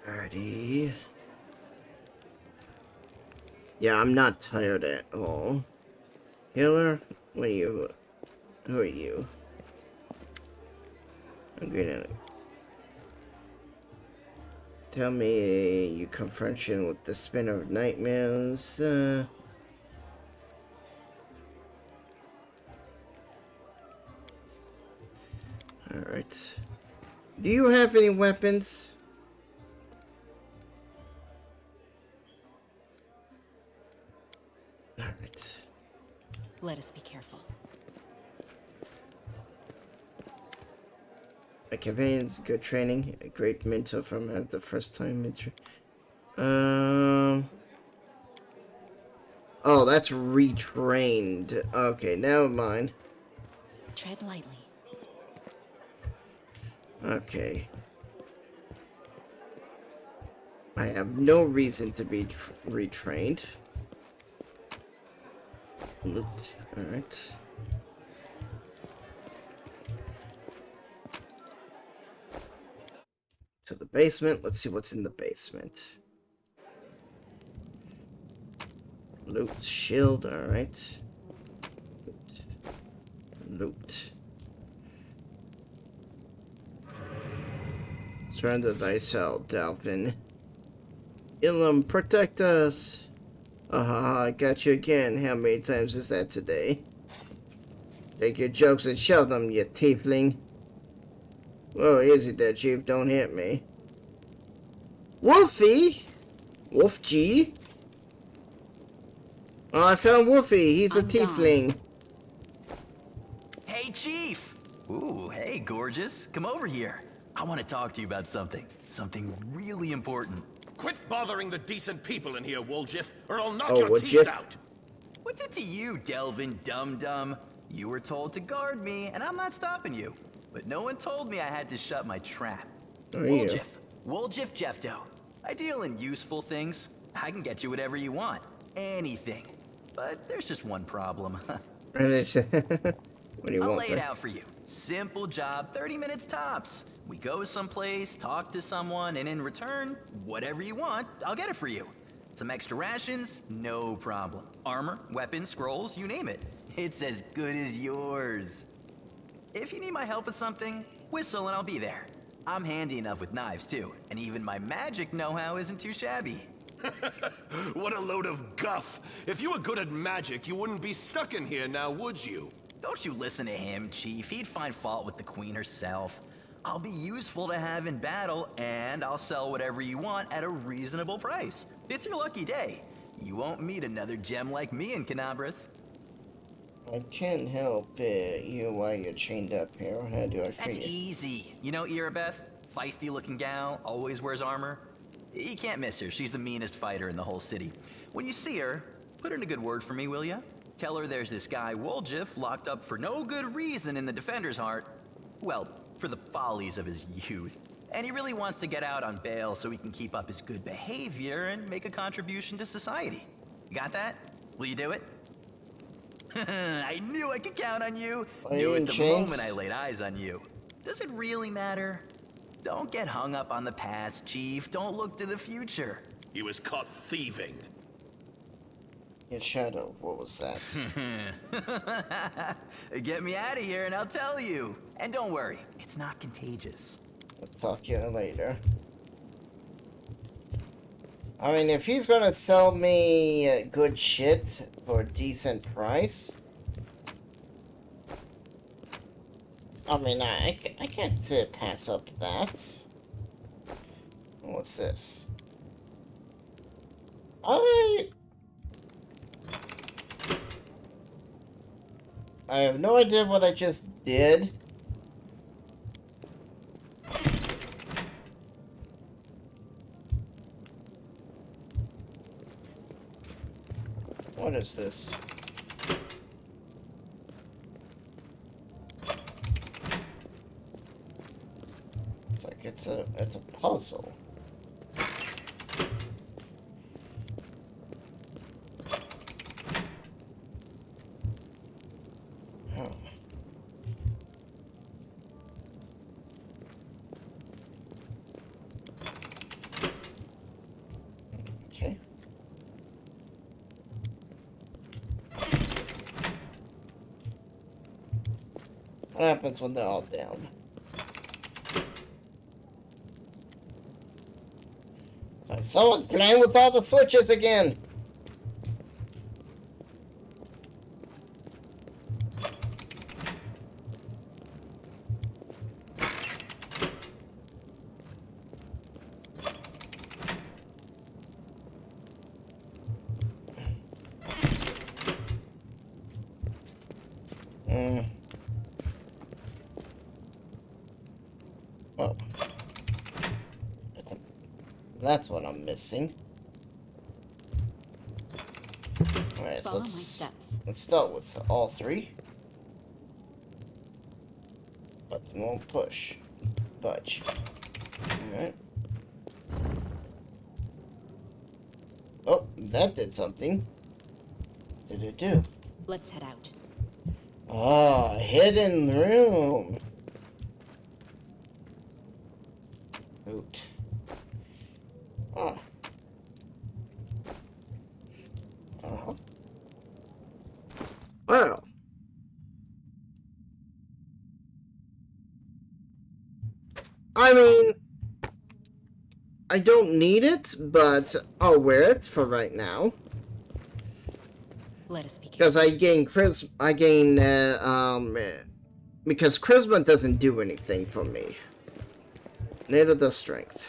Alrighty. Yeah, I'm not tired at all. Healer? What are you? Who are you? I'm gonna... Tell me you confrontation with the Spinner of Nightmares. Alright. Do you have any weapons? Alright. Let us be careful. My companions, good training, a great mentor from the first time. Oh, that's retrained. Okay, never mind. Tread lightly. Okay. I have no reason to be retrained. Loot. Alright. To the basement. Let's see what's in the basement. Loot. Shield. Alright. Loot. Surrender thyself, Dalvin. Ilum, protect us! I got you again. How many times is that today? Take your jokes and shove them, you tiefling. Whoa, easy there, Chief. Don't hit me. Wolfie? Wolf G? Oh, I found Wolfie. He's a tiefling. Hey, Chief! Ooh, hey, gorgeous. Come over here. I want to talk to you about something. Something really important. Quit bothering the decent people in here, Woljif, or I'll knock your teeth out! What's it to you, Delvin Dum-Dum? You were told to guard me, and I'm not stopping you. But no one told me I had to shut my trap. Woljif. Woljif Jeffdo. I deal in useful things. I can get you whatever you want. Anything. But there's just one problem. What do you I'll want, lay it out for you. Simple job, 30 minutes tops. We go someplace, talk to someone, and in return, whatever you want, I'll get it for you. Some extra rations? No problem. Armor, weapons, scrolls, you name it. It's as good as yours. If you need my help with something, whistle and I'll be there. I'm handy enough with knives too, and even my magic know-how isn't too shabby. What a load of guff. If you were good at magic, you wouldn't be stuck in here now, would you? Don't you listen to him, Chief. He'd find fault with the Queen herself. I'll be useful to have in battle, and I'll sell whatever you want at a reasonable price. It's your lucky day. You won't meet another gem like me in Canabras. I can't help you while you're chained up here. How do I That's easy. You know Irabeth? Feisty-looking gal, always wears armor. You can't miss her. She's the meanest fighter in the whole city. When you see her, put in a good word for me, will ya? Tell her there's this guy Woljif locked up for no good reason in the Defender's Heart. Well, for the follies of his youth. And he really wants to get out on bail so he can keep up his good behavior and make a contribution to society. You got that? Will you do it? I knew I could count on you. Knew it the moment I laid eyes on you. Does it really matter? Don't get hung up on the past, Chief. Don't look to the future. He was caught thieving. Yeah, Shadow, what was that? Get me out of here and I'll tell you. And don't worry, it's not contagious. I'll talk to you later. I mean, if he's gonna sell me good shit for a decent price, I mean, I can't pass up that. What's this? I have no idea what I just did. What is this? It's like it's a puzzle. Huh. Okay. What happens when they're all down? Like someone's playing with all the switches again! Well, that's what I'm missing. Alright, so let's start with all three. But it won't push. Budge. Alright. Oh, that did something. What did it do? Let's head out. Ah, hidden room. Oot. Ah. Uh-huh. Well. I mean, I don't need it, but I'll wear it for right now. Let us be careful. Because I gain because charisma doesn't do anything for me. Neither does strength.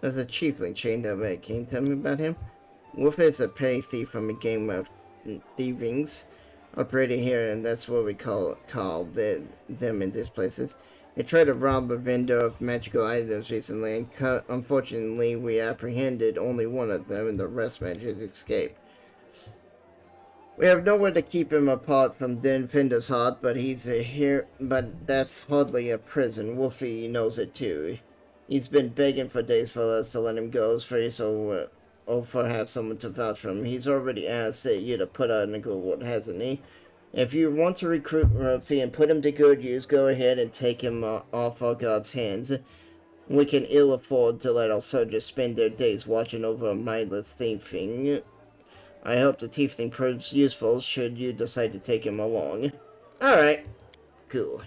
There's a chiefling chained up. Can you tell me about him? Wolf is a petty thief from a game of thievings operating here, and that's what we call them in these places. They tried to rob a vendor of magical items recently, and unfortunately we apprehended only one of them, and the rest managed to escape. We have nowhere to keep him apart from the Defender's Heart, but but that's hardly a prison. Wolfie knows it too. He's been begging for days for us to let him go, so Ophir have someone to vouch for him. He's already asked you to put out in a good word, hasn't he? If you want to recruit Murphy and put him to good use, go ahead and take him off our God's hands. We can ill afford to let our soldiers spend their days watching over a mindless thiefing. I hope the tiefling proves useful should you decide to take him along. Alright. Cool.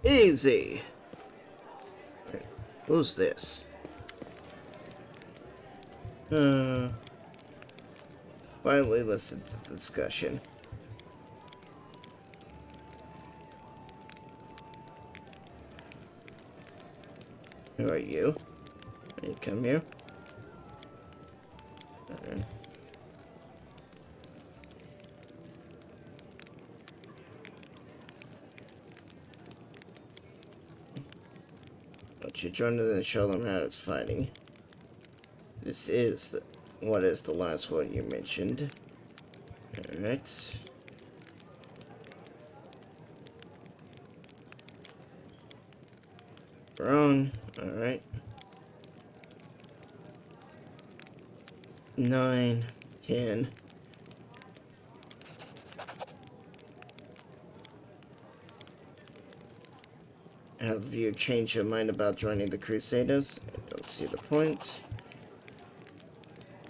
Easy. Who's this? Finally listen to the discussion. Who are you? You come here. Don't you join them and show them how it's fighting. This is what is the last one you mentioned. Alright. Wrong. Alright. 9, 10. Have you changed your mind about joining the Crusaders? I don't see the point.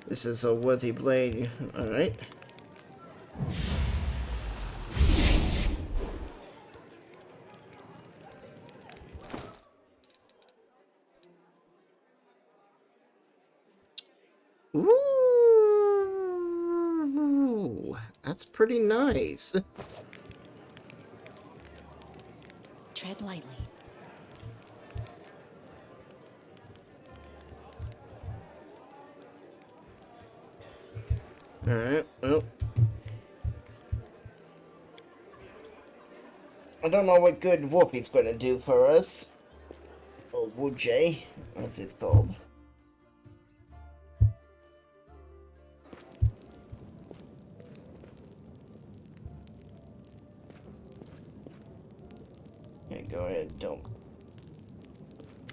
This is a worthy blade. Alright. Ooh, that's pretty nice. Tread lightly. Alright, well. I don't know what good Whoopi's gonna do for us. Or Woojay, as it's called. Okay, go ahead, don't.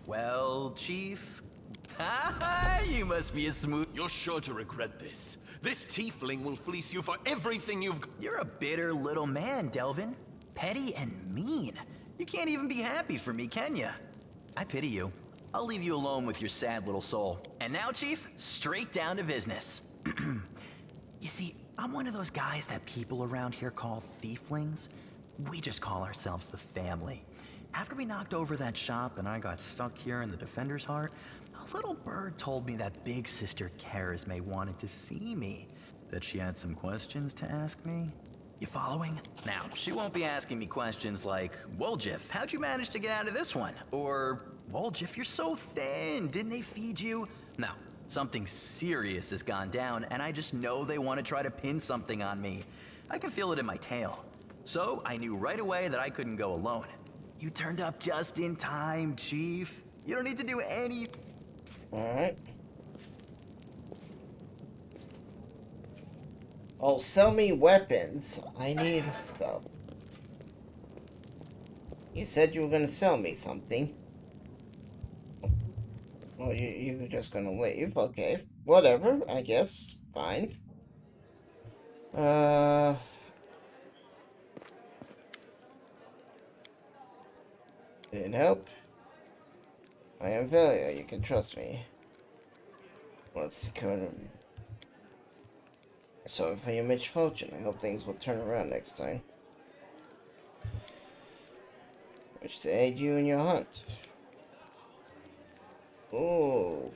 Well, Chief. You must be a smooth. You're sure to regret this. This tiefling will fleece you for everything you've. You're a bitter little man, Delvin. Petty and mean. You can't even be happy for me, can you? I pity you. I'll leave you alone with your sad little soul. And now, Chief, straight down to business. You see, I'm one of those guys that people around here call thieflings. We just call ourselves the family. After we knocked over that shop and I got stuck here in the Defender's Heart, a little bird told me that Big Sister Charisme wanted to see me. That she had some questions to ask me. You following? Now, she won't be asking me questions like, Woljif, how'd you manage to get out of this one? Or, Woljif, you're so thin, didn't they feed you? No, something serious has gone down, and I just know they want to try to pin something on me. I can feel it in my tail. So, I knew right away that I couldn't go alone. You turned up just in time, Chief. You don't need to do any... Alright. Oh, sell me weapons. I need stuff. You said you were gonna sell me something. Well, you're just gonna leave. Okay. Whatever, I guess. Fine. Didn't help. I am Velia. You can trust me. Let's kind of... So for your misfortune, I hope things will turn around next time. Wish to aid you in your hunt. Oh,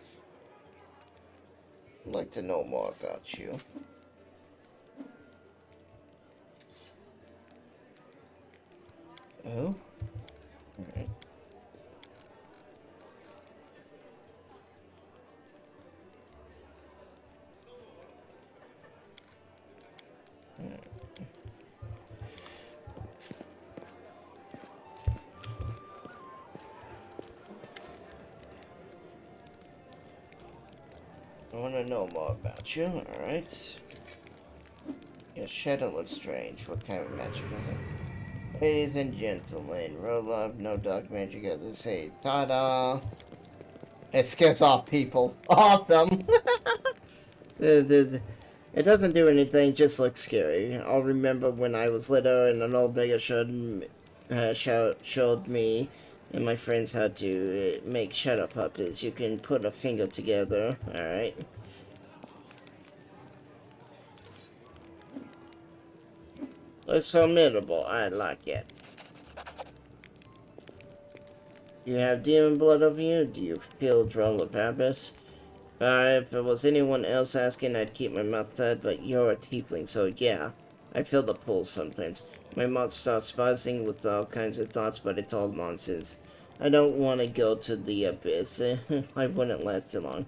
I'd like to know more about you. Oh, alright. I want to know more about you, alright. Your shadow looks strange. What kind of magic is it? Ladies and gentlemen, roll up, no dark magic as they say. Ta-da! It scares off people. Awesome. It doesn't do anything, just looks scary. I'll remember when I was little and an old beggar showed me and my friends how to make shadow puppets. You can put a finger together, alright? Looks formidable, I like it. You have demon blood over you? Do you feel drawn to purpose? If it was anyone else asking, I'd keep my mouth shut, but you're a tiefling, so yeah. I feel the pull sometimes. My mouth starts buzzing with all kinds of thoughts, but it's all nonsense. I don't want to go to the abyss. I wouldn't last too long.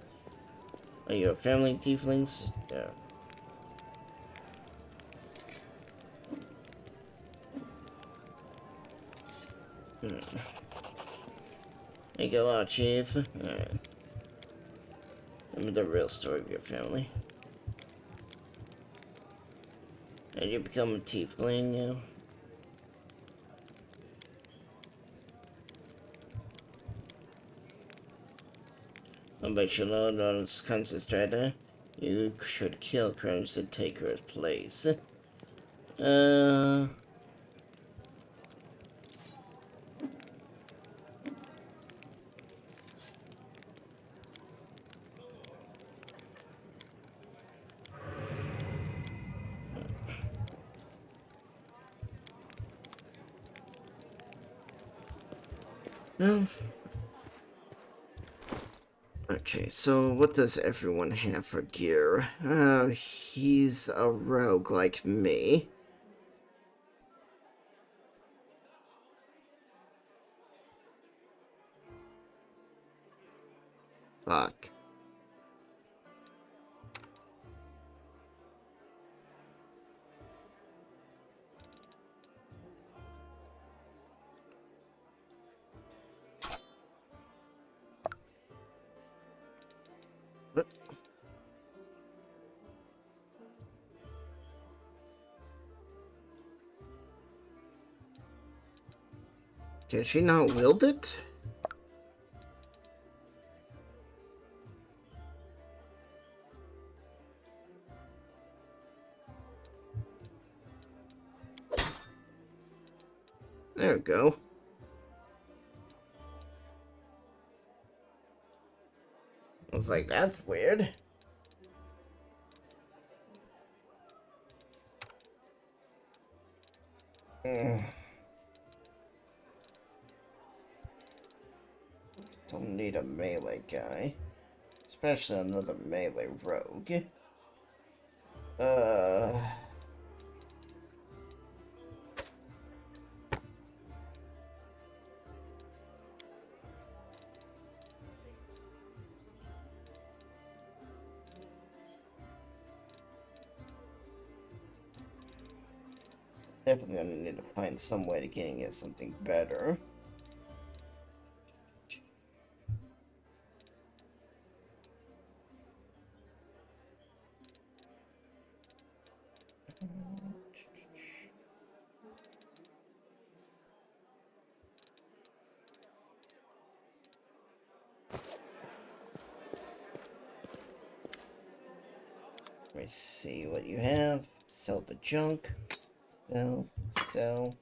Are you a family of tieflings? Yeah. Thank you a lot, Chief. Alright. Tell me the real story of your family. How did you become a tiefling? But you know, those concentrator, you should kill Crimes and take her place. No. Okay, so what does everyone have for gear? He's a rogue like me. Fuck. Can she not wield it? There we go. I was like, that's weird. Don't need a melee guy. Especially another melee rogue. Definitely gonna need to find some way to get something better. Let me see what you have. Sell the junk. Sell.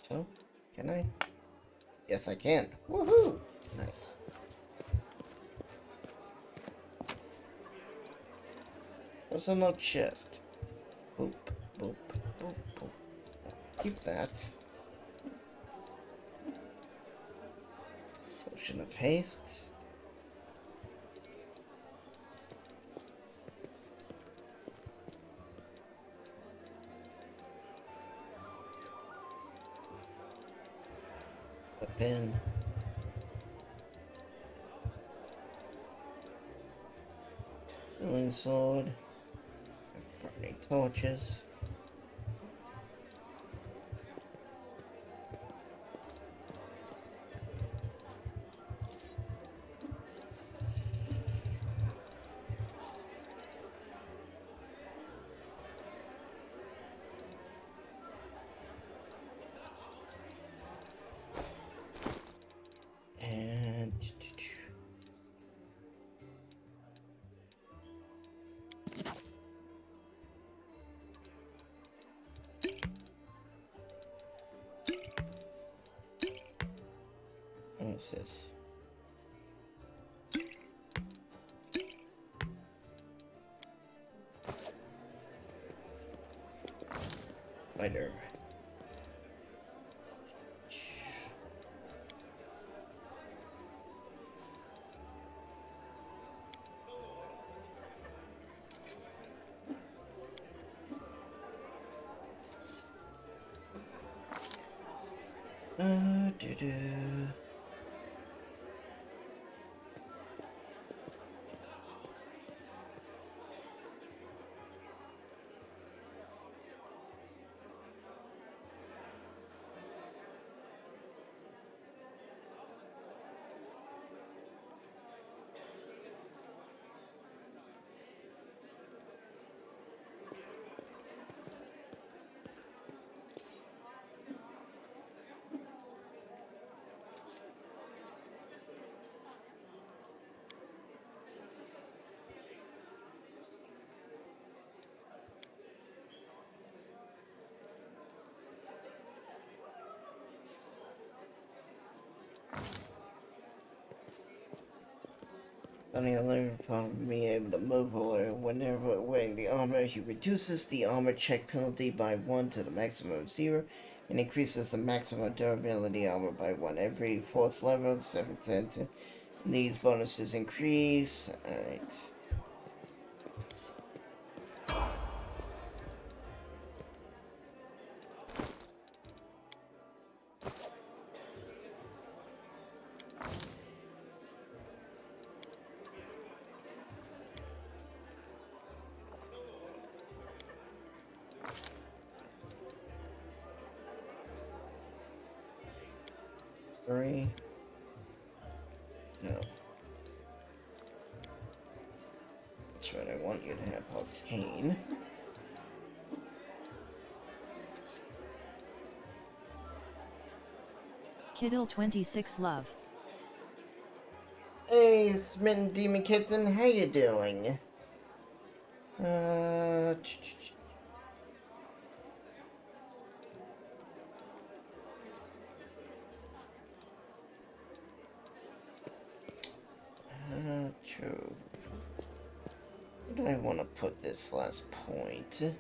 So, can I? Yes, I can. Woohoo! Nice. There's no chest. Boop, boop, boop, boop. Keep that. Potion of haste. A pin. Healing sword. Burning torches. And what's this? Spider. Do-do. On the other upon being able to move or whenever wearing the armor, he reduces the armor check penalty by 1 to the maximum of 0 and increases the maximum durability armor by 1 every 4th level, 7th, 10th. These bonuses increase. Alright. Three. No. That's right, I want you to have Arcane. Kiddle 26 love. Hey, Smitten Demon Kitten, how you doing? True. Where do I want to put this last point?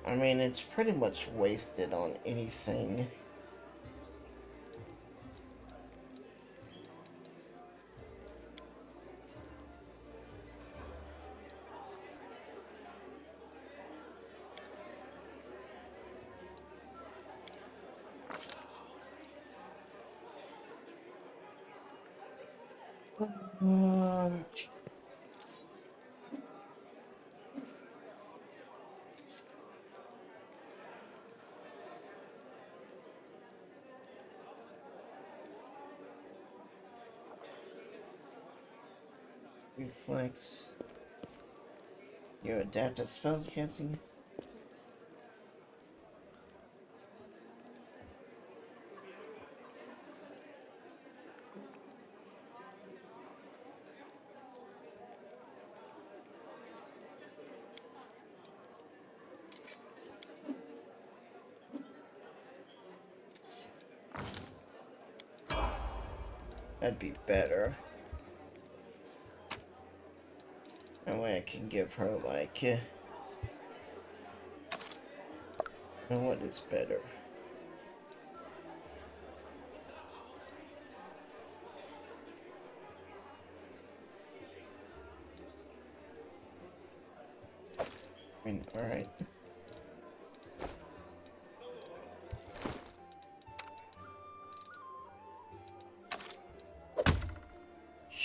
I mean, it's pretty much wasted on anything. Reflex. Your adaptive spell casting. That'd be better. That way I can give her, like... You know what is better? I mean, alright.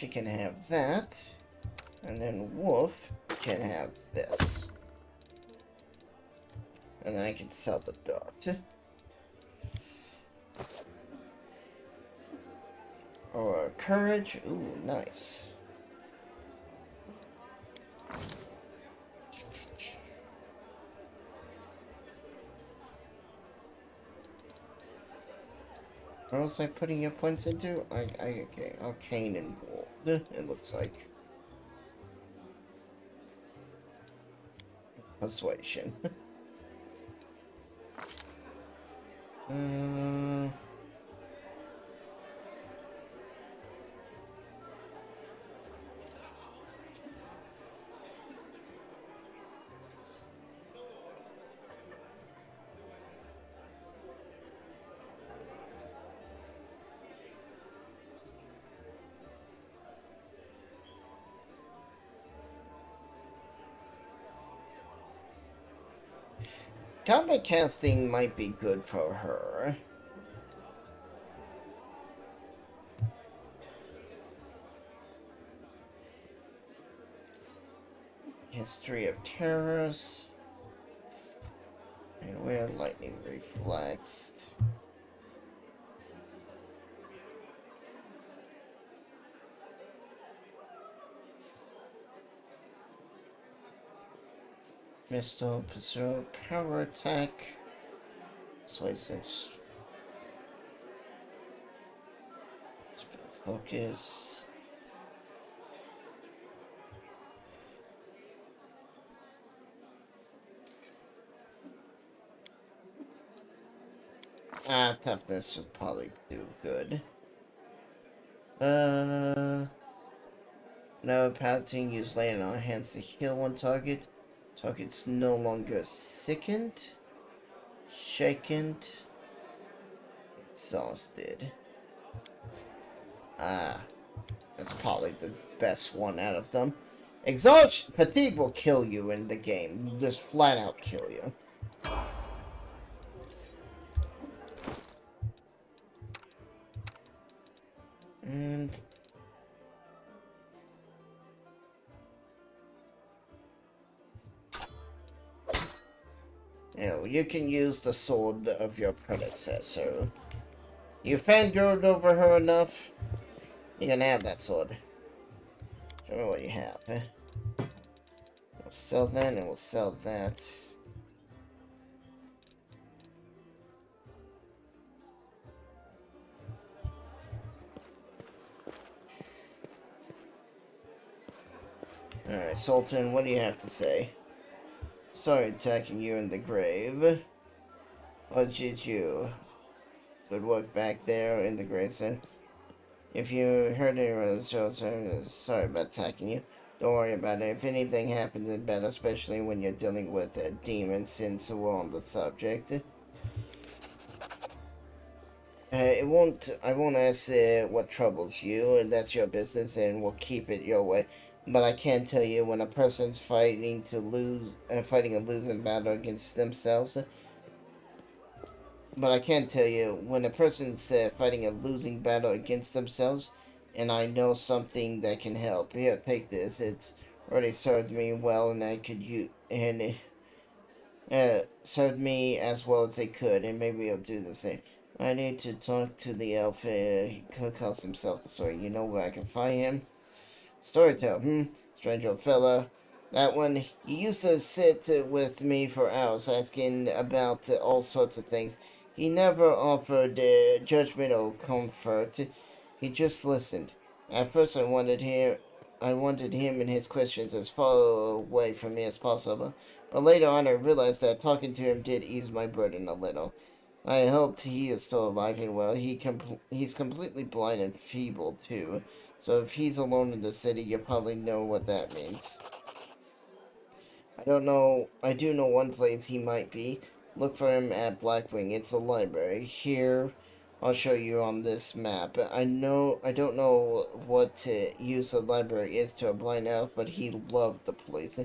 she can have that. And then Wolf can have this. And I can sell the dot. Or courage. Ooh, nice. What was I putting your points into? Okay, arcane and gold. It looks like. Persuasion. Combat casting might be good for her. History of terrors. And where lightning reflexed. Missile, pursuit, power attack. Persuasive. Focus. Toughness would probably do good. No, Paladin use laying on hands to heal one target. Target's no longer sickened, shaken, exhausted. That's probably the best one out of them. Exhaustion, fatigue will kill you in the game. Just flat out kill you. And you can use the sword of your predecessor. You fangirled over her enough, you can have that sword. Show me what you have. We'll sell that and we'll sell that. Alright, Sultan, what do you have to say? Sorry attacking you in the grave. What did you? Good work back there in the grave, son. If you heard anyone of the show, sorry about attacking you. Don't worry about it. If anything happens in battle, especially when you're dealing with a demon, since we're on the subject. I won't ask what troubles you, and that's your business, and we'll keep it your way. But I can tell you, when a person's fighting a losing battle against themselves. But I can tell you, when a person's fighting a losing battle against themselves, and I know something that can help. Here, take this. It's already served me well, and I could use, and served me as well as they could, and maybe I'll do the same. I need to talk to the elf. He calls himself the story. You know where I can find him? Storyteller, strange old fella. That one, he used to sit with me for hours asking about all sorts of things. He never offered judgment or comfort. He just listened. At first I wanted him and his questions as far away from me as possible. But later on I realized that talking to him did ease my burden a little. I hoped he is still alive and well. He's completely blind and feeble, too. So if he's alone in the city, you probably know what that means. I don't know. I do know one place he might be. Look for him at Blackwing. It's a library. Here, I'll show you on this map. I don't know what use a library is to a blind elf, but he loved the place.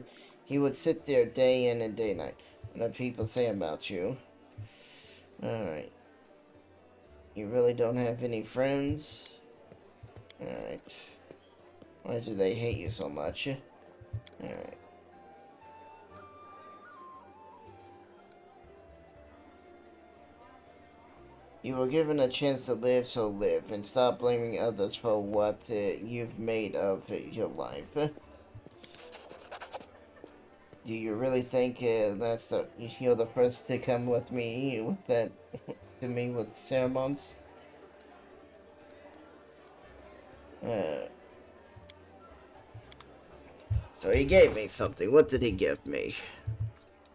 He would sit there day in and day night. What do people say about you? Alright. You really don't have any friends? Alright. Why do they hate you so much? Alright. You were given a chance to live, so live, and stop blaming others for what you've made of your life. Do you really think that's you're the first to come with me with that to me with ceremonies? So he gave me something. What did he give me?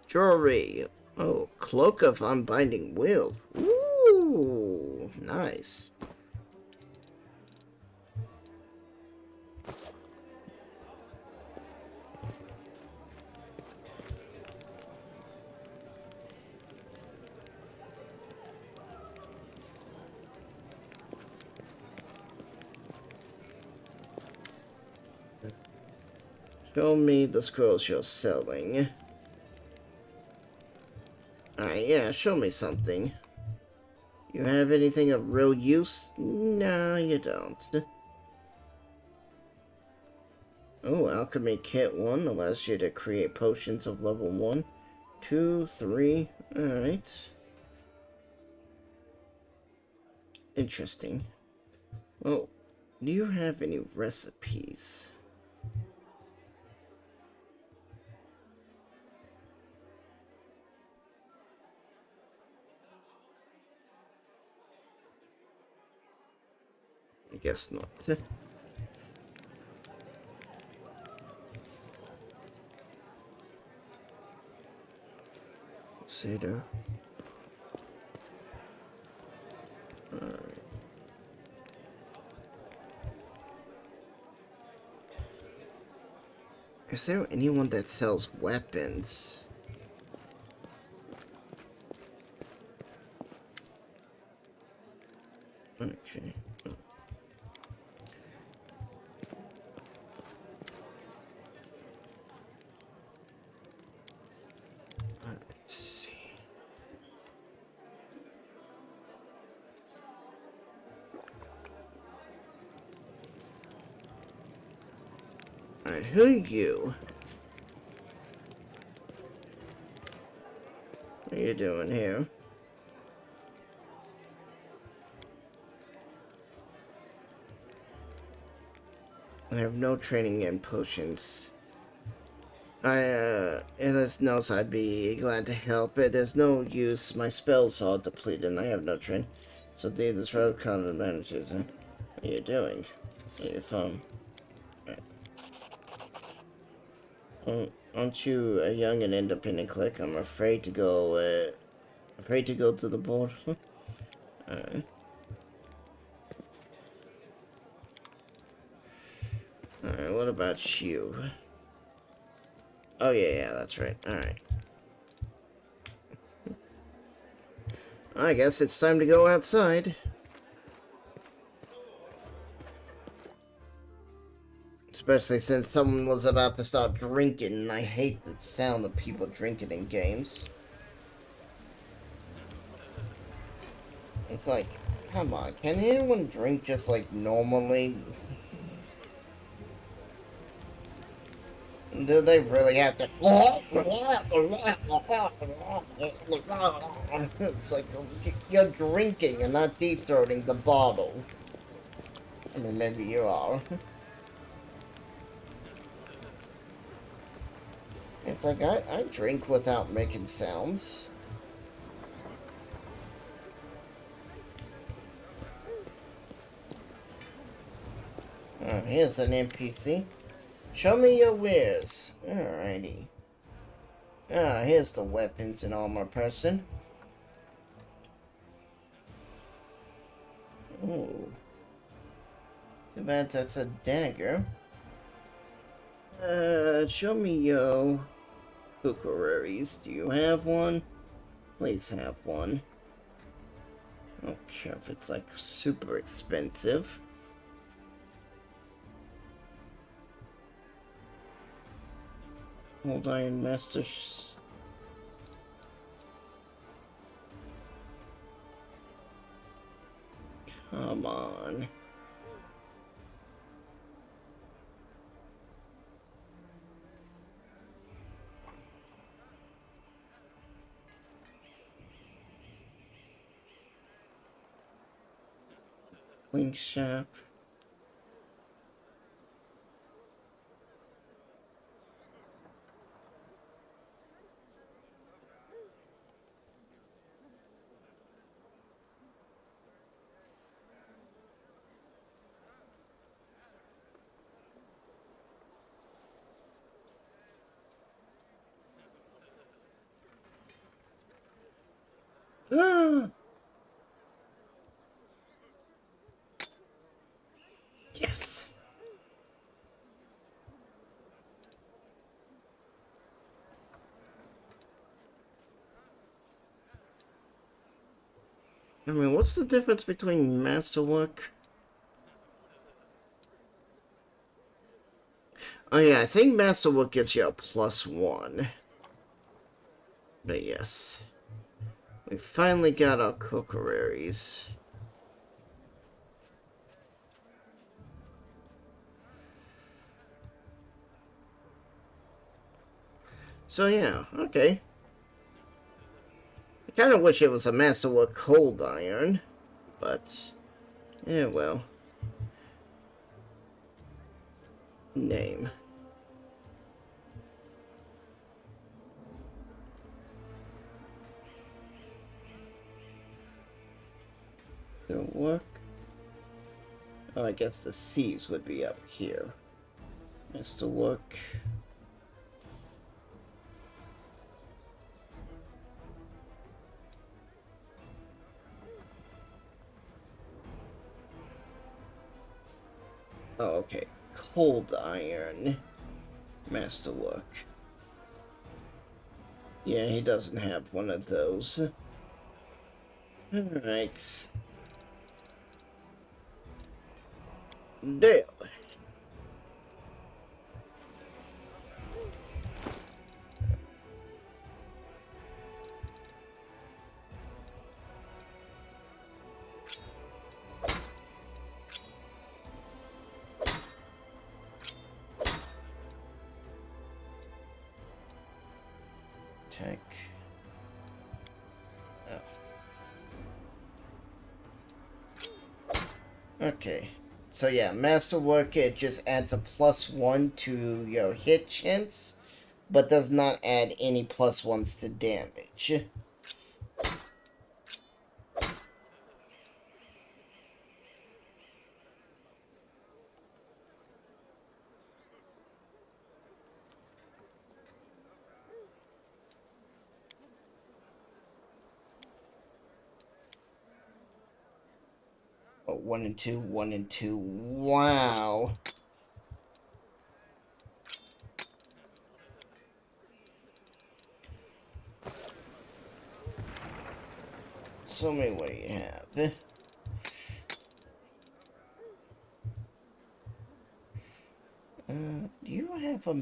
Jewelry. Oh, Cloak of Unbinding Will. Ooh, nice. Show me the scrolls you're selling. Alright, yeah, show me something. You have anything of real use? No, you don't. Oh, Alchemy Kit 1 allows you to create potions of level 1, 2, 3. Alright. Interesting. Well, do you have any recipes? I guess not. Crusader. Alright. Is there anyone that sells weapons? Okay. Let's see. Alright, who are you? What are you doing here? I have no training in potions. It is no, so I'd be glad to help. There's no use. My spells are depleted and I have no training. So this road kind of advantages. What are you doing? Your phone. Aren't you a young and independent clique? I'm afraid to go to the board. Alright. Alright, what about you? Oh yeah, that's right. Alright. I guess it's time to go outside. Especially since someone was about to start drinking, and I hate the sound of people drinking in games. It's like, come on, can anyone drink just like normally? Do they really have to? It's like you're drinking and not deep-throating the bottle. I mean, maybe you are. It's like, I drink without making sounds. Oh, here's an NPC. Show me your wares. Alrighty. Ah, here's the weapons and armor person. Ooh. Too bad that's a dagger. Show me your kukuraris. Do you have one? Please have one. I don't care if it's like super expensive. Old Iron Master. Come on. Link shop. Yes. I mean, what's the difference between masterwork? Oh yeah, I think masterwork gives you a +1. But yes. We finally got our Kokuraries. So yeah, okay. I kind of wish it was a masterwork cold iron, but yeah, well. Name. It'll work. Oh, I guess the C's would be up here. Masterwork. Oh, okay. Cold iron. Masterwork. Yeah, he doesn't have one of those. Alright. There. Tech. Okay. So yeah, Masterwork, it just adds a +1 to your hit chance, but does not add any +1s to damage. Oh, 1 and 2, 1 and 2. Wow. So many, what do you have? Do you have a...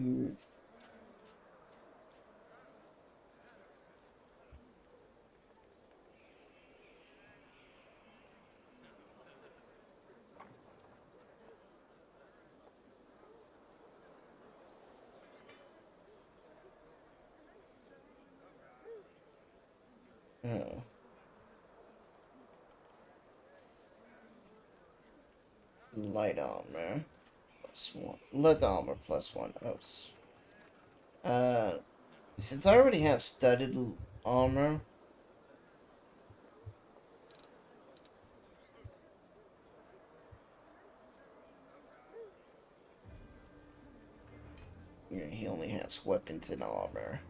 Oh. Light armor. +1. Leather armor +1. Oh. Since I already have studded armor... Yeah, he only has weapons and armor.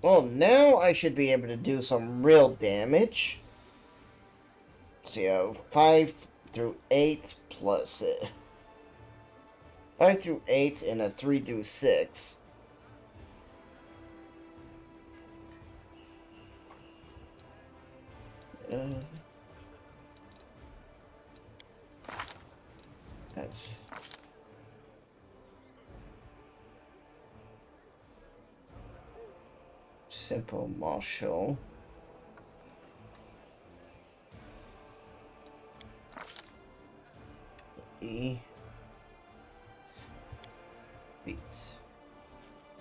Well, now I should be able to do some real damage. So, 5 through 8 plus 5 through 8 and a 3 through 6. That's... Simple martial. E. Beats.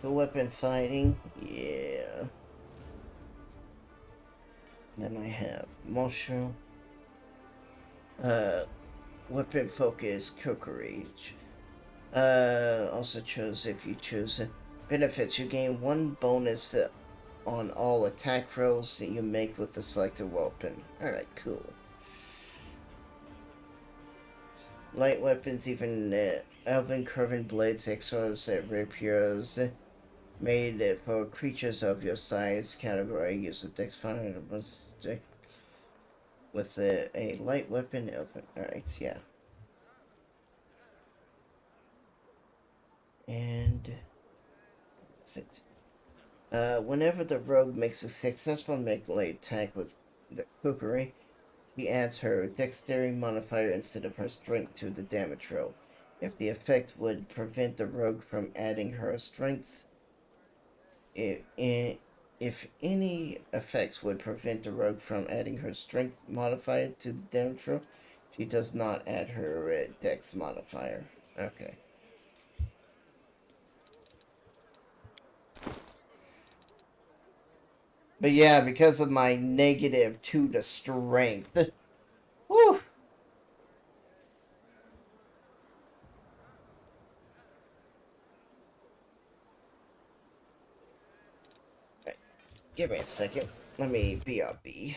Two weapon fighting, yeah. Then I have martial. Weapon focus, cookery. Also choose if you choose it. Benefits, you gain 1 bonus on all attack rolls that you make with the selected weapon. Alright, cool. Light weapons, even elven curving blades, axes, rapiers, made for creatures of your size category. Use a dex finder with a light weapon. Elven. Alright, yeah. And that's it. Whenever the rogue makes a successful melee attack with the cookery, she adds her dexterity modifier instead of her strength to the damage roll. If the effect would prevent the rogue from adding her strength, if any effects would prevent the rogue from adding her strength modifier to the damage roll, she does not add her dex modifier. Okay. But yeah, because of my -2 to strength. Whew. Right. Give me a second. Let me BRB.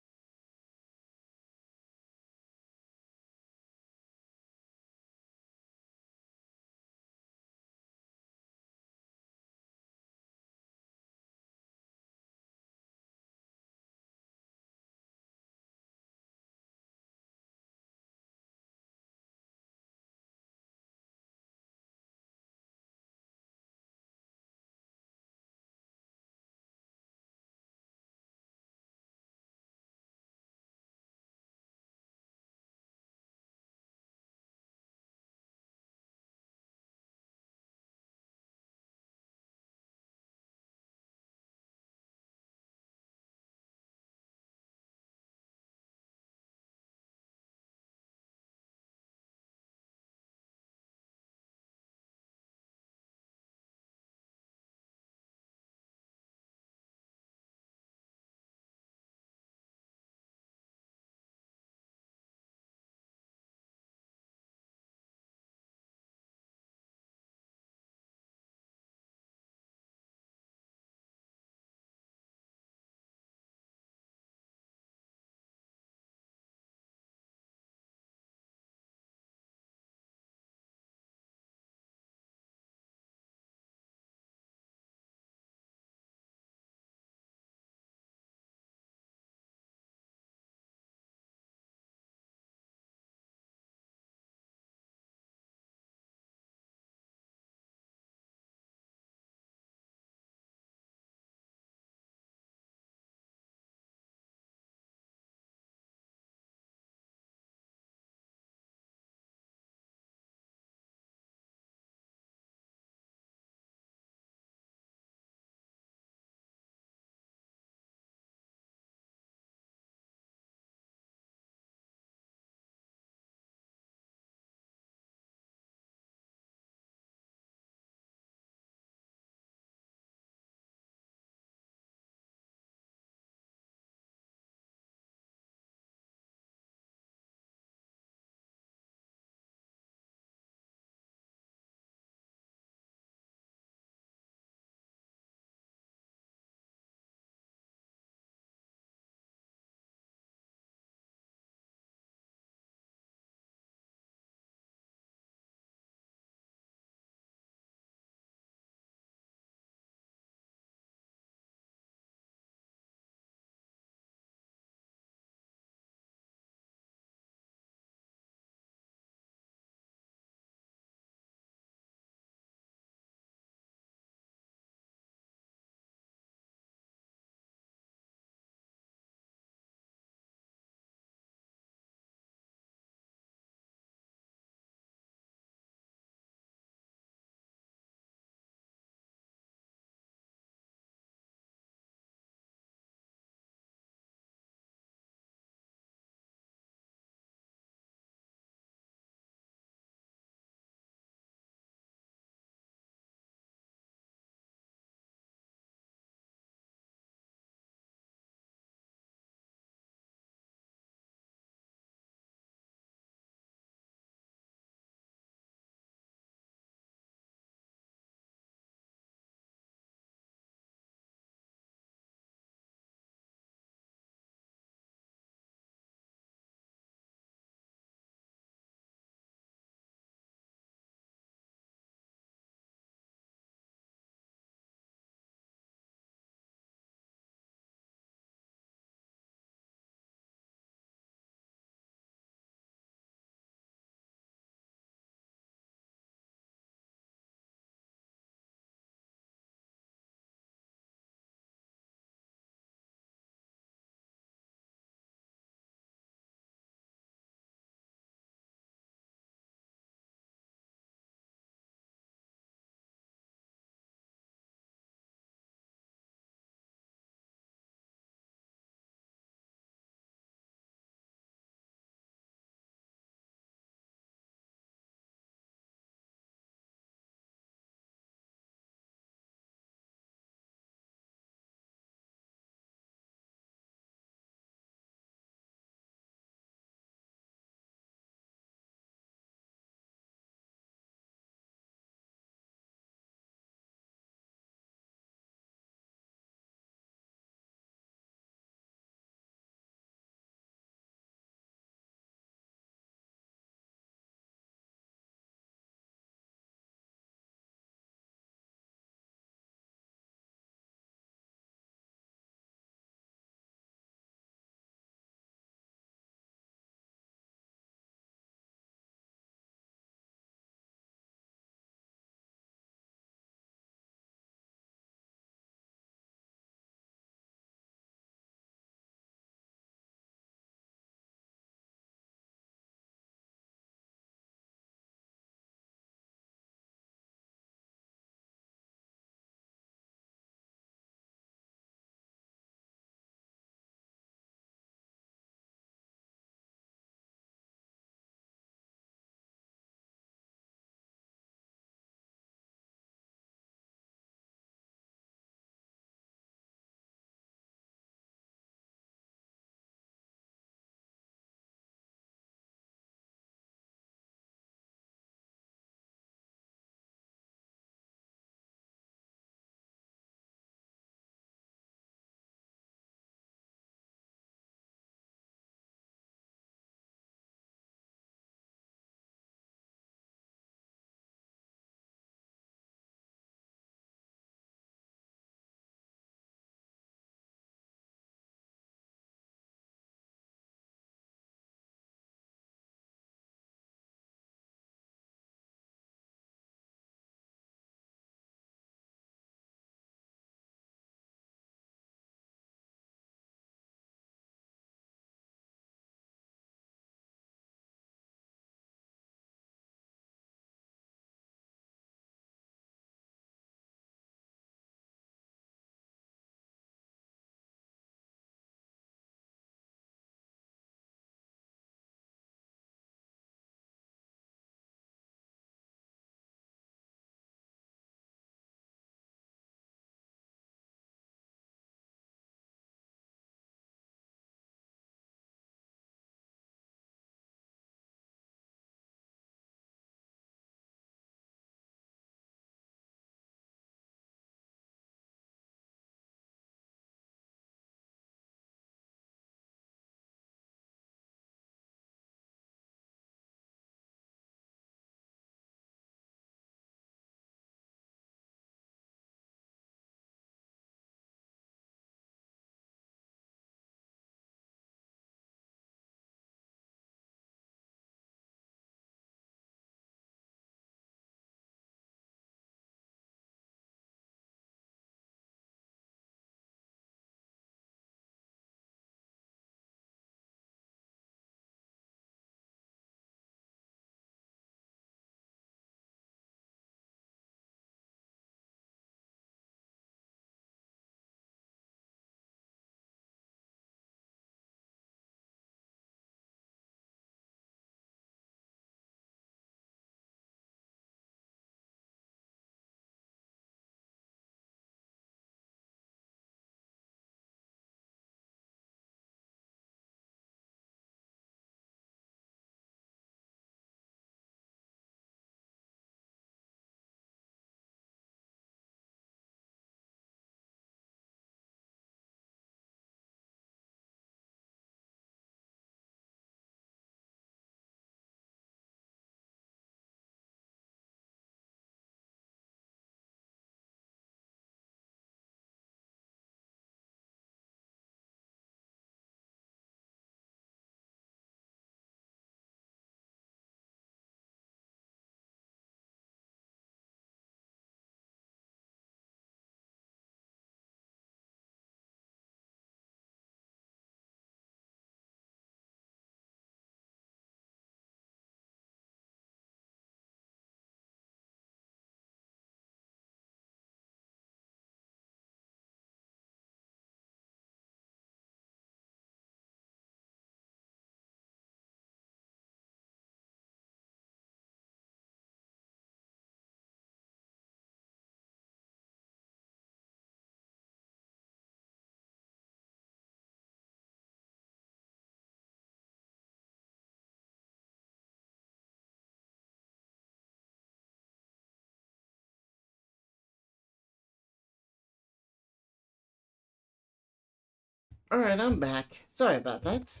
Alright, I'm back. Sorry about that. Let's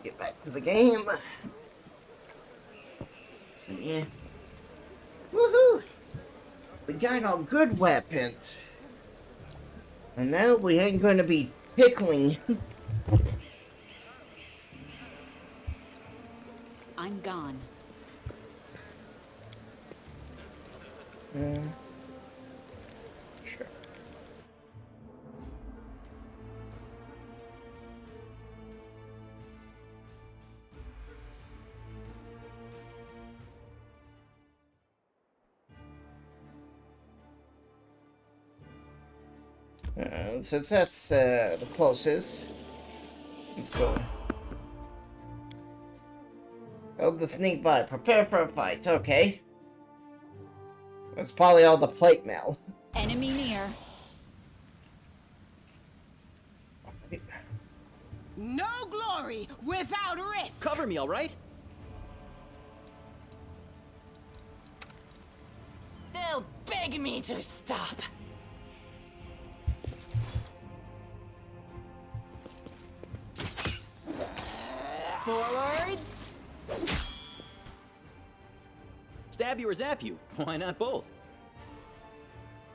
get back to the game. Yeah. Woohoo! We got all good weapons. And now we ain't gonna be pickling. I'm gone. Sure. Since that's the closest, let's go. Oh, the sneak by. Prepare for a fight. Okay. It's probably all the plate mail. Enemy near. No glory without risk. Cover me, all right? They'll beg me to stop. Forwards. Stab you or zap you? Why not both?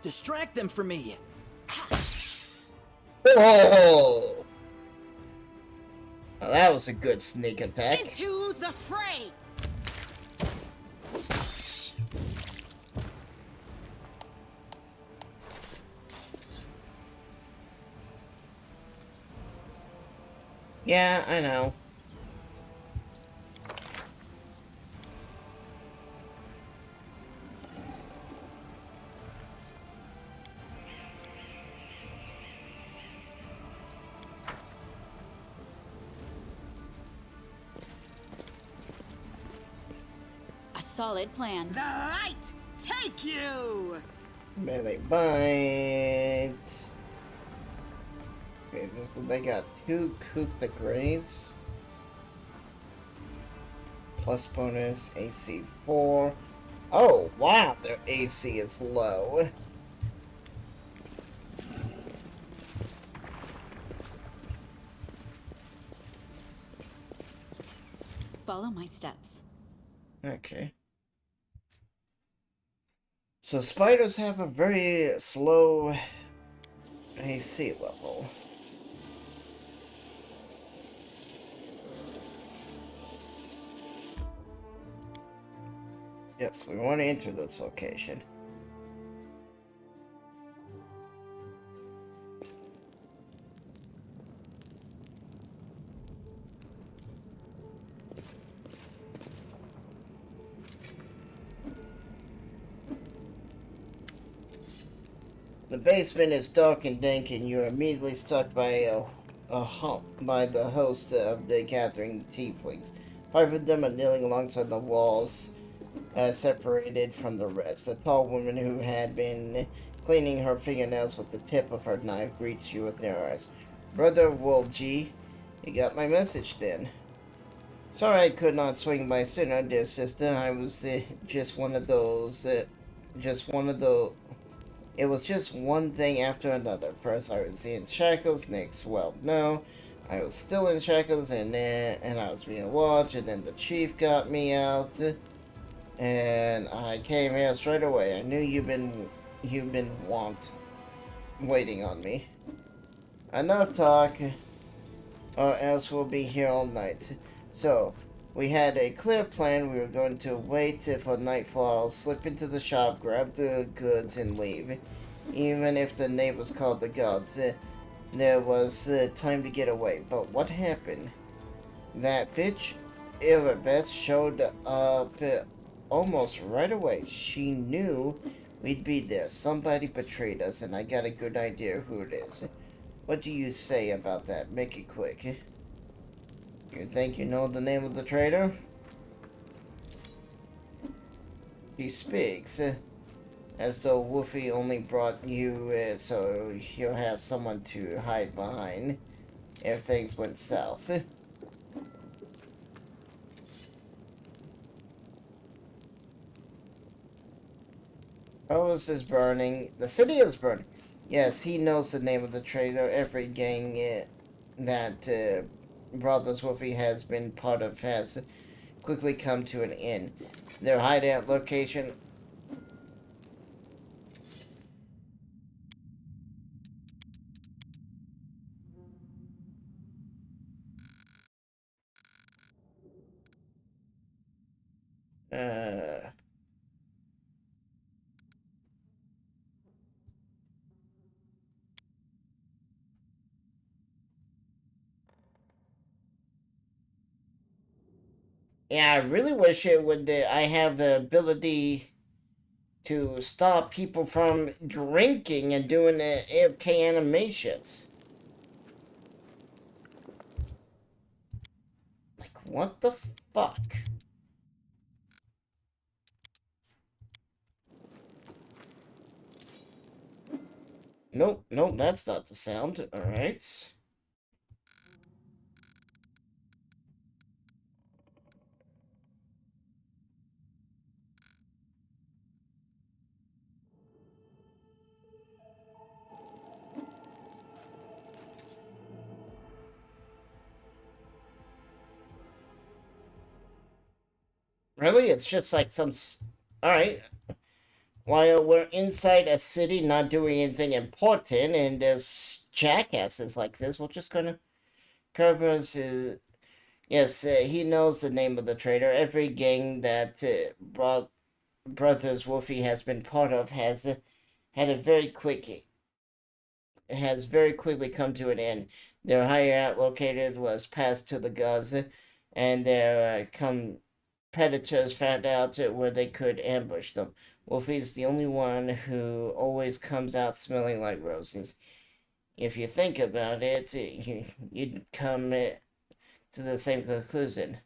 Distract them for me. Oh! Well, that was a good sneak attack. Into the fray. Yeah, I know. A solid plan. The light take you. Melee bites. Okay, they got 2 Coup de Grace. Plus bonus, AC 4. Oh, wow, their AC is low. Follow my steps. Okay. So spiders have a very slow AC level. Yes, we want to enter this location. The basement is dark and dank, and you're immediately struck by by the host of the gathering tieflings. 5 of them are kneeling alongside the walls, separated from the rest. A tall woman who had been cleaning her fingernails with the tip of her knife greets you with their eyes. Brother Wolji, you got my message then. Sorry I could not swing by sooner, dear sister. I was just one of those. It was just one thing after another. First I was in shackles, next, well, no. I was still in shackles, and I was being watched, and then the chief got me out, and I came here straight away. I knew you've been waiting on me. Enough talk, or else we'll be here all night. So, we had a clear plan. We were going to wait for nightfall, slip into the shop, grab the goods, and leave. Even if the neighbors called the gods, there was time to get away. But what happened? That bitch, Irabeth, showed up almost right away. She knew we'd be there. Somebody betrayed us, and I got a good idea who it is. What do you say about that? Make it quick. You think you know the name of the traitor? He speaks, as though Wolfie only brought you so he'll have someone to hide behind if things went south. Rose is burning. The city is burning. Yes, he knows the name of the traitor. Every gang that Brothers Wolfie has been part of has quickly come to an end. Their hideout location. Uh, yeah, I really wish it would. I have the ability to stop people from drinking and doing AFK animations. Like, what the fuck? Nope, nope, that's not the sound. Alright. Really? It's just like some. Alright. While we're inside a city not doing anything important and there's jackasses like this, we're just gonna. Kerberos is. Yes, he knows the name of the traitor. Every gang that Brothers Wolfie has been part of has had a very quick has very quickly come to an end. Their hideout located was passed to the gods, and their competitors found out where they could ambush them. Wolfie's the only one who always comes out smelling like roses. If you think about it, you'd come to the same conclusion.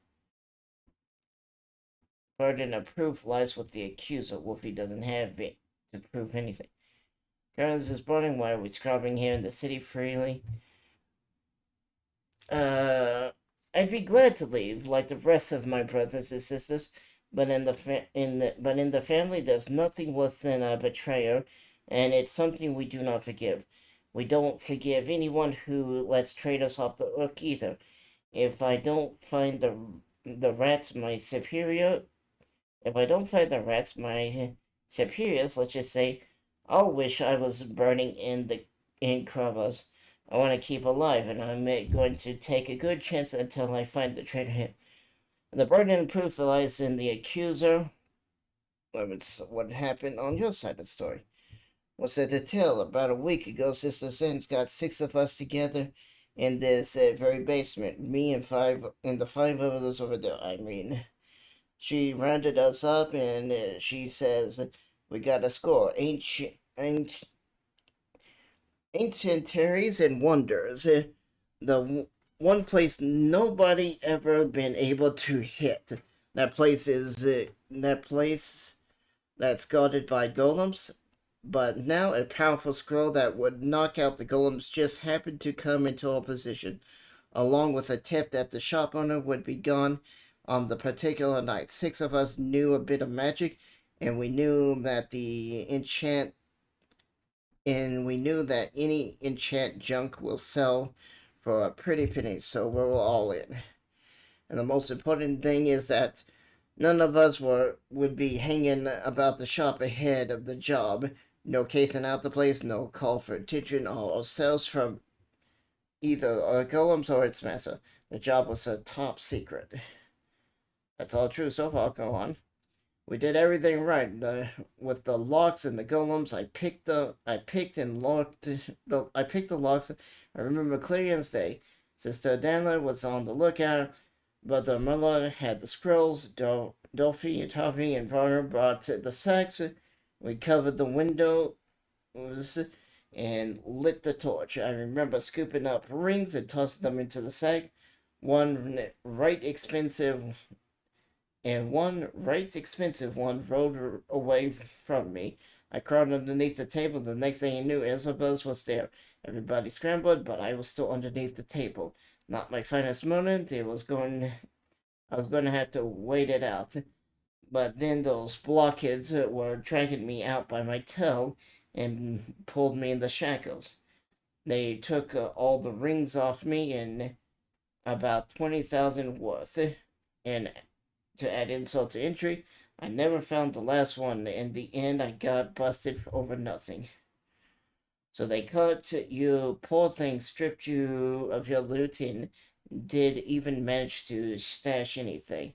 Burden of proof lies with the accuser. Wolfie doesn't have it to prove anything. Girls is burning. Why are we scrubbing here in the city freely? I'd be glad to leave, like the rest of my brothers and sisters, but in the family, there's nothing worse than a betrayer, and it's something we do not forgive. We don't forgive anyone who lets trade us off the hook either. If I don't find the rats my superior, if I don't find the rats my superiors, let's just say, I'll wish I was burning in Kravas. I want to keep alive, and I'm going to take a good chance until I find the traitor here. The burden of proof lies in the accuser. It's what happened on your side of the story. What's there to tell? About a week ago, Sister Zen's got 6 of us together in this very basement. Me and the 5 others over there. I mean, she rounded us up and she says, we got a score. Ancient and wonders. The one place nobody ever been able to hit. That place is that place that's guarded by golems. But now a powerful scroll that would knock out the golems just happened to come into opposition, along with a tip that the shop owner would be gone on the particular night. 6 of us knew a bit of magic, and we knew that any enchant junk will sell for a pretty penny, so we're all in. And the most important thing is that none of us would be hanging about the shop ahead of the job. No casing out the place, no call for attention or ourselves from either our golems or its master. The job was a top secret. That's all true so far. Go on. We did everything right. With the locks and the golems, I picked the locks. I remember clearly as day. Sister Danler was on the lookout. Brother Muller had the scrolls. Dolphy, Toffee, and Varner brought the sacks. We covered the windows and lit the torch. I remember scooping up rings and tossing them into the sack. One right expensive one rolled away from me. I crawled underneath the table. The next thing I knew, Isabel's was there. Everybody scrambled, but I was still underneath the table. Not my finest moment. I was going to have to wait it out. But then those blockheads were dragging me out by my tail, and pulled me in the shackles. They took all the rings off me and about 20,000 worth. And to add insult to injury, I never found the last one. In the end, I got busted for over nothing. So they cut you, poor thing, stripped you of your loot, and did even manage to stash anything.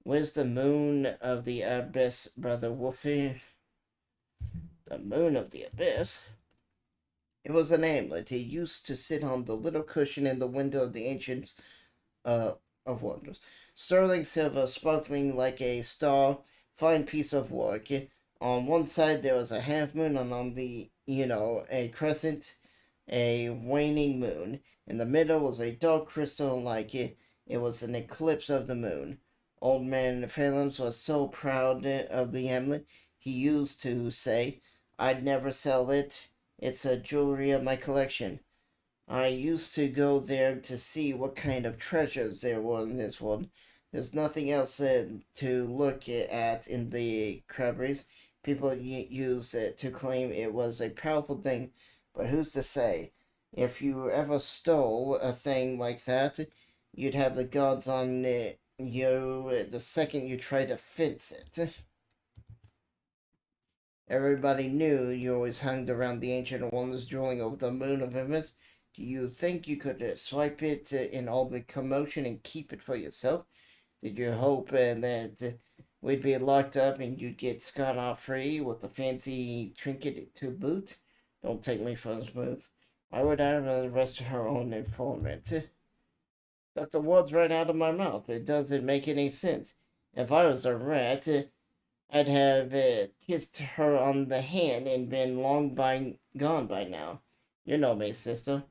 Where's the moon of the abyss, Brother Wolfie? The moon of the abyss? It was an amulet. He used to sit on the little cushion in the window of the ancient of wonders. Sterling silver, sparkling like a star, fine piece of work. On one side there was a half moon, and on the, a crescent, a waning moon. In the middle was a dark crystal like it. It was an eclipse of the moon. Old man Phelan was so proud of the amulet, he used to say, I'd never sell it. It's a jewelry of my collection. I used to go there to see what kind of treasures there were in this one. There's nothing else to look at in the Crabberies. People used it to claim it was a powerful thing, but who's to say? If you ever stole a thing like that, you'd have the gods on you the second you try to fence it. Everybody knew you always hung around the ancient wonders drooling over the moon of Inverness. Do you think you could swipe it in all the commotion and keep it for yourself? Did you hope that we'd be locked up and you'd get scot-off free with a fancy trinket to boot? Don't take me for smooth. Why would I arrest her own informant? Got the words right out of my mouth. It doesn't make any sense. If I was a rat, I'd have kissed her on the hand and been gone by now. You know me, sister.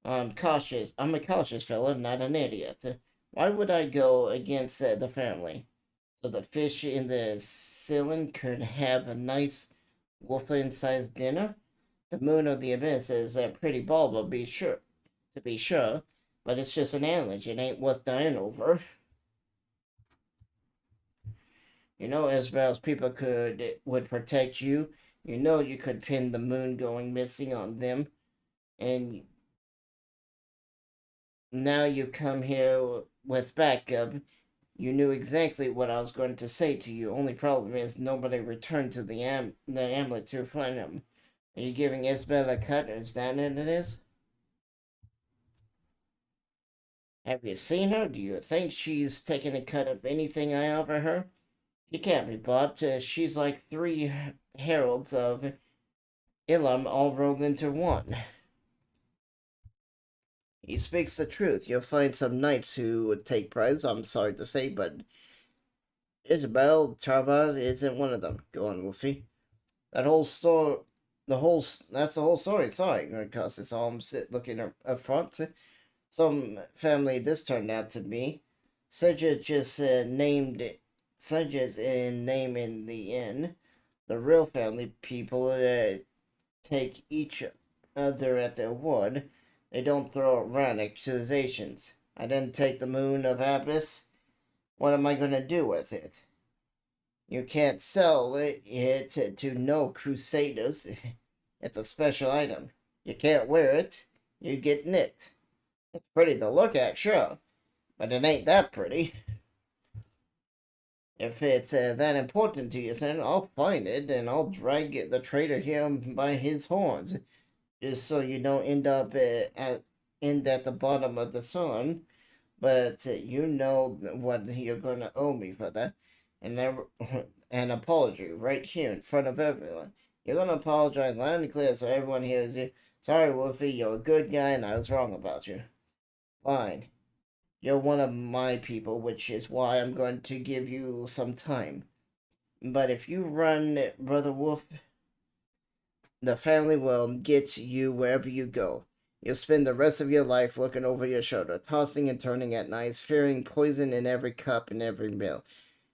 I'm cautious. I'm a cautious fella, not an idiot. Why would I go against the family? So the fish in the ceiling could have a nice wolf-sized dinner? The moon of the abyss is a pretty bauble, to be sure, but it's just an amulet. It ain't worth dying over. You know, as well as people would protect you. You know you could pin the moon going missing on them, and now you come here with backup. You knew exactly what I was going to say to you. Only problem is nobody returned to the amulet to find him. Are you giving Isabel a cut? Is that what it is? Have you seen her? Do you think she's taken a cut of anything I offer her? She can't be bought. She's like 3 heralds of Ilum all rolled into one. He speaks the truth. You'll find some knights who would take prize, I'm sorry to say, but Isabel Charbaz isn't one of them. Go on, Wolfie. That's the whole story. Sorry, because it's all I'm looking up front. Some family this turned out to be. Sedgwick just named Sedgwick's in name in the inn. The real family people take each other at their word. They don't throw around accusations. I didn't take the moon of Abyss. What am I going to do with it? You can't sell it to no crusaders. It's a special item. You can't wear it. You get nicked. It's pretty to look at, sure, but it ain't that pretty. If it's that important to you, son, I'll find it and I'll drag the traitor here by his horns, just so you don't end up at the bottom of the sun. But you know what you're gonna owe me for that, and never an apology right here in front of everyone. You're gonna apologize loud and clear so everyone hears you. Sorry, Wolfie, you're a good guy and I was wrong about you. Fine. You're one of my people, which is why I'm going to give you some time. But if you run, Brother Wolf, the family will get you wherever you go. You'll spend the rest of your life looking over your shoulder, tossing and turning at nights, fearing poison in every cup and every meal.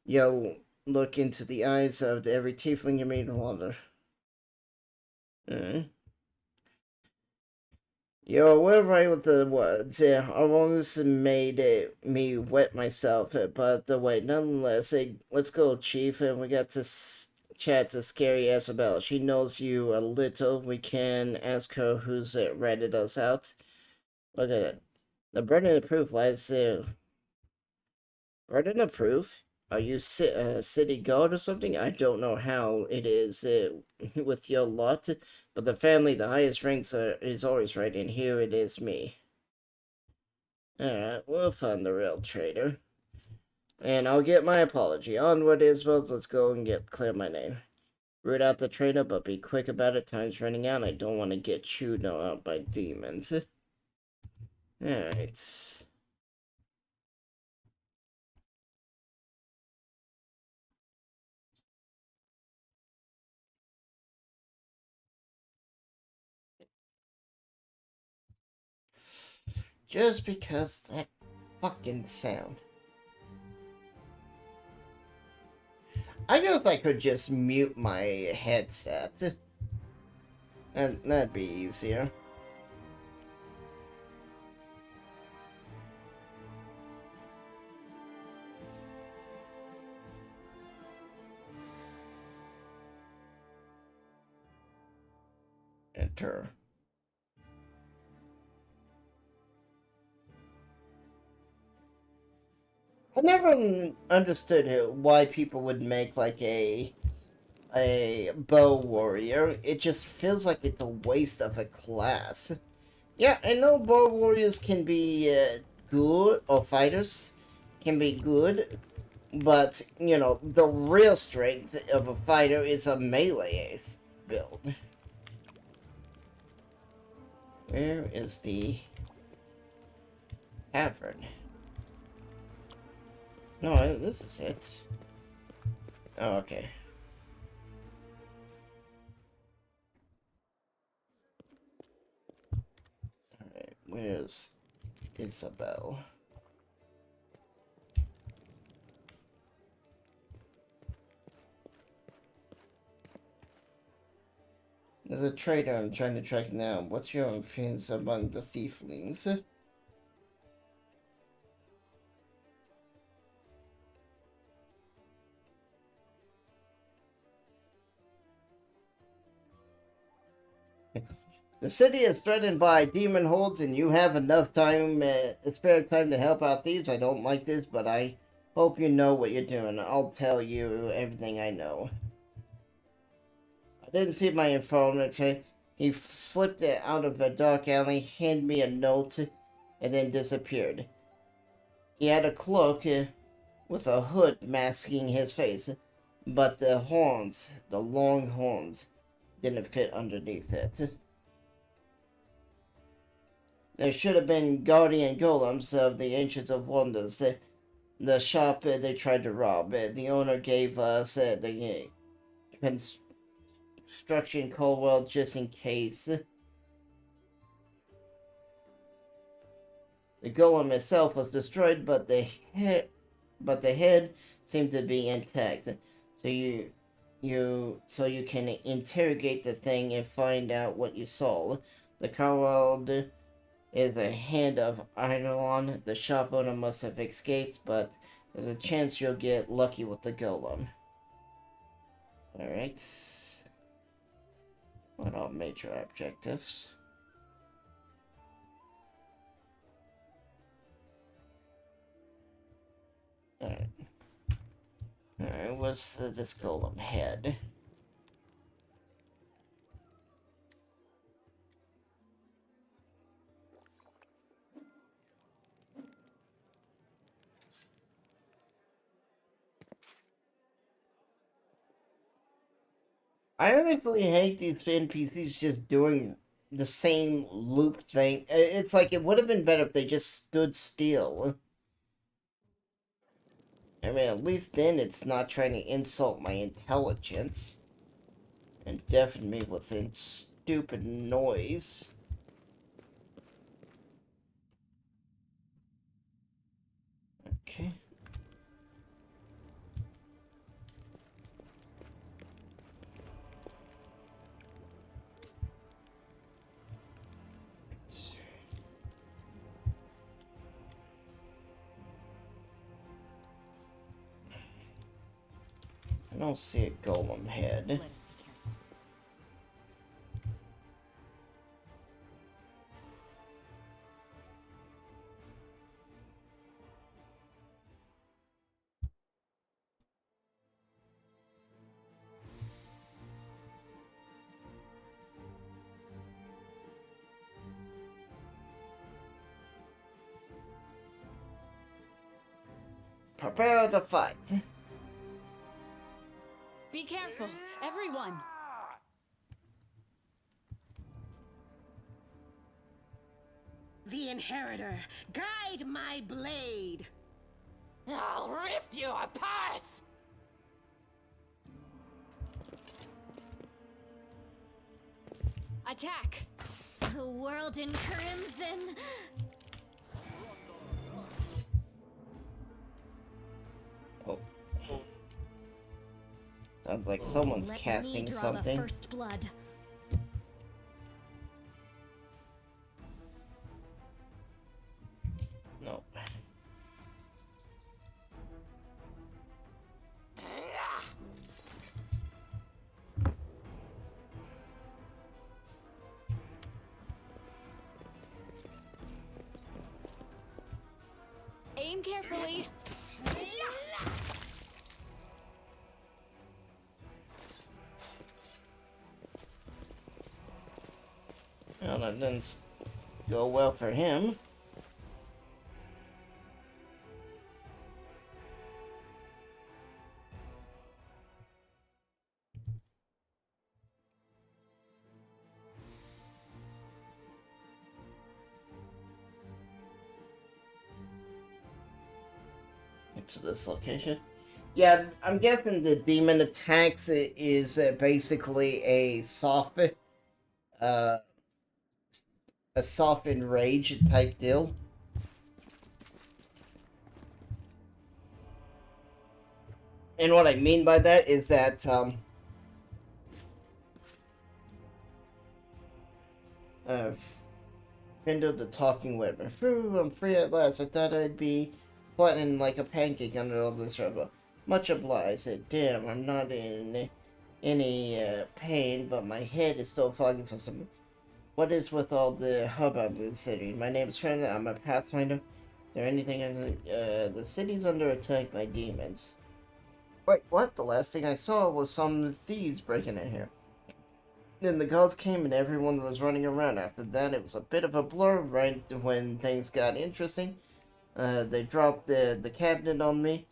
You'll look into the eyes of every tiefling you meet and wonder. You're well right with the words. I almost made me wet myself, but wait, nonetheless, let's go, Chief, and we got to chat's a scary Isabel. She knows you a little. We can ask her who's ratted us out. Look at it. The burden of proof lies there. Burden of proof? Are you city guard or something? I don't know how it is with your lot, but the family, the highest ranks is always right, and here it is me. Alright, we'll find the real traitor. And I'll get my apology. Onward, Isabels, let's go and clear my name. Root out the traitor, but be quick about it. Time's running out. I don't want to get chewed out by demons. Alright. Just because that fucking sound. I guess I could just mute my headset. And that'd be easier. Enter. I never understood why people would make like a bow warrior. It just feels like it's a waste of a class. Yeah, I know bow warriors can be good, or fighters can be good, but you know the real strength of a fighter is a melee build. Where is the tavern? No, this is it. Oh, okay. Alright, where's Isabel? There's a traitor I'm trying to track now. What's your influence among the thieflings? The city is threatened by demon hordes, and you have enough time, spare time to help out thieves. I don't like this, but I hope you know what you're doing. I'll tell you everything I know. I didn't see my informant. He slipped out of a dark alley, handed me a note, and then disappeared. He had a cloak with a hood masking his face, but the horns, the long horns, didn't fit underneath it. There should have been guardian golems of the Ancients of Wonders. The shop they tried to rob. The owner gave us the construction Colwell just in case. The golem itself was destroyed, but the head seemed to be intact. So you can interrogate the thing and find out what you saw. The Colwell is a hand of Eidolon. The shop owner must have escaped, but there's a chance you'll get lucky with the golem. Alright. What are major objectives? Alright. Alright, what's this golem head? I honestly hate these NPCs just doing the same loop thing. It's like it would have been better if they just stood still. I mean, at least then it's not trying to insult my intelligence and deafen me with stupid noise. Okay. I don't see a golem head. Prepare to fight. Be careful, everyone. The Inheritor, guide my blade. I'll rip you apart! Attack! The world in crimson. Oh. Sounds like someone's casting Let me draw something. The first blood. No. Aim carefully. Well, that didn't go well for him. To this location. Yeah, I'm guessing the demon attacks is basically a softened rage type deal. And what I mean by that is that Findo the talking weapon. Phew, I'm free at last. I thought I'd be flattening like a pancake under all this rubble. Much obliged. Damn, I'm not in any pain, but my head is still foggy for some. What is with all the hubbub in the city? My name is Friendly. I'm a Pathfinder. Is there anything in the city's under attack by demons? Wait, what? The last thing I saw was some thieves breaking in here. Then the guards came and everyone was running around. After that, it was a bit of a blur right when things got interesting. They dropped the cabinet on me.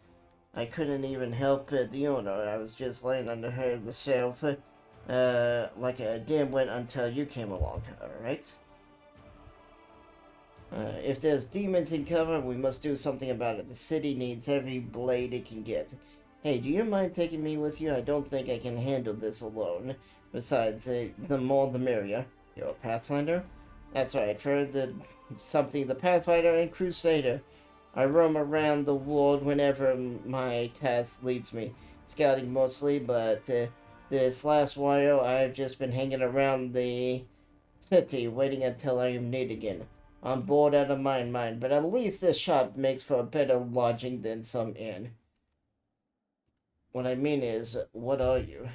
I couldn't even help the owner. I was just laying under the shelf like a dimwit until you came along, alright? If there's demons in cover, we must do something about it. The city needs every blade it can get. Hey, do you mind taking me with you? I don't think I can handle this alone. Besides, the more the merrier. You're a Pathfinder? That's right, for the Pathfinder and Crusader. I roam around the world whenever my task leads me. Scouting mostly, but this last while I've just been hanging around the city, waiting until I am needed again. I'm bored out of my mind, but at least this shop makes for a better lodging than some inn. What I mean is, what are you?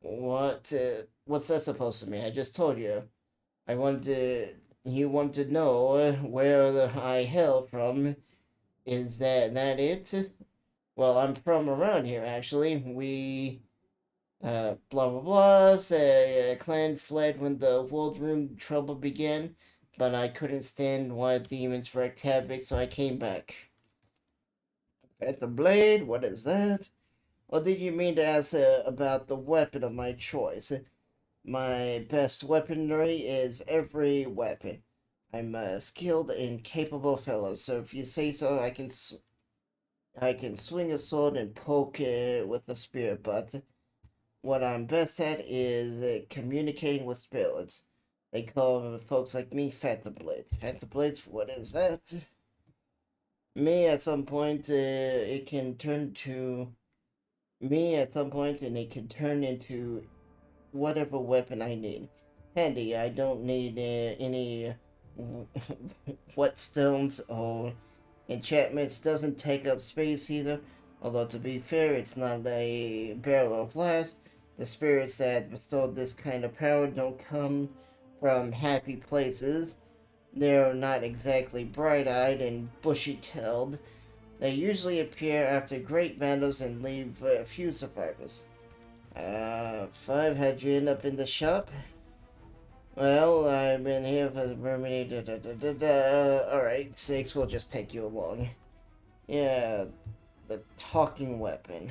What's that supposed to mean? I just told you. You want to know where I hail from. Is that it? Well, I'm from around here, actually. We, blah blah blah. Clan fled when the World Room trouble began, but I couldn't stand wild demons wreaked havoc, so I came back. At the blade? What is that? Or did you mean to ask about the weapon of my choice? My best weaponry is every weapon. I'm a skilled and capable fellow, so if you say so, I can swing a sword and poke with a spear, but what I'm best at is communicating with spirits. They call folks like me Phantom Blades. Phantom Blades, what is that? Me at some point, it can turn to me at some point, and it can turn into whatever weapon I need. Handy, I don't need any whetstones or enchantments. Doesn't take up space either. Although, to be fair, it's not a barrel of glass. The spirits that bestowed this kind of power don't come from happy places. They're not exactly bright-eyed and bushy-tailed. They usually appear after great battles and leave few survivors. 5, how'd you end up in the shop? Well, I've been here for the permanent. Alright, 6, we'll just take you along. Yeah, the talking weapon.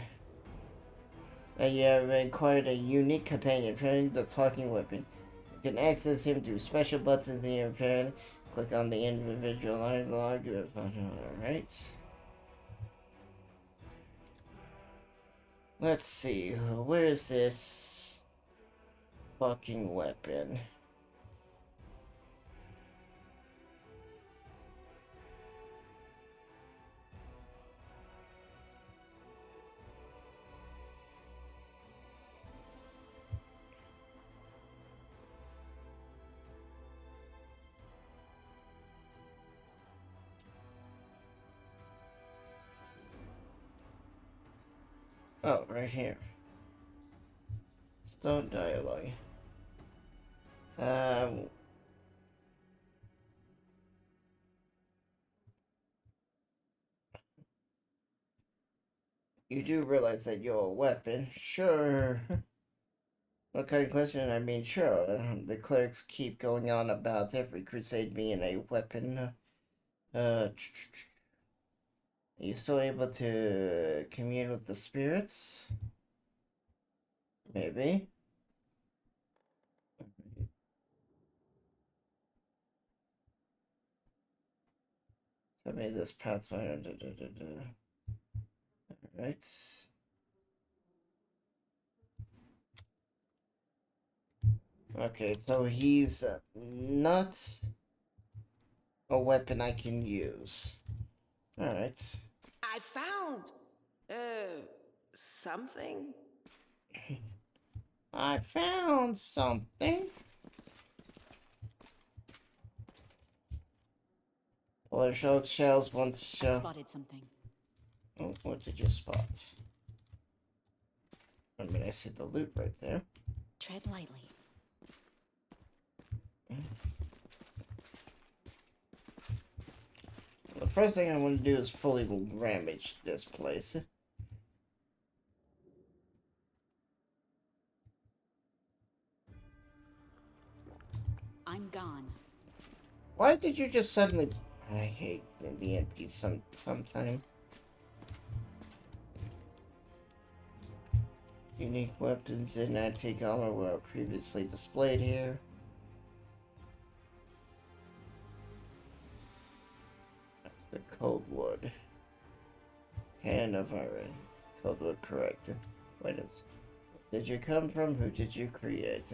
You have acquired a unique companion, friend, the talking weapon. You can access him through special buttons in your parent. Click on the individual dialogue. Alright. Let's see, where is this talking weapon? Oh, right here. Stone dialogue. You do realize that you're a weapon? Sure. What kind of question? I mean, sure. The clerics keep going on about every crusade being a weapon. Are you still able to commune with the spirits? Maybe. Tell me this Pathfinder. Alright. Okay, so he's not a weapon I can use. Alright. I found, something. I found something. Well, there's shells once. Spotted something. Oh, what did you spot? I mean, I see the loot right there. Tread lightly. The first thing I want to do is fully ramage this place. I'm gone. Why did you just suddenly... I hate the NP sometime. Unique weapons and antique armor were previously displayed here. That's the cold wood. Hand of iron. Cold wood, correct. Wait, did you come from? Who did you create?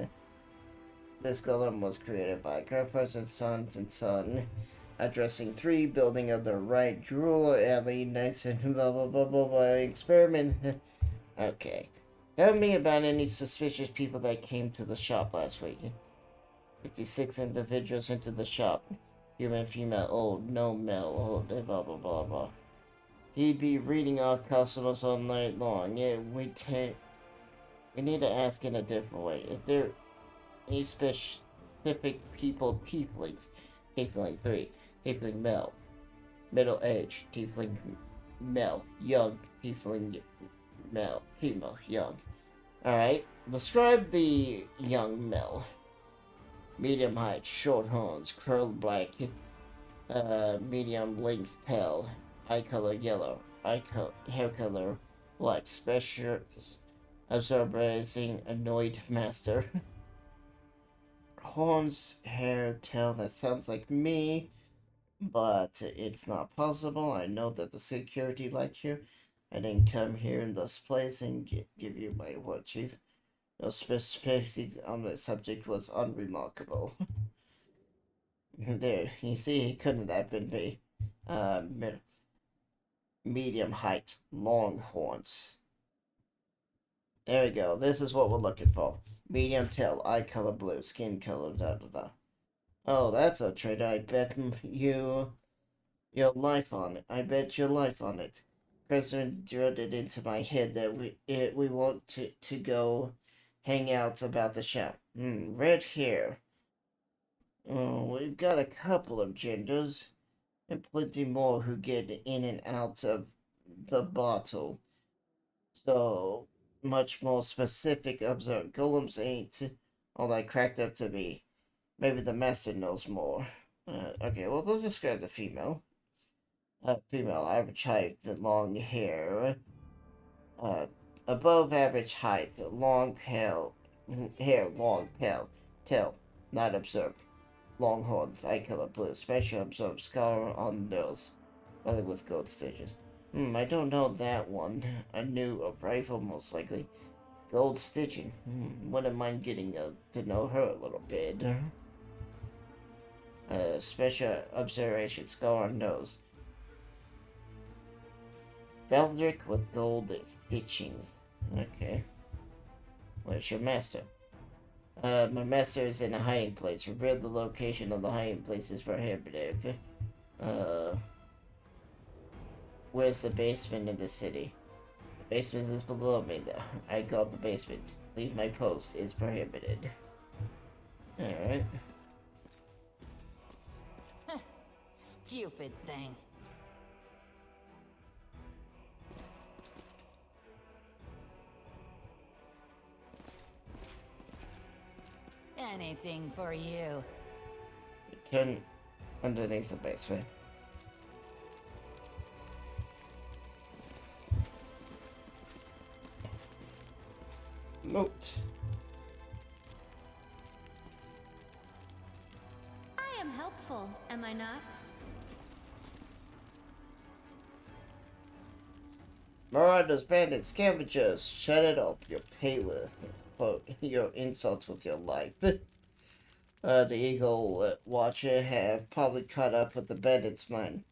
This golem was created by Grandpa's sons and son. Addressing 3, building of the right, Drool Alley, nice and blah blah blah blah blah, experiment. Okay. Tell me about any suspicious people that came to the shop last week. 56 individuals into the shop. Human, female, old, no male, old, blah blah blah blah. He'd be reading off customers all night long. Yeah, we need to ask in a different way. Is there any specific people, tieflings? Tiefling 3. Tiefling male. Middle age. Tiefling male. Young. Tiefling male. Female. Young. Alright. Describe the young male. Medium height. Short horns. Curled black. Medium length tail. Eye color yellow. Hair color black. Special absorbing annoyed master. Horns, hair, tail, that sounds like me, but it's not possible. I know that the security like here. I didn't come here in this place and give you my word, Chief. No specificity on the subject was unremarkable. There, you see, it couldn't have been me. Medium height, long horns. There we go. This is what we're looking for. Medium tail, eye color blue, skin color, da da da. Oh, that's a trait. I bet your life on it. I bet your life on it. President drilled it into my head that we want to go hang out about the shop. Red hair. Oh, we've got a couple of genders, and plenty more who get in and out of the bottle. So, much more specific observe. Golems ain't all I cracked up to be. Maybe the master knows more. Okay, well, let's describe the female. Female, average height, long hair. Above average height, long pale hair, long pale tail, not observed. Long horns, eye color blue, special observed scar on nose, rather with gold stitches. I don't know that one. A new rifle, most likely. Gold stitching. Wouldn't mind getting to know her a little bit. Special observation, scar on nose. Baldric with gold stitching. Okay. Where's your master? My master is in a hiding place. Reveal the location of the hiding place is prohibitive. Where's the basement in the city? The basement is below me. I call the basement. Leave my post is prohibited. Alright. Stupid thing. Anything for you. Turn underneath the basement. Moat. I am helpful, am I not? Marauders, bandits, scavengers, shut it up. You're paid for your insults with your life. The Eagle Watcher have probably caught up with the bandits' mind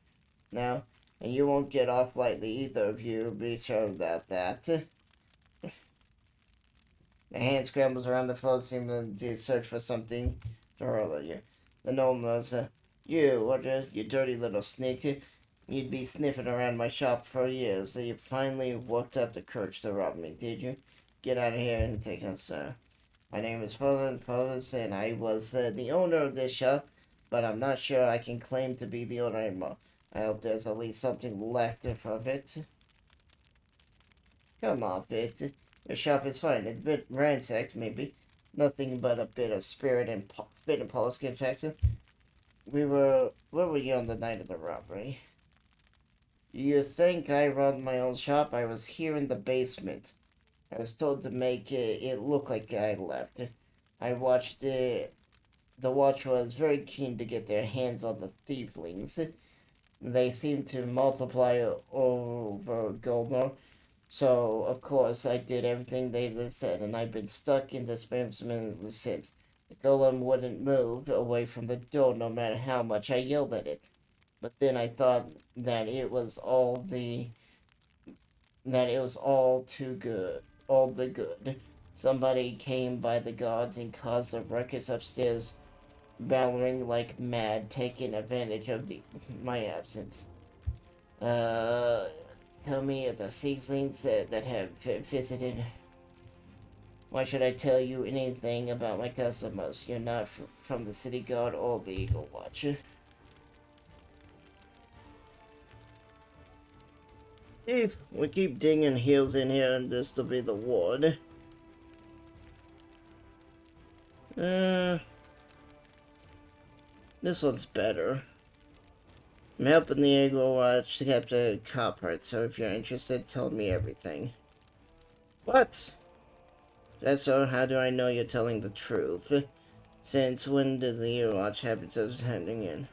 now, and you won't get off lightly, either of you. Be sure about that. The hand scrambles around the floor, seeming to search for something to hurl at you. The gnome knows, you dirty little sneak. You'd be sniffing around my shop for years. You finally worked up the courage to rob me, did you? Get out of here and take us, sir. My name is Fuller's, and I was the owner of this shop, but I'm not sure I can claim to be the owner anymore. I hope there's at least something left of it. Come off it. Your shop is fine. It's a bit ransacked, maybe. Nothing but a bit of spit and polish infection. Where were you on the night of the robbery? You think I run my own shop? I was here in the basement. I was told to make it look like I left. I watched the watch was very keen to get their hands on the thieflings. They seemed to multiply over Goldmore, so of course I did everything they said, and I've been stuck in this basement since. The golem wouldn't move away from the door no matter how much I yelled at it. But then I thought that it was all too good. All the good. Somebody came by the gods and caused a ruckus upstairs, bellowing like mad, taking advantage of my absence. Tell me of the seedlings that have visited. Why should I tell you anything about my customers? You're not from the city guard or the Eagle Watcher. If we keep digging heels in here, and this will be the ward. This one's better. I'm helping the Eagle Watch to capture Copart, so if you're interested, tell me everything. What? That's so? How do I know you're telling the truth? Since when does the Eagle Watch habits of handing in?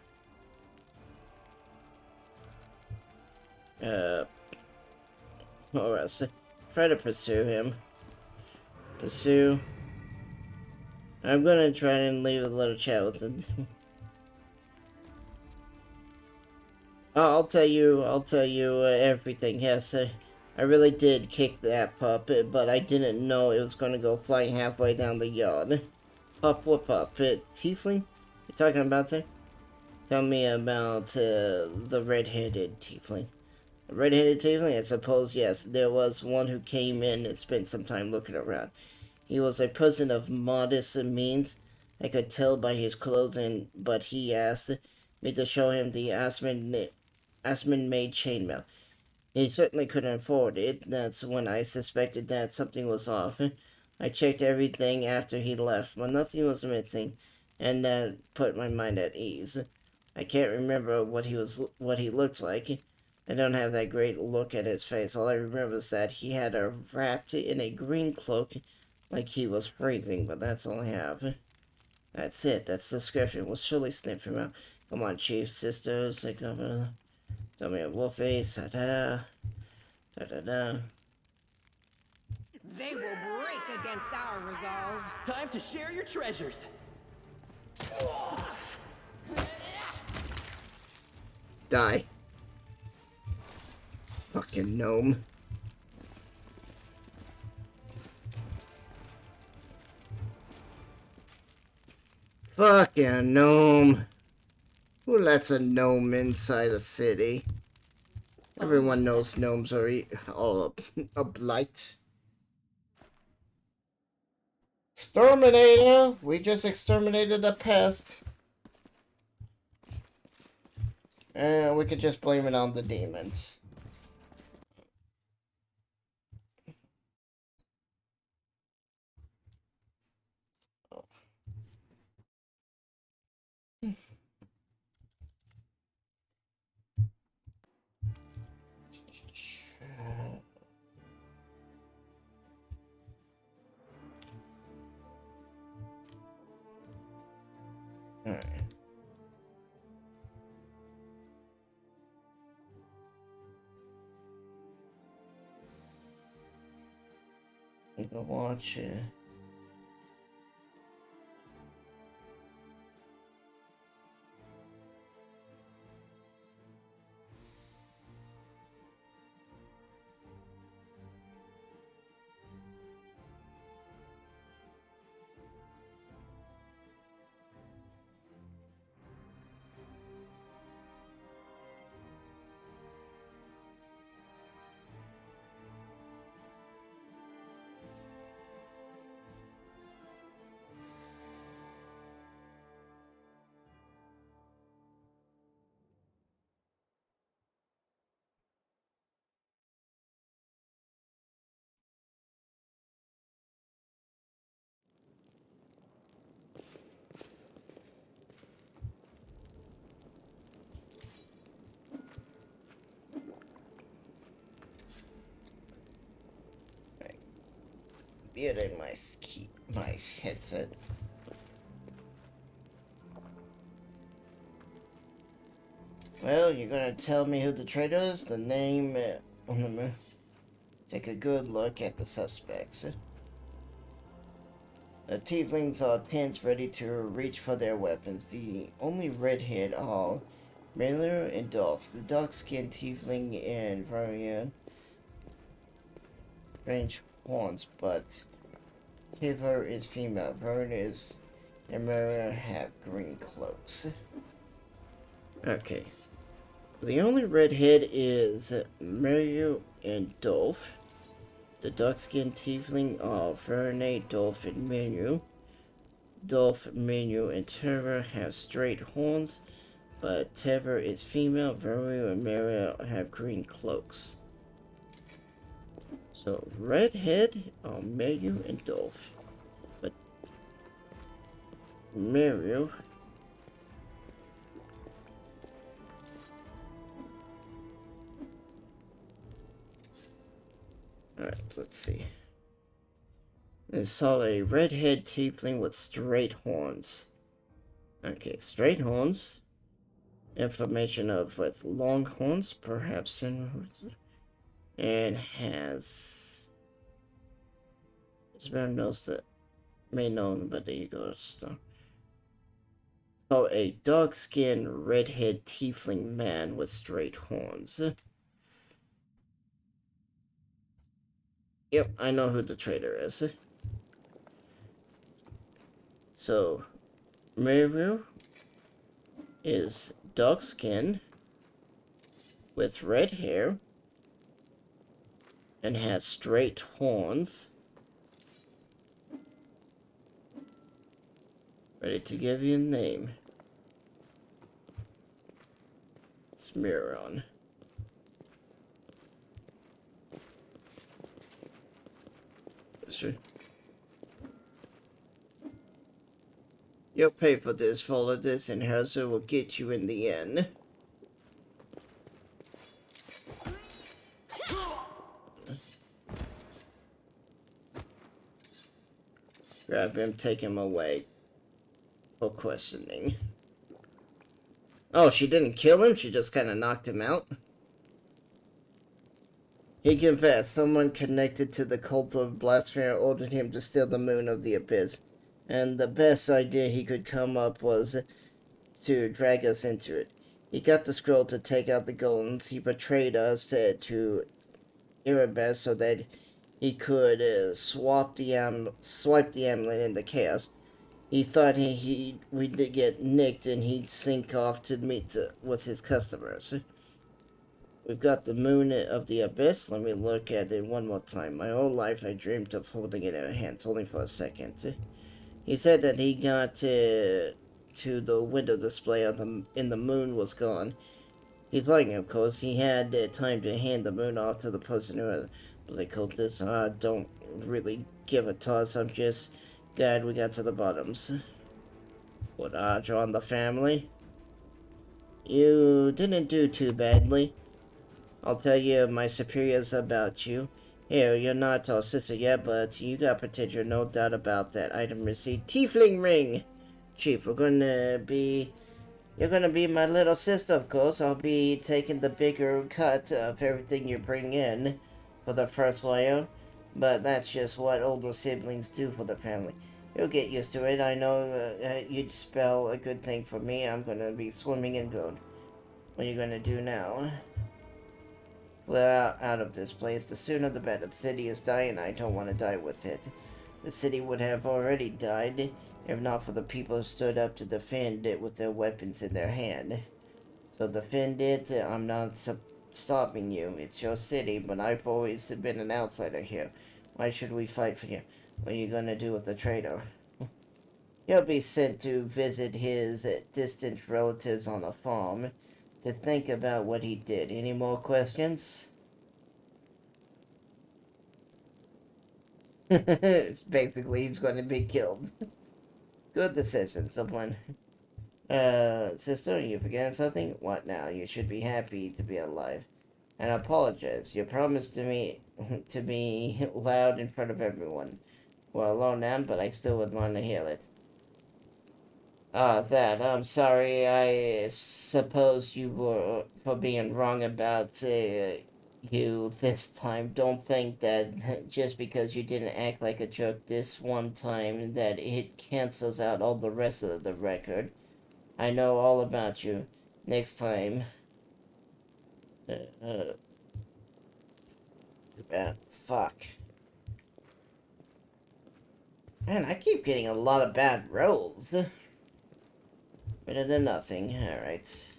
Or else, try to pursue him. Pursue. I'm gonna try and leave a little chat with him. I'll tell you everything. Yes, I really did kick that pup, but I didn't know it was gonna go flying halfway down the yard. Pup, what pup? Tiefling? You talking about that? Tell me about the red-headed tiefling. A red-headed tiefling? I suppose, yes. There was one who came in and spent some time looking around. He was a person of modest means. I could tell by his clothes, but he asked me to show him the Aspen-made chainmail. He certainly couldn't afford it. That's when I suspected that something was off. I checked everything after he left, but nothing was missing, and that put my mind at ease. I can't remember what he looked like. I don't have that great look at his face. All I remember is that he had wrapped in a green cloak, like he was freezing, but that's all I have. That's it. That's the description. We'll surely sniff him out. Come on, chief, sisters. Tell me a wolf face. Da-da. Da-da-da. They will break against our resolve. Time to share your treasures. Die. Fucking gnome. Fucking gnome. Who lets a gnome inside a city? Everyone knows gnomes are all a blight. Exterminator! We just exterminated a pest. And we could just blame it on the demons. Alright. We can watch it. Muting my headset. Well, you're gonna tell me who the traitor is? The name on the moon. Take a good look at the suspects. The tieflings are tense, ready to reach for their weapons. The only redhead are Miller and Dolph. The dark-skinned tiefling and Varian. Strange horns, but Tiver is female. Vern is and Mara have green cloaks. Okay. The only redhead is Mario and Dolph. The dark-skinned tiefling are Verne, Dolph, and Menu. Dolph, Menu, and Terra have straight horns, but Terra is female. Verne and Mario have green cloaks. So, redhead are Mario and Dolph. But Mario... Alright, let's see. I saw a redhead tiefling with straight horns. Okay, straight horns. Information of with long horns, perhaps in... And has... It's better knows that may known, but there you go. So a dark-skinned redhead tiefling man with straight horns. Yep, I know who the traitor is. So, Meru is dark-skinned with red hair, and has straight horns. Ready to give you a name. Smiron. Sure. You'll pay for this, follow this, and Hazel will get you in the end. Grab him, take him away for questioning. Oh, she didn't kill him? She just kind of knocked him out? He confessed someone connected to the cult of Blasphemer ordered him to steal the moon of the abyss. And the best idea he could come up was to drag us into it. He got the scroll to take out the golems. He betrayed us to Erebus so that he could swipe the amulet into chaos. He thought we'd get nicked and he'd sink off to meet with his customers. We've got the moon of the abyss. Let me look at it one more time. My whole life I dreamed of holding it in my hands, only for a second. He said that he got to the window display in the moon was gone. He's lying, of course. He had time to hand the moon off to the person who they called this. Don't really give a toss. I'm just glad we got to the bottoms. Would draw on the family? You didn't do too badly. I'll tell you my superiors about you. Here, you're not our sister yet, but you got potential, no doubt about that. Item received. Tiefling ring! Chief, you're gonna be my little sister, of course. I'll be taking the bigger cut of everything you bring in for the first while. But that's just what older siblings do for the family. You'll get used to it. I know you'd spell a good thing for me. I'm gonna be swimming in gold. What are you gonna do now? Clear out of this place. The sooner the better. The city is dying. I don't want to die with it. The city would have already died if not for the people who stood up to defend it with their weapons in their hand. So defend it. I'm not stopping you. It's your city, but I've always been an outsider here. Why should we fight for you? What are you gonna do with the traitor? He'll be sent to visit his distant relatives on a farm to think about what he did. Any more questions? It's basically he's going to be killed. Good decision, someone. Sister, you forgetting something? What now? You should be happy to be alive. And I apologize. You promised to me to be loud in front of everyone. Well, alone now, but I still would want to hear it. I'm sorry. I suppose you were for being wrong about you this time. Don't think that just because you didn't act like a jerk this one time that it cancels out all the rest of the record. I know all about you. Next time. Fuck. Man, I keep getting a lot of bad rolls. Better than nothing. Alright.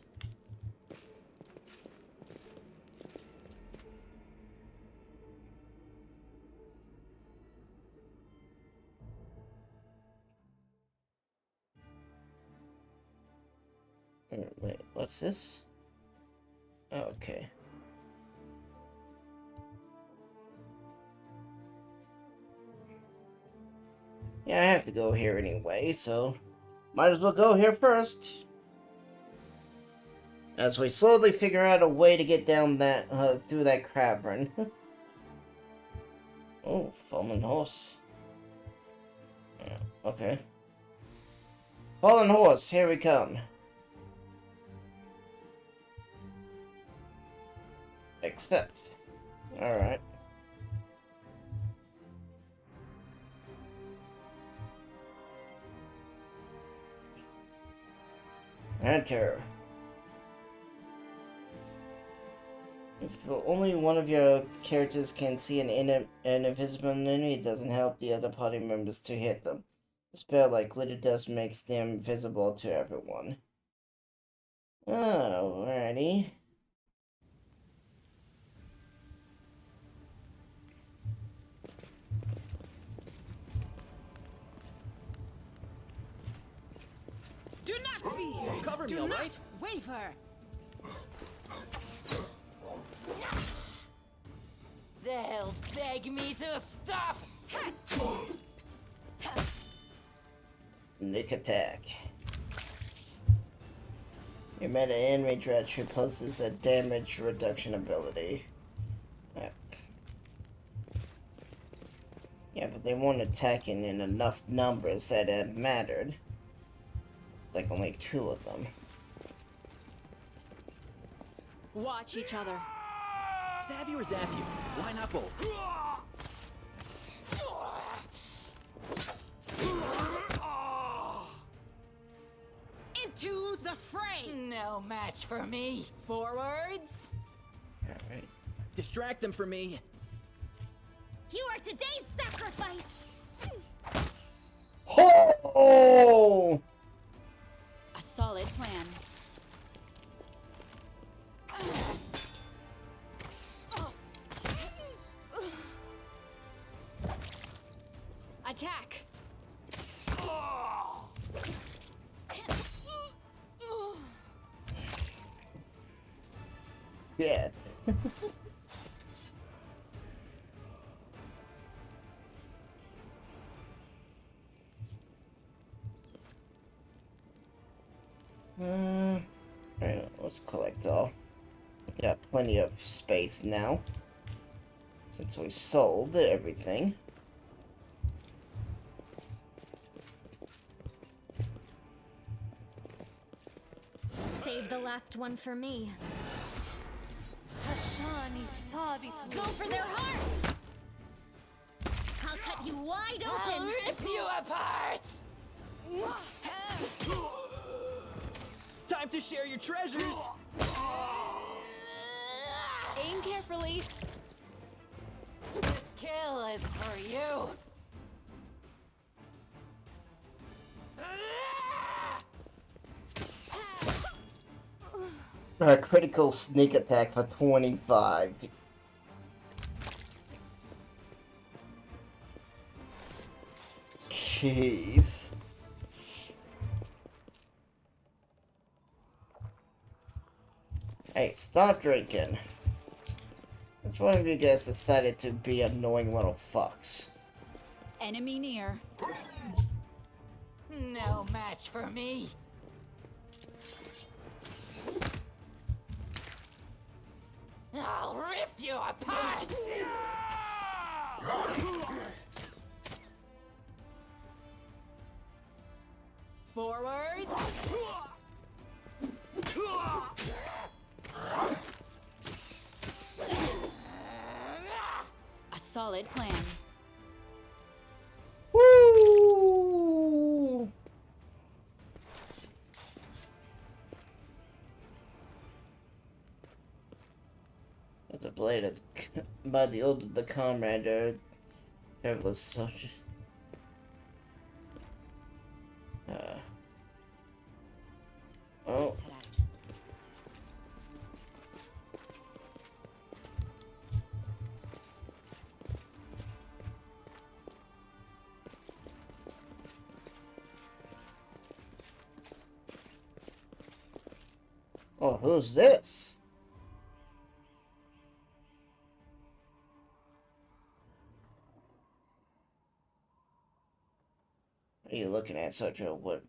Wait, what's this? Okay. Yeah, I have to go here anyway, so might as well go here first. As we slowly figure out a way to get down that, through that cavern. Oh, fallen horse. Yeah, okay. Fallen horse, here we come. Accept. Alright. Enter. If only one of your characters can see an invisible enemy, it doesn't help the other party members to hit them. A spell like glitter dust makes them visible to everyone. Alrighty. cover me, Do all not right? waver. They'll beg me to stop. Nick attack. Your meta enemy treachery poses a damage reduction ability. Yeah, but they weren't attacking in enough numbers that it mattered. It's like only 2 of them. Watch each other. Stab you or zap you? Why not both? Into the fray. No match for me. Forwards. Alright. Distract them for me. You are today's sacrifice! Oh! A solid plan. Attack! Yeah. Alright, let's collect all. Got plenty of space now. Since we sold everything. Save the last one for me. Go for their heart! I'll cut you wide open! I'll rip you apart! Time to share your treasures! Aim carefully. This kill is for you. A critical sneak attack for 25. Jeez. Hey, stop drinking. Which one of you guys decided to be annoying little fucks? Enemy near. No match for me. I'll rip you apart! Forwards. A solid plan. Woo! The blade of by the older the comrade there was such oh. Oh, who's this? What are you looking at, Sojo? What?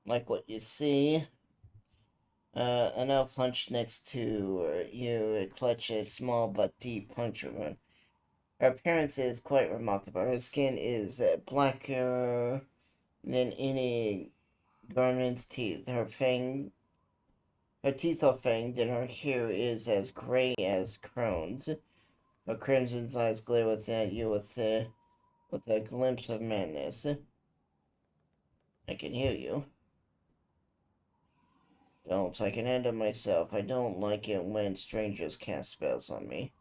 Like what you see? An elf hunched next to you clutches a small but deep puncture wound. Her appearance is quite remarkable. Her skin is blacker than any garment's teeth. Her teeth are fanged, and her hair is as gray as crones. Her crimson eyes glare within you with a glimpse of madness. I can hear you. Don't. I can handle myself. I don't like it when strangers cast spells on me.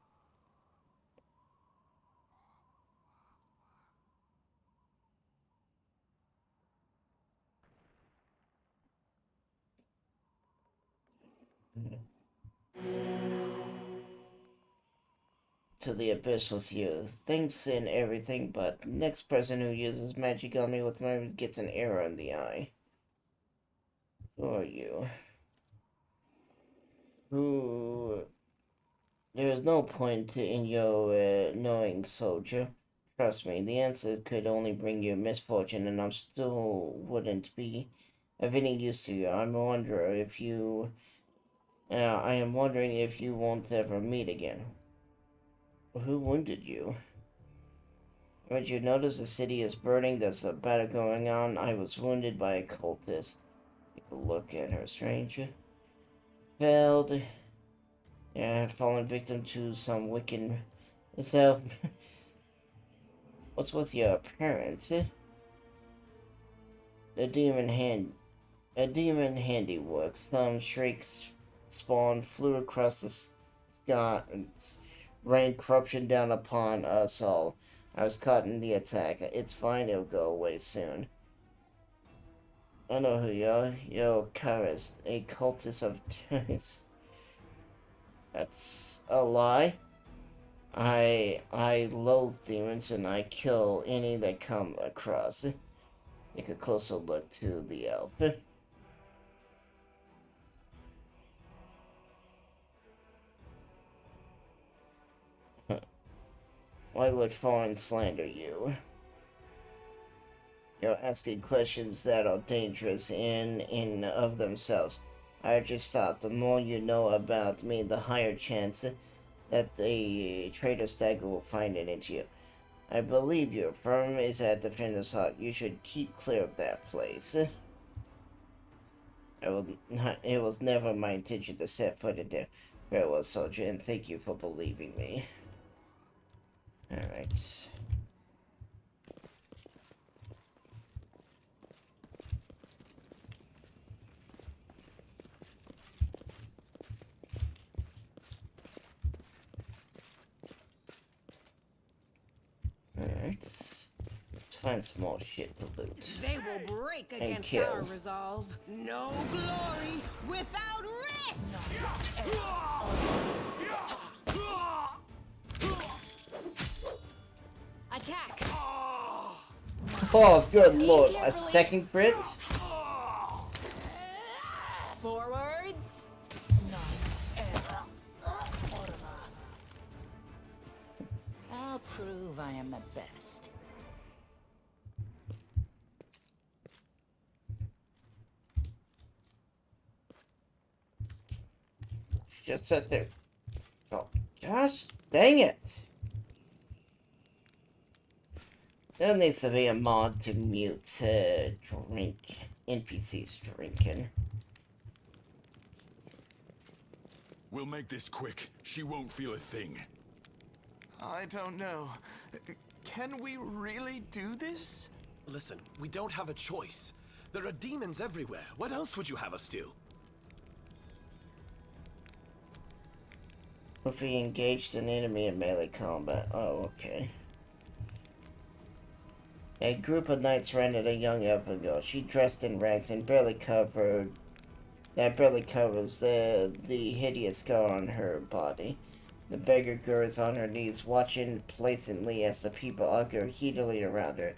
To the abyss with you. Thanks and everything, but next person who uses magic on me with my gets an arrow in the eye. Who are you? Who... There is no point in your knowing, soldier. Trust me, the answer could only bring you misfortune, and I still wouldn't be of any use to you. I am wondering if you won't ever meet again. Who wounded you? Haven't you noticed the city is burning? There's a battle going on. I was wounded by a cultist. Take a look at her, stranger. Failed. Yeah, I've fallen victim to some wicked self. What's with your appearance? A demon handiwork. Some shrieks spawned, flew across the sky, and rained corruption down upon us all. I was caught in the attack. It's fine, it'll go away soon. I know who you are. You're Karis, a cultist of Terrence. That's a lie. I loathe demons and I kill any that come across. Take a closer look to the elf. Why would foreign slander you? You're asking questions that are dangerous in of themselves. I just thought the more you know about me, the higher chance that the traitor stagger will find it into you. I believe your firm is at Defender's Hut. You should keep clear of that place. It was never my intention to set foot in there. Very well, soldier, and thank you for believing me. Alright. Alright. Let's find some more shit to loot. They will break And against kill. our resolve. No glory without risk! Attack! Oh, good lord. A second crit? Forwards! I'll prove I am the best. Just sit there. Oh, gosh dang it. There needs to be a mod to mute NPCs drinking. We'll make this quick. She won't feel a thing. I don't know. Can we really do this? Listen, we don't have a choice. There are demons everywhere. What else would you have us do? If we engaged an enemy in melee combat. Oh, okay. A group of knights surrounded a young elf ago. She dressed in rags and barely covers the hideous scar on her body. The beggar girl is on her knees, watching placidly as the people argue heatedly around her.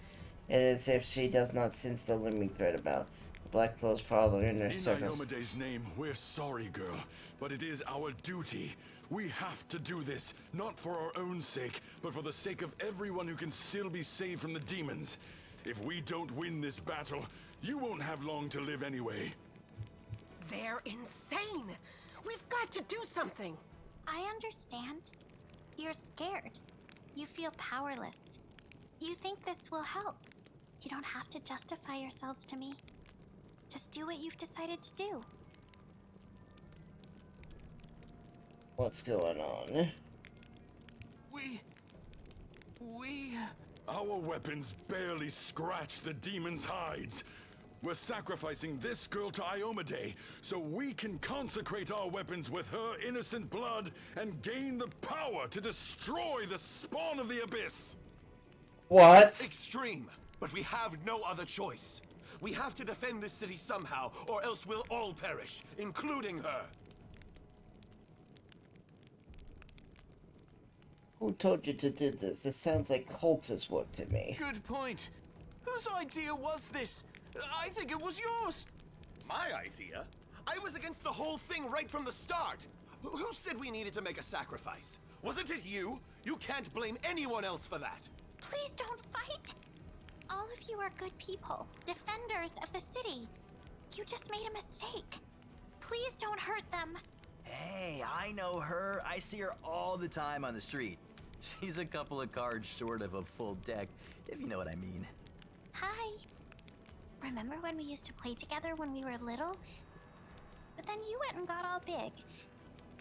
It is as if she does not sense the looming threat about. The black clothes follow in her In circles. Iomede's name, we're sorry, girl, but it is our duty. We have to do this, not for our own sake, but for the sake of everyone who can still be saved from the demons. If we don't win this battle, you won't have long to live anyway. They're insane! We've got to do something! I understand. You're scared. You feel powerless. You think this will help. You don't have to justify yourselves to me. Just do what you've decided to do. What's going on? Our weapons barely scratch the demon's hides. We're sacrificing this girl to Iomade so we can consecrate our weapons with her innocent blood and gain the power to destroy the spawn of the abyss. What? Extreme, but we have no other choice. We have to defend this city somehow, or else we'll all perish, including her. Who told you to do this? This sounds like cultist work to me. Good point. Whose idea was this? I think it was yours. my idea. I was against the whole thing right from the start. Who said we needed to make a sacrifice? Wasn't it you? You can't blame anyone else for that. Please don't fight! All of you are good people, defenders of the city. You just made a mistake. Please don't hurt them. Hey, I know her. I see her all the time on the street. She's a couple of cards short of a full deck, if you know what I mean. Hi. Remember when we used to play together when we were little? But then you went and got all big.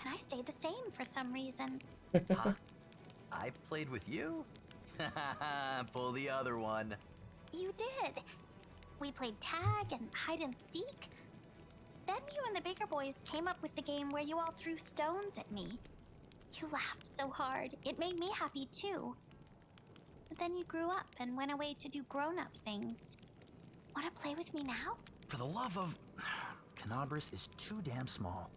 And I stayed the same for some reason. Huh? I played with you? Pull the other one. You did. We played tag and hide and seek. Then you and the bigger boys came up with the game where you all threw stones at me. You laughed so hard. It made me happy too. But then you grew up and went away to do grown-up things. Wanna play with me now? For the love of... Canabris is too damn small.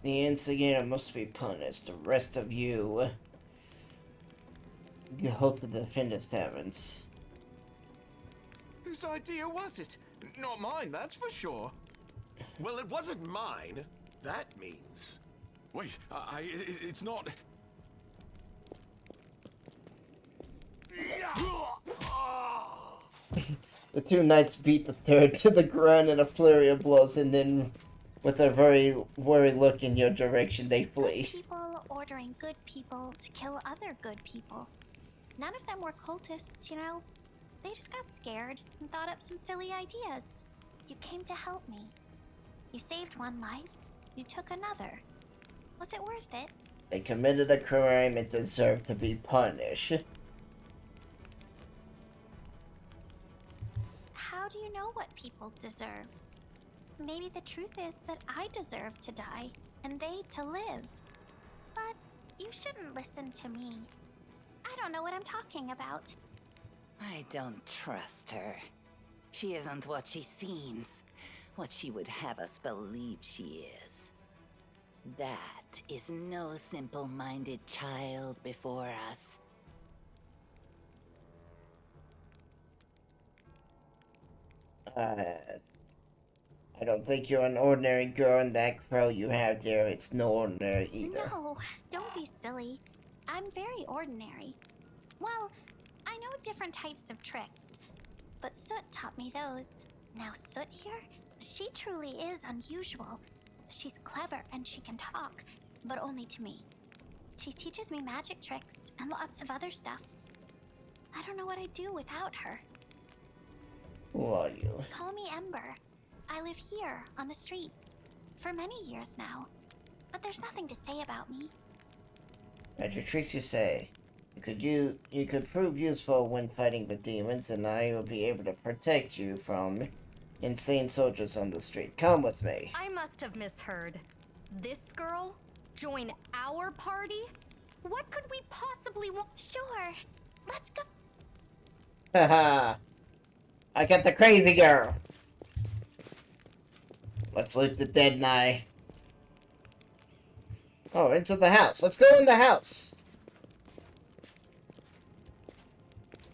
The instigator must be punished. The rest of you hope to defend his taverns. Whose idea was it? Not mine, that's for sure. Well, it wasn't mine. That means... Wait, it's not... The two knights beat the third to the ground in a flurry of blows, and then, with a very worried look in your direction, they flee. People ordering good people to kill other good people. None of them were cultists, you know? They just got scared and thought up some silly ideas. You came to help me. You saved one life. You took another. Was it worth it? They committed a crime and deserve to be punished. How do you know what people deserve? Maybe the truth is that I deserve to die, and they to live. But you shouldn't listen to me. I don't know what I'm talking about. I don't trust her. She isn't what she seems, what she would have us believe she is. That is no simple-minded child before us. I don't think you're an ordinary girl, and that crow you have there, it's no ordinary either. No, don't be silly. I'm very ordinary. Well, I know different types of tricks, but Soot taught me those. Now Soot here, she truly is unusual. She's clever and she can talk, but only to me. She teaches me magic tricks and lots of other stuff. I don't know what I'd do without her. Who are you? Call me Ember. I live here, on the streets, for many years now. But there's nothing to say about me. Magic tricks, you say? You could prove useful when fighting the demons, and I will be able to protect you from insane soldiers on the street. Come with me. I must have misheard. This girl? Join our party? What could we possibly want? Sure. Let's go. Haha. I got the crazy girl. Let's loot the dead knight. Oh, into the house. Let's go in the house.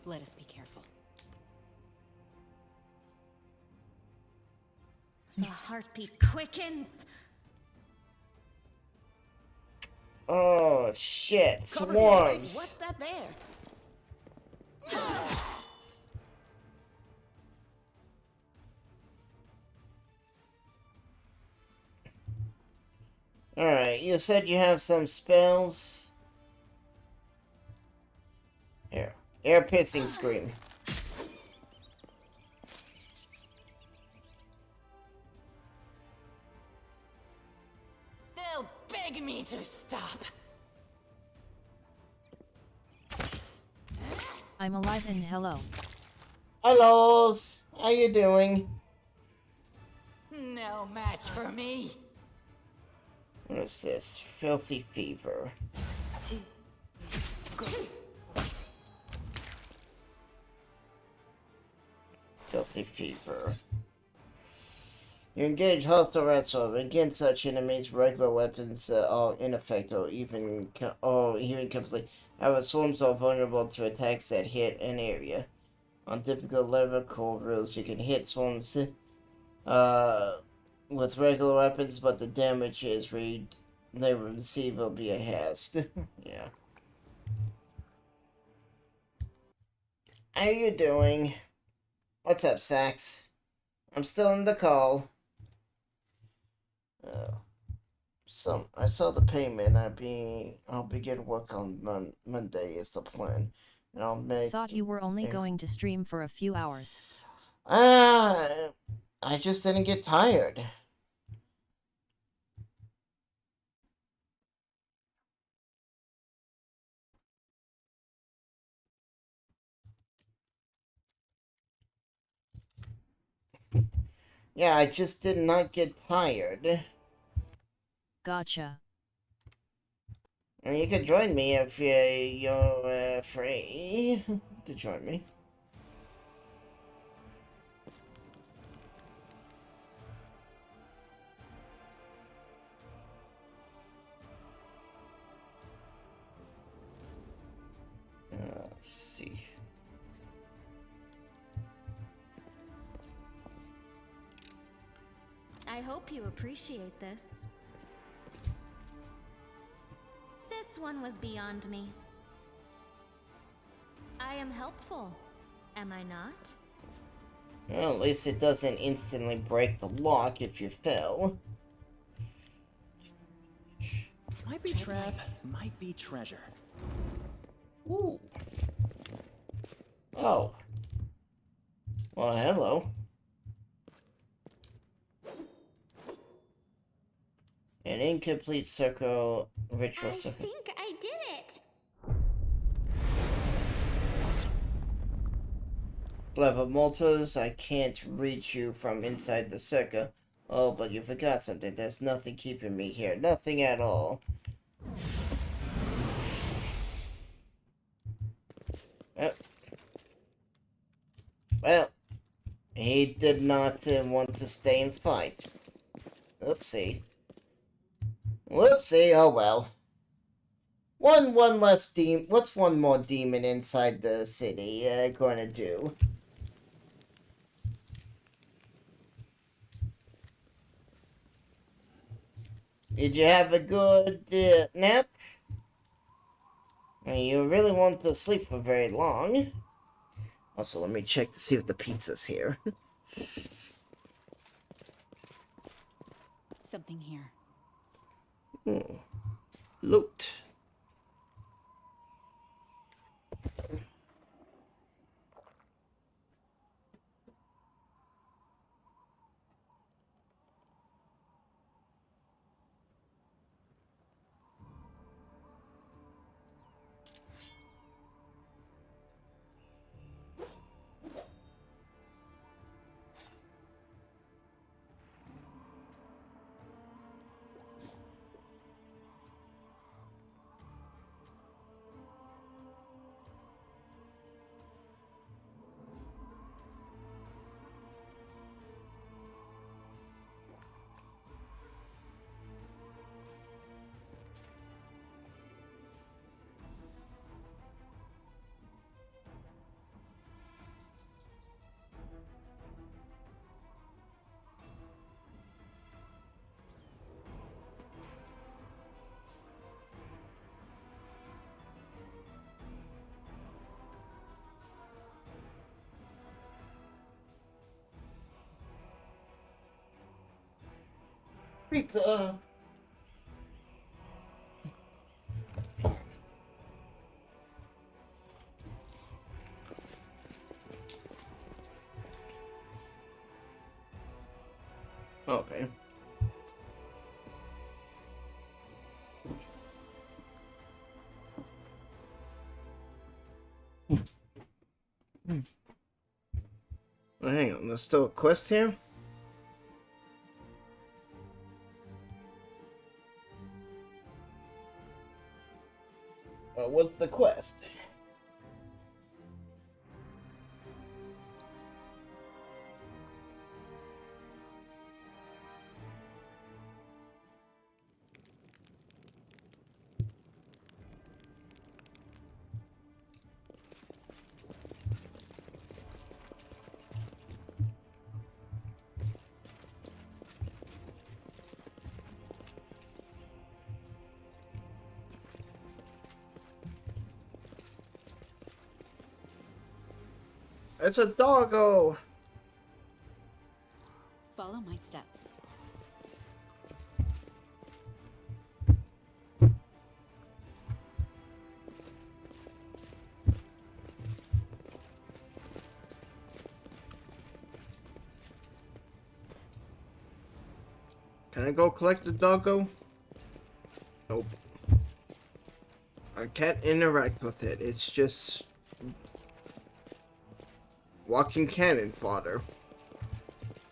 Let us be careful. The heartbeat quickens. Oh, shit. Cover me, Mike. Swarms. What's that there? Alright, you said you have some spells. Here. Air piercing scream. They'll beg me to stop. I'm alive and hello. Hellos. How you doing? No match for me. What is this? Filthy fever. Filthy fever. You engage hostile rats over. Against such enemies, regular weapons are ineffective or even complete. However, swarms are vulnerable to attacks that hit an area. On difficult level core rules, you can hit swarms with regular weapons, but the damage they receive will be a hast. Yeah. How you doing? What's up, Sax? I'm still in the call. So I saw the payment. I'll begin work on Monday is the plan, and I'll make. Thought you were only going to stream for a few hours. I just didn't get tired. Yeah, I just did not get tired. Gotcha. And you can join me if you're free to join me. Let's see. I hope you appreciate this. This one was beyond me. I am helpful, am I not? Well, at least it doesn't instantly break the lock if you fell. Might be trap, might be treasure. Ooh. Oh. Well, hello. An incomplete circle ritual circle. I think I did it! Clever mortals, I can't reach you from inside the circle. Oh, but you forgot something. There's nothing keeping me here. Nothing at all. Well, he did not want to stay and fight. Oopsie. Whoopsie, oh well. One less demon. What's one more demon inside the city gonna do? Did you have a good nap? You really want to sleep for very long. Also, let me check to see if the pizza's here. Something here. Loot. Pizza. Okay. Well, hang on, there's still a quest here? What's the quest? It's a doggo! Follow my steps. Can I go collect the doggo? Nope. I can't interact with it. It's just walking cannon fodder.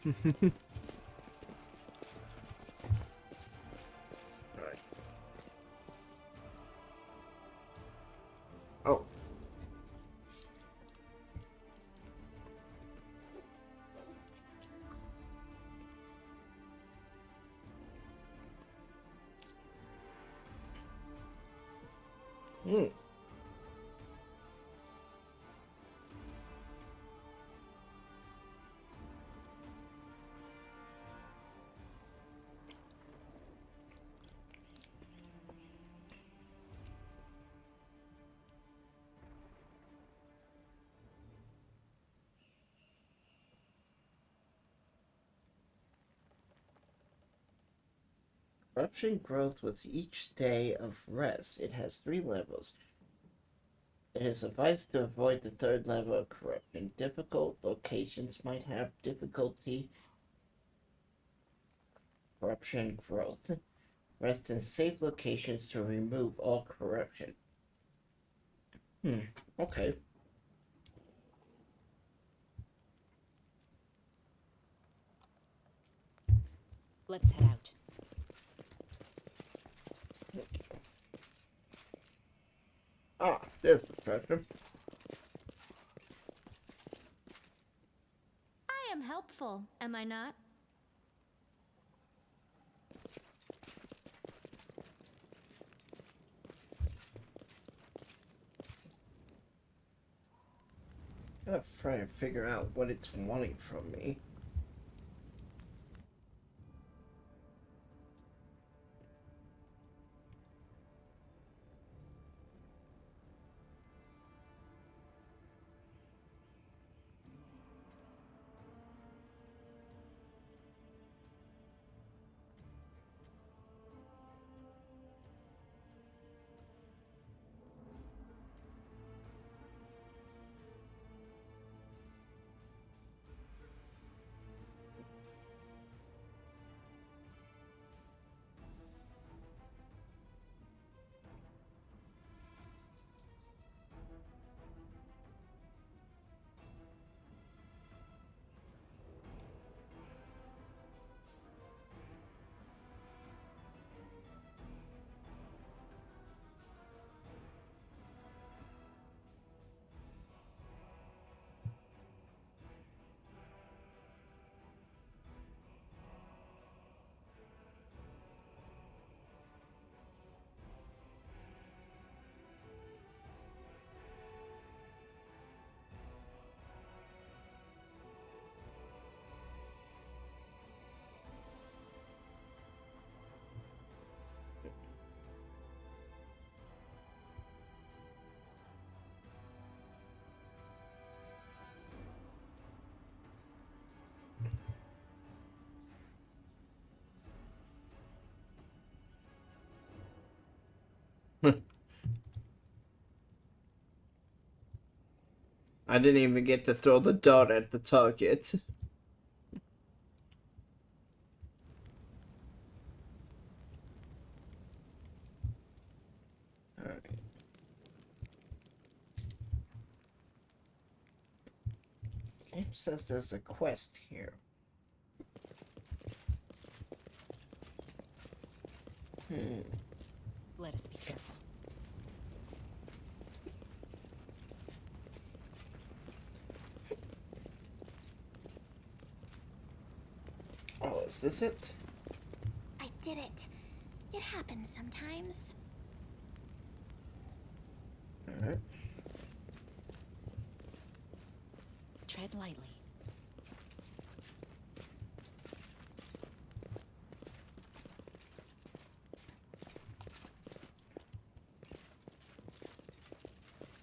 Alright. Oh. Hmm. Corruption growth with each day of rest. It has 3 levels. It is advised to avoid the 3rd level of corruption. Difficult locations might have difficulty. Corruption growth. Rest in safe locations to remove all corruption. Okay. Let's head out. Ah, there's the treasure. I am helpful, am I not? I'm gonna try and figure out what it's wanting from me. I didn't even get to throw the dart at the target. Alright. Game says there's a quest here. Let us be careful. Oh, is this it? I did it. It happens sometimes. Alright. Tread lightly.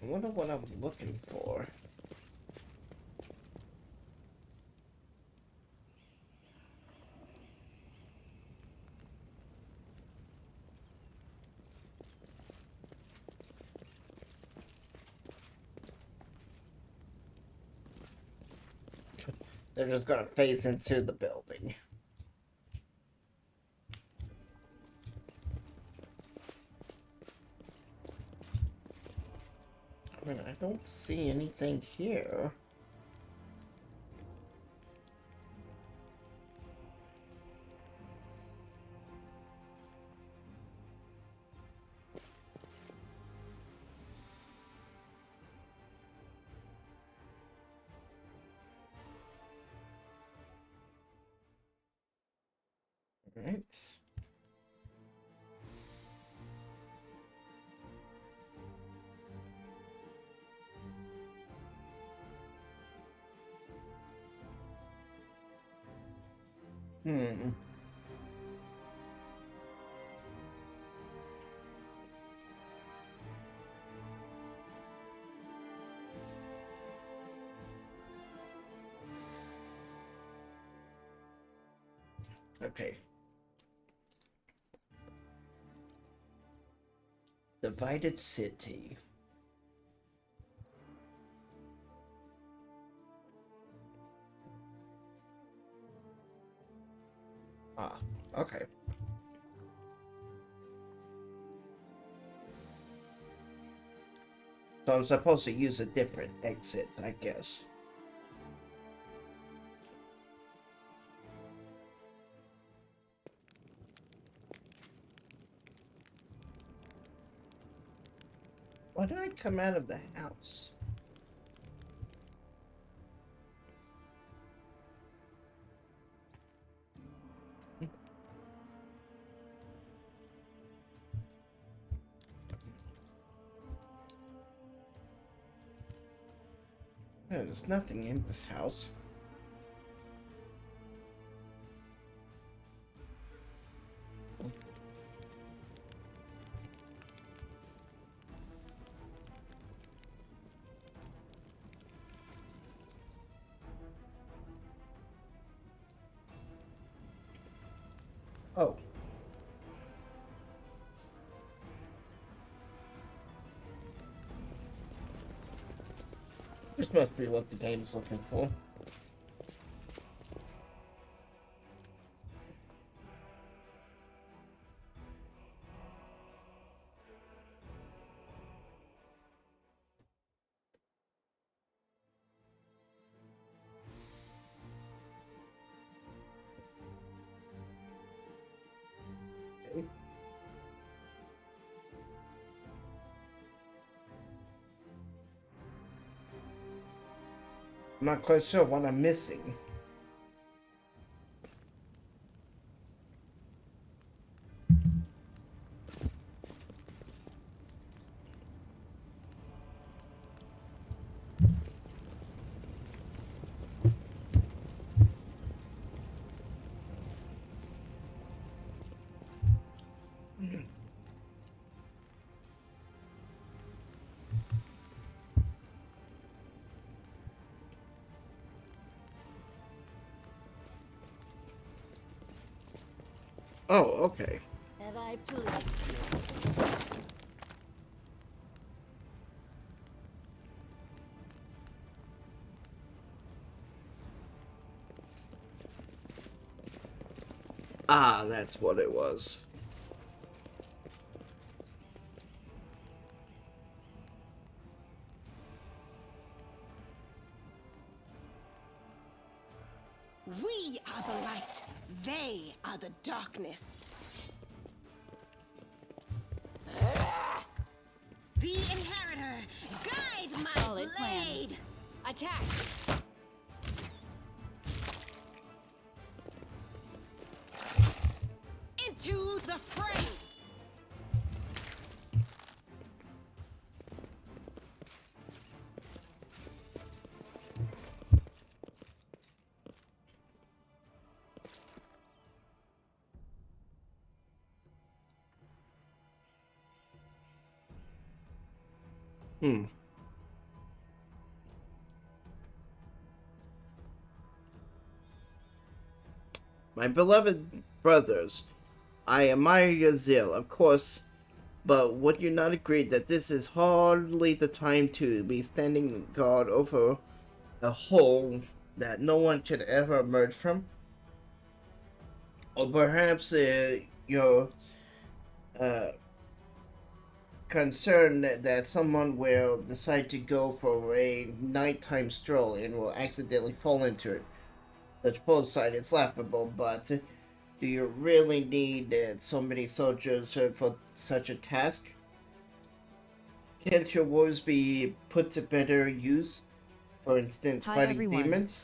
I wonder what I'm looking for. They're just gonna phase into the building. I mean, I don't see anything here. Right. Hmm. Okay. Divided City. Ah, okay. So I'm supposed to use a different exit, I guess. Why did I come out of the house? There's nothing in this house. Oh. This must be what the game's looking for. Okay. I'm not quite sure what I'm missing. Oh, okay. Have I pleased you? Ah, that's what it was. We are the light. They are the darkness. The Inheritor, guide my Solid blade. plan. Attack! Into the fray. My beloved brothers, I admire your zeal, of course, but would you not agree that this is hardly the time to be standing guard over a whole that no one could ever emerge from. Or perhaps you're concerned that someone will decide to go for a nighttime stroll and will accidentally fall into it. Such foresight is laughable, but do you really need so many soldiers for such a task? Can't your wars be put to better use? For instance, Hi, fighting everyone. demons?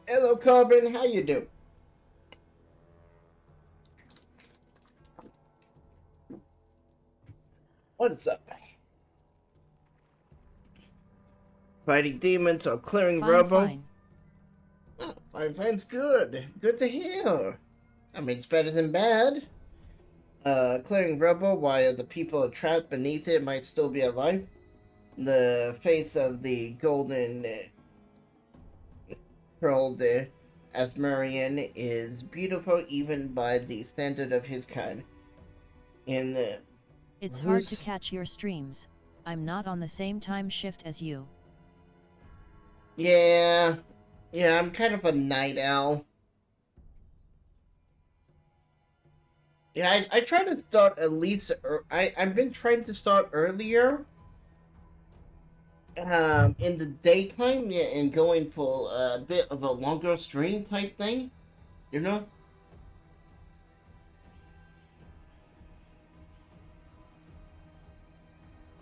Hello, Carbon. How you doing? What's up? Fighting demons or clearing rubble? Fine. Oh, fine's good. Good to hear. I mean, it's better than bad. Clearing rubble while the people are trapped beneath it might still be alive. The face of the golden troll Asmarian is beautiful even by the standard of his kind. It's hard to catch your streams. I'm not on the same time shift as you. Yeah, I'm kind of a night owl. Yeah, I try to start at least. I've been trying to start earlier. In the daytime, yeah, and going for a bit of a longer stream type thing, you know.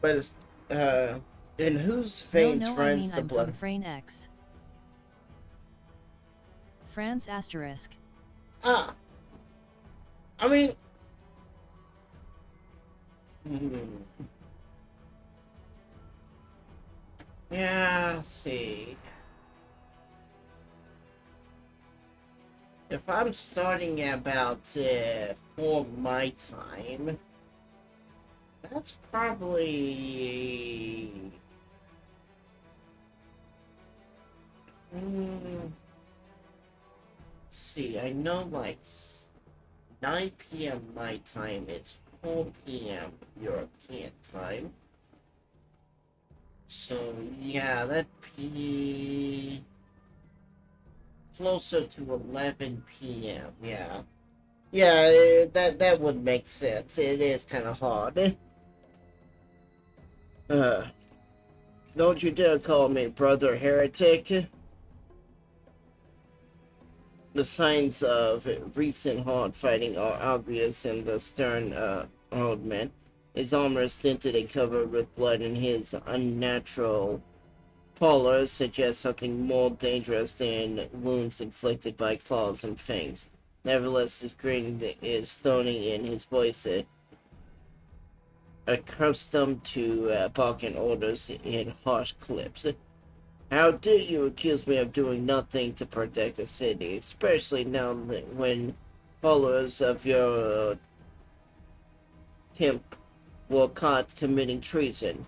But it's in whose veins No, runs the I'm blood? from Frane X. France asterisk. Ah, I mean. Yeah, let's see. If I'm starting at about 4 my time, that's probably. See, I know like 9 p.m. my time, it's 4 p.m. European time. So, yeah, that'd be closer to 11 p.m., yeah. Yeah, that would make sense. It is kind of hard. Don't you dare call me brother heretic. The signs of recent hard fighting are obvious in the stern old man. His armor is tinted and covered with blood, and his unnatural pallor suggests something more dangerous than wounds inflicted by claws and fangs. Nevertheless, his grin is stony in his voice, accustomed to barking orders in harsh clips. How dare you accuse me of doing nothing to protect the city, especially now when followers of your temp were caught committing treason?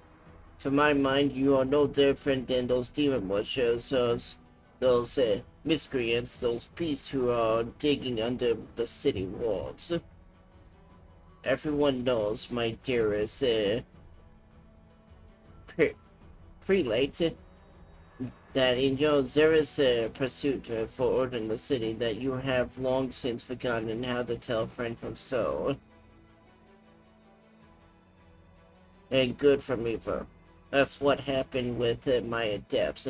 To my mind, you are no different than those demon worshippers, those miscreants, those beasts who are digging under the city walls. Everyone knows, my dearest prelate, that in your zealous pursuit for order in the city, that you have long since forgotten how to tell friend from foe, and good from evil. That's what happened with my adepts.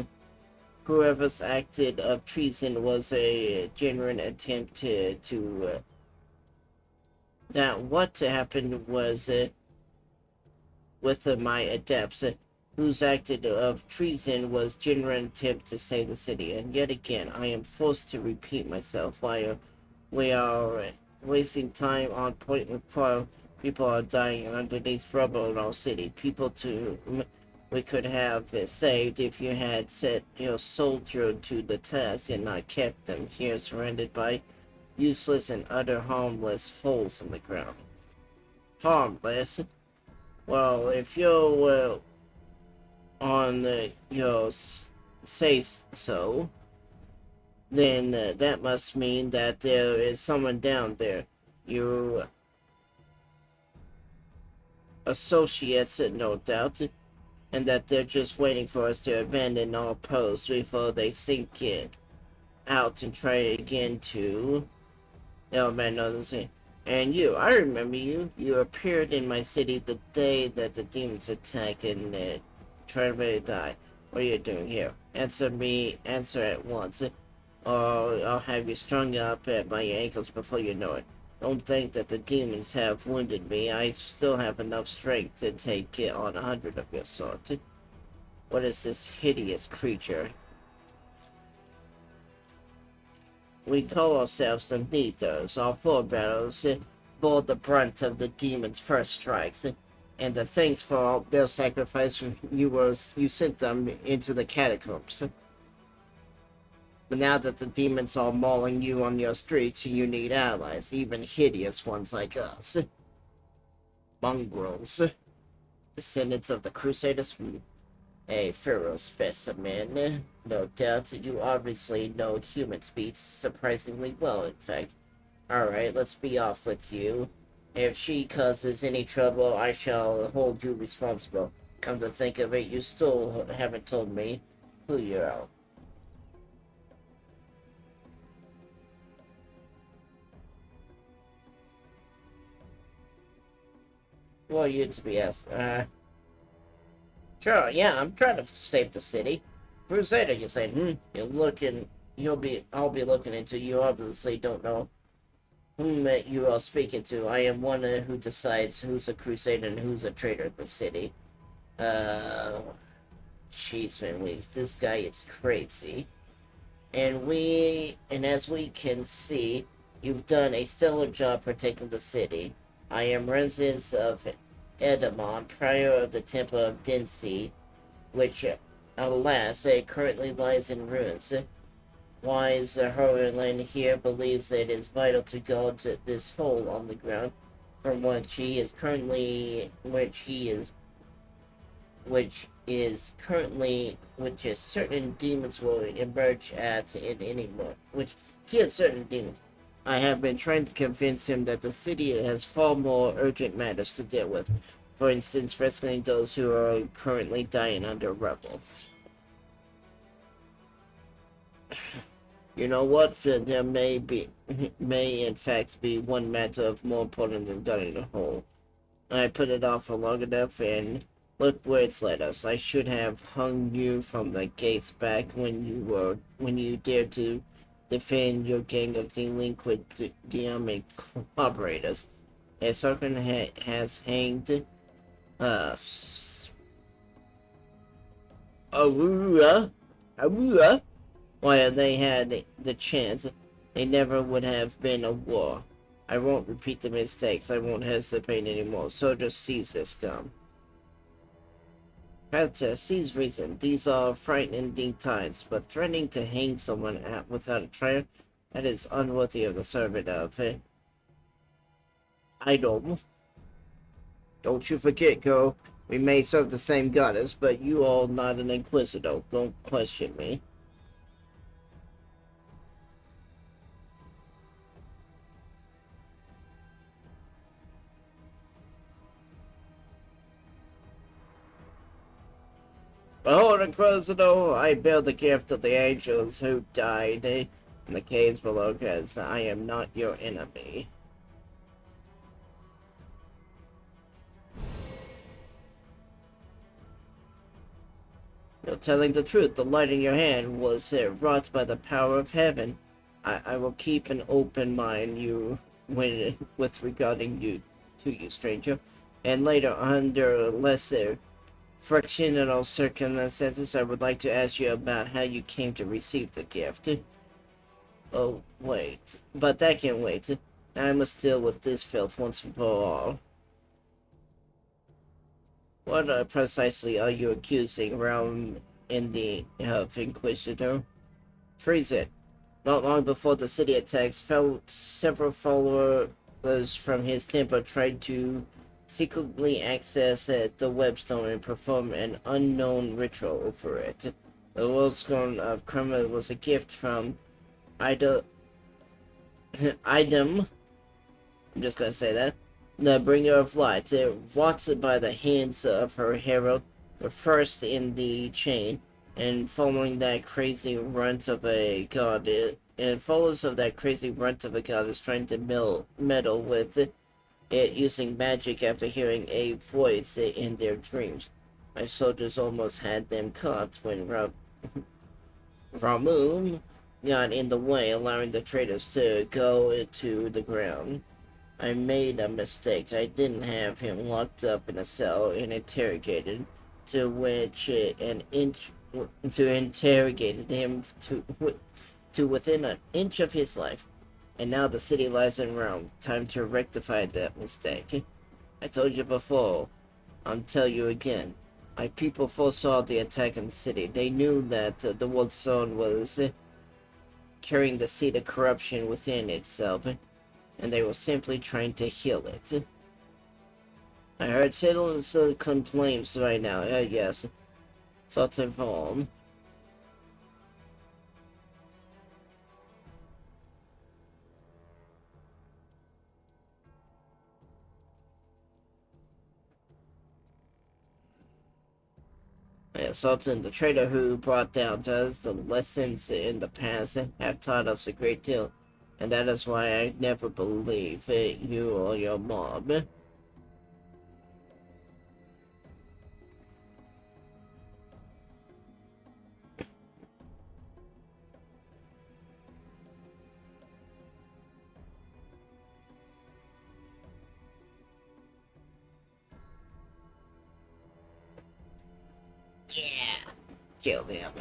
Whoever's acted of treason was a genuine attempt to that what happened was with my adepts, whose acted of treason was genuine attempt to save the city. And yet again, I am forced to repeat myself. While we are wasting time on pointless quarrel, people are dying underneath rubble in our city. People we could have saved if you had set your soldier to the task and not kept them here surrounded by useless and utter harmless holes in the ground. Harmless? Well, if you're on your say so, then that must mean that there is someone down there. Your associates, no doubt. and that they're just waiting for us to abandon all posts before they sink it out and try again to... Oh man, no, this is... And you, I remember you. You appeared in my city the day that the demons attacked and tried to die. What are you doing here? Answer me, answer at once, or I'll have you strung up at my ankles before you know it. Don't think that the demons have wounded me. I still have enough strength to take it on 100 of your sort. What is this hideous creature? We call ourselves the Nethers. Our forebears bore the brunt of the demons' first strikes, and the thanks for their sacrifice you sent them into the catacombs. But now that the demons are mauling you on your streets, you need allies, even hideous ones like us. Mongrels. Descendants of the Crusaders. A feral specimen. No doubt you obviously know human speech surprisingly well, in fact. Alright, let's be off with you. If she causes any trouble, I shall hold you responsible. Come to think of it, you still haven't told me who you are. Who are you to be asked? Sure, yeah, I'm trying to save the city. Crusader, you said, I'll be looking into you. Obviously don't know whom you are speaking to. I am one who decides who's a Crusader and who's a traitor in the city. Jeez, man, this guy is crazy. And as we can see, you've done a stellar job protecting the city. I am resident of Edamon, prior of the Temple of Densi, which, alas, it currently lies in ruins. Wise Horland here believes that it is vital to guard this hole on the ground, from which certain demons will emerge at in any moment. I have been trying to convince him that the city has far more urgent matters to deal with. For instance, rescuing those who are currently dying under rubble. You know what? There may in fact be one matter of more important than guarding the whole. I put it off for long enough, and look where it's led us. I should have hung you from the gates back when you dared to defend your gang of delinquent demonic collaborators. A serpent has hanged Awura. While they had the chance, they never would have been a war. I won't repeat the mistakes. I won't hesitate anymore. So just seize this gum. Seize reason. These are frightening times, but threatening to hang someone without a trial, that is unworthy of the servant of it. Idol. Don't you forget, girl. We may serve the same goddess, but you are not an inquisitor. Don't question me. Behold, Inquisitor, I bear the gift of the angels who died in the caves below, because I am not your enemy. You're telling the truth. The light in your hand was wrought by the power of heaven. I will keep an open mind with regarding you, stranger, and later under lesser frictional circumstances, I would like to ask you about how you came to receive the gift. Oh, wait. But that can wait. I must deal with this filth once and for all. What precisely are you accusing Realm of Inquisitor? Freeze it. Not long before the city attacks, several followers from his temple tried to secretly access the webstone and perform an unknown ritual over it. The Worldscorn of Kremlin was a gift from Idem. I'm just gonna say that. The bringer of light, wrought by the hands of her herald. the first in the chain, and following that crazy runt of a god, and followers of that crazy runt of a god is trying to meddle with it using magic after hearing a voice in their dreams. My soldiers almost had them caught when Ramun got in the way, allowing the traitors to go to the ground. I made a mistake. I didn't have him locked up in a cell and interrogated, to which an inch to interrogated him to within an inch of his life. And now the city lies in ruin. Time to rectify that mistake. I told you before. I'll tell you again. My people foresaw the attack on the city. They knew that the Woodstone was carrying the seed of corruption within itself, and they were simply trying to heal it. I heard citizens complaints right now. Yes. Sort of Sultan, the traitor who brought down to us the lessons in the past, have taught us a great deal, and that is why I never believe you or your mob. Yeah, kill him.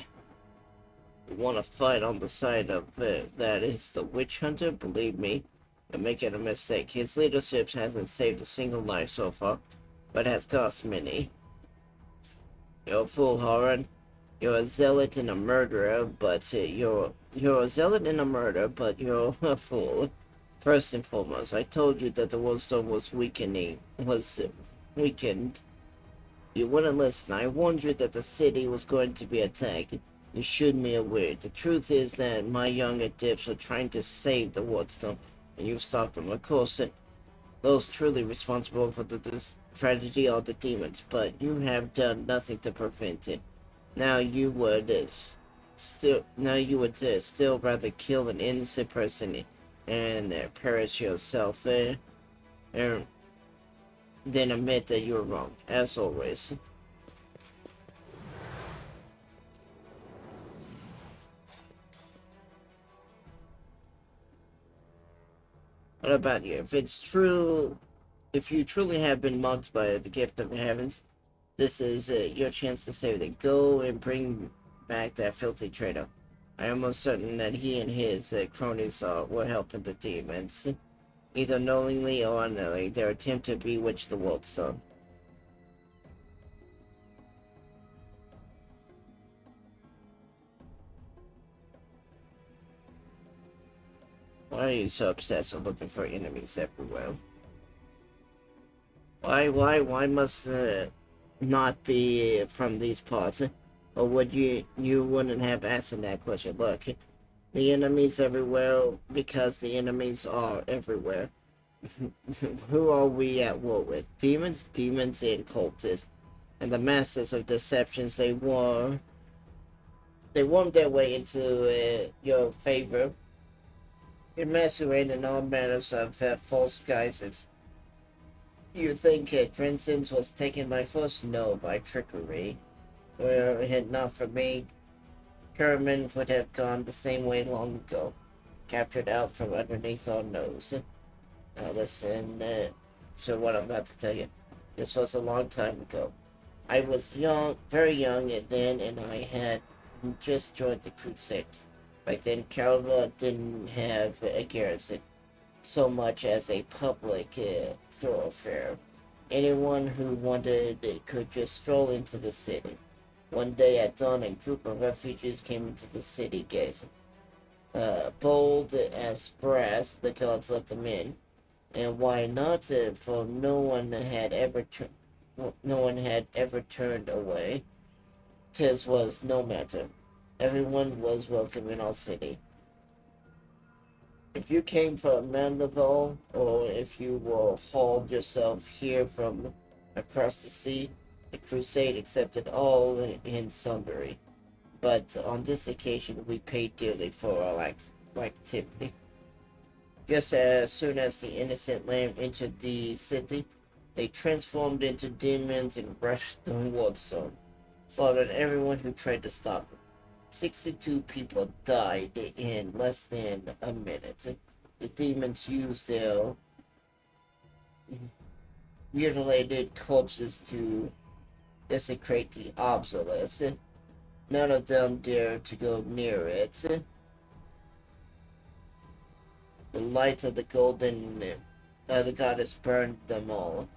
You want to fight on the side of that is the witch hunter? Believe me, you're making a mistake. His leadership hasn't saved a single life so far, but has cost many. You're a fool, Horan. You're a zealot and a murderer, but you're a zealot and a murderer, but you're a fool. First and foremost, I told you that the Woodstone was weakened. You wouldn't listen. I warned you that the city was going to be attacked. You shooed me away. The truth is that my young adepts were trying to save the Woodstone, and you stopped them. Of course, those truly responsible for this tragedy are the demons, but you have done nothing to prevent it. Now you would still rather kill an innocent person and perish yourself than admit that you're wrong, as always. What about you? If you truly have been marked by the gift of the heavens, this is your chance to save it. Go and bring back that filthy traitor. I am almost certain that he and his cronies were helping the demons. Either knowingly or unknowingly, their attempt to bewitch the Woodstone. Why are you so obsessed with looking for enemies everywhere? Why must not be from these parts? Or would you wouldn't have asked that question? Look, the enemies everywhere because the enemies are everywhere. Who are we at war with? Demons and cultists. And the masters of deceptions, they worm their way into your favor. You're masquerading in all manners of false guises. You think Drensen's was taken by force? No, by trickery. Were it not for me, Kerman would have gone the same way long ago, captured out from underneath our nose. Now listen to what I'm about to tell you. This was a long time ago. I was young, very young then, and I had just joined the Crusaders. Back then, Calva didn't have a garrison, so much as a public thoroughfare. Anyone who wanted could just stroll into the city. One day at dawn, a group of refugees came into the city gates. Bold as brass, the gods let them in. And why not? For no one had ever turned away. 'Tis was no matter. Everyone was welcome in our city. If you came from Mandeville, or if you were hauled yourself here from across the sea, The crusade accepted all in summary, but on this occasion we paid dearly for our activity. Just as soon as the innocent lamb entered the city, they transformed into demons and rushed the Wardstone, slaughtered everyone who tried to stop them. 62 people died in less than a minute. The demons used their mutilated corpses to desecrate the obelisk. None of them dared to go near it. The light of the the goddess burned them all,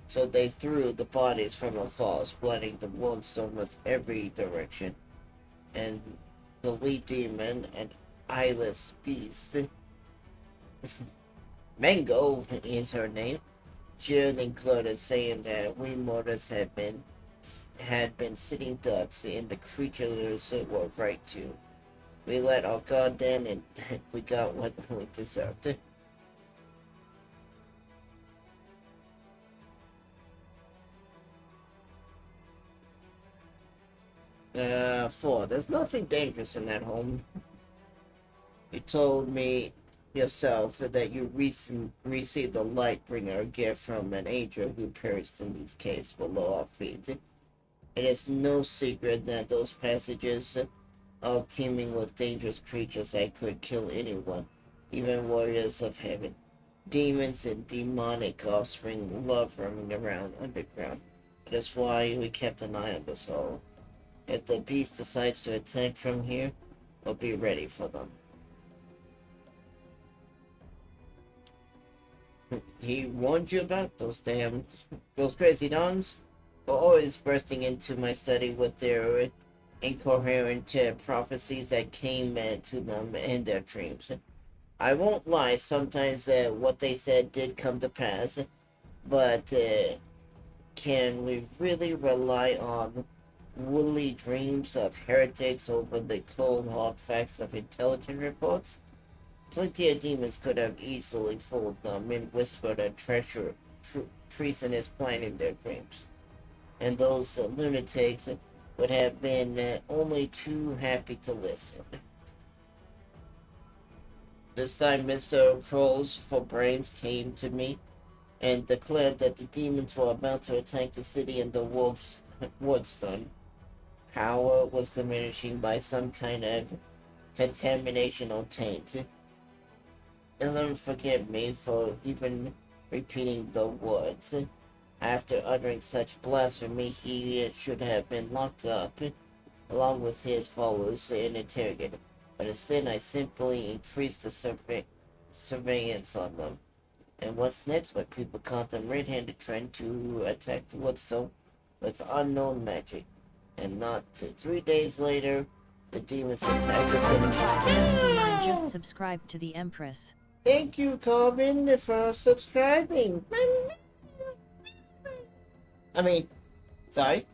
so they threw the bodies from afar, splitting the Wardstone with every direction. And the lead demon, an eyeless beast, Mango is her name, jeered and gloated, saying that we mortals had been sitting ducks, and the creatures were right too. We let our guard down, and we got what we deserved. 4. There's nothing dangerous in that home. You told me yourself that you received a Lightbringer gift from an angel who perished in these caves below our feet. It is no secret that those passages are teeming with dangerous creatures that could kill anyone, even warriors of heaven. Demons and demonic offspring love roaming around underground. That is why we kept an eye on this hole. If the beast decides to attack from here, we'll be ready for them. He warned you about those crazy dons? Were always bursting into my study with their incoherent prophecies that came to them in their dreams. I won't lie, sometimes what they said did come to pass, but can we really rely on woolly dreams of heretics over the cold hard facts of intelligent reports? Plenty of demons could have easily fooled them and whispered a treasonous plan in their dreams. And those lunatics would have been only too happy to listen. This time Mr. Trolls for Brains came to me and declared that the demons were about to attack the city and the Wardstone. Power was diminishing by some kind of contamination or taint. And then forgive me for even repeating the words. After uttering such blasphemy, he should have been locked up, along with his followers, and interrogated. But instead, I simply increased the surveillance on them. And what's next? When people caught them red-handed trying to attack the Wardstone with unknown magic. And not 3 days later, the demons attacked the city. I just subscribed to the Empress. Thank you, Corbin, for subscribing. Sorry.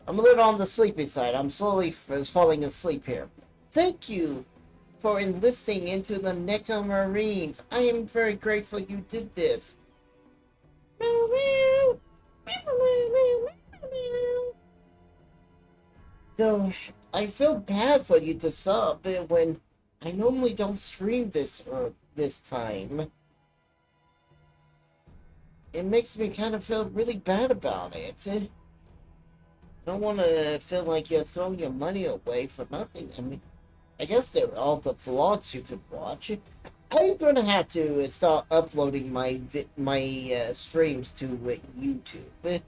I'm a little on the sleepy side. I'm slowly falling asleep here. Thank you for enlisting into the Neko Marines. I am very grateful you did this. Though I feel bad for you to sub when I normally don't stream this time. It makes me kind of feel really bad about it. I don't want to feel like you're throwing your money away for nothing. I mean, I guess there are all the vlogs you could watch. I'm gonna have to start uploading my streams to YouTube.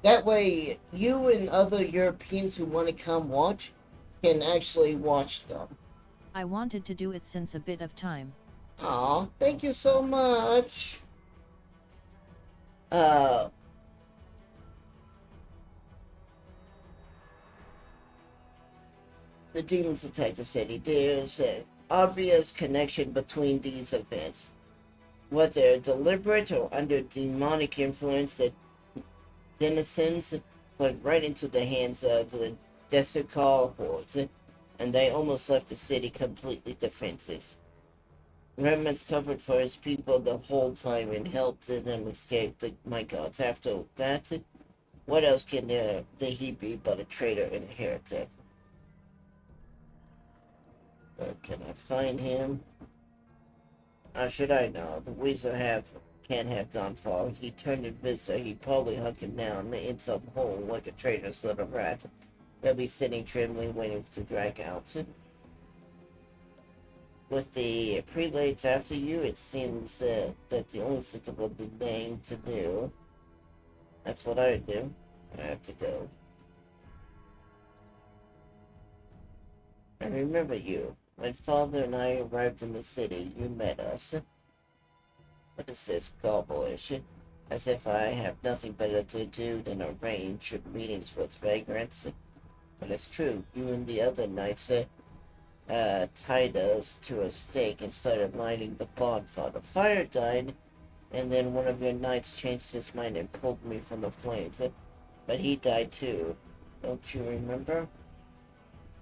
That way, you and other Europeans who want to come watch can actually watch them. I wanted to do it since a bit of time. Aw, thank you so much. The demons attack the city. There's an obvious connection between these events. Whether deliberate or under demonic influence, the denizens fled right into the hands of the Deserkal hordes, and they almost left the city completely defenseless. Remnants covered for his people the whole time and helped them escape my gods. After that, What else can he be but a traitor and a heretic? But can I find him? How should I know? The weasel can't have gone far. He turned invisible. He probably hunkered down in some hole like a traitor's little rat. They'll be sitting trembling, waiting to drag out. With the prelates after you, it seems that the only sensible thing to do. That's what I would do. I have to go. I remember you. When Father and I arrived in the city, you met us. What is this gobblish? As if I have nothing better to do than arrange meetings with vagrants. But it's true, you and the other knights tied us to a stake and started lighting the bonfire. The fire died, and then one of your knights changed his mind and pulled me from the flames. But he died too. Don't you remember?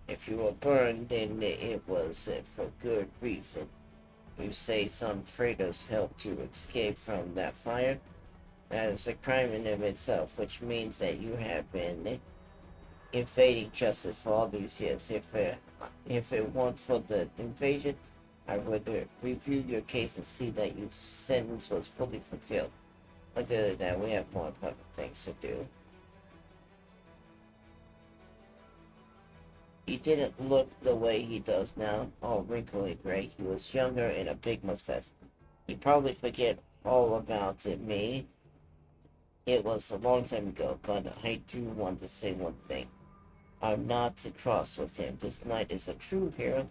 If you were burned, then it was for good reason. You say some traitors helped you escape from that fire? That is a crime in of itself, which means that you have been evading justice for all these years. If it weren't for the invasion, I would review your case and see that your sentence was fully fulfilled. But other than that, we have more important things to do. He didn't look the way he does now, all wrinkly gray. He was younger and a big mustache. He probably forget all about me. It was a long time ago, but I do want to say one thing. I'm not to cross with him. This knight is a true hero.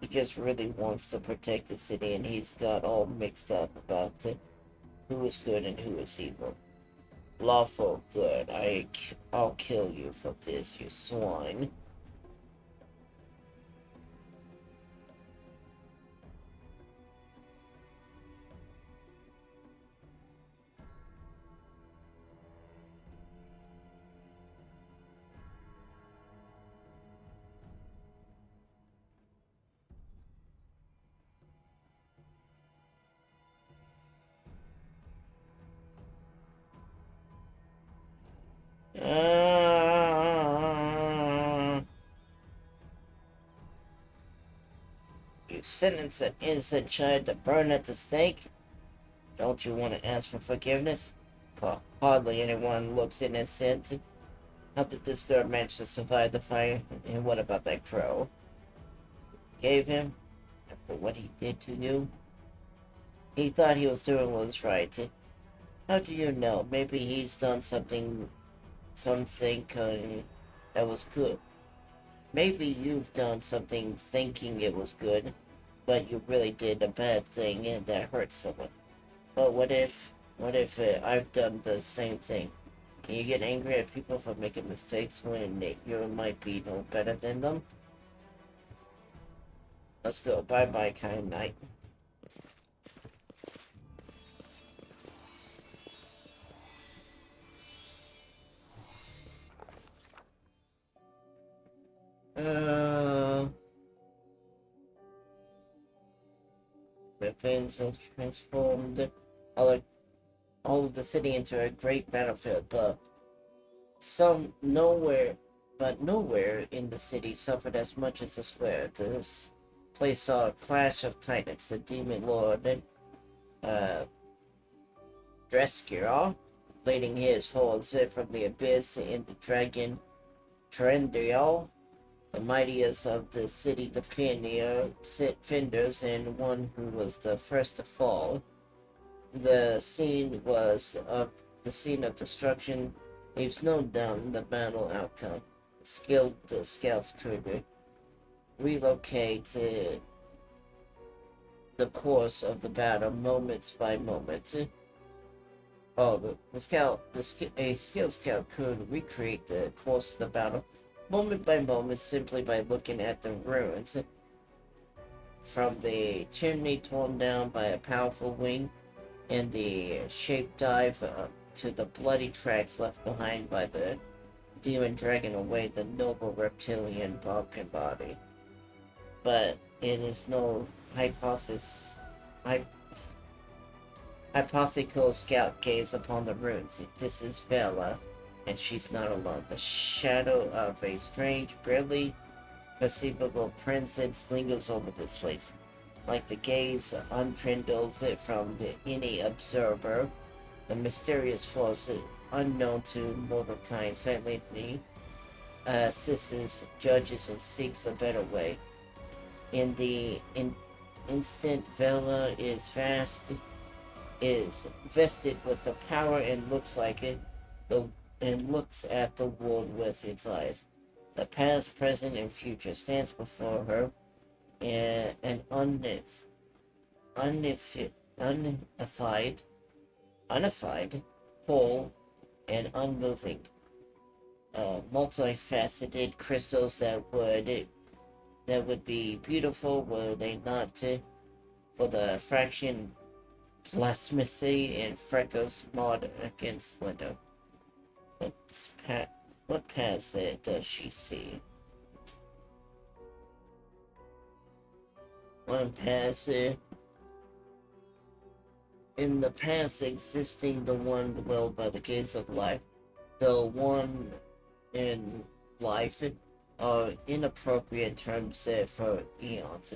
He just really wants to protect the city, and he's got all mixed up about who is good and who is evil. Lawful good. I'll kill you for this, you swine. You sentence an innocent child to burn at the stake? Don't you want to ask for forgiveness? Hardly anyone looks innocent. How did this girl manage to survive the fire? And what about that crow? Gave him? After what he did to you? He thought he was doing what was right. How do you know? Maybe he's done something that was good. Maybe you've done something thinking it was good, but you really did a bad thing and that hurt someone. But what if I've done the same thing? Can you get angry at people for making mistakes when you might be no better than them? Let's go. Bye-bye, kind knight. Weapons have transformed all of the city into a great battlefield, but nowhere in the city suffered as much as the square. This place saw a clash of titans, the demon lord, Dreskir, leading his hordes from the abyss, and the dragon Trendial, the mightiest of the city defenders, and one who was the first to fall. The scene of destruction leaves no doubt in the battle outcome. Skilled scouts could relocate the course of the battle moments by moment. A skilled scout could recreate the course of the battle moment by moment simply by looking at the ruins. From the chimney torn down by a powerful wind, and the shape dive to the bloody tracks left behind by the demon dragging away the noble reptilian pumpkin body. But it is no hypothetical scout gaze upon the ruins. This is Vela, and she's not alone. The shadow of a strange, barely perceivable presence lingers over this place. Like the gaze unkindles it from any observer, the mysterious force unknown to mortal kind silently assists, judges, and seeks a better way. In the instant, Vela is vested with the power and looks like it, and looks at the world with its eyes. The past, present, and future stands before her, an unified, whole, and unmoving. Multifaceted crystals that would be beautiful were they not for the fraction plasmicity and freckles marred against splendor. What paths does she see? One path in the past existing, the one dwelled by the gaze of life, the one in life are inappropriate terms for eons.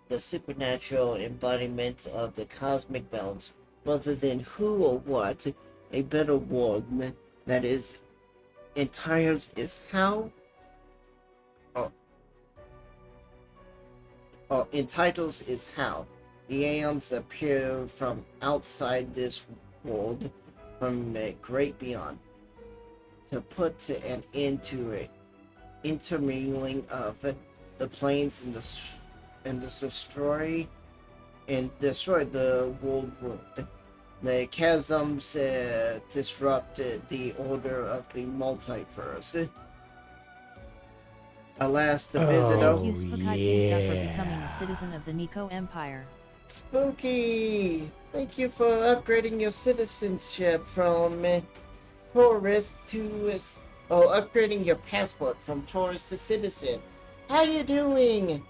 The supernatural embodiment of the cosmic balance, rather than who or what, a better world that is entires is how, entitles is how. The aeons appear from outside this world, from a great beyond, to put an end to it. Intermingling of the planes and destroy the world. The chasms disrupted the order of the multiverse. Alas, the visitor. Thank you, Spooky Pinta, for becoming a citizen of the Nico Empire. Spooky, thank you for upgrading your citizenship from tourist to upgrading your passport from tourist to citizen. How you doing?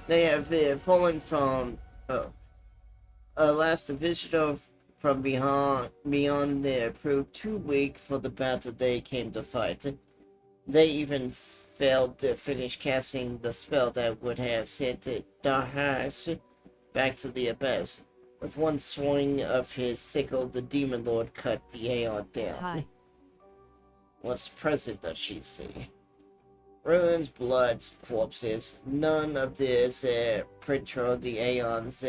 They have fallen from alas, the visitor from beyond there proved too weak for the battle they came to fight. They even failed to finish casting the spell that would have sent Darhas back to the abyss. With one swing of his sickle, the demon lord cut the Aeon down. Hi. What's present does she see? Ruins, bloods, corpses. None of this portray the Aeon's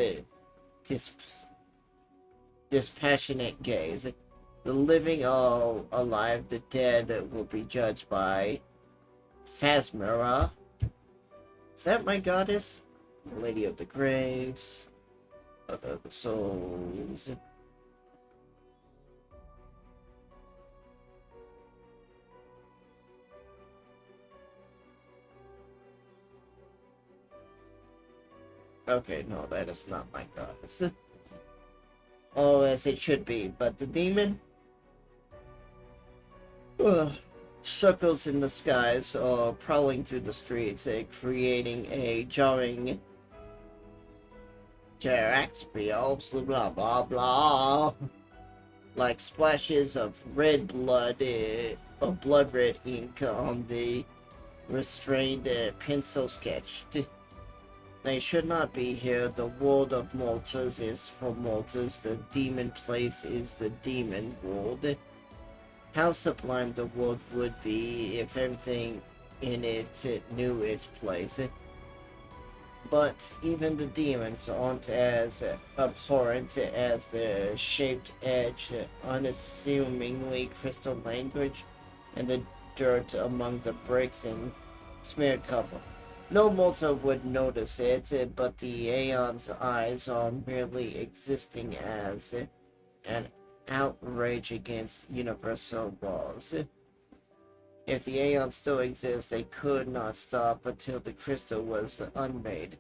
dispassionate gaze. The living are alive, the dead will be judged by Phasmara. Is that my goddess? The Lady of the Graves. Mother of the Souls. Okay, no, that is not my goddess. Oh, as it should be, but the demon? Circles in the skies or prowling through the streets, creating a jarring Jaraxpiel, blah blah blah, like splashes of red blood, or blood red ink on the restrained pencil sketch. They should not be here. The world of mortals is for mortals. The demon place is the demon world. How sublime the world would be if everything in it knew its place. But even the demons aren't as abhorrent as the shaped edge, unassumingly crystal language, and the dirt among the bricks and smeared cobble. No mortal would notice it, but the Aeon's eyes are merely existing as an outrage against universal laws. If the Aeon still exists, they could not stop until the crystal was unmade.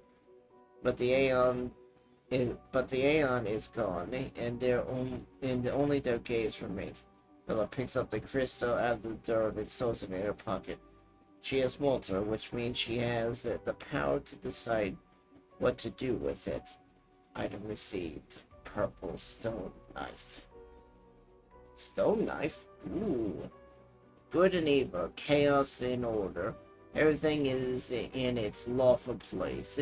But the Aeon is gone, and only their gaze remains. Philip picks up the crystal out of the dirt and stores it in her pocket. She is mortal, which means she has the power to decide what to do with it. Item received. purple stone knife. Stone knife? Ooh. Good and evil, chaos and order. Everything is in its lawful place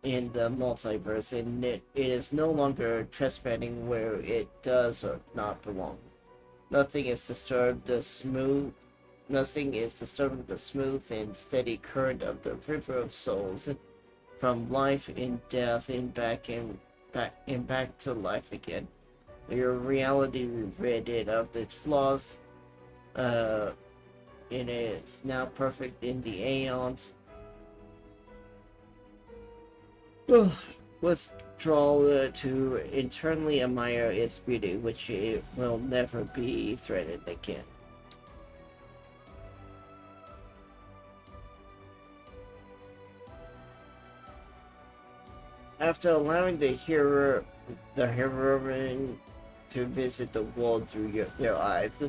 in the multiverse, and it is no longer trespassing where it does or not belong. Nothing is disturbing the smooth and steady current of the river of souls, from life in death and back to life again. Your reality rid it of its flaws. It is now perfect in the aeons. Withdraw to internally admire its beauty, which it will never be threatened again. After allowing the heroine to visit the world through their eyes,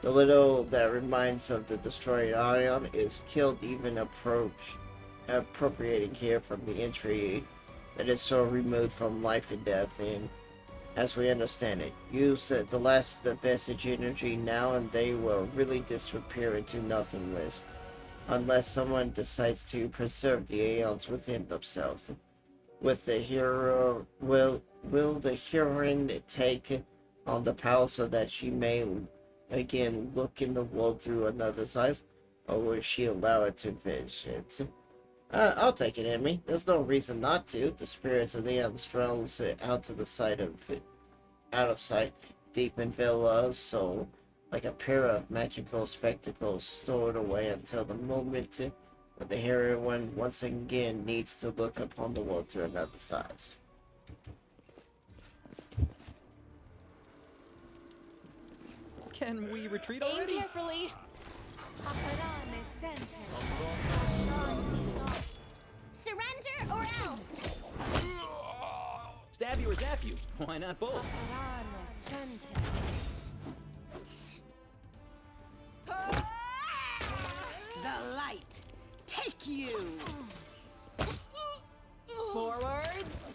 the little that remains of the destroyed Ion is killed, even appropriating here from the entry that is so removed from life and death, and as we understand it, use the last of the vestige energy now and they will really disappear into nothingness, unless someone decides to preserve the aeons within themselves. With the hero, will the heroine take on the power so that she may again look in the world through another's eyes, or will she allow it to visit? I'll take it, Emmy. There's no reason not to. The spirits of the strolls out of sight, deep in Villa's soul, like a pair of magical spectacles stored away until the moment when the heroine once again needs to look upon the world through another's eyes. Can we retreat already? Aim carefully. Surrender or else! Stab you or zap you? Why not both? The light, take you! Forwards.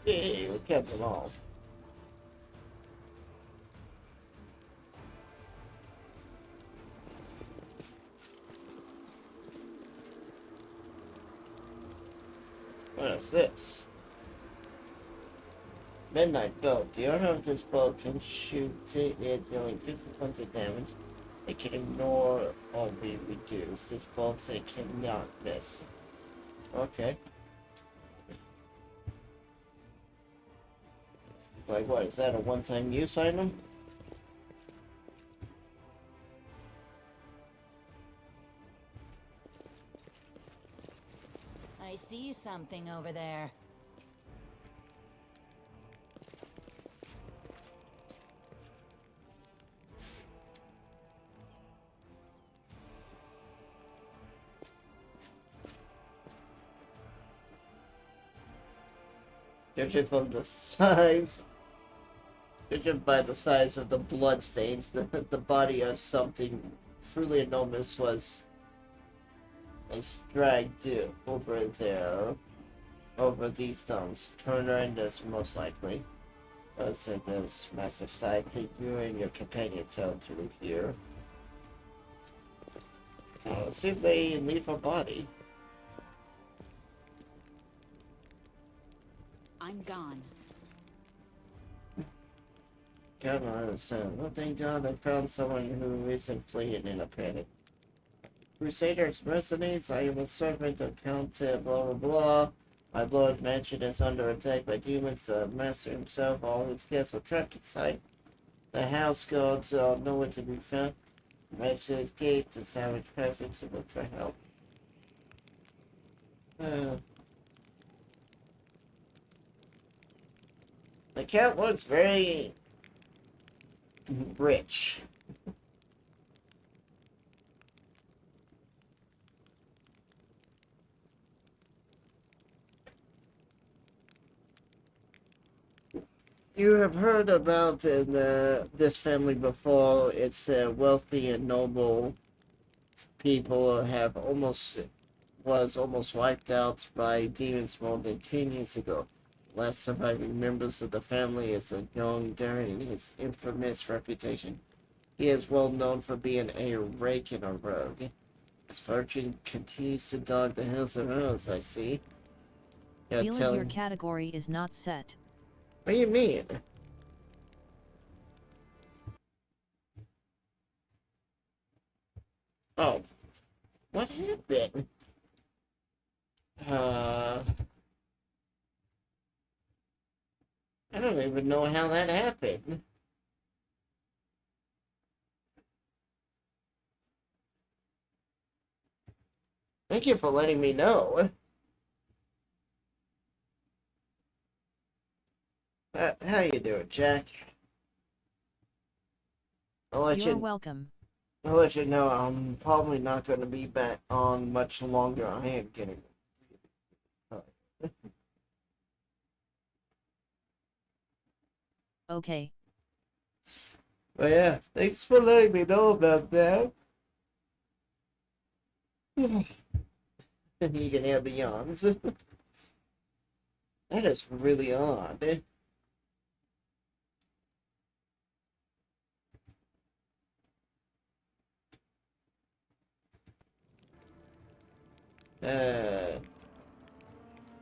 Hey, we kept them all. What is this? Midnight bolt. The owner of this bolt can shoot it, dealing 50 points of damage. It can ignore or be reduced. This bolt it cannot miss. Okay. Like what, is that a one-time use item? I see something over there. Judging by the size of the blood stains, the body of something truly enormous was dragged over there, over these stones. Turner and this most likely. Let's say this massive side. I think you and your companion fell through here. Let's see if they leave her body. I'm gone. God, I understand. Well, thank God I found someone who isn't fleeing in a panic. Crusaders, mercenaries, I am a servant of Count blah blah blah. My lord mansion is under attack by demons. The master himself, all his guests are trapped inside. The house guards are nowhere to be found. Mace escaped. The savage peasant to look for help. The count looks very rich. You have heard about this family before. It's wealthy and noble people have almost was almost wiped out by demons more than 10 years ago. Last surviving members of the family is a young during his infamous reputation. He is well known for being a rake and a rogue. His fortune continues to dog the hills around us, I see. Feeling your category is not set. What do you mean? Oh, what happened? I don't even know how that happened. Thank you for letting me know. How you doing, Jack? You're welcome. I'll let you know I'm probably not going to be back on much longer. I am getting... Okay. But yeah, thanks for letting me know about that. You can have the yawns. That is really odd.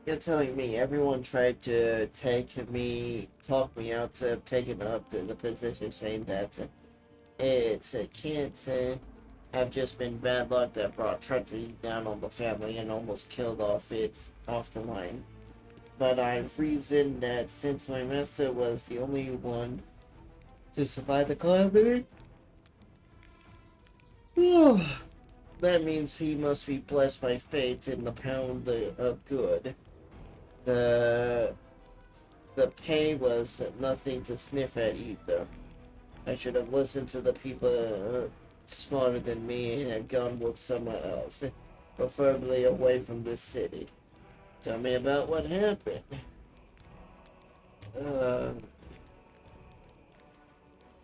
You're telling me everyone tried to talk me out of taking up the position, saying that it can't have just been bad luck that brought treachery down on the family and almost killed off the line. But I've reasoned that since my master was the only one to survive the calamity, that means he must be blessed by fate in the pound of good. The pay was nothing to sniff at either. I should have listened to the people smarter than me and had gone work somewhere else, preferably away from this city. Tell me about what happened.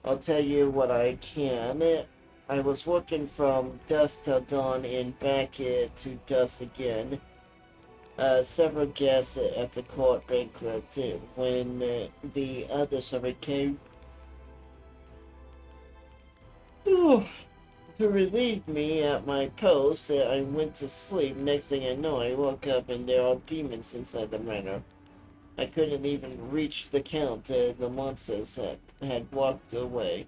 I'll tell you what I can. I was working from dusk till dawn and back to dusk again. Several guests at the court banquet when the other server came to relieve me at my post. I went to sleep. Next thing I know, I woke up and there are demons inside the manor. I couldn't even reach the count. The monsters had walked away.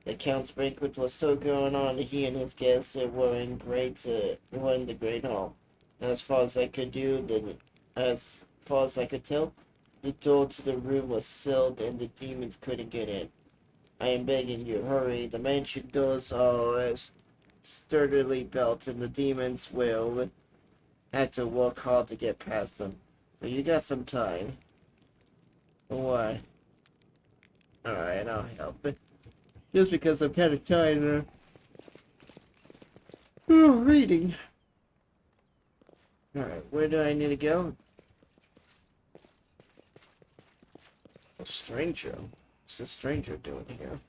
The count's banquet was still going on. He and his guests were in the great hall. As far as I could tell, the door to the room was sealed and the demons couldn't get in. I am begging you, hurry. The mansion doors are sturdily built and the demons will have to work hard to get past them. But you got some time. Why? Alright, I'll help. Just because I'm kind of tired of reading. Alright, where do I need to go? A stranger? What's a stranger doing here?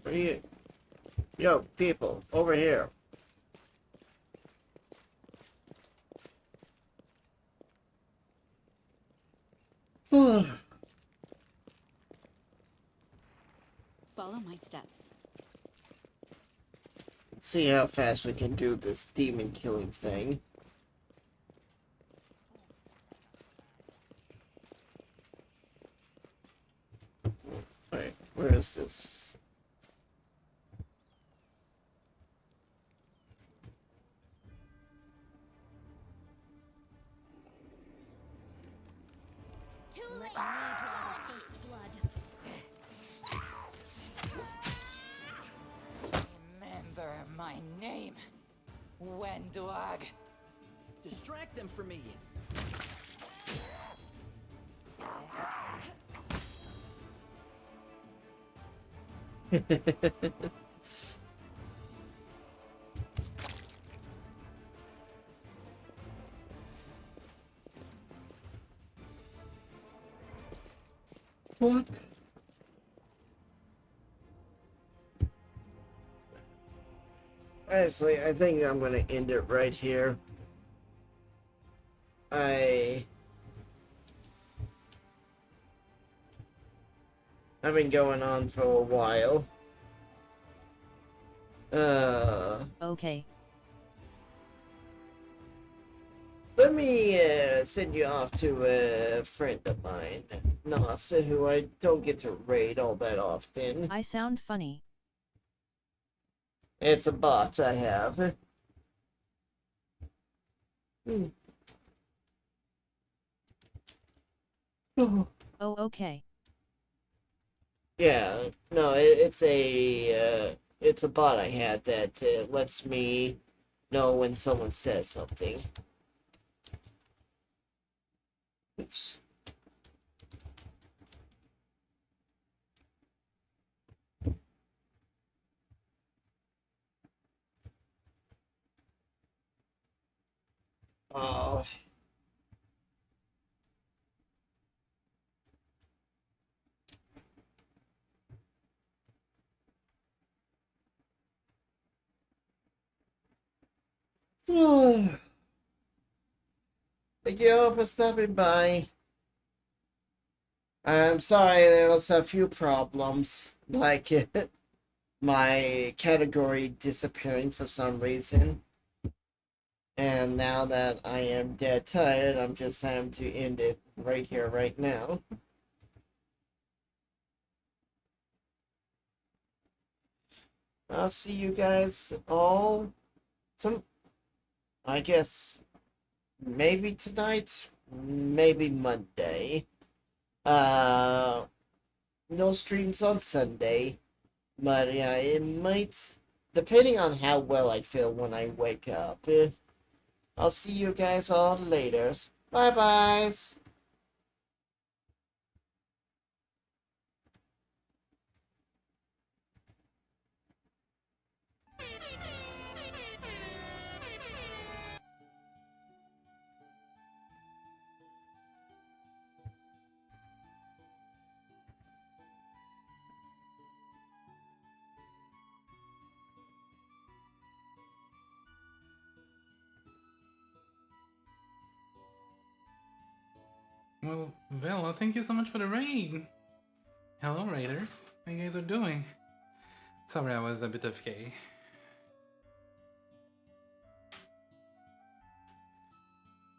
What are you? Yo, people, over here. Follow my steps. Let's see how fast we can do this demon killing thing. Alright, where is this? Too late. Taste blood. Remember my name, Wendwag. Distract them for me. What? Actually, I think I'm gonna end it right here. I've been going on for a while. Okay. Let me send you off to a friend of mine, Nasa, who I don't get to raid all that often. I sound funny. It's a bot I have. Oh, okay. Yeah, no, it's a bot I had that lets me know when someone says something. Oops. Oh. Thank you all for stopping by. I'm sorry there was a few problems, like my category disappearing for some reason. And now that I am dead tired, I'm just having to end it right here, right now. I'll see you guys all I guess maybe tonight, maybe Monday. No streams on Sunday, but yeah, it might, depending on how well I feel when I wake up. I'll see you guys all later. Bye byes. Well, Vela, thank you so much for the raid. Hello, raiders. How you guys are doing? Sorry, I was a bit AFK.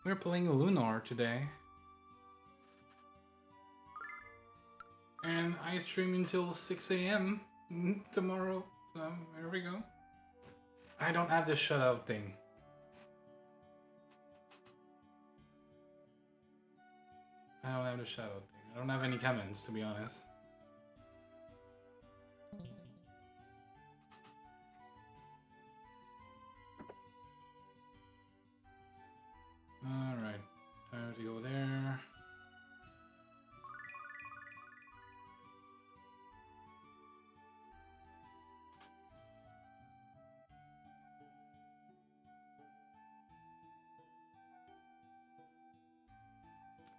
We're playing Lunar today. And I stream until 6 AM tomorrow, so there we go. I don't have the shutout thing. I don't have the shutout thing. I don't have any comments, to be honest. Alright, I have to go there.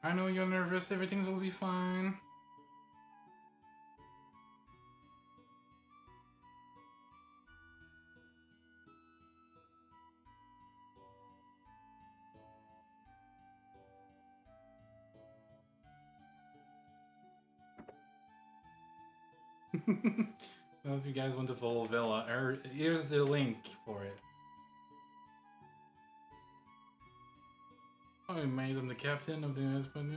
I know you're nervous, everything will be fine. Well, if you guys want to follow Vela, here's the link for it. I made him the captain of the Espana.